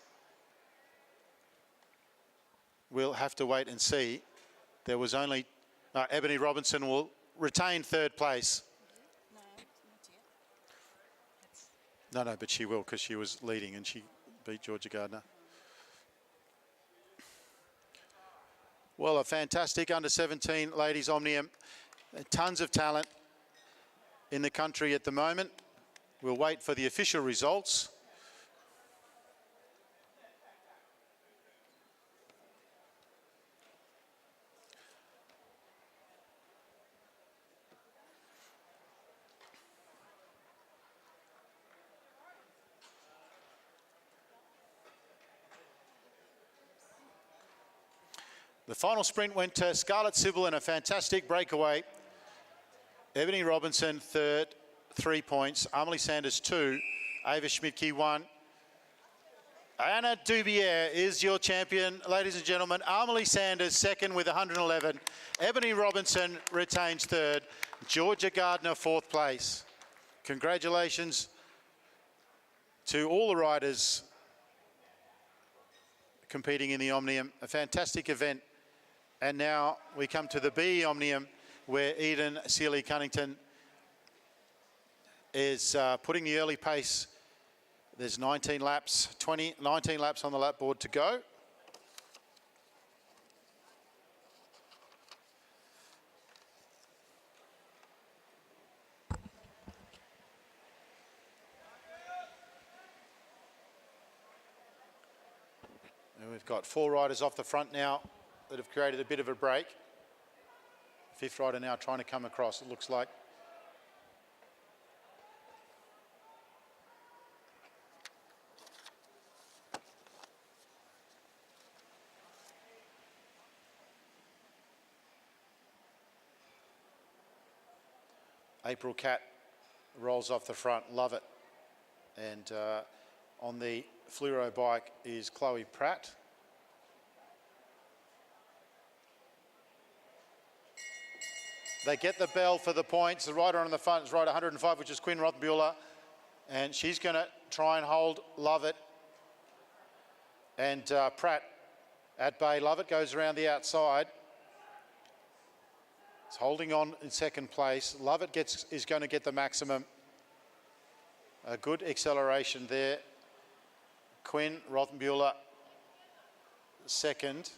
we'll have to wait and see. There was only, Ebony Robinson will retain third place. No, not yet. No, but she will because she was leading and she beat Georgia Gardner. Well, a fantastic under-17 ladies Omnium. Tons of talent in the country at the moment. We'll wait for the official results. The final sprint went to Scarlett Sybil in a fantastic breakaway. Ebony Robinson third, 3 points. Amelie Sanders 2. Ava Schmidtke 1. Anna Dubier is your champion, ladies and gentlemen. Amelie Sanders second with 111. Ebony Robinson retains third. Georgia Gardner fourth place. Congratulations to all the riders competing in the Omnium. A fantastic event. And now we come to the B Omnium, where Eden Sealy-Cunnington is putting the early pace. There's 19 laps on the lap board to go. And we've got 4 riders off the front now that have created a bit of a break. 5th rider now trying to come across, it looks like. April Cat rolls off the front, love it. And on the fluoro bike is Chloe Pratt. They get the bell for the points. The rider on the front is rider 105, which is Quinn Rothbuehler. And she's going to try and hold Lovett. And Pratt at bay. Lovett goes around the outside. It's holding on in second place. Lovett is going to get the maximum. A good acceleration there. Quinn Rothbuehler second.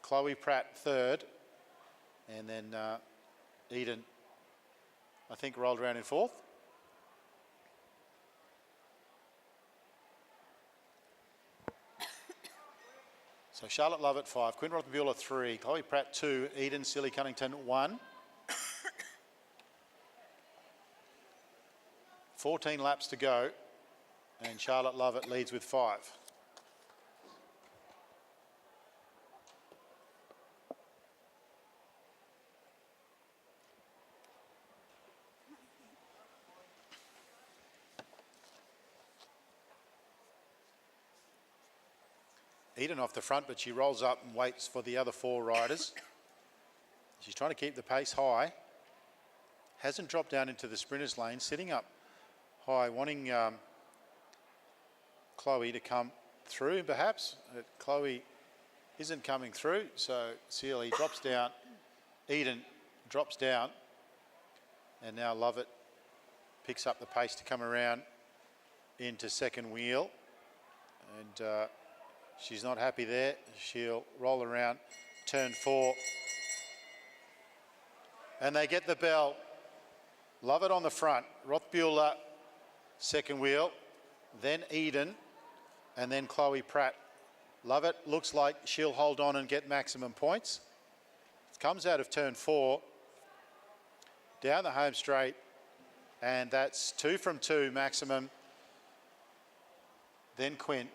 Chloe Pratt third. And then Eden, I think, rolled around in fourth. So Charlotte Lovett 5, Quinn Rothenbuehler 3, Chloe Pratt 2, Eden Silly Cunnington 1. 14 laps to go, and Charlotte Lovett leads with 5. Eden off the front, but she rolls up and waits for the other 4 riders. She's trying to keep the pace high. Hasn't dropped down into the sprinters lane, sitting up high, wanting Chloe to come through perhaps. Chloe isn't coming through, so Sealy drops down. Eden drops down, and now Lovett picks up the pace to come around into second wheel, and she's not happy there. She'll roll around turn 4, and they get the bell. Lovett on the front, Rothbuehler second wheel, then Eden, and then Chloe Pratt. Lovett looks like she'll hold on and get maximum points. Comes out of turn 4, down the home straight, and that's 2 from 2 maximum. Then Quinn,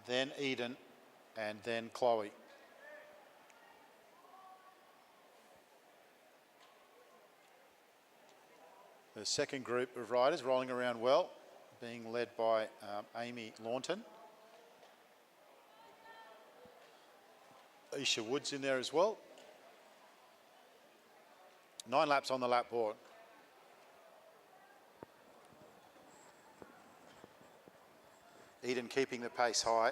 then Eden, and then Chloe. The second group of riders rolling around well, being led by Amy Launton. Isha Woods in there as well. 9 laps on the lap board. Eden keeping the pace high.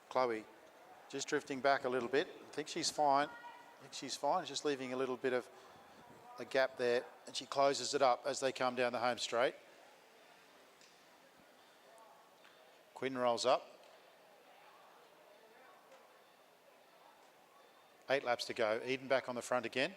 Chloe just drifting back a little bit. I think she's fine. Just leaving a little bit of a gap there, and she closes it up as they come down the home straight. Quinn rolls up. 8 laps to go. Eden back on the front again.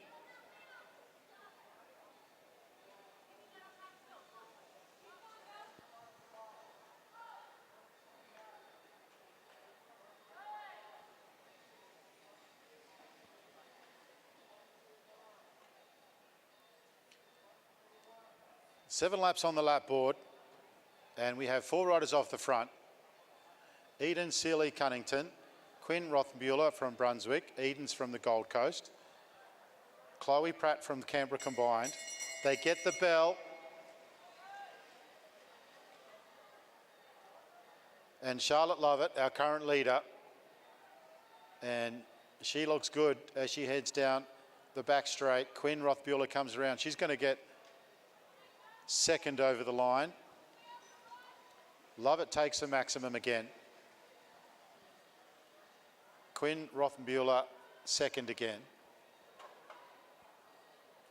Seven laps on the lap board, and we have 4 riders off the front. Eden Sealy Cunnington, Quinn Rothenbuehler from Brunswick, Eden's from the Gold Coast, Chloe Pratt from Canberra combined. They get the bell, and Charlotte Lovett, our current leader, and she looks good as she heads down the back straight. Quinn Rothenbuehler comes around. She's going to get second over the line. Lovett takes the maximum again. Quinn Rothenbuehler second again.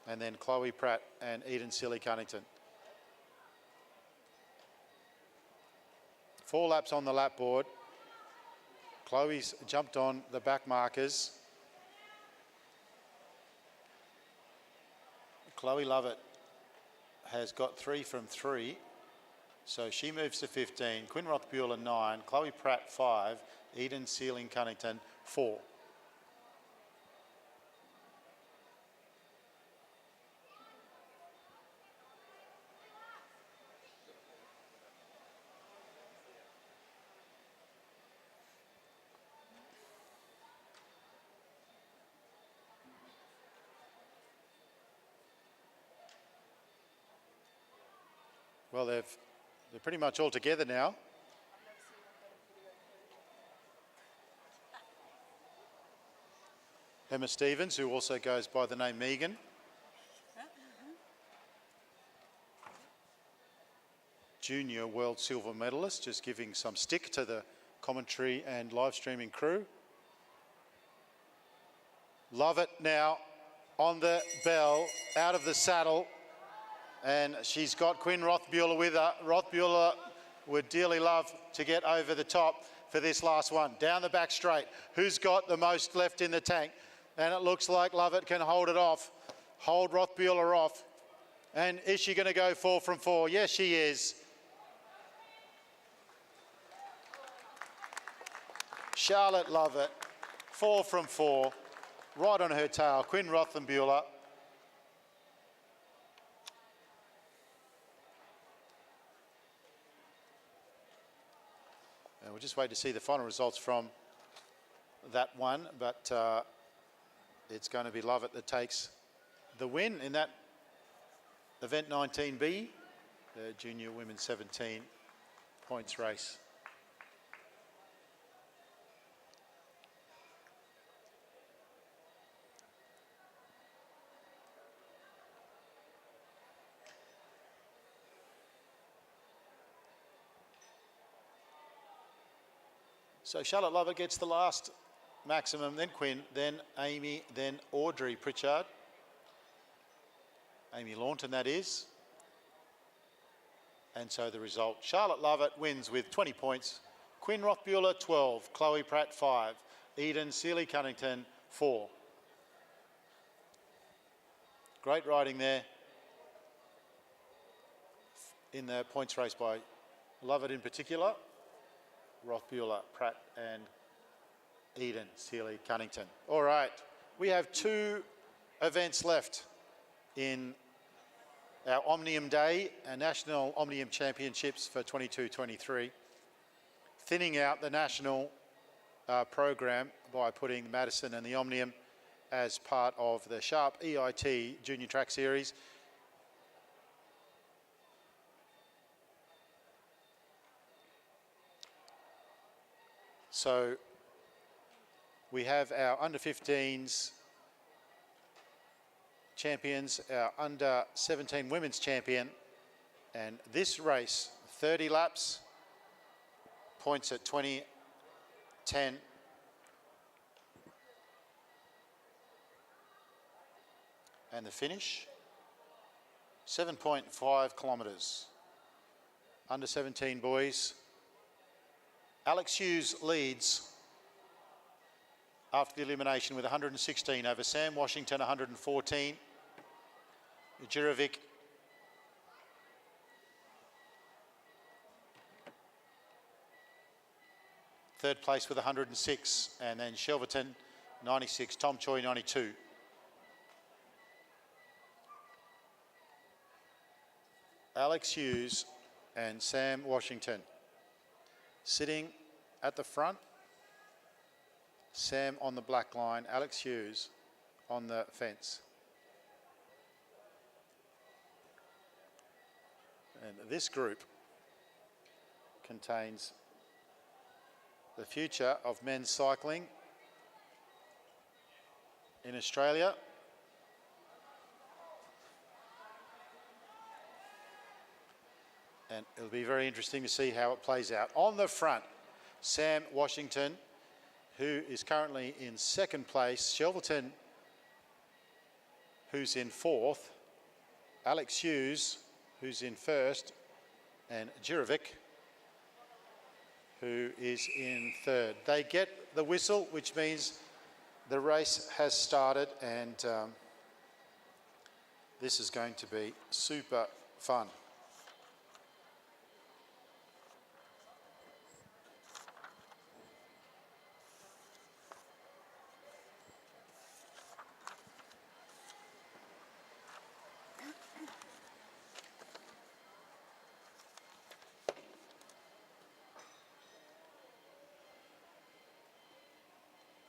And then Chloe Pratt and Eden Sealy Cunnington. 4 laps on the lap board. Chloe's jumped on the back markers. Chloe Lovett has got 3 from 3, so she moves to 15. Quinn Rothenbuehler 9, Chloe Pratt 5, Eden Sealy Cunnington 4. Well, they're pretty much all together now. Emma Stevens, who also goes by the name Megan. Junior world silver medalist, just giving some stick to the commentary and live streaming crew. Lovett now on the bell, out of the saddle. And she's got Quinn Rothenbuehler with her. Rothenbuehler would dearly love to get over the top for this last one. Down the back straight. Who's got the most left in the tank? And it looks like Lovett can hold it off. Hold Rothenbuehler off. And is she going to go 4 from 4? Yes, she is. Charlotte Lovett 4 from 4. Right on her tail, Quinn Rothenbuehler. And we'll just wait to see the final results from that one, but it's going to be Lovett that takes the win in that event 19B, the junior women's 17 points race. So Charlotte Lovett gets the last maximum, then Quinn, then Amy, then Audrey Pritchard. Amy Launton, that is. And so the result, Charlotte Lovett wins with 20 points. Quinn Rothbuehler, 12. Chloe Pratt, 5. Eden Seeley-Cunnington, 4. Great riding there in the points race by Lovett in particular. Rothbuehler, Pratt and Eden Seeley-Cunnington. All right, we have 2 events left in our Omnium Day, our National Omnium Championships for 22-23. Thinning out the national program by putting Madison and the Omnium as part of the Sharp EIT Junior Track Series. So we have our under-15s champions, our under-17 women's champion, and this race, 30 laps, points at 20-10. And the finish, 7.5 kilometres. Under-17 boys. Alex Hughes leads after the elimination with 116 over Sam Washington, 114. Jirovic third place with 106, and then Shelverton 96, Tom Choi 92. Alex Hughes and Sam Washington sitting at the front. Sam on the black line, Alex Hughes on the fence. And this group contains the future of men's cycling in Australia. And it'll be very interesting to see how it plays out. On the front, Sam Washington, who is currently in second place. Shelverton, who's in fourth. Alex Hughes, who's in first. And Jirovic, who is in third. They get the whistle, which means the race has started, and this is going to be super fun.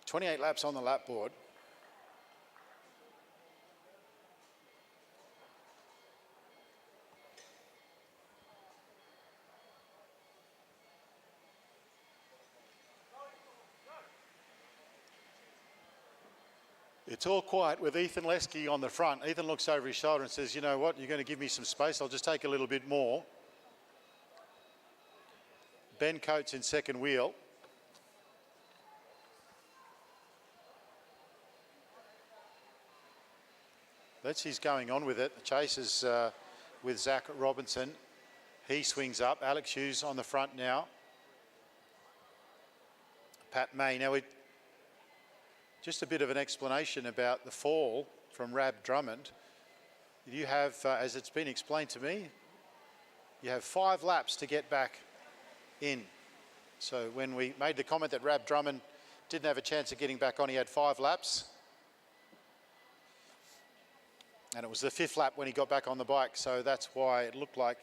.28 laps on the lap board. It's all quiet with Ethan Lesky on the front. Ethan looks over his shoulder and says, you know what, you're going to give me some space, I'll just take a little bit more. Ben Coates in second wheel. Letsy's going on with it. The chase is with Zach Robinson. He swings up. Alex Hughes on the front now. Pat May. Now, just a bit of an explanation about the fall from Rab Drummond. You have, as it's been explained to me, you have 5 laps to get back in. So when we made the comment that Rab Drummond didn't have a chance of getting back on. He had 5 laps. And it was the 5th lap when he got back on the bike, so that's why it looked like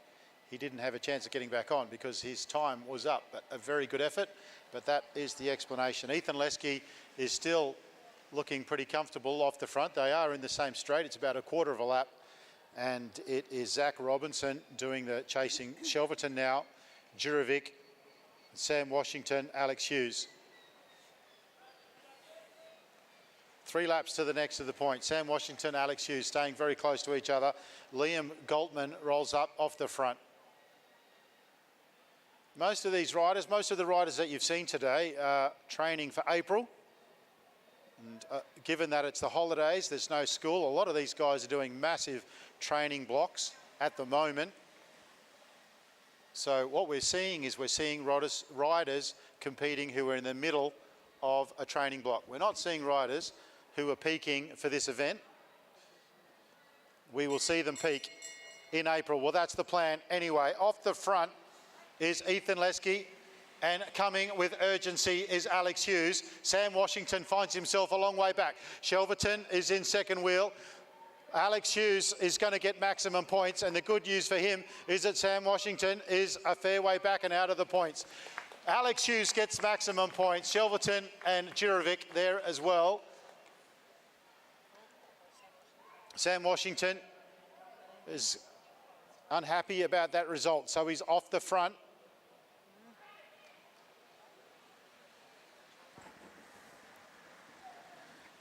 he didn't have a chance of getting back on, because his time was up. But a very good effort, but that is the explanation. Ethan Lesky is still looking pretty comfortable off the front. They are in the same straight. It's about a quarter of a lap, and it is Zach Robinson doing the chasing. Shelverton now, Jurovic, Sam Washington, Alex Hughes. 3 laps to the next of the point. Sam Washington, Alex Hughes staying very close to each other. Liam Galtman rolls up off the front. Most of these riders, most of the riders that you've seen today are training for April. And given that it's the holidays, there's no school, a lot of these guys are doing massive training blocks at the moment. So what we're seeing is we're seeing riders competing who are in the middle of a training block. We're not seeing riders who are peaking for this event. We will see them peak in April. Well, that's the plan. Anyway, off the front is Ethan Lesky, and coming with urgency is Alex Hughes. Sam Washington finds himself a long way back. Shelverton is in second wheel. Alex Hughes is going to get maximum points, and the good news for him is that Sam Washington is a fair way back and out of the points. Alex Hughes gets maximum points. Shelverton and Jurovic there as well. Sam Washington is unhappy about that result, so he's off the front.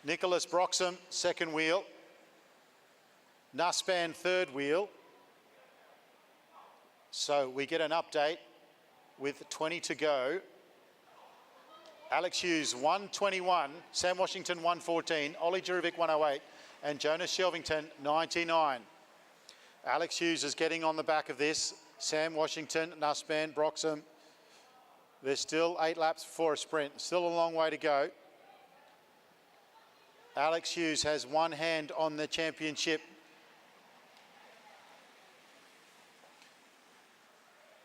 Nicholas Broxham, second wheel. Nussband, third wheel. So we get an update with 20 to go. Alex Hughes, 121. Sam Washington, 114. Ollie Jurovic, 108. And Jonas Shelvington, 99. Alex Hughes is getting on the back of this. Sam Washington, Nussband, Broxham. There's still 8 laps before a sprint. Still a long way to go. Alex Hughes has one hand on the championship.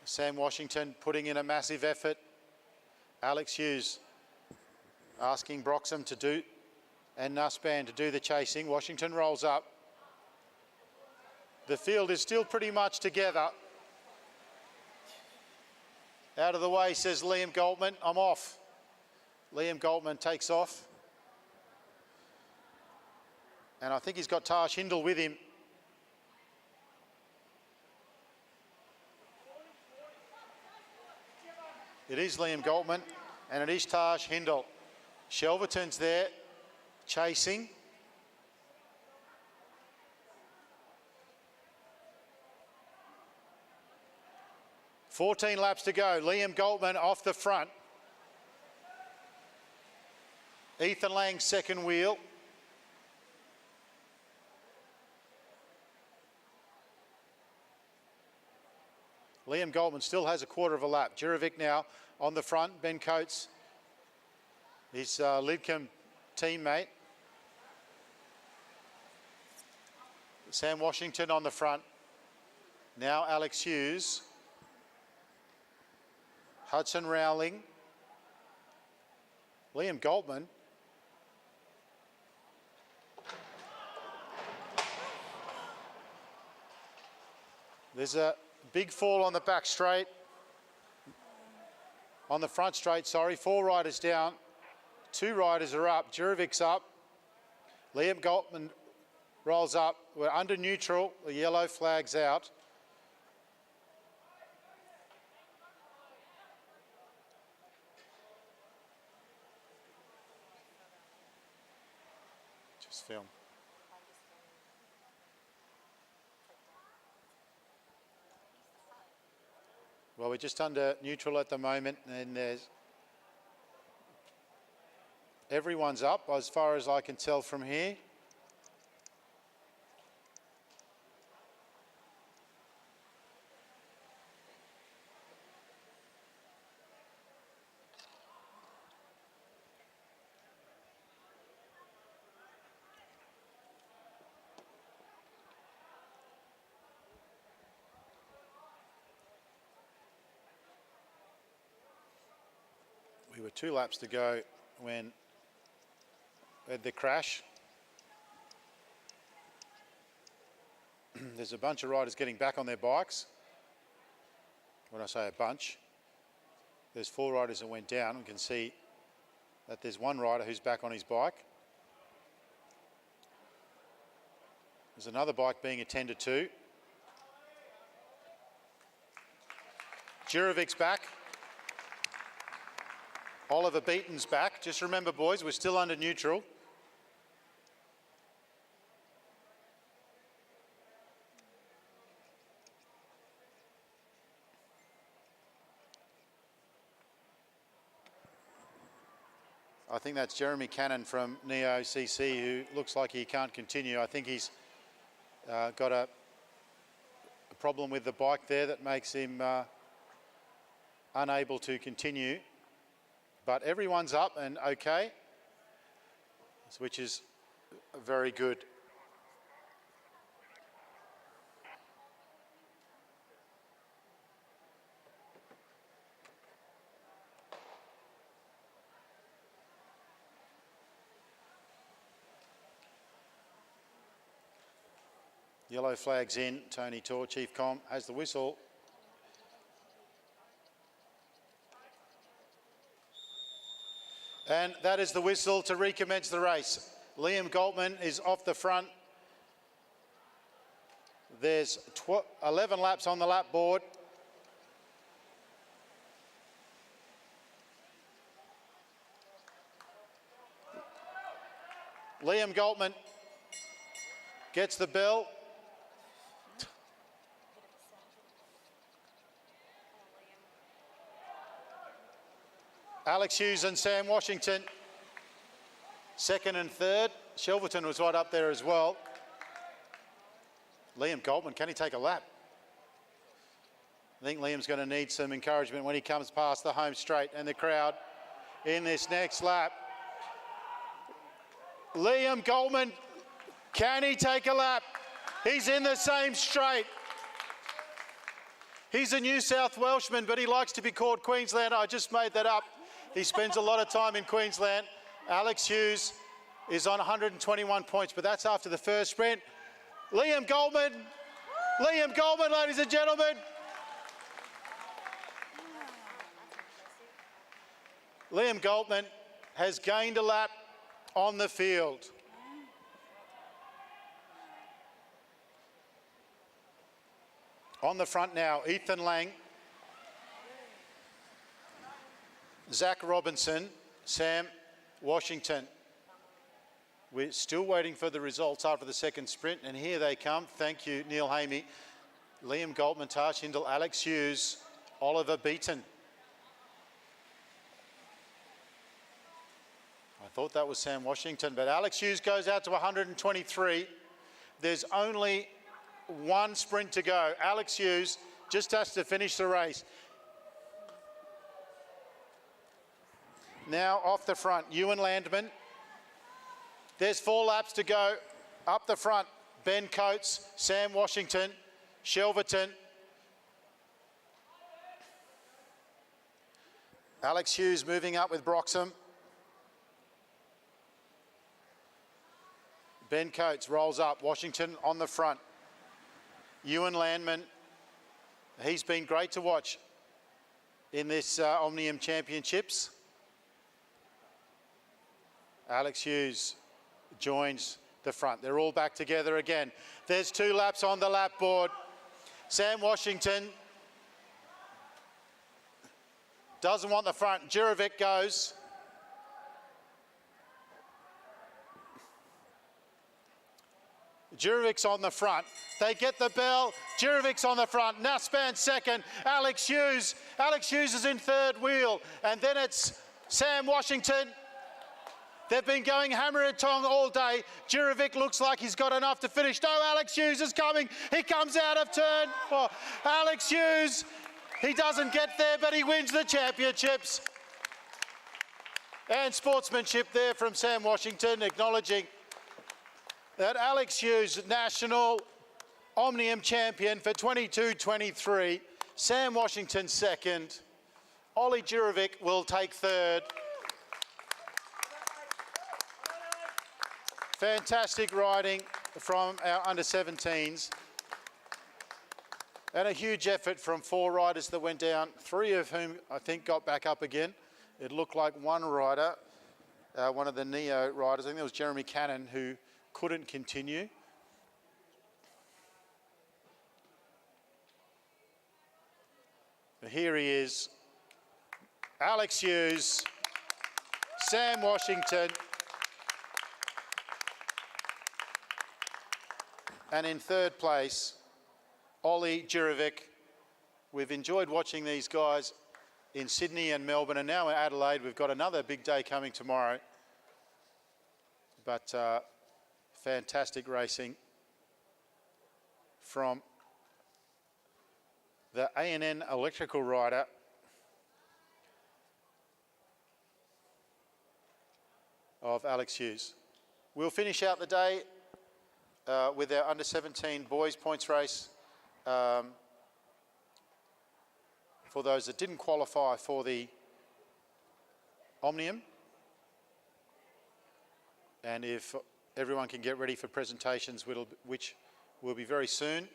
Sam Washington putting in a massive effort. Alex Hughes asking Broxham to do, and Nussband to do the chasing. Washington rolls up. The field is still pretty much together. Out of the way, says Liam Galtman. I'm off. Liam Galtman takes off. And I think he's got Tash Hindle with him. It is Liam Galtman, and it is Tash Hindle. Shelverton's there, chasing. $14 laps to go. Liam Galtman off the front. Ethan Lang, second wheel. Liam Galtman still has a quarter of a lap. Jurovic now on the front. Ben Coates, his Lidcombe teammate. Sam Washington on the front. Now Alex Hughes. Hudson Rowling. Liam Galtman. There's a big fall on the back straight. On the front straight, sorry. 4 riders down. 2 riders are up. Jurovic's up. Liam Galtman rolls up. We're under neutral. The yellow flag's out. Just film. Well, we're just under neutral at the moment, and there's everyone's up as far as I can tell from here. We were 2 laps to go when we had the crash. There's a bunch of riders getting back on their bikes. When I say a bunch, there's 4 riders that went down. We can see that there's 1 rider who's back on his bike. There's another bike being attended to. Jurovic's back. Oliver Beaton's back. Just remember, boys, we're still under neutral. I think that's Jeremy Cannon from Neo CC, who looks like he can't continue. I think he's got a problem with the bike there that makes him unable to continue. But everyone's up and okay, which is very good. Yellow flag's in. Tony Tor, Chief Com, has the whistle. And that is the whistle to recommence the race. Liam Galtman is off the front. There's 11 laps on the lap board. Liam Galtman gets the bell. Alex Hughes and Sam Washington, 2nd and 3rd. Shelverton was right up there as well. Liam Galtman, can he take a lap? I think Liam's going to need some encouragement when he comes past the home straight and the crowd in this next lap. Liam Galtman, can he take a lap? He's in the same straight. He's a New South Welshman, but he likes to be called Queenslander. I just made that up. He spends a lot of time in Queensland. Alex Hughes is on 121 points, but that's after the first sprint. Liam Galtman, ladies and gentlemen. Liam Galtman has gained a lap on the field. On the front now, Ethan Lang, Zach Robinson, Sam Washington. We're still waiting for the results after the second sprint, and here they come. Thank you, Neil Hamey. Liam Galtman, Tash Hindle, Alex Hughes, Oliver Beaton. I thought that was Sam Washington, but Alex Hughes goes out to 123. There's only 1 sprint to go. Alex Hughes just has to finish the race. Now off the front, Ewan Landman. There's 4 laps to go. Up the front, Ben Coates, Sam Washington, Shelverton. Alex Hughes moving up with Broxham. Ben Coates rolls up, Washington on the front. Ewan Landman, he's been great to watch in this Omnium Championships. Alex Hughes joins the front. They're all back together again. There's 2 laps on the lap board. Sam Washington doesn't want the front. Jurovic goes. Jurovic's on the front. They get the bell. Jurovic's on the front. Nussbaum second. Alex Hughes. Alex Hughes is in third wheel. And then it's Sam Washington. They've been going hammer and tong all day. Jurovic looks like he's got enough to finish. No, Alex Hughes is coming. He comes out of turn. Oh, Alex Hughes, he doesn't get there, but he wins the championships. And sportsmanship there from Sam Washington, acknowledging that Alex Hughes, national Omnium champion for 22-23. Sam Washington second. Ollie Jurovic will take third. Fantastic riding from our under-17s. And a huge effort from 4 riders that went down, 3 of whom I think got back up again. It looked like one rider, one of the Neo riders, I think it was Jeremy Cannon, who couldn't continue. But here he is, Alex Hughes, Sam Washington, and in 3rd place, Ollie Jurovic. We've enjoyed watching these guys in Sydney and Melbourne, and now in Adelaide. We've got another big day coming tomorrow. But fantastic racing from the A&N electrical rider, of Alex Hughes. We'll finish out the day with our under-17 boys points race. For those that didn't qualify for the Omnium. And if everyone can get ready for presentations, which will be very soon.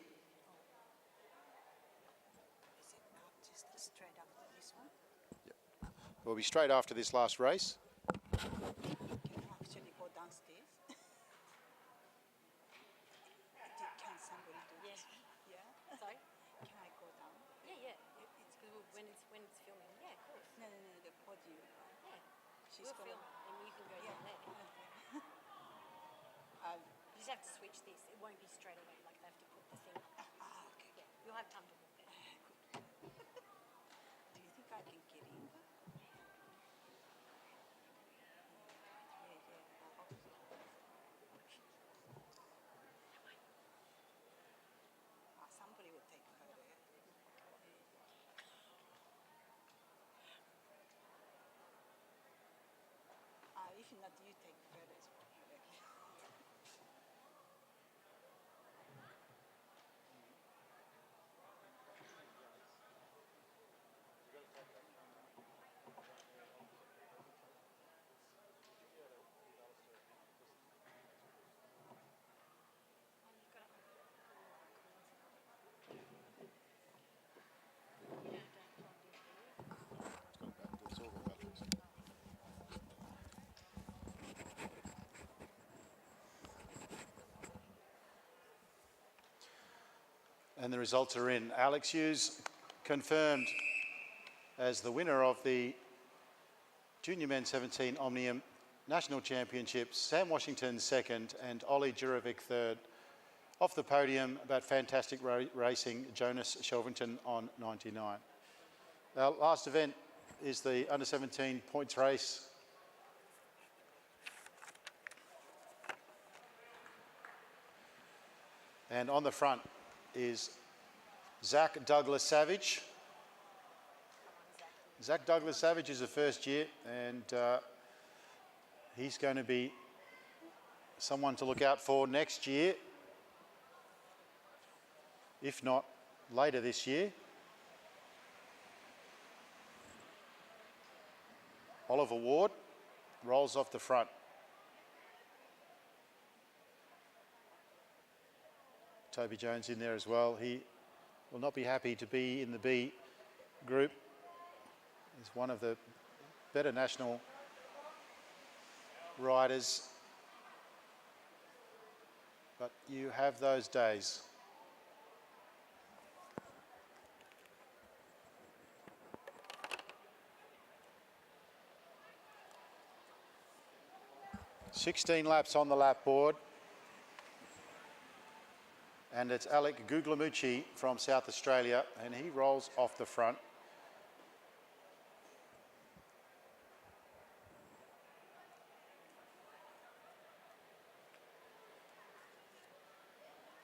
We'll be straight after this last race. Actually go downstairs. Can somebody do this? Yeah. Sorry? Can I go down? Yeah. It's good when it's filming. Yeah, of course. No, the podium. Yeah. She's We'll gonna. film and you can go down there. You just have to switch this. It won't be straight away. Like they have to put the thing up. Okay. Yeah. You'll have time to walk there. Do you think I can get in? Somebody will take her there. If not, you take photos. And the results are in. Alex Hughes confirmed as the winner of the Junior Men 17 Omnium National Championships. Sam Washington 2nd and Ollie Jurovic 3rd. Off the podium, about fantastic racing, Jonas Shelvington on 99. Our last event is the under-17 points race. And on the front is Zach Douglas Savage. Zach Douglas Savage is a first year, and he's going to be someone to look out for next year, if not later this year. Oliver Ward rolls off the front. Toby Jones in there as well. He will not be happy to be in the B group. He's one of the better national riders. But you have those days. "16 laps on the lap board. And it's Alec Guglielmucci from South Australia, and he rolls off the front.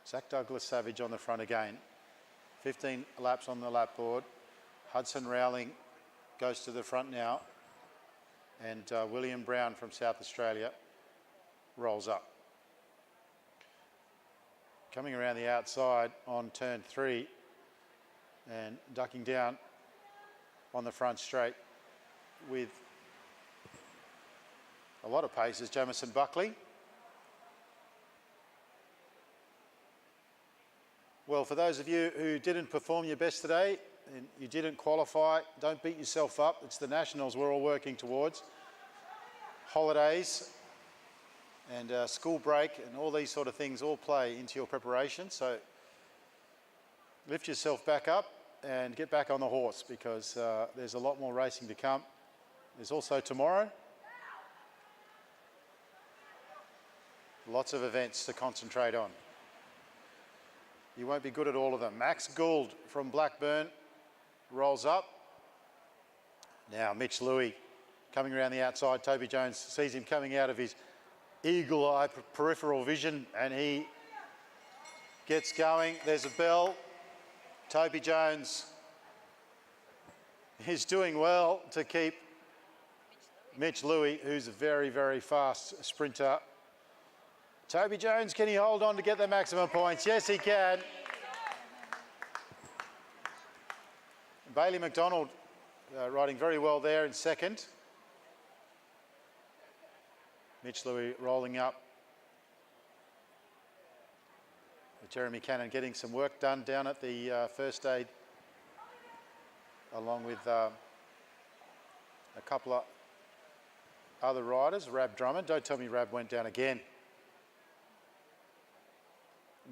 Zach Douglas Savage on the front again. 15 laps on the lap board. Hudson Rowling goes to the front now, and William Brown from South Australia rolls up. Coming around the outside on turn 3 and ducking down on the front straight with a lot of pace is Jamison Buckley. Well, for those of you who didn't perform your best today and you didn't qualify, don't beat yourself up. It's the nationals we're all working towards. Holidays and school break and all these sort of things all play into your preparation. So lift yourself back up and get back on the horse, because there's a lot more racing to come. There's also tomorrow. Lots of events to concentrate on. You won't be good at all of them. Max Gould from Blackburn rolls up. Now Mitch Louis coming around the outside. Toby Jones sees him coming out of his eagle eye peripheral vision and he gets going. There's a bell. Toby Jones is doing well to keep Mitch Louis, who's a very, very fast sprinter. Toby Jones, can he hold on to get the maximum points? Yes, he can. Bailey McDonald riding very well there in second. Mitch Louis rolling up. Jeremy Cannon getting some work done down at the first aid, along with a couple of other riders. Rab Drummond, don't tell me Rab went down again.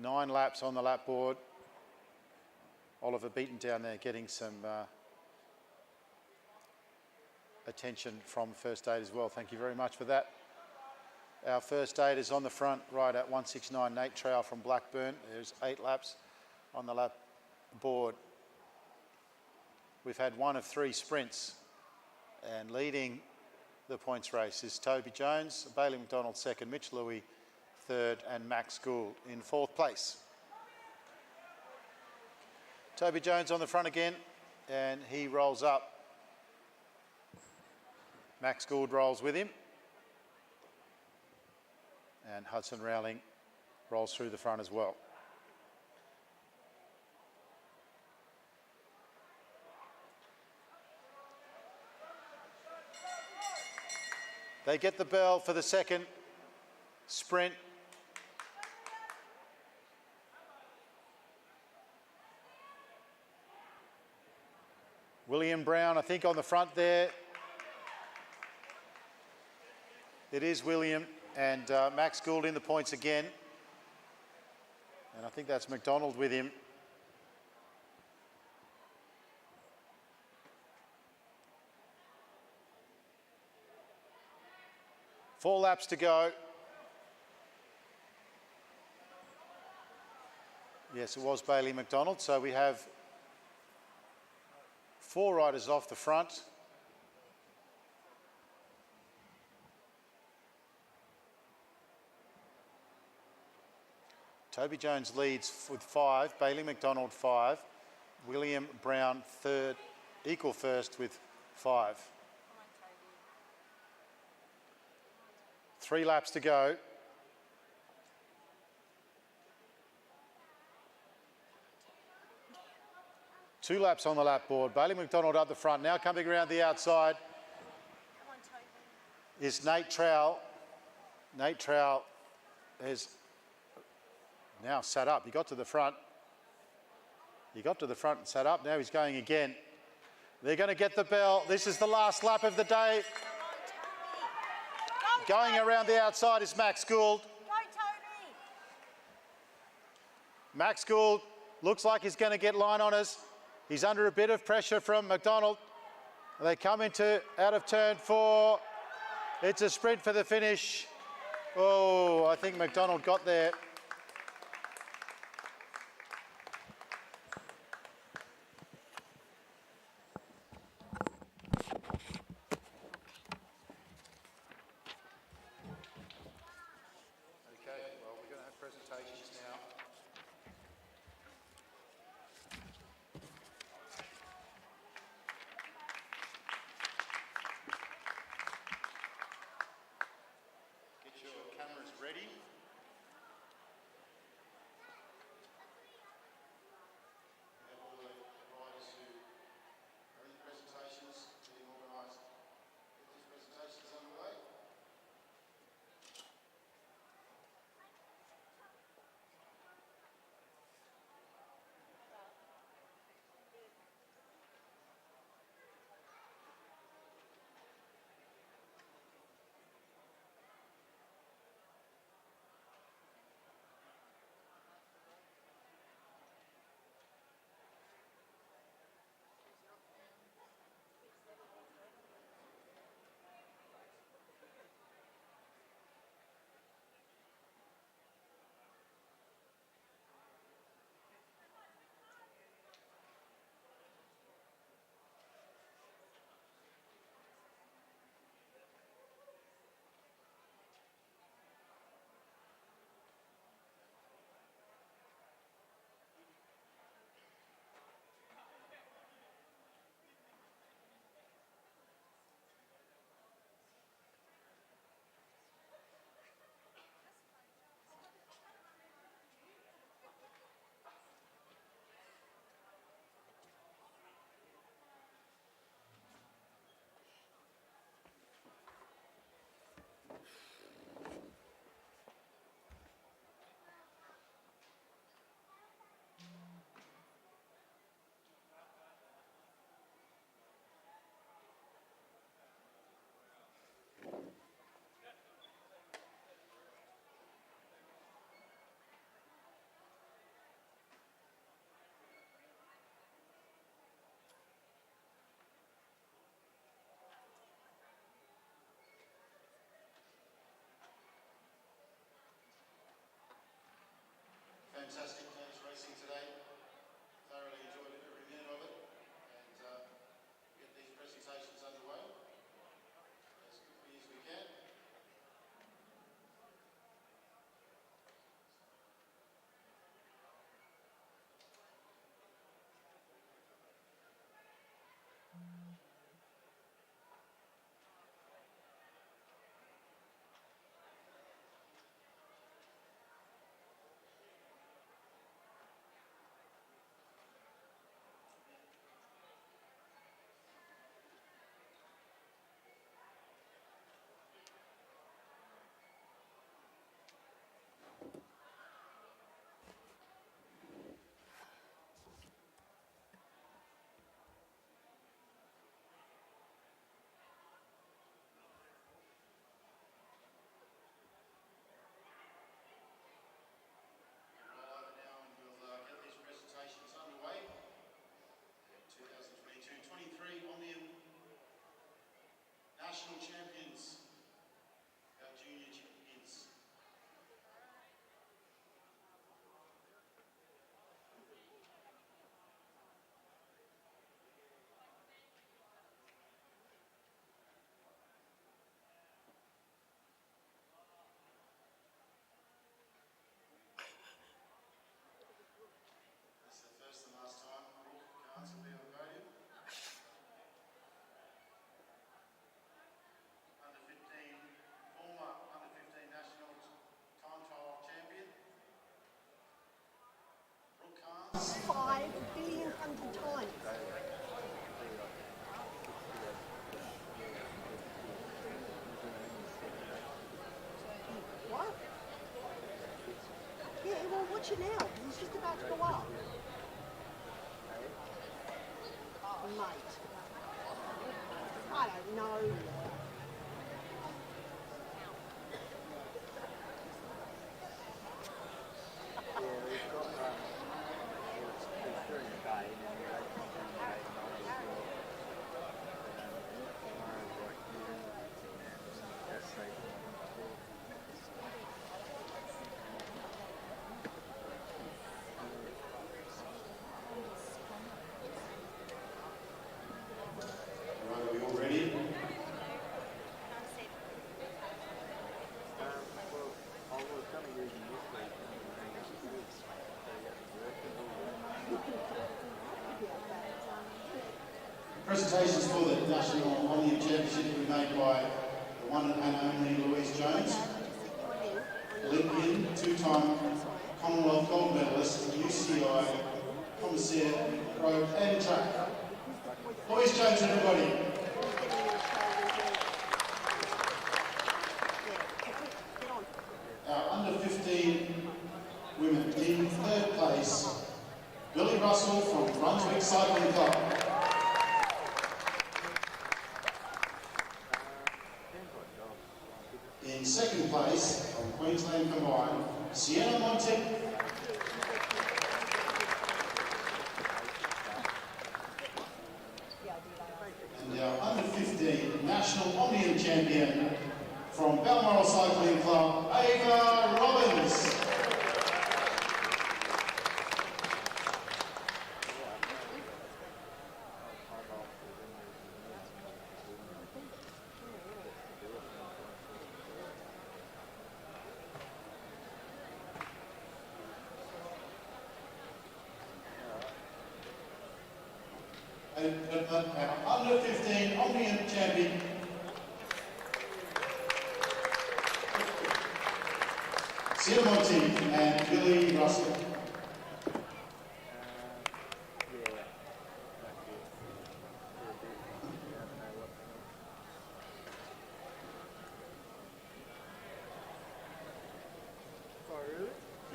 9 laps on the lap board. Oliver Beaton down there getting some attention from first aid as well. Thank you very much for that. Our first aid is on the front right at 169, Nate Trow from Blackburn. There's 8 laps on the lap board. We've had 1 of 3 sprints, and leading the points race is Toby Jones, Bailey McDonald second, Mitch Louis third, and Max Gould in 4th place. Toby Jones on the front again, and he rolls up. Max Gould rolls with him. And Hudson Rowling rolls through the front as well. They get the bell for the second sprint. William Brown, I think, on the front there. It is William, and Max Gould in the points again. And I think that's McDonald with him. Four laps to go. Yes, it was Bailey McDonald. So we have 4 riders off the front. Toby Jones leads with 5, Bailey McDonald 5, William Brown third, equal first with 5. 3 laps to go. Two laps on the lap board. Bailey McDonald up the front. Now coming around the outside is Nate Trow. Nate Trow has now sat up. He got to the front. He got to the front and sat up. Now he's going again. They're going to get the bell. This is the last lap of the day. Going around the outside is Max Gould. Go, Toby! Max Gould looks like he's going to get line honours. He's under a bit of pressure from McDonald. They come out of turn 4. It's a sprint for the finish. Oh, I think McDonald got there. fantastic teams racing today. Thoroughly enjoyed every minute of it, and get these presentations underway as quickly as we can. Underway. 2022-23 Omnium National Champions, our junior champions. This is the first and last time Cars will be on the podium. Former under 15 national time trial champion. Brooke Carnes. 5 billion hundred times. What? Yeah, well, watch it now. He's just about to go up. Oh, mate. I don't know. Presentations for the National Omnium Championship will be made by the one and only Louise Jones, Olympian, two-time Commonwealth gold medalist, UCI, commissaire, road and track. Louise Jones, everybody. Our under 15 women in third place, Billy Russell from Brunswick Cycling Club. In second place, from Queensland Combined, Sienna Monte. And our under 15 National Omnium Champion from Balmoral Cycling Club, Ava Robbins. Under 15 Omnium Champion Sienna Monte and Billy Russell.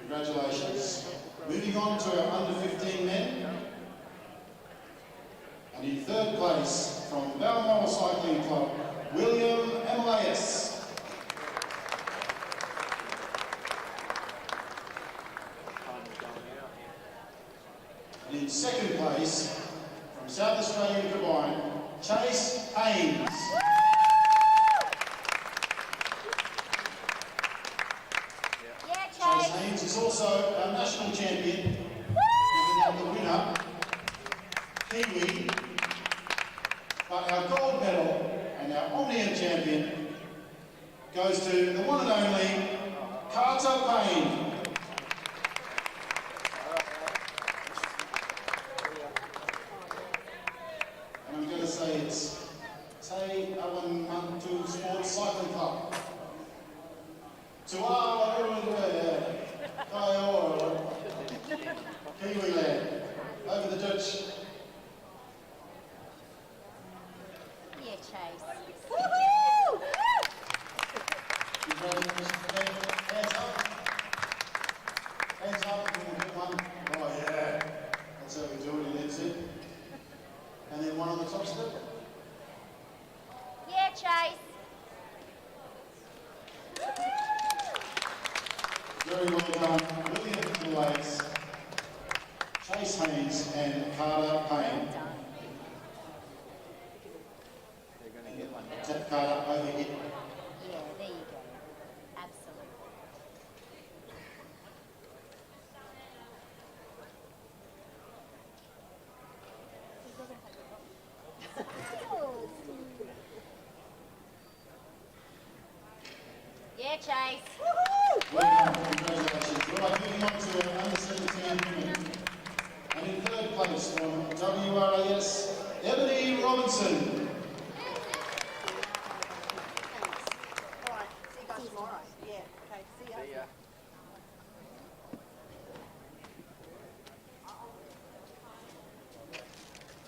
Congratulations. Moving on to our under 15 men. And in third place, from Balmoral Cycling Club, William Emilius. And in second place, from South Australian Combined, Chase Haynes. Chase Haynes is also our national champion. Kiwi. But our gold medal and our Omnium champion goes to the one and only Carter Payne. And I'm going to say it's Te Awamantu Sports Cycling Club. Kiwi land. Over the ditch. Yeah, Chase. Woohoo! Hands up. Hands up. Good one. Oh yeah. That's how we do it in NZ. And then one on the top step. Yeah, Chase. Very well done. Looking at the legs. Chase Haynes and Carter Payne. They're going to get one now. Tap Carter over here. Yeah, there you go. Absolutely. Yeah, Chase. Well done. Congratulations. Right, moving on to our under 17 women. And in third place from WRAS, Ebony Robinson. Thanks. All right, see you guys tomorrow. Yeah, okay, see ya. See ya.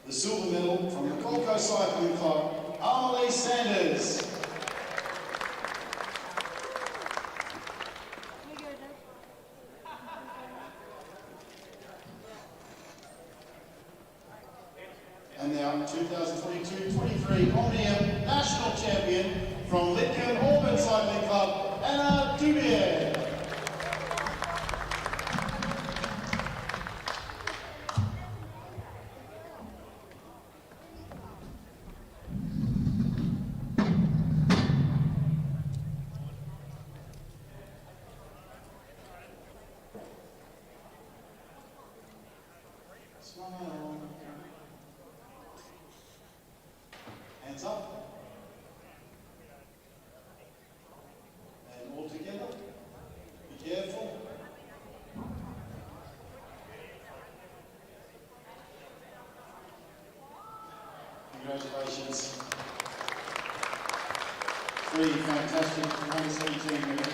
The silver medal from the Gold Coast Cycling Club, Amelie Sanders. And now 2022-23 Omnium National Champion from Litkin Auburn Cycling Club, Anna Dubier. Smile. Hands up. And all together. Be careful. Congratulations. Three fantastic under 17 women.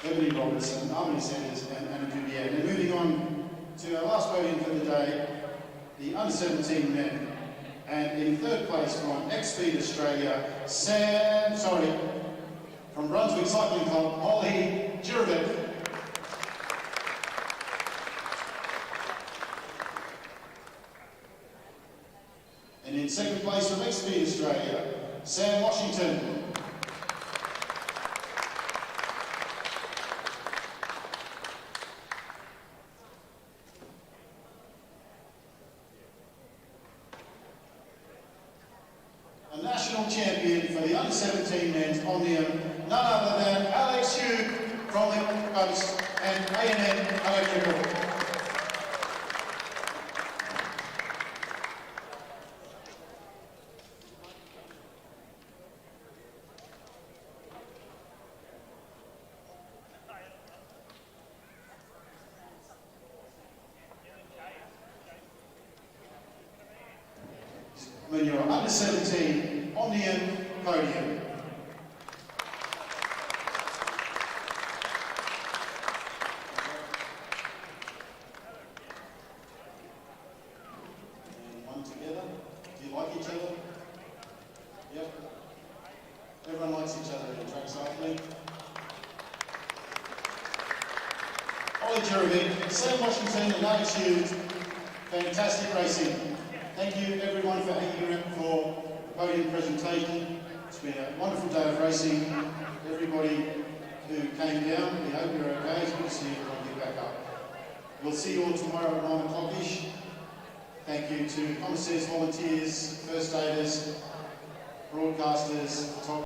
Ebony Robertson, Amelie Sanders, and Anna Dubier. And moving on to our last podium for the day, the under 17 men. And in third place from X-Speed Australia, from Brunswick Cycling Club, Holly Jurovic. And in second place from X-Speed Australia, Sam Washington. A national champion for the under 17 men's Omnium, none other than Alex Hugh from the Coast and A&M Electrical. When you're under 17 Omnium podium. And one together. Do you like each other? Yep. Everyone likes each other in track cycling. Holly Jurovic, Sam Washington and Alex Hughes. Fantastic racing. Thank you everyone for hanging around for the podium presentation. It's been a wonderful day of racing. Everybody who came down, we hope you're okay. It's good to see everyone get back up. We'll see you all tomorrow at 9 o'clock-ish. Thank you to commissaires, volunteers, first aiders, broadcasters,